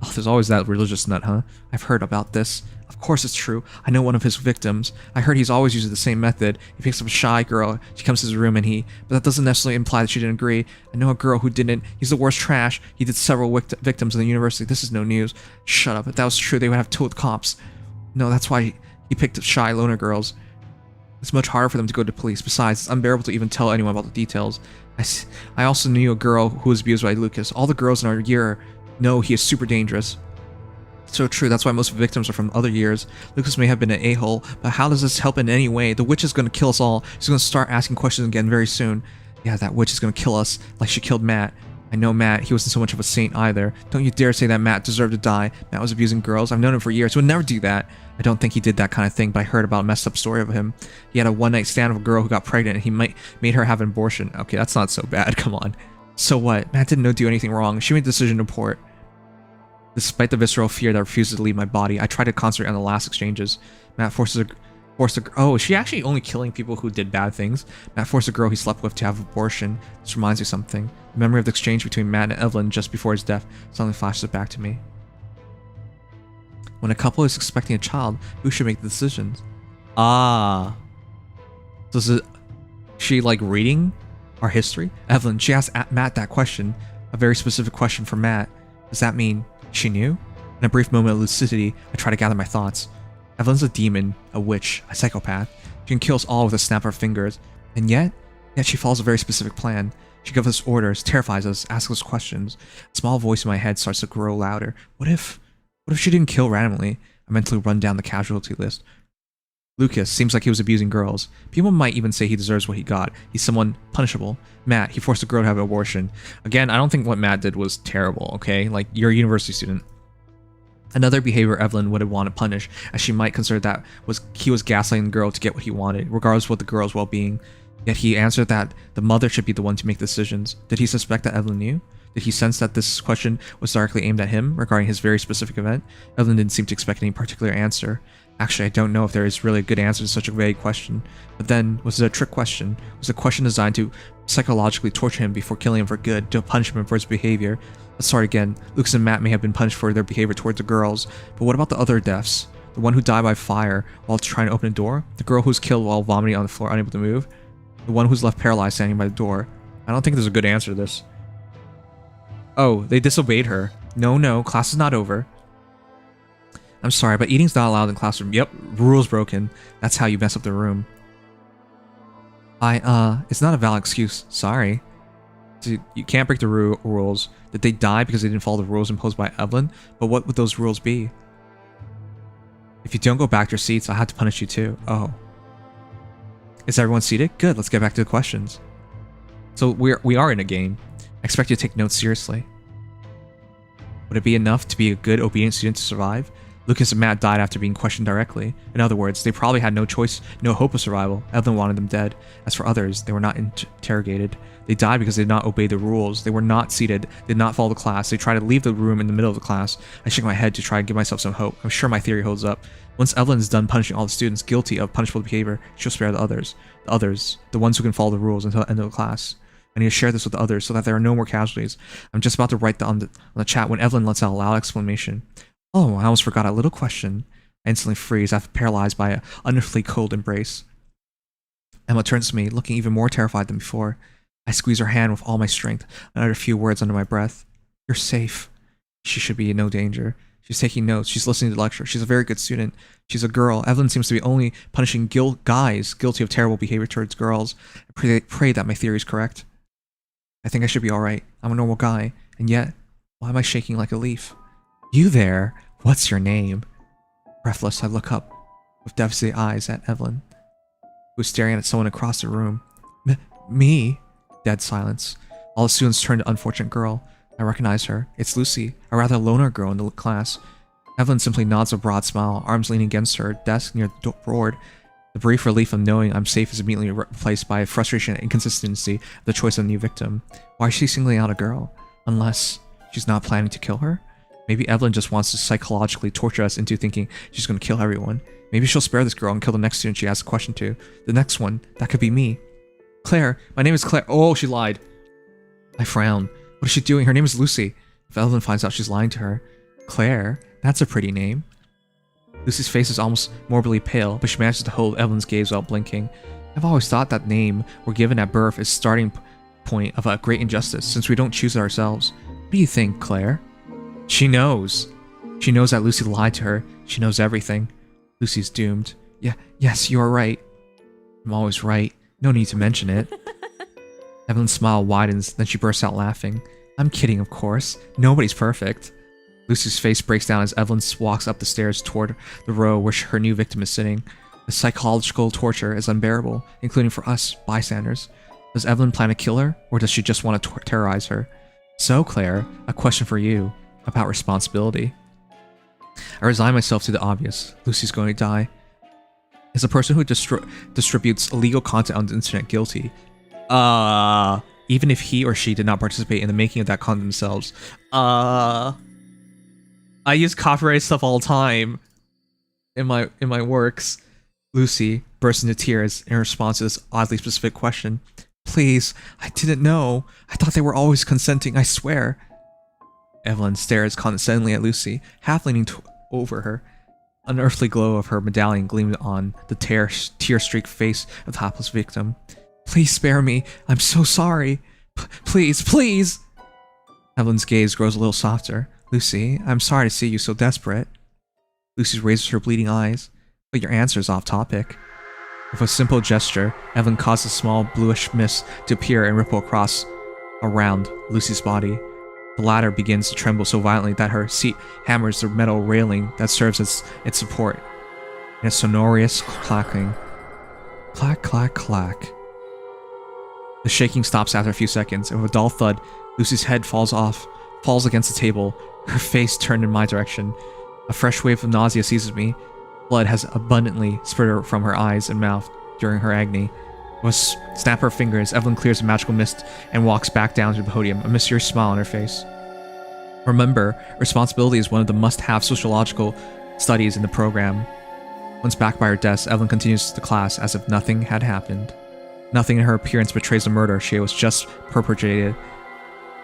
Oh, there's always that religious nut, huh? I've heard about this. Of course it's true. I know one of his victims. I heard he's always using the same method. He picks up a shy girl. She comes to his room but that doesn't necessarily imply that she didn't agree. I know a girl who didn't. He's the worst trash. He did several victims in the university. This is no news. Shut up. If that was true, they would have told cops. No, that's why he picked up shy loner girls. It's much harder for them to go to police. Besides, it's unbearable to even tell anyone about the details. I also knew a girl who was abused by Lucas. All the girls in our year know he is super dangerous. So true, that's why most victims are from other years. Lucas may have been an a-hole, but how does this help in any way? The witch is going to kill us all. She's going to start asking questions again very soon. Yeah, that witch is going to kill us, like she killed Matt. I know Matt, he wasn't so much of a saint either. Don't you dare say that Matt deserved to die. Matt was abusing girls. I've known him for years. He would never do that. I don't think he did that kind of thing, but I heard about a messed up story of him. He had a one-night stand with a girl who got pregnant and he made her have an abortion. Okay, that's not so bad, come on. So what? Matt didn't do anything wrong. She made the decision to abort. Despite the visceral fear that refuses to leave my body, I try to concentrate on the last exchanges. Matt forced oh, is she actually only killing people who did bad things? Matt forced a girl he slept with to have an abortion. This reminds me of something. The memory of the exchange between Matt and Evelyn just before his death suddenly flashes it back to me. When a couple is expecting a child, who should make the decisions? Ah. So she like reading our history? Evelyn, she asked Matt that question. A very specific question for Matt. Does that mean she knew? In a brief moment of lucidity, I try to gather my thoughts. Evelyn's a demon, a witch, a psychopath. She can kill us all with a snap of her fingers. And yet she follows a very specific plan. She gives us orders, terrifies us, asks us questions. A small voice in my head starts to grow louder. What if she didn't kill randomly? I mentally run down the casualty list. Lucas seems like he was abusing girls. People might even say he deserves what he got. He's someone punishable. Matt, he forced a girl to have an abortion. Again, I don't think what Matt did was terrible, okay? Like, you're a university student. Another behavior Evelyn would have wanted punished, as she might consider that he was gaslighting the girl to get what he wanted, regardless of what the girl's well-being. Yet he answered that the mother should be the one to make decisions. Did he suspect that Evelyn knew? Did he sense that this question was directly aimed at him regarding his very specific event? Evelyn didn't seem to expect any particular answer. Actually, I don't know if there is really a good answer to such a vague question. But then, was it a trick question? Was it a question designed to psychologically torture him before killing him for good, to punish him for his behavior? Let's start again. Lucas and Matt may have been punished for their behavior towards the girls, but what about the other deaths? The one who died by fire while trying to open a door? The girl who was killed while vomiting on the floor, unable to move? The one who's left paralyzed standing by the door? I don't think there's a good answer to this. Oh, they disobeyed her. No, class is not over. I'm sorry, but eating's not allowed in classroom. Yep, rules broken. That's how you mess up the room. It's not a valid excuse. Sorry. Dude, you can't break the rules. Did they die because they didn't follow the rules imposed by Evelyn? But what would those rules be? If you don't go back to your seats, I'll have to punish you too. Oh. Is everyone seated? Good, let's get back to the questions. So we are in a game. I expect you to take notes seriously. Would it be enough to be a good, obedient student to survive? Lucas and Matt died after being questioned directly. In other words, they probably had no choice, no hope of survival. Evelyn wanted them dead. As for others, they were not interrogated. They died because they did not obey the rules. They were not seated, did not follow the class. They tried to leave the room in the middle of the class. I shake my head to try and give myself some hope. I'm sure my theory holds up. Once Evelyn is done punishing all the students guilty of punishable behavior, she'll spare the others. The ones who can follow the rules until the end of the class. I need to share this with the others so that there are no more casualties. I'm just about to write that on the chat when Evelyn lets out a loud exclamation. Oh, I almost forgot a little question. I instantly freeze after paralyzed by an unearthly cold embrace. Emma turns to me, looking even more terrified than before. I squeeze her hand with all my strength and utter a few words under my breath. You're safe. She should be in no danger. She's taking notes. She's listening to the lecture. She's a very good student. She's a girl. Evelyn seems to be only punishing guys guilty of terrible behavior towards girls. I pray that my theory is correct. I think I should be alright. I'm a normal guy. And yet, why am I shaking like a leaf? You there? What's your name? Breathless, I look up with devastated eyes at Evelyn, who is staring at someone across the room. Me? Dead silence. All the students turn to the unfortunate girl. I recognize her. It's Lucy, a rather loner girl in the class. Evelyn simply nods with a broad smile, arms leaning against her desk near the board. The brief relief of knowing I'm safe is immediately replaced by frustration and inconsistency of the choice of a new victim. Why is she singling out a girl? Unless she's not planning to kill her? Maybe Evelyn just wants to psychologically torture us into thinking she's going to kill everyone. Maybe she'll spare this girl and kill the next student she asks a question to. The next one. That could be me. Claire. My name is Claire. Oh, she lied. I frown. What is she doing? Her name is Lucy. If Evelyn finds out she's lying to her. Claire? That's a pretty name. Lucy's face is almost morbidly pale, but she manages to hold Evelyn's gaze without blinking. I've always thought that name we're given at birth is starting point of a great injustice, since we don't choose it ourselves. What do you think, Claire? She knows. She knows that Lucy lied to her. She knows everything. Lucy's doomed. Yes, you are right. I'm always right. No need to mention it. Evelyn's smile widens, then she bursts out laughing. I'm kidding, of course. Nobody's perfect. Lucy's face breaks down as Evelyn walks up the stairs toward the row where her new victim is sitting. The psychological torture is unbearable, including for us, bystanders. Does Evelyn plan to kill her, or does she just want to terrorize her? So, Claire, a question for you about responsibility. I resign myself to the obvious. Lucy's going to die. Is a person who distributes illegal content on the internet guilty? Even if he or she did not participate in the making of that content themselves. I use copyrighted stuff all the time in my works. Lucy bursts into tears in response to this oddly specific question. Please, I didn't know. I thought they were always consenting, I swear. Evelyn stares condescendingly at Lucy, half leaning over her. An unearthly glow of her medallion gleamed on the tear-streaked face of the hapless victim. Please spare me. I'm so sorry. Please, please. Evelyn's gaze grows a little softer. Lucy, I'm sorry to see you so desperate. Lucy raises her bleeding eyes, but your answer is off topic. With a simple gesture, Evelyn caused a small bluish mist to appear and ripple across around Lucy's body. The latter begins to tremble so violently that her seat hammers the metal railing that serves as its support. In a sonorous clacking. Clack, clack, clack. The shaking stops after a few seconds, and with a dull thud, Lucy's head falls against the table, her face turned in my direction. A fresh wave of nausea seizes me. Blood has abundantly spurted from her eyes and mouth during her agony. With a snap her fingers, Evelyn clears the magical mist and walks back down to the podium, a mysterious smile on her face. Remember, responsibility is one of the must-have sociological studies in the program. Once back by her desk, Evelyn continues the class as if nothing had happened. Nothing in her appearance betrays the murder she was just perpetrated.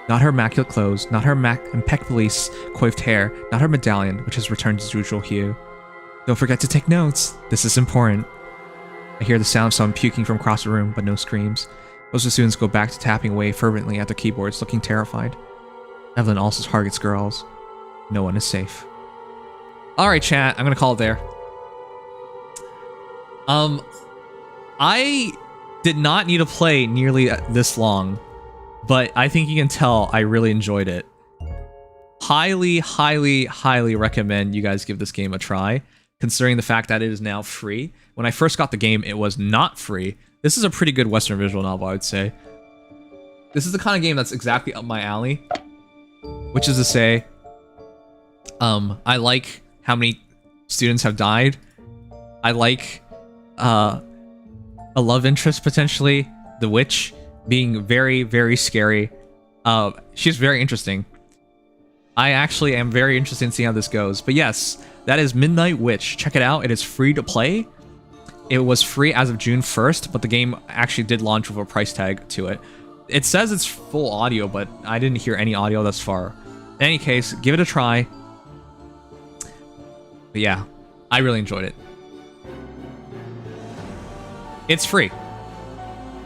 Not her immaculate clothes, not her impeccably coiffed hair, not her medallion, which has returned to its usual hue. Don't forget to take notes. This is important. I hear the sound of someone puking from across the room, but no screams. Most of the students go back to tapping away fervently at their keyboards, looking terrified. Evelyn also targets girls. No one is safe. Alright, chat. I'm gonna call it there. I did not need to play nearly this long, but I think you can tell I really enjoyed it. Highly, highly, highly recommend you guys give this game a try, considering the fact that it is now free. When I first got the game, it was not free. This is a pretty good Western visual novel, I would say. This is the kind of game that's exactly up my alley. Which is to say, I like how many students have died. I like a love interest, potentially. The witch being very, very scary. She's very interesting. I actually am very interested in seeing how this goes. But yes, that is Midnight Witch. Check it out. It is free to play. It was free as of June 1st, but the game actually did launch with a price tag to it. It says it's full audio, but I didn't hear any audio thus far. In any case, give it a try. But yeah, I really enjoyed it. It's free.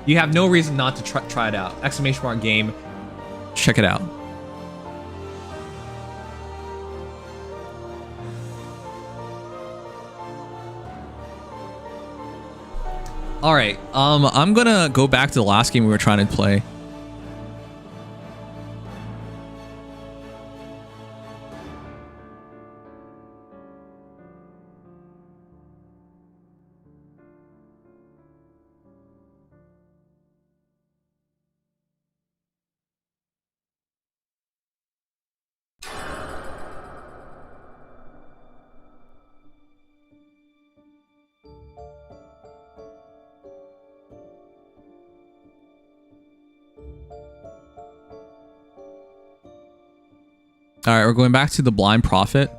You have no reason not to try it out. Exclamation mark game. Check it out. All right. I'm gonna go back to the last game we were trying to play. All right, we're going back to the Blind Prophet.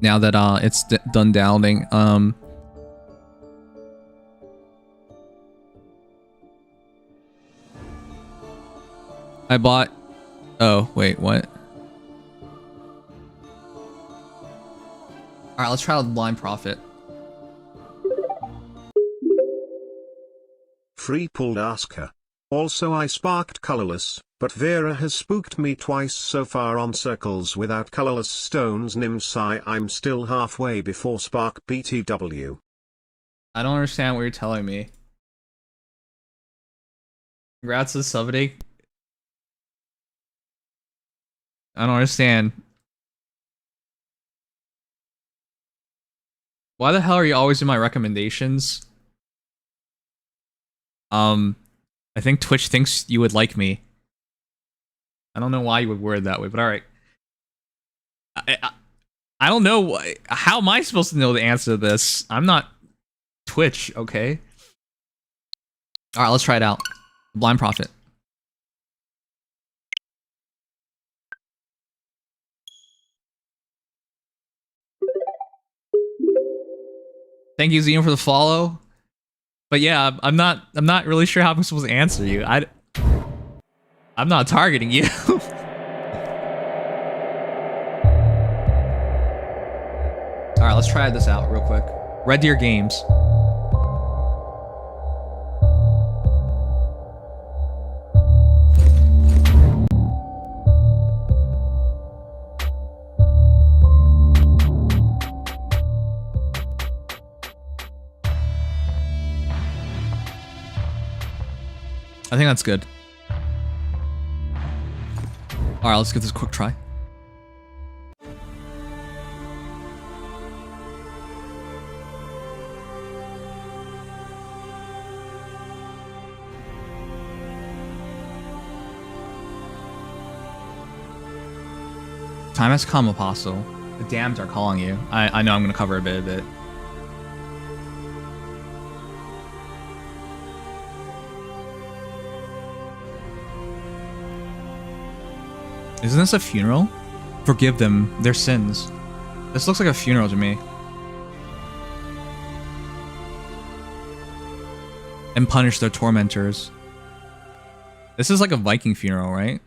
Now that it's done downloading. I bought. Oh wait, what? All right, let's try the Blind Prophet. Free pulled asker. Also I sparked colorless, but Vera has spooked me twice so far on circles without colorless stones. Nimsai, I'm still halfway before spark BTW. I don't understand what you're telling me. Congrats to somebody. I don't understand. Why the hell are you always in my recommendations? I think Twitch thinks you would like me. I don't know why you would word it that way, but alright. I don't know. How am I supposed to know the answer to this? I'm not Twitch, okay? Alright, let's try it out. Blind Prophet. Thank you, Zion, for the follow. But yeah, I'm not really sure how I'm supposed to answer you. I'm not targeting you. Alright, let's try this out real quick. Red Deer Games. I think that's good. Alright, let's give this a quick try. Time has come, Apostle. The damned are calling you. I know I'm going to cover a bit of it. Isn't this a funeral? Forgive them their sins. This looks like a funeral to me. And punish their tormentors. This is like a Viking funeral, right?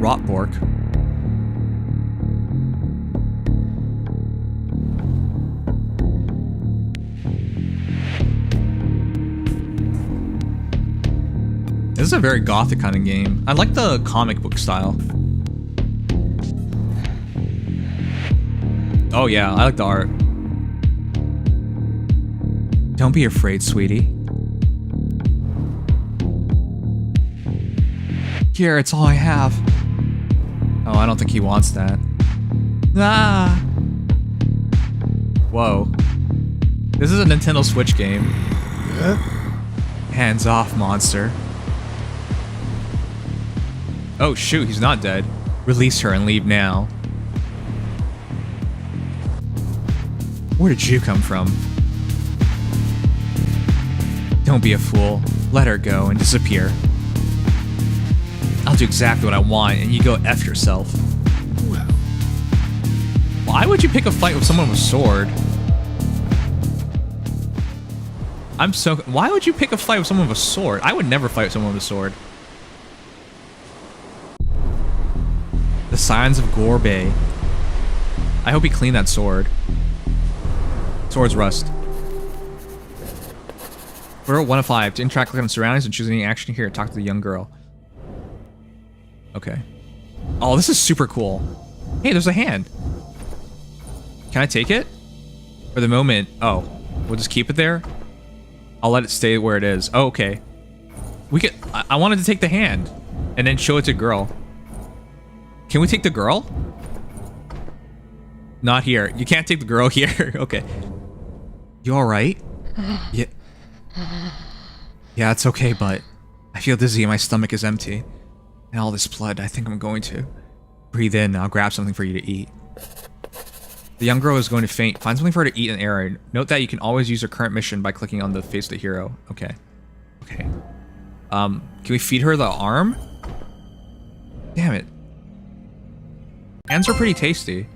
Rotbork. This is a very gothic kind of game. I like the comic book style. Oh yeah, I like the art. Don't be afraid, sweetie. Here, it's all I have. Oh, I don't think he wants that. Ah! Whoa. This is a Nintendo Switch game. Hands off, monster. Oh shoot, he's not dead. Release her and leave now. Where did you come from? Don't be a fool. Let her go and disappear. I'll do exactly what I want and you go F yourself. Why would you pick a fight with someone with a sword? Why would you pick a fight with someone with a sword? I would never fight with someone with a sword. The Signs of Gorbei. I hope he cleaned that sword. Sword's rust. For 1 of 5. To interact with surroundings and choose any action here. Talk to the young girl. Okay. Oh, this is super cool. Hey, there's a hand. Can I take it? For the moment, oh, we'll just keep it there. I'll let it stay where it is. Oh, okay. We could. I wanted to take the hand and then show it to girl. Can we take the girl? Not here. You can't take the girl here. Okay. You all right? Yeah. Yeah, it's okay, but I feel dizzy and my stomach is empty. And all this blood, I think I'm going to. Breathe in, I'll grab something for you to eat. The young girl is going to faint. Find something for her to eat in the area. Note that you can always use your current mission by clicking on the face of the hero. Okay. Okay. Can we feed her the arm? Damn it. Hands are pretty tasty.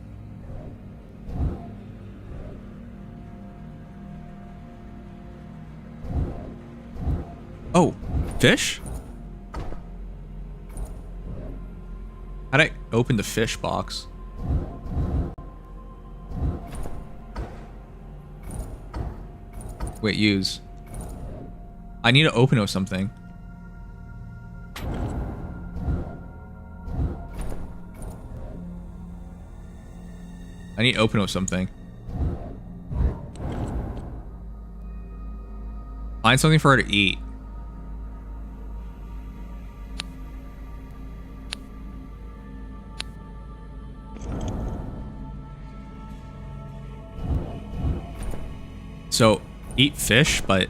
Oh, fish? How'd I open the fish box? Wait, use. I need to open up something. I need to open up something. Find something for her to eat. So, eat fish, but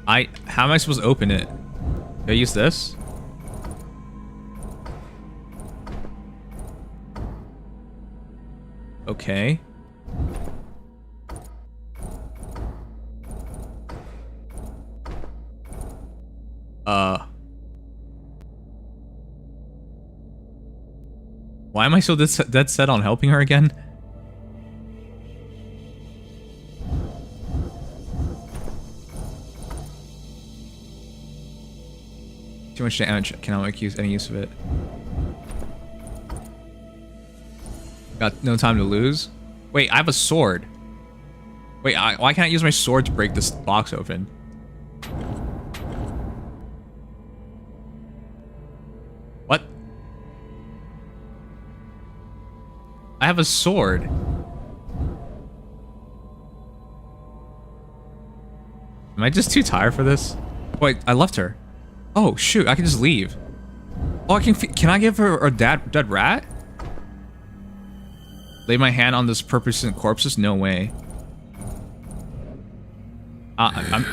how am I supposed to open it? Do I use this? Okay. Why am I so dead set on helping her again? Too much damage. Cannot make any use of it. Got no time to lose. Wait, I have a sword. Wait, why can't I use my sword to break this box open? What? I have a sword. Am I just too tired for this? Wait, I left her. Oh shoot, I can just leave. Oh, I can I give her a dead rat? Lay my hand on this purposeful corpses? No way. I'm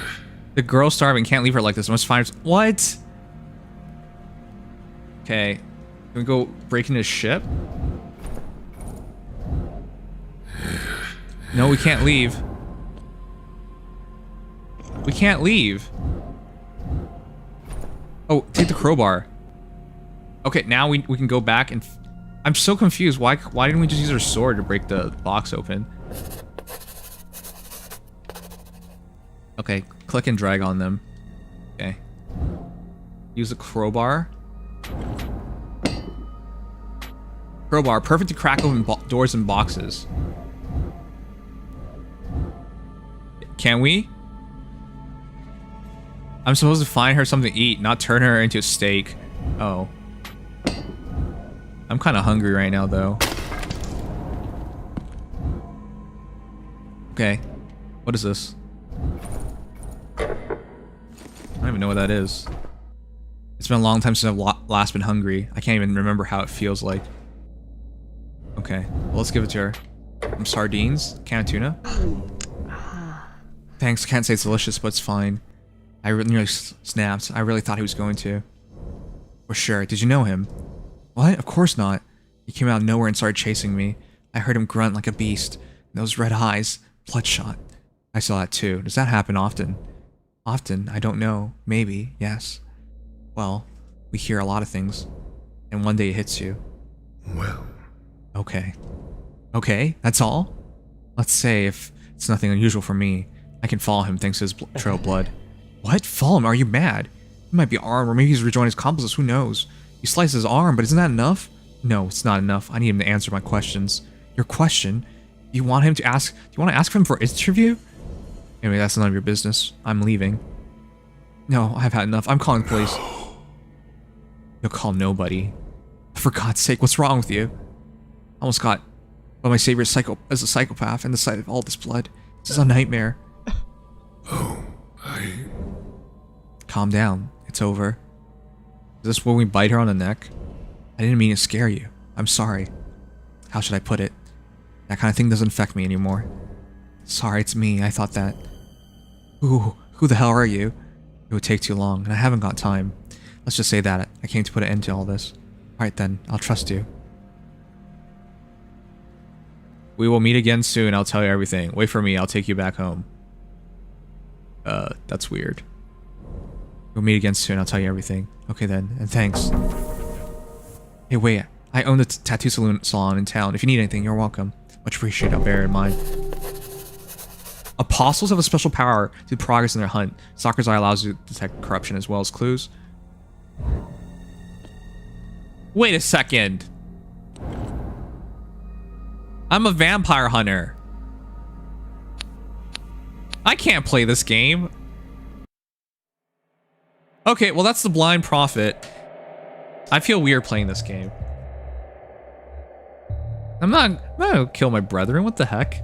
the girl's starving. Can't leave her like this. I must find her. What? Okay, can we go break into his ship? No, we can't leave. We can't leave. Oh, take the crowbar. Okay, now we can go back and... I'm so confused. Why didn't we just use our sword to break the box open? Okay, click and drag on them. Okay. Use the crowbar. Crowbar, perfect to crack open doors and boxes. Can we? I'm supposed to find her something to eat, not turn her into a steak. Oh. I'm kind of hungry right now, though. Okay. What is this? I don't even know what that is. It's been a long time since I've last been hungry. I can't even remember how it feels like. Okay. Well, let's give it to her. Some sardines? Can of tuna? Thanks. Can't say it's delicious, but it's fine. I nearly snapped. I really thought he was going to. For sure. Did you know him? What? Of course not. He came out of nowhere and started chasing me. I heard him grunt like a beast. And those red eyes. Bloodshot. I saw that too. Does that happen often? Often? I don't know. Maybe. Yes. Well, we hear a lot of things. And one day it hits you. Well. Okay. Okay? That's all? Let's say if it's nothing unusual for me, I can follow him thanks to his trail of blood. What? Follow him? Are you mad? He might be armed, or maybe he's rejoined his accomplices, who knows? You slice his arm, but isn't that enough? No, it's not enough. I need him to answer my questions. Your question? You want him to ask... Do you want to ask him for an interview? Anyway, that's none of your business. I'm leaving. No, I've had enough. I'm calling the police. You'll call nobody. For God's sake, what's wrong with you? I almost got But my savior is a psychopath, and the sight of all this blood. This is a nightmare. Calm down. It's over. Is this when we bite her on the neck? I didn't mean to scare you. I'm sorry. How should I put it? That kind of thing doesn't affect me anymore. Sorry, it's me. I thought that... Ooh, who the hell are you? It would take too long, and I haven't got time. Let's just say that I came to put an end to all this. Alright then, I'll trust you. We will meet again soon, I'll tell you everything. Wait for me, I'll take you back home. That's weird. We'll meet again soon, I'll tell you everything. Okay then, and thanks. Hey wait, I own the tattoo salon in town. If you need anything, you're welcome. Much appreciated, I'll bear it in mind. Apostles have a special power to progress in their hunt. Stalker's Eye allows you to detect corruption as well as clues. Wait a second. I'm a vampire hunter. I can't play this game. Okay, well that's the Blind Prophet. I feel weird playing this game. I'm not gonna kill my brethren, what the heck?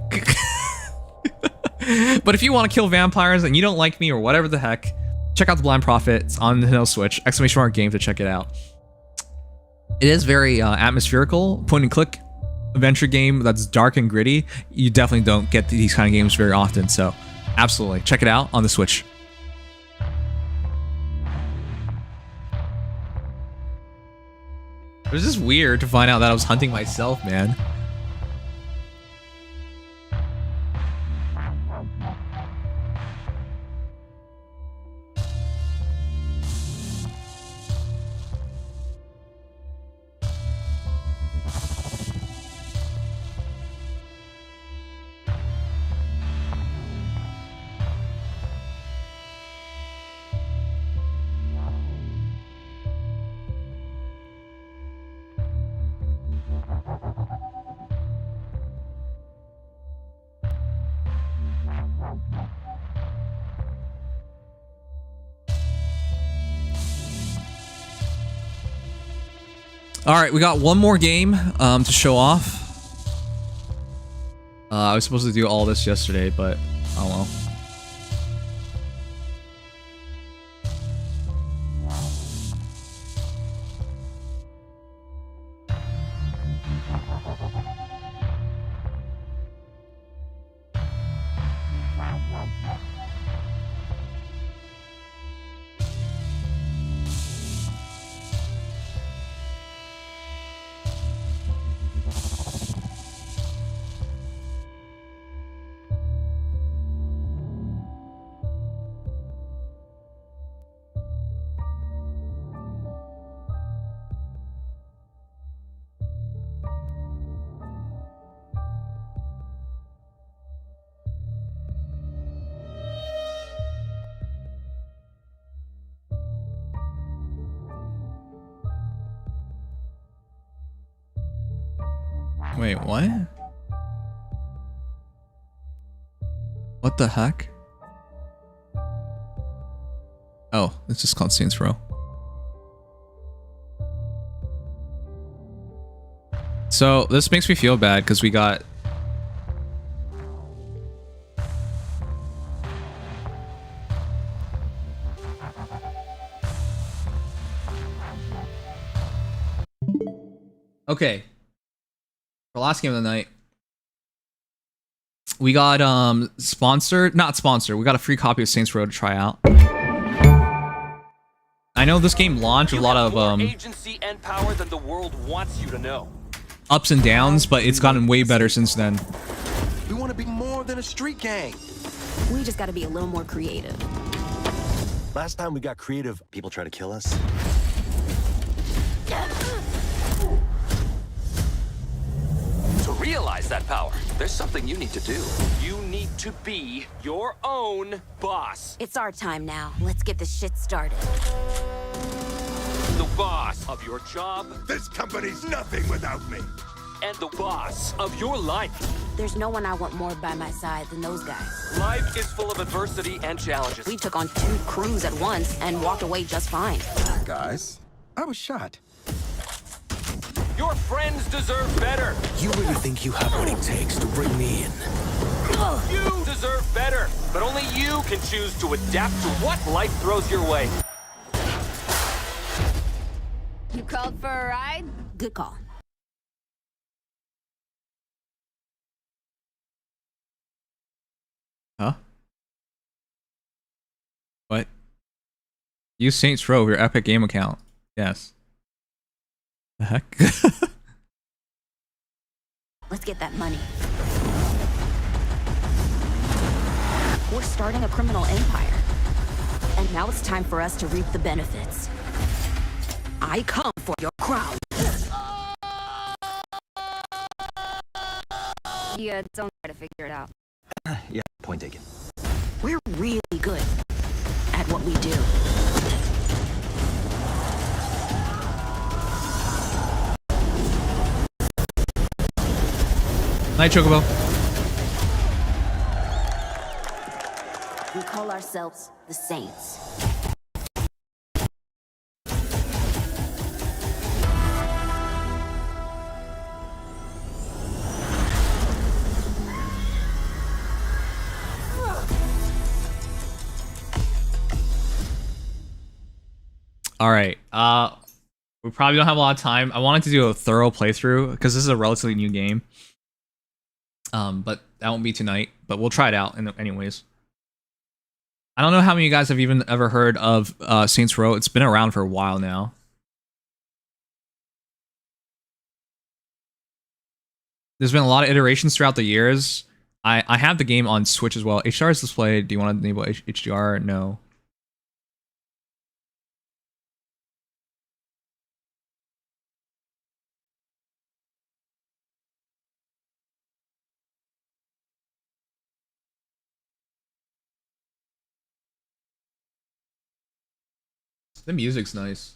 But if you want to kill vampires and you don't like me or whatever the heck, check out the Blind Prophet. It's on the Nintendo Switch. !mark game to check it out. It is very atmospherical, point and click adventure game that's dark and gritty. You definitely don't get these kind of games very often, so absolutely check it out on the Switch. It was just weird to find out that I was hunting myself, man. Alright, we got one more game to show off. I was supposed to do all this yesterday, but oh well. Wait, what? What the heck? Oh, it's just called Saints Row. So this makes me feel bad because we got... Okay. For last game of the night, we got not sponsored. We got a free copy of Saints Row to try out. I know this game launched with a lot of agency and power than the world wants you to know. Ups and downs, but it's gotten way better since then. We want to be more than a street gang. We just got to be a little more creative. Last time we got creative, people try to kill us. To realize that power, there's something you need to do. You need to be your own boss. It's our time now. Let's get this shit started. The boss of your job. This company's nothing without me. And the boss of your life. There's no one I want more by my side than those guys. Life is full of adversity and challenges. We took on 2 crews at once and walked away just fine. Guys, I was shot. Your friends deserve better. You really think you have what it takes to bring me in? You deserve better, but only you can choose to adapt to what life throws your way. You called for a ride? Good call. Huh? What? Use Saints Row, your Epic Game account. Yes. The heck? Let's get that money. We're starting a criminal empire. And now it's time for us to reap the benefits. I come for your crown. Yeah, don't try to figure it out. Yeah, point taken. We're really good at what we do. Night, Chocobo. We call ourselves the Saints. All right. We probably don't have a lot of time. I wanted to do a thorough playthrough because this is a relatively new game. But that won't be tonight. But we'll try it out anyways. I don't know how many of you guys have even ever heard of Saints Row. It's been around for a while now. There's been a lot of iterations throughout the years. I have the game on Switch as well. HDR is displayed. Do you want to enable HDR? No. The music's nice.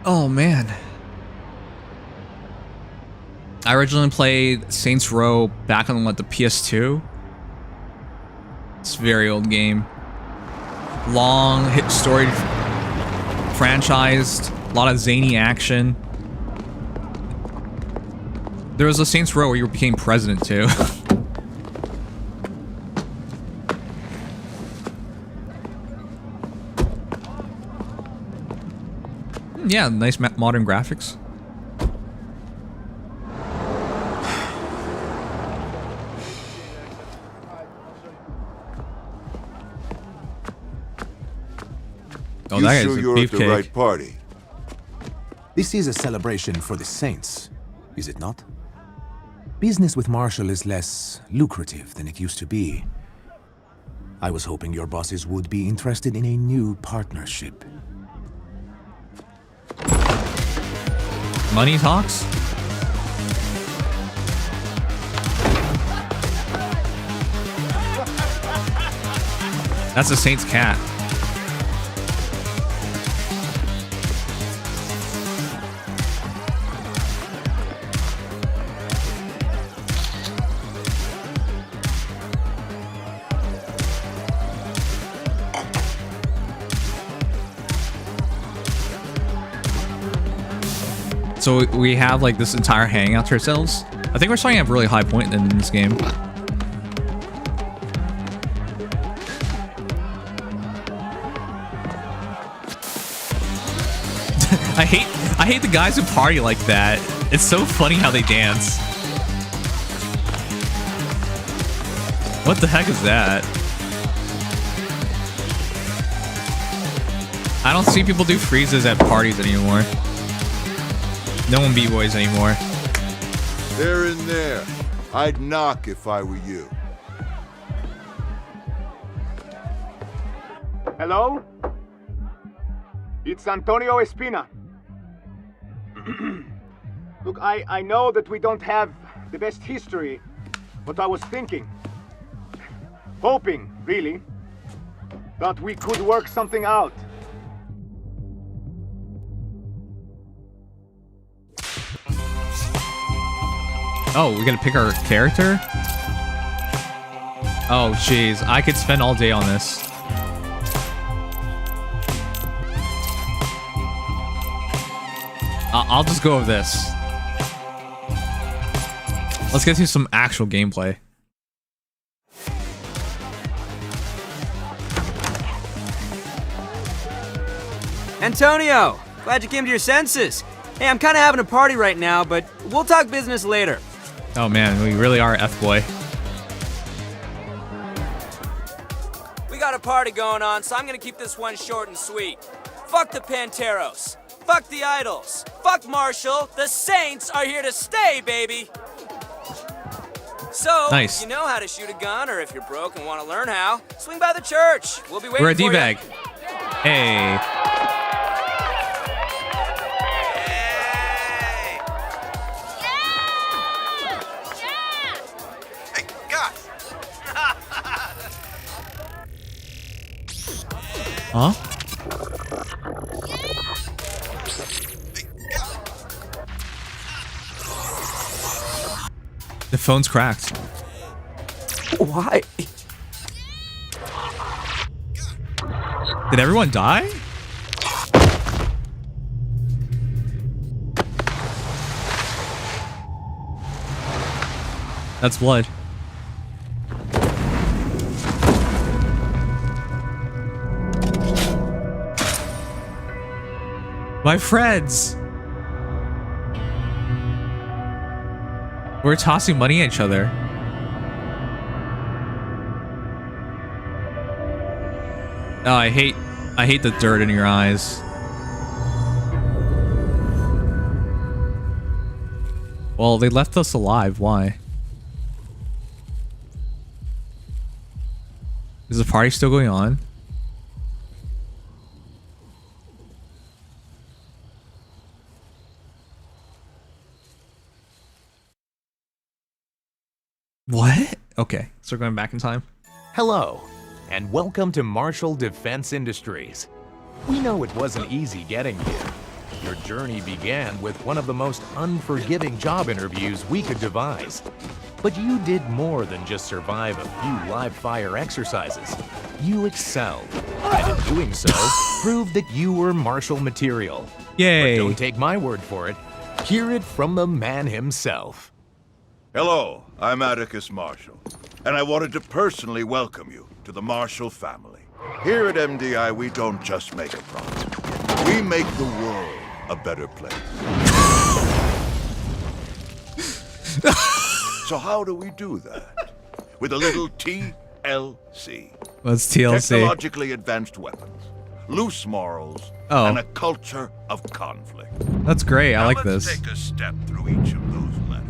Oh man. I originally played Saints Row back on the PS2. It's a very old game. Long hit story franchised, a lot of zany action. There was a Saints Row where you became president too. Yeah, nice modern graphics. Oh, You that guy's sure a you're at the beefcake. right party? This is a celebration for the Saints, is it not? Business with Marshall is less lucrative than it used to be. I was hoping your bosses would be interested in a new partnership. Money talks? That's a Saint's cat. So we have like this entire hangout to ourselves. I think we're starting to have really high point in this game. I hate the guys who party like that. It's so funny how they dance. What the heck is that? I don't see people do freezes at parties anymore. No one b-boys anymore. They're in there. I'd knock if I were you. Hello? It's Antonio Espina. Look, I know that we don't have the best history, but I was thinking, hoping, really, that we could work something out. Oh, we gotta pick our character? Oh, jeez. I could spend all day on this. I'll just go with this. Let's get to some actual gameplay. Antonio! Glad you came to your senses. Hey, I'm kind of having a party right now, but we'll talk business later. Oh man, we really are F-boy. We got a party going on, so I'm gonna keep this one short and sweet. Fuck the Panteros. Fuck the idols. Fuck Marshall. The Saints are here to stay, baby. So, nice. If you know how to shoot a gun, or if you're broke and want to learn how, swing by the church. We'll be waiting We're a for you. D-bag. Hey. Huh? The phone's cracked. Why? Did everyone die? That's blood. My friends! We're tossing money at each other. Oh, I hate the dirt in your eyes. Well, they left us alive. Why? Is the party still going on? What? Okay, so we're going back in time. Hello, and welcome to Marshall Defense Industries. We know it wasn't easy getting here. Your journey began with one of the most unforgiving job interviews we could devise. But you did more than just survive a few live fire exercises. You excelled, and in doing so, proved that you were Marshall material. Yay! But don't take my word for it. Hear it from the man himself. Hello, I'm Atticus Marshall, and I wanted to personally welcome you to the Marshall family. Here at MDI, we don't just make a product. We make the world a better place. So how do we do that? With a little TLC. What's TLC? Technologically advanced weapons, loose morals, Oh. and a culture of conflict. That's great. I Now like let's this. take a step through each of those letters.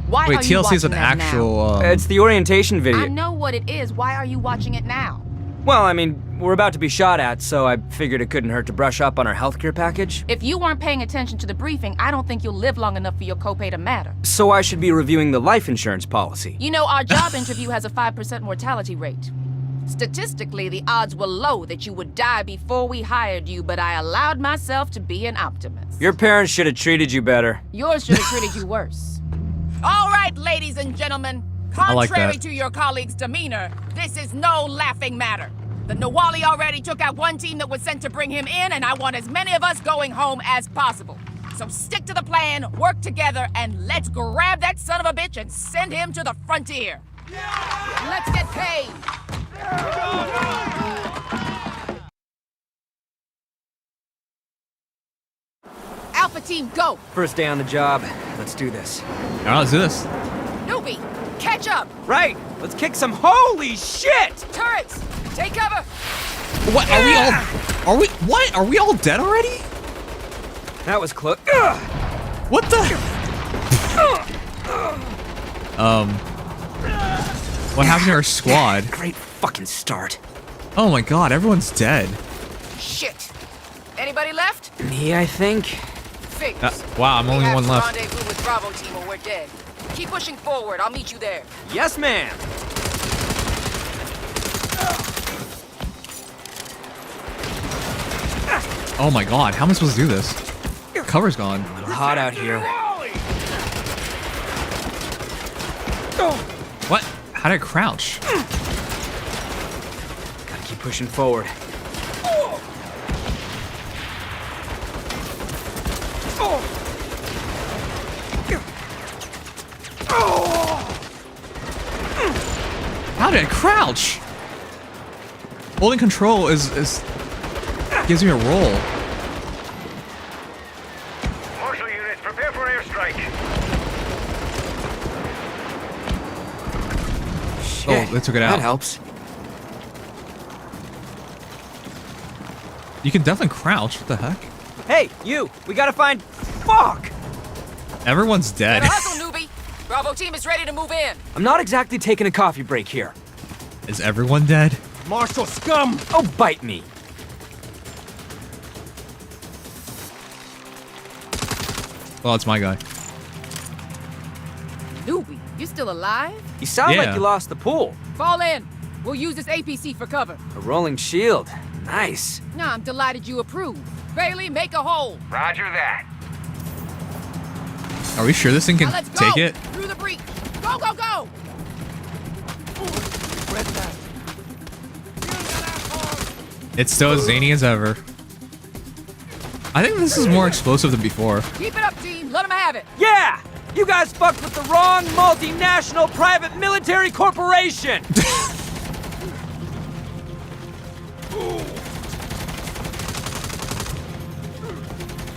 Why Wait, are you TLC is an watching that now? actual. It's the orientation video. I know what it is. Why are you watching it now? Well, I mean, we're about to be shot at, so I figured it couldn't hurt to brush up on our healthcare package. If you weren't paying attention to the briefing, I don't think you'll live long enough for your copay to matter. So I should be reviewing the life insurance policy. You know, our job interview has a 5% mortality rate. Statistically, the odds were low that you would die before we hired you, but I allowed myself to be an optimist. Your parents should have treated you better. Yours should have treated you worse. All right, ladies and gentlemen. I like Contrary that. to your colleague's demeanor, this is no laughing matter. The Nawali already took out one team that was sent to bring him in, and I want as many of us going home as possible. So stick to the plan, work together, and let's grab that son of a bitch and send him to the frontier. Let's get paid. Alpha team, go. First day on the job. Let's do this. All right, let's do this. Newbie, catch up. Right. Let's kick some holy shit! Turrets, take cover. What are we all? Are we? What? Are we all dead already? That was close. What the? What happened to our squad? Great fucking start. Oh my god, everyone's dead. Shit. Anybody left? Me, I think. Figures. Wow, I'm only one left. Rendezvous with Bravo team or we're dead. Keep pushing forward. I'll meet you there. Yes, ma'am. Oh my god, how am I supposed to do this? Cover's gone. A little hot out here. What? How did I crouch? Gotta keep pushing forward. How did I crouch? Holding control is gives me a roll. Marshal units, prepare for airstrike. Oh, they took it out. That helps. You can definitely crouch. What the heck? Hey, you! We gotta find. Fuck! Everyone's dead. Better hustle, newbie. Bravo team is ready to move in. I'm not exactly taking a coffee break here. Is everyone dead? Marshal scum! Oh, bite me! Well, it's my guy. Newbie, you still alive? You sound Yeah. like you lost the pool. Fall in. We'll use this APC for cover. A rolling shield. Nice. Nah, I'm delighted you approve. Bailey, make a hole. Roger that. Are we sure this thing can Now let's go. take it? Through the breach. Go, go, go! It's still as zany as ever. I think this is more explosive than before. Keep it up, team. Let them have it. Yeah! You guys fucked with the wrong multinational private military corporation!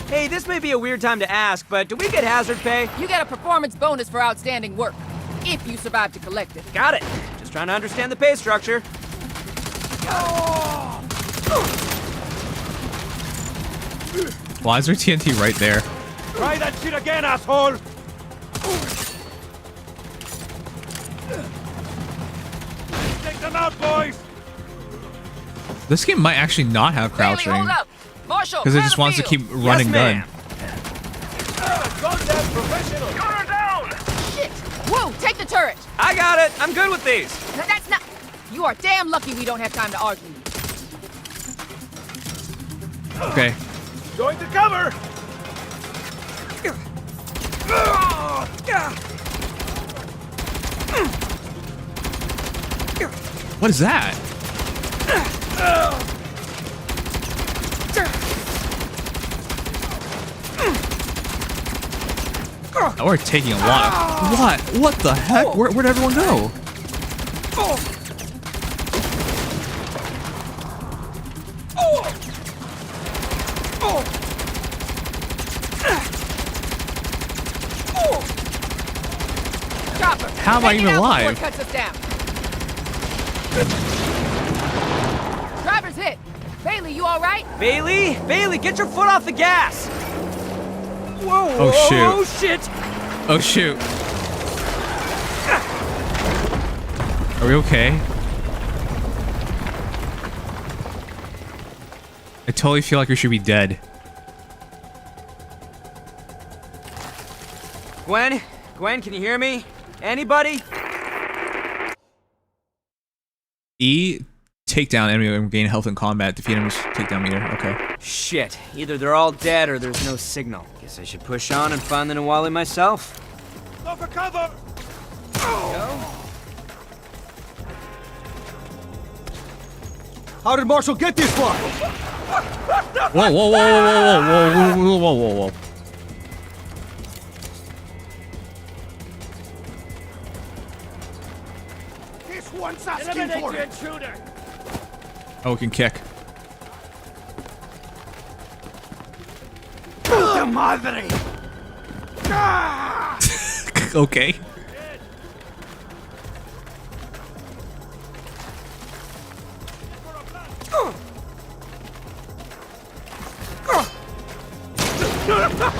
Hey, this may be a weird time to ask, but do we get hazard pay? You get a performance bonus for outstanding work, if you survive to collect it. Got it. Just trying to understand the pay structure. Why is there TNT right there? Try that shit again, asshole! Take them out, boys! This game might actually not have Bailey, crouching. hold up. Marshal, Because it clear just the wants to field. keep running gun. Contact professional! Gun her down! Shit! Whoa, take the turret. I got it. I'm good with these. No, that's not... You are damn lucky we don't have time to argue. Okay. Going to cover! What is that? Oh, we're taking a lot. What? What the heck? Where'd everyone go? how am I even alive? Cuts us down. Driver's hit. Bailey, you all right? Bailey? Bailey, get your foot off the gas! Whoa! Oh shoot! Oh shit! Oh shoot! Are we okay? I totally feel like we should be dead. Gwen? Gwen, can you hear me? Anybody? E, takedown enemy and gain health in combat. Defeat enemy's takedown meter. Okay. Shit. Either they're all dead or there's no signal. Guess I should push on and find the Nawali myself. Go for cover! How did Marshall get this far? Whoa, whoa, whoa, whoa, whoa, whoa, whoa, whoa, whoa, whoa. This one's asking for it. Intruder. Oh, we can kick. Puta madre! Okay.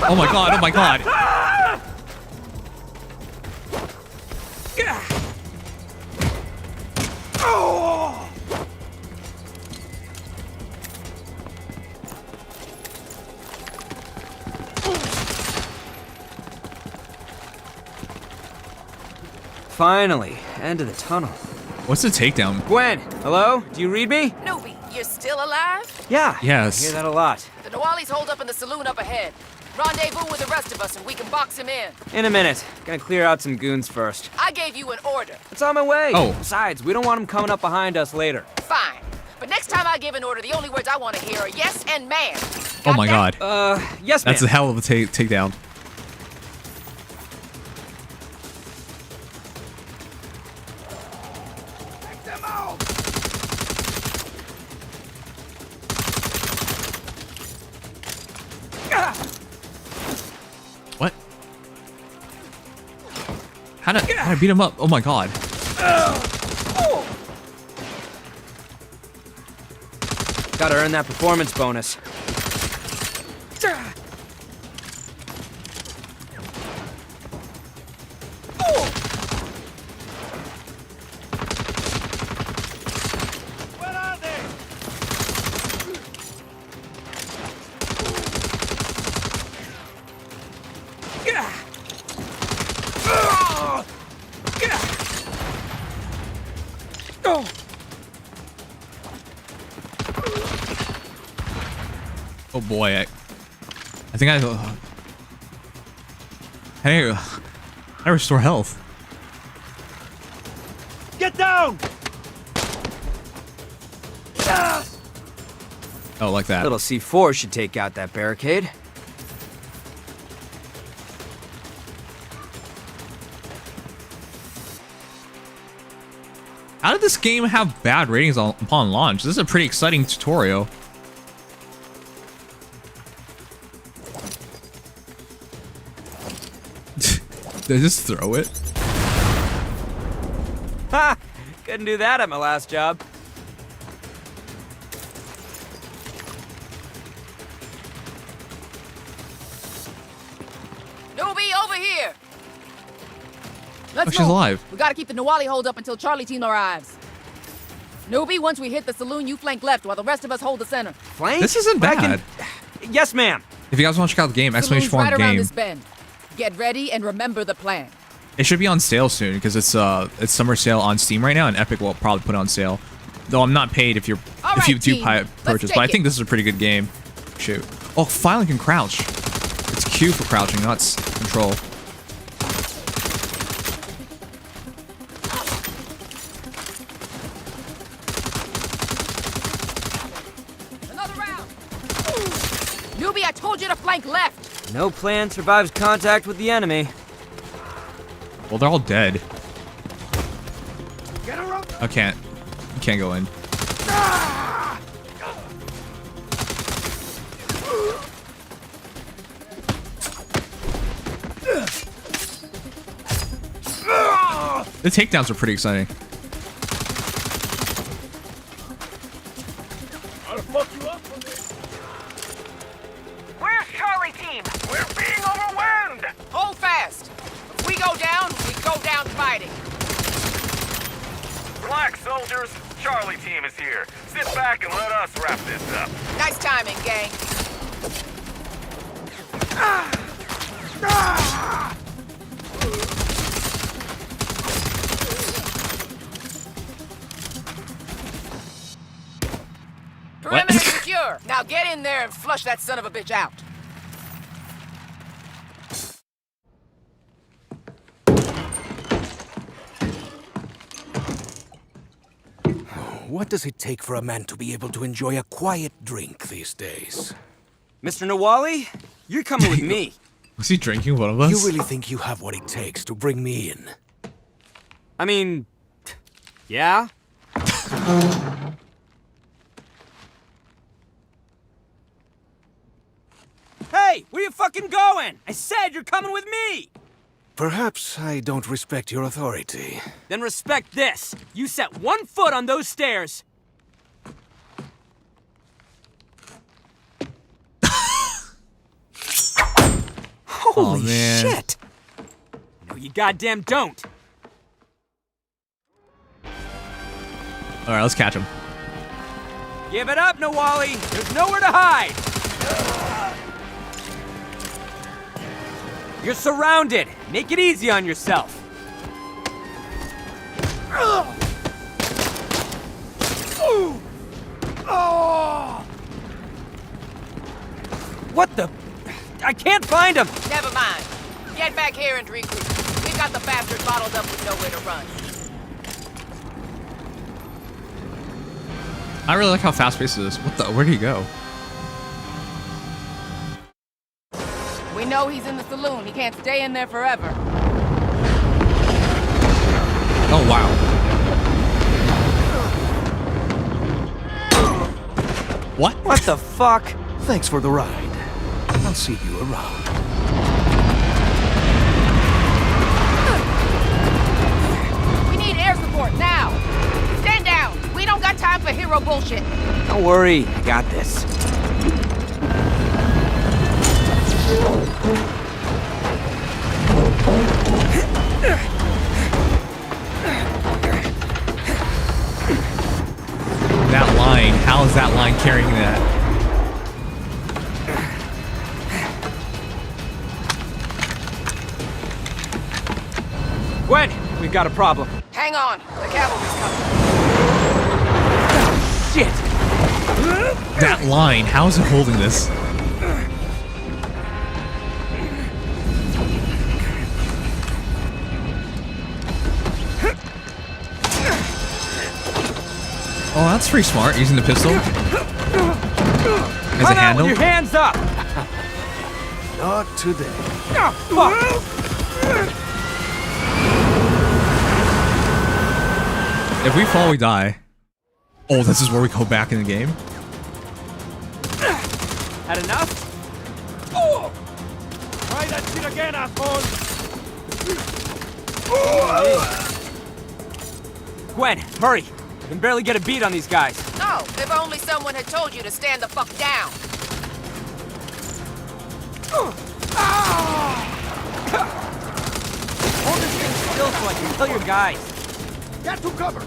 Oh my god, oh my god. Finally, end of the tunnel. What's the takedown? Gwen, hello? Do you read me? Newbie, you're still alive? Yeah. Yes. I hear that a lot. The Nawali's holed up in the saloon up ahead. Rendezvous with the rest of us and we can box him in. In a minute. Gonna clear out some goons first. I gave you an order. It's on my way. Oh. Besides, we don't want them coming up behind us later. Fine. But next time I give an order, the only words I want to hear are yes and ma'am. Oh my god. Yes, ma'am. That's a hell of a takedown. What? How did I beat him up? Oh my god. Gotta earn that performance bonus. Oh boy, I think I restore health. Get down! Oh, like that. Little C4 should take out that barricade. How did this game have bad ratings upon launch? This is a pretty exciting tutorial. Did I just throw it? Ha! Couldn't do that at my last job. Newbie, over here! Let's Oh, she's move. alive. We gotta keep the Nawali hold up until Charlie team arrives. Newbie, once we hit the saloon, you flank left while the rest of us hold the center. Flank? This isn't bad. Yes, ma'am. If you guys want to check out the game, exclamation Saloon's point right around game. this bend. Get ready and remember the plan. It should be on sale soon because it's summer sale on Steam right now, and Epic will probably put it on sale. Though I'm not paid if you right, do team. purchase, but I think this is a pretty good game. Shoot. Oh, finally can crouch. It's Q for crouching, not control. Another round. Newbie, I told you to flank left. No plan survives contact with the enemy. Well, they're all dead. Get her up! I can't. You can't go in. The takedowns are pretty exciting. I'll fuck you up for this. Where's Charlie team? We're being overwhelmed! Hold fast! If we go down, we go down fighting. Relax, soldiers. Charlie team is here. Sit back and let us wrap this up. Nice timing, gang. Perimeter secure. Now get in there and flush that son of a bitch out. What does it take for a man to be able to enjoy a quiet drink these days? Mr. Nawali, you're coming with me. Was he drinking one of us? You really think you have what it takes to bring me in? I mean, yeah? Hey, where you fucking going? I said you're coming with me! Perhaps I don't respect your authority. Then respect this. You set 1 foot on those stairs. Holy man. shit! No, you goddamn don't. All right, let's catch him. Give it up, Nawali. There's nowhere to hide. You're surrounded. Make it easy on yourself. What the? I can't find him. Never mind. Get back here and regroup. We got the bastard bottled up with nowhere to run. I really like how fast-paced it is. What the? Where did he go? We know he's in the saloon. He can't stay in there forever. Oh wow. What? What the fuck? Thanks for the ride. I'll see you around. We need air support now. Stand down. We don't got time for hero bullshit. Don't worry. I got this. That line. How is that line carrying that? Gwen, we've got a problem. Hang on. The cavalry's coming. Shit. That line. How is it holding this? Oh, that's pretty smart, using the pistol as a handle. With your hands up! Not today. Oh, fuck! If we fall, we die. Oh, this is where we go back in the game? Had enough? Oh! Try that shit again, asshole! Gwen, hurry! I can barely get a beat on these guys. No, if only someone had told you to stand the fuck down. Hold this thing still so I can kill your guys. Get to cover.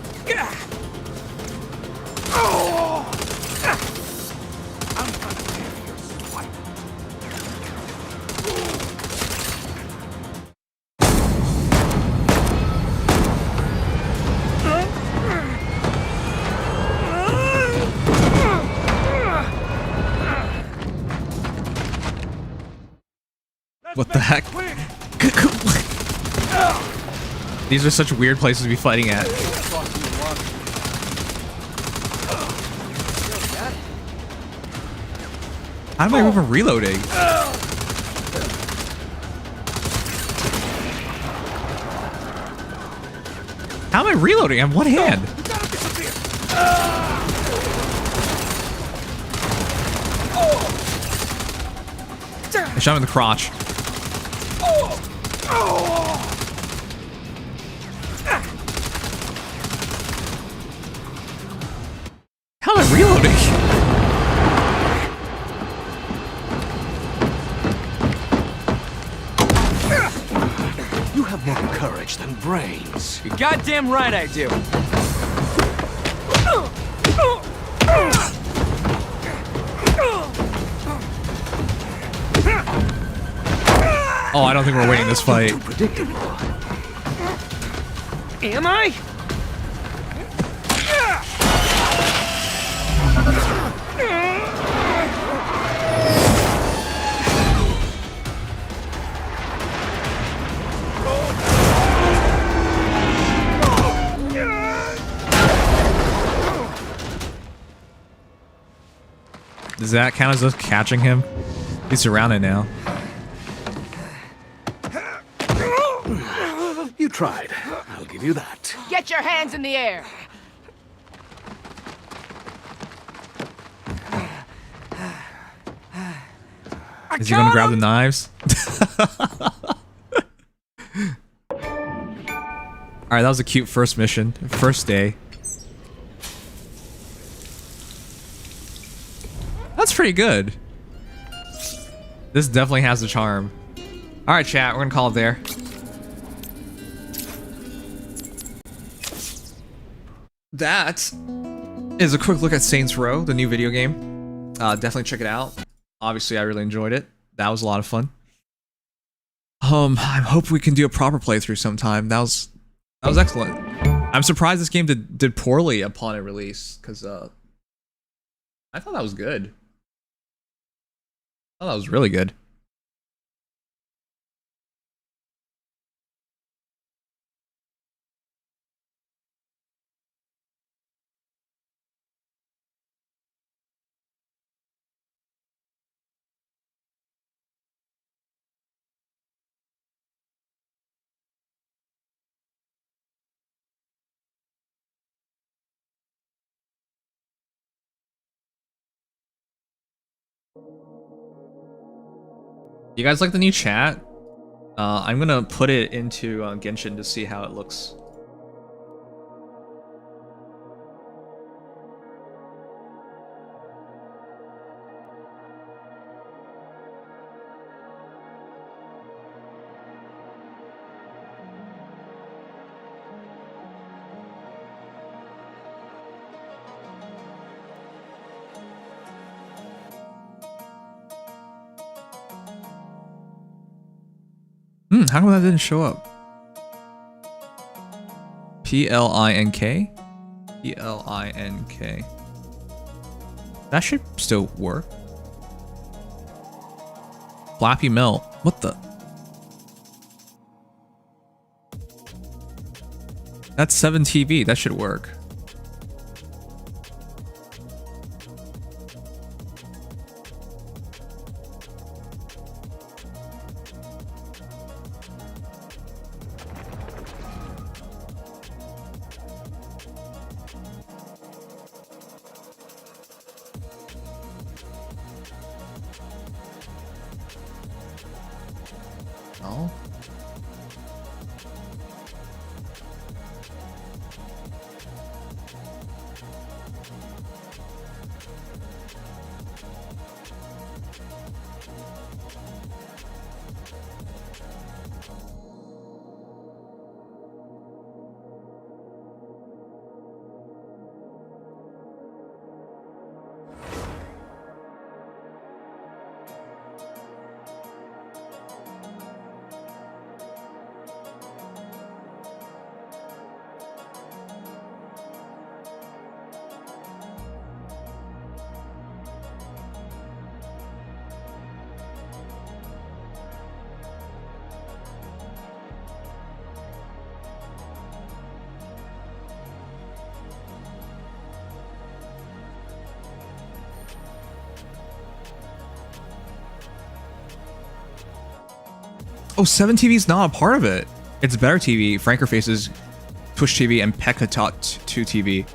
I'm gonna give you a swipe. What the heck? These are such weird places to be fighting at. How am I even reloading? How am I reloading? I have one hand. I shot him in the crotch. I'm reloading. You have more courage than brains. You're goddamn right I do. Oh, I don't think we're winning this fight. Am I? Does that count as us catching him? He's surrounded now. You tried. I'll give you that. Get your hands in the air. Is he gonna grab the knives? Alright, that was a cute first mission. First day. That's pretty good. This definitely has the charm. Alright, chat, we're gonna call it there. That is a quick look at Saints Row, the new video game. Definitely check it out. Obviously, I really enjoyed it. That was a lot of fun. I hope we can do a proper playthrough sometime. That was excellent. I'm surprised this game did poorly upon its release, because I thought that was good. I thought that was really good. You guys like the new chat? I'm gonna put it into Genshin to see how it looks. How come that didn't show up? P-L-I-N-K? P-L-I-N-K. That should still work. Flappy Melt. What the? That's 7TV. That should work. No. Oh, 7TV is not a part of it. It's Better TV, Franker Faces, Push TV, and Pekatot 2 TV.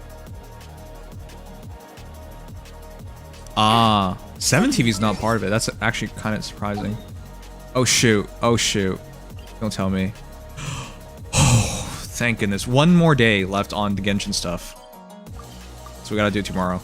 Ah, 7TV is not part of it. That's actually kind of surprising. Oh shoot. Oh shoot. Don't tell me. Oh, thank goodness. One more day left on the Genshin stuff. So we gotta do it tomorrow.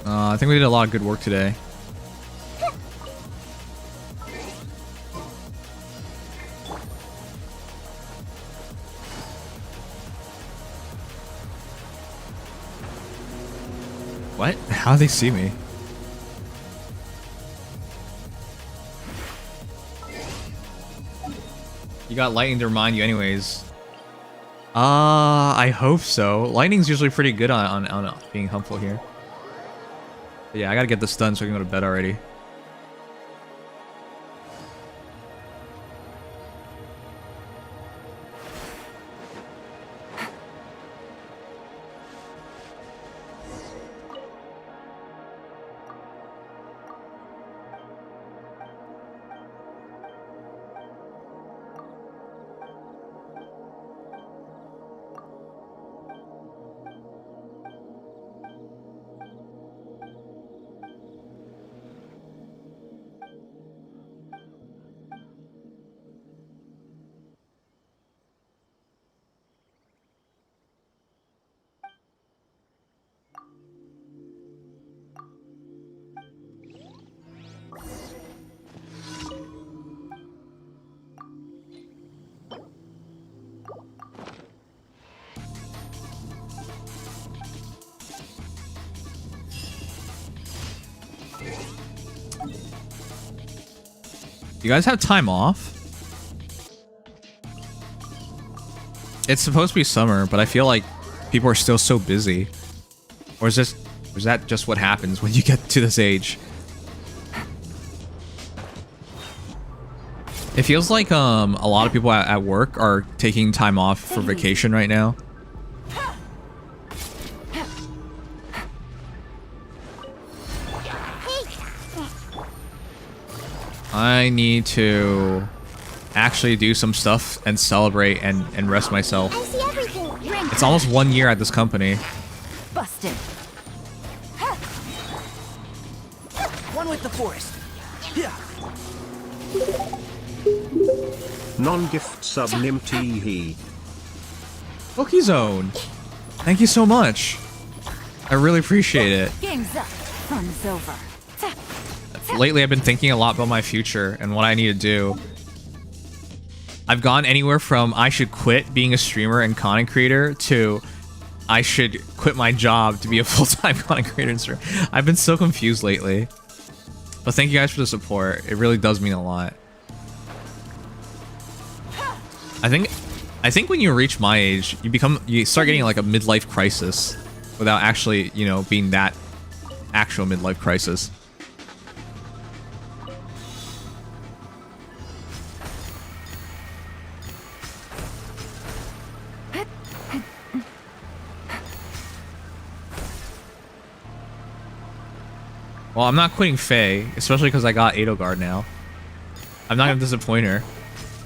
I think we did a lot of good work today. What? How do they see me? You got lightning to remind you anyways. I hope so. Lightning's usually pretty good on being helpful here. But yeah, I gotta get this done so I can go to bed already. You guys have time off? It's supposed to be summer, but I feel like people are still so busy. Or is that just what happens when you get to this age? It feels like a lot of people at work are taking time off for vacation right now. I need to actually do some stuff and celebrate and rest myself. I see everything. It's almost 1 year at this company. Busted. One with the forest. Yeah. Non-gift sub Nimtee. Cookie Zone. Thank you so much. I really appreciate it. Game's up. Fun's over. Lately, I've been thinking a lot about my future and what I need to do. I've gone anywhere from I should quit being a streamer and content creator to I should quit my job to be a full-time content creator and streamer. I've been so confused lately. But thank you guys for the support. It really does mean a lot. I think when you reach my age, you start getting like a midlife crisis without actually, you know, being that actual midlife crisis. Well, I'm not quitting Faye, especially because I got Edelgard now. I'm not gonna disappoint her.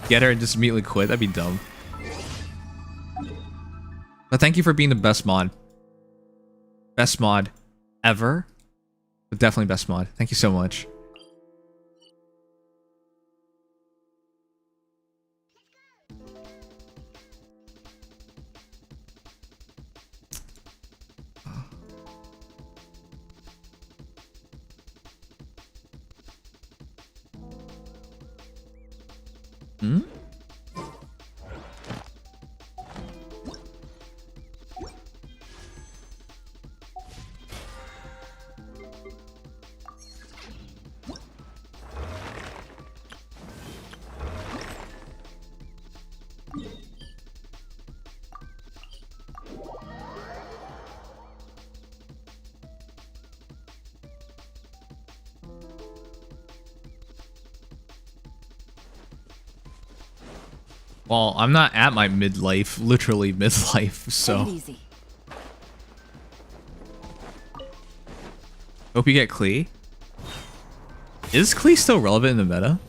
Get her and just immediately quit. That'd be dumb. But thank you for being the best mod. Best mod ever. But definitely best mod. Thank you so much. Hmm? Well, I'm not at my midlife, literally midlife, so. Take it easy. Hope you get Klee. Is Klee still relevant in the meta?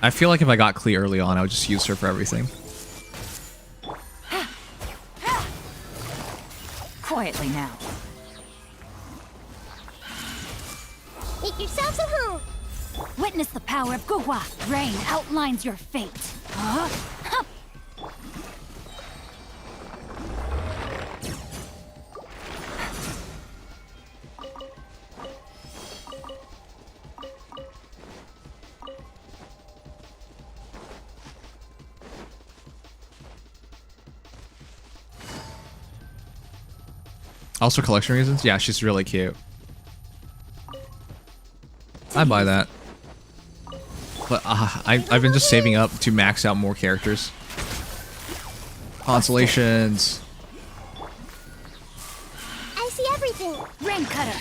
I feel like if I got Klee early on, I would just use her for everything. Quietly now. Make yourselves at home. Witness the power of Guhua. Rain outlines your fate. Huh? Also collection reasons? Yeah, she's really cute. I'd buy that. But I've been just saving up to max out more characters. Constellations. I see everything. Rain Cutter.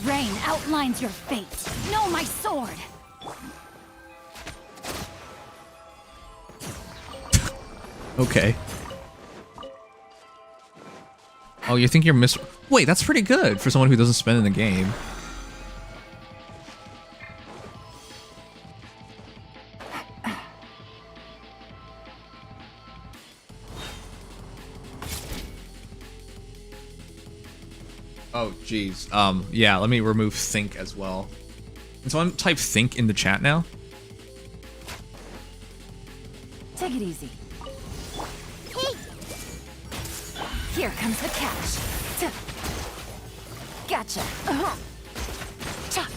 Rain outlines your fate. Know my sword. Okay. Oh, you think you're Wait, that's pretty good for someone who doesn't spend in the game. Oh, geez. Yeah, let me remove think as well. Can someone type think in the chat now? Take it easy. Hey. Here comes the catch. Gotcha. Cha.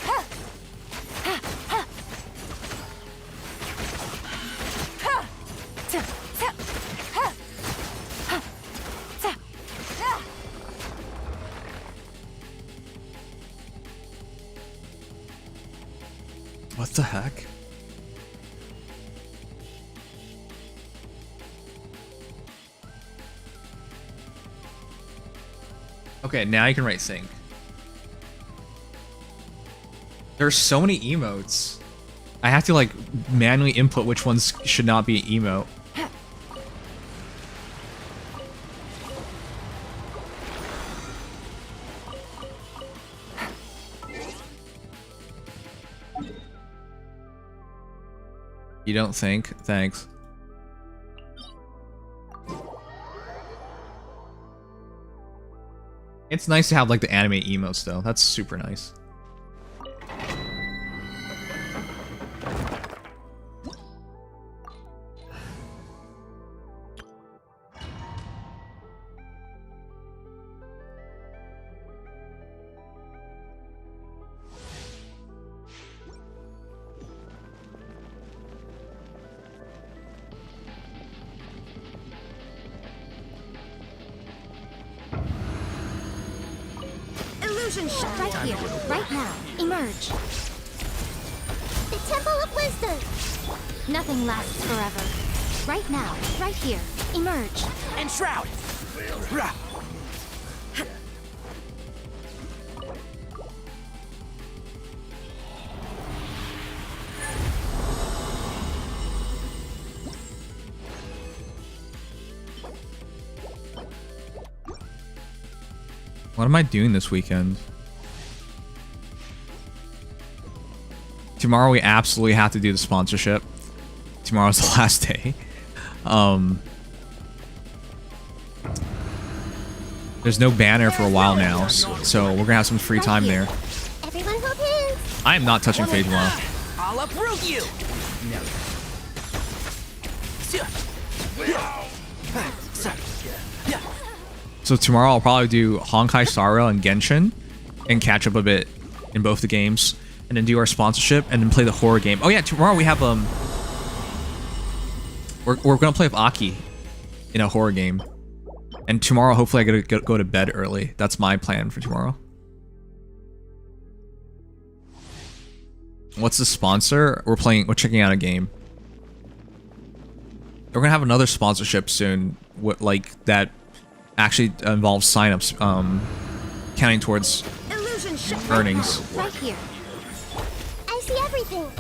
Ha. Ha. Ha. Ha. Ta. Ta. Ha. Ha. Ta. Ah. What the heck? Okay, now you can write sync. There's so many emotes. I have to like manually input which ones should not be emote. You don't think? Thanks. It's nice to have like the anime emotes though. That's super nice. Illusion shot right here, right now. Emerge. The Temple of Wisdom. Nothing lasts forever. Right now, right here. Emerge. Enshroud. What am I doing this weekend? Tomorrow we absolutely have to do the sponsorship. Tomorrow's the last day. There's no banner for a while now, so we're gonna have some free time there. Everyone hold hands. I am not touching Phase 1. I'll uproot you. So tomorrow I'll probably do Honkai Star Rail and Genshin and catch up a bit in both the games, and then do our sponsorship and then play the horror game. Oh yeah, tomorrow we have we're gonna play with Aki in a horror game, and tomorrow hopefully I get to go to bed early. That's my plan for tomorrow. What's the sponsor? We're checking out a game. We're gonna have another sponsorship soon. What like that actually involves signups, counting towards earnings. Right here. I see everything.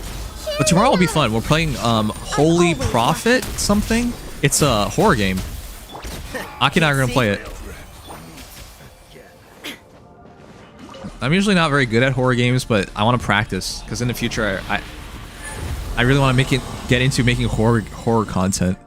But tomorrow will be fun. We're playing Holy Prophet something. It's a horror game. Aki and I are gonna play it. I'm usually not very good at horror games, but I want to practice because in the future I really want to get into making horror content.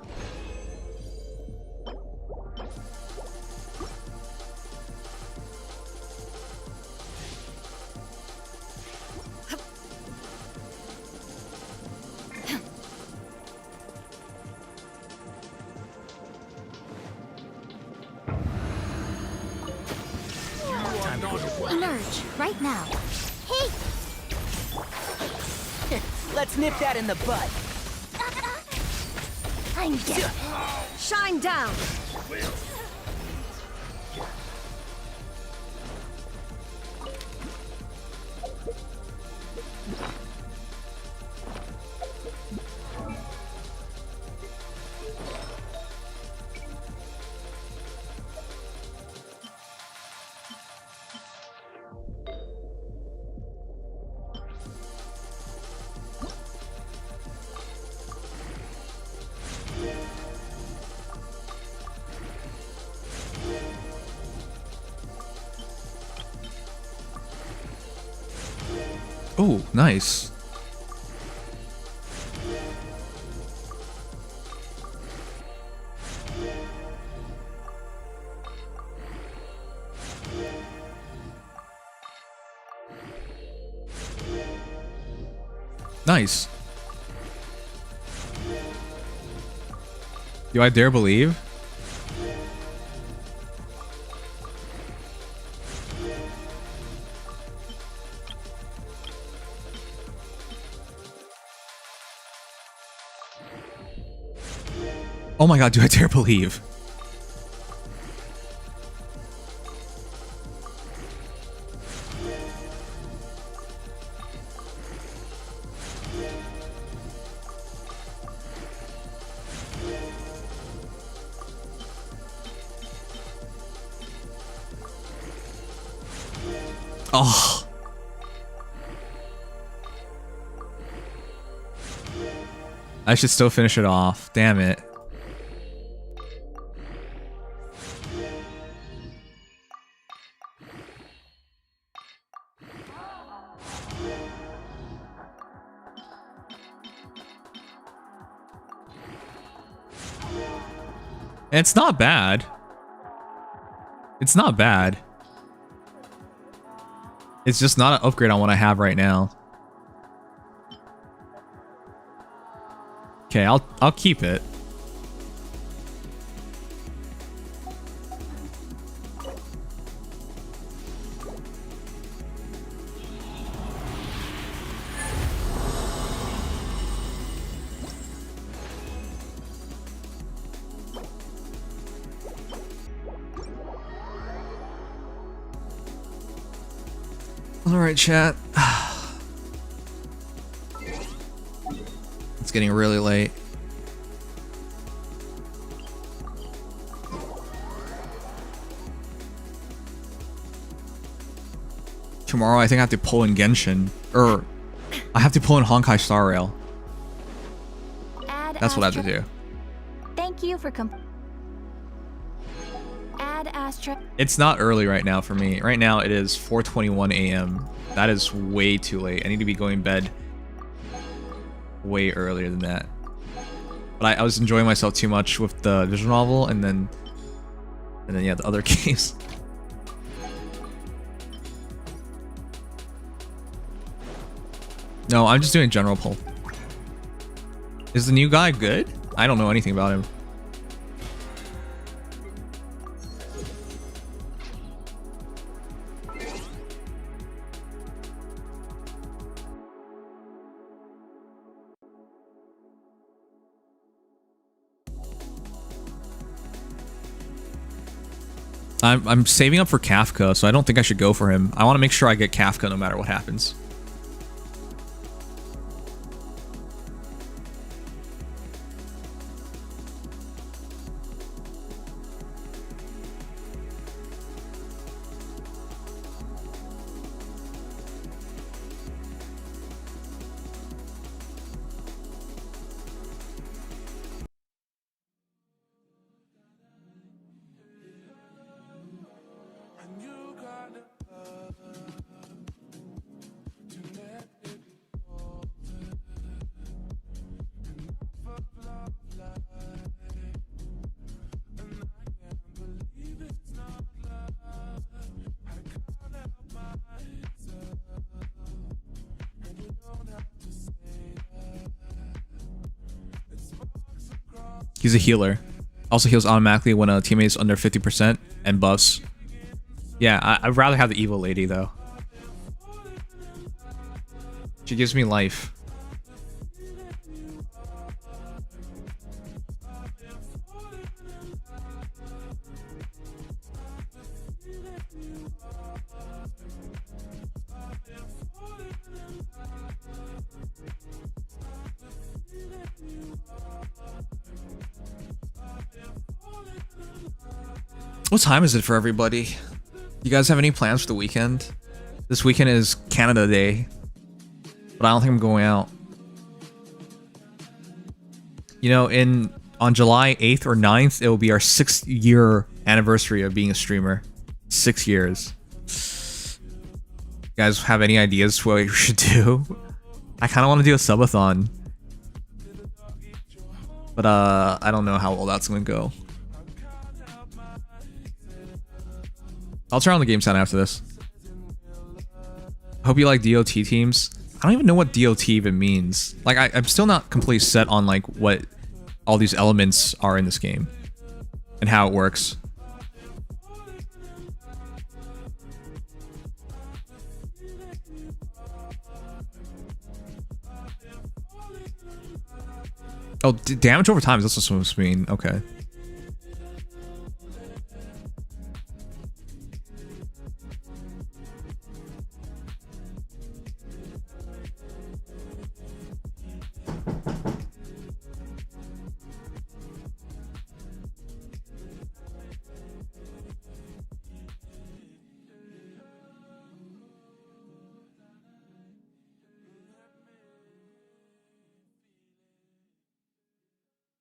Emerge right now. Hey. Let's nip that in the bud. I'm dead. Shine down. Oh, nice. Nice. Do I dare believe? Oh my god, do I dare believe? Oh. I should still finish it off. Damn it. It's not bad. It's not bad. It's just not an upgrade on what I have right now. Okay, I'll keep it. Alright, chat. It's getting really late. Tomorrow I think I have to pull in Genshin. I have to pull in Honkai Star Rail. That's what I have to do. Thank you for Add Astra. It's not early right now for me. Right now it is 4:21 a.m. That is way too late. I need to be going to bed way earlier than that. But I was enjoying myself too much with the visual novel and then yeah, the other games. No, I'm just doing general pull. Is the new guy good? I don't know anything about him. I'm saving up for Kafka, so I don't think I should go for him. I want to make sure I get Kafka no matter what happens. He's a healer. Also heals automatically when a teammate is under 50% and buffs. Yeah, I'd rather have the evil lady though. She gives me life. What time is it for everybody? You guys have any plans for the weekend? This weekend is Canada Day, but I don't think I'm going out. You know, on July 8th or 9th, it will be our 6th-year anniversary of being a streamer. 6 years. guys have any ideas what we should do? I kind of want to do a subathon. But I don't know how well that's going to go. I'll turn on the game sound after this. Hope you like DOT teams. I don't even know what DOT even means. Like, I'm still not completely set on like what all these elements are in this game and how it works. Oh, damage over time is also supposed to mean. Okay.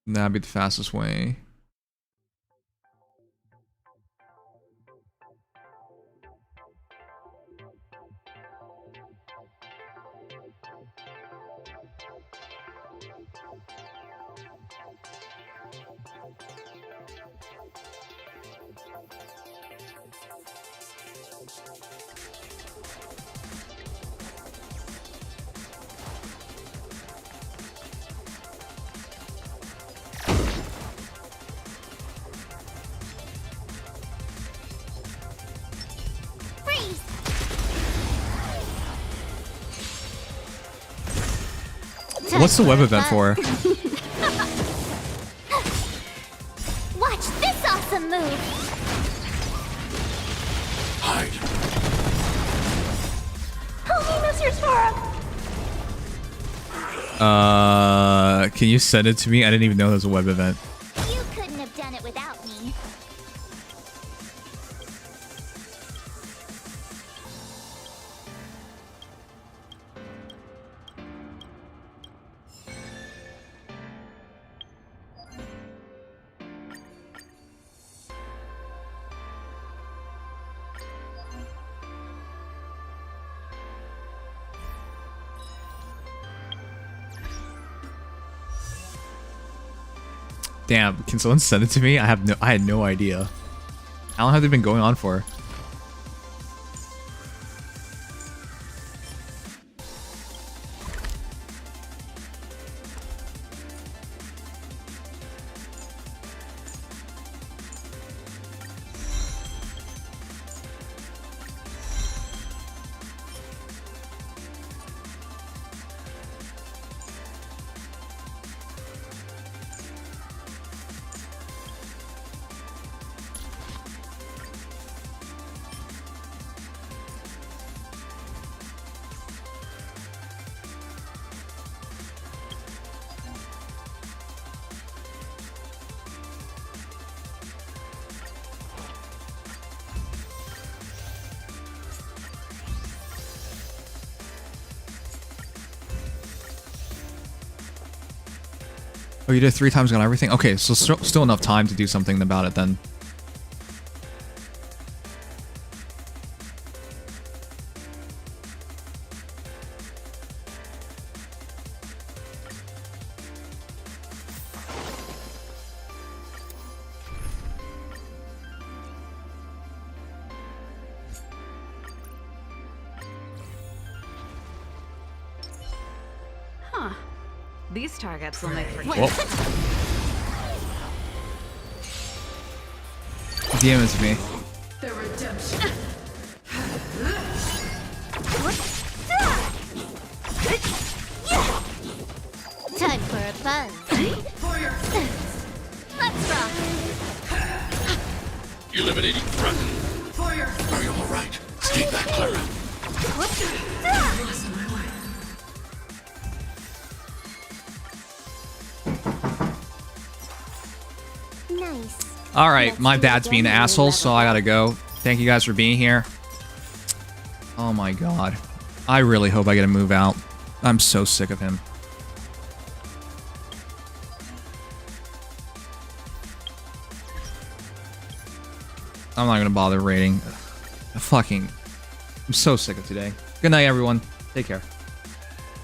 That'd be the fastest way. What's the web event for? Watch this awesome move. Hide. Homie, miss your Sora. Can you send it to me? I didn't even know there was a web event. You couldn't have done it without me. Damn, can someone send it to me? I had no idea. How long have they been going on for? Oh, you did 3 times on everything? Okay, so still enough time to do something about it then. Huh. These targets will make for DM it to me. the redemption. Time for a buzz. Let's rock. Eliminating threat. Are you alright? Stay back, Clara. Nice. Alright, my dad's being an asshole, so I gotta go. Thank you guys for being here. Oh my god. I really hope I get to move out. I'm so sick of him. I'm not gonna bother raiding. Fucking I'm so sick of today. Good night, everyone. Take care.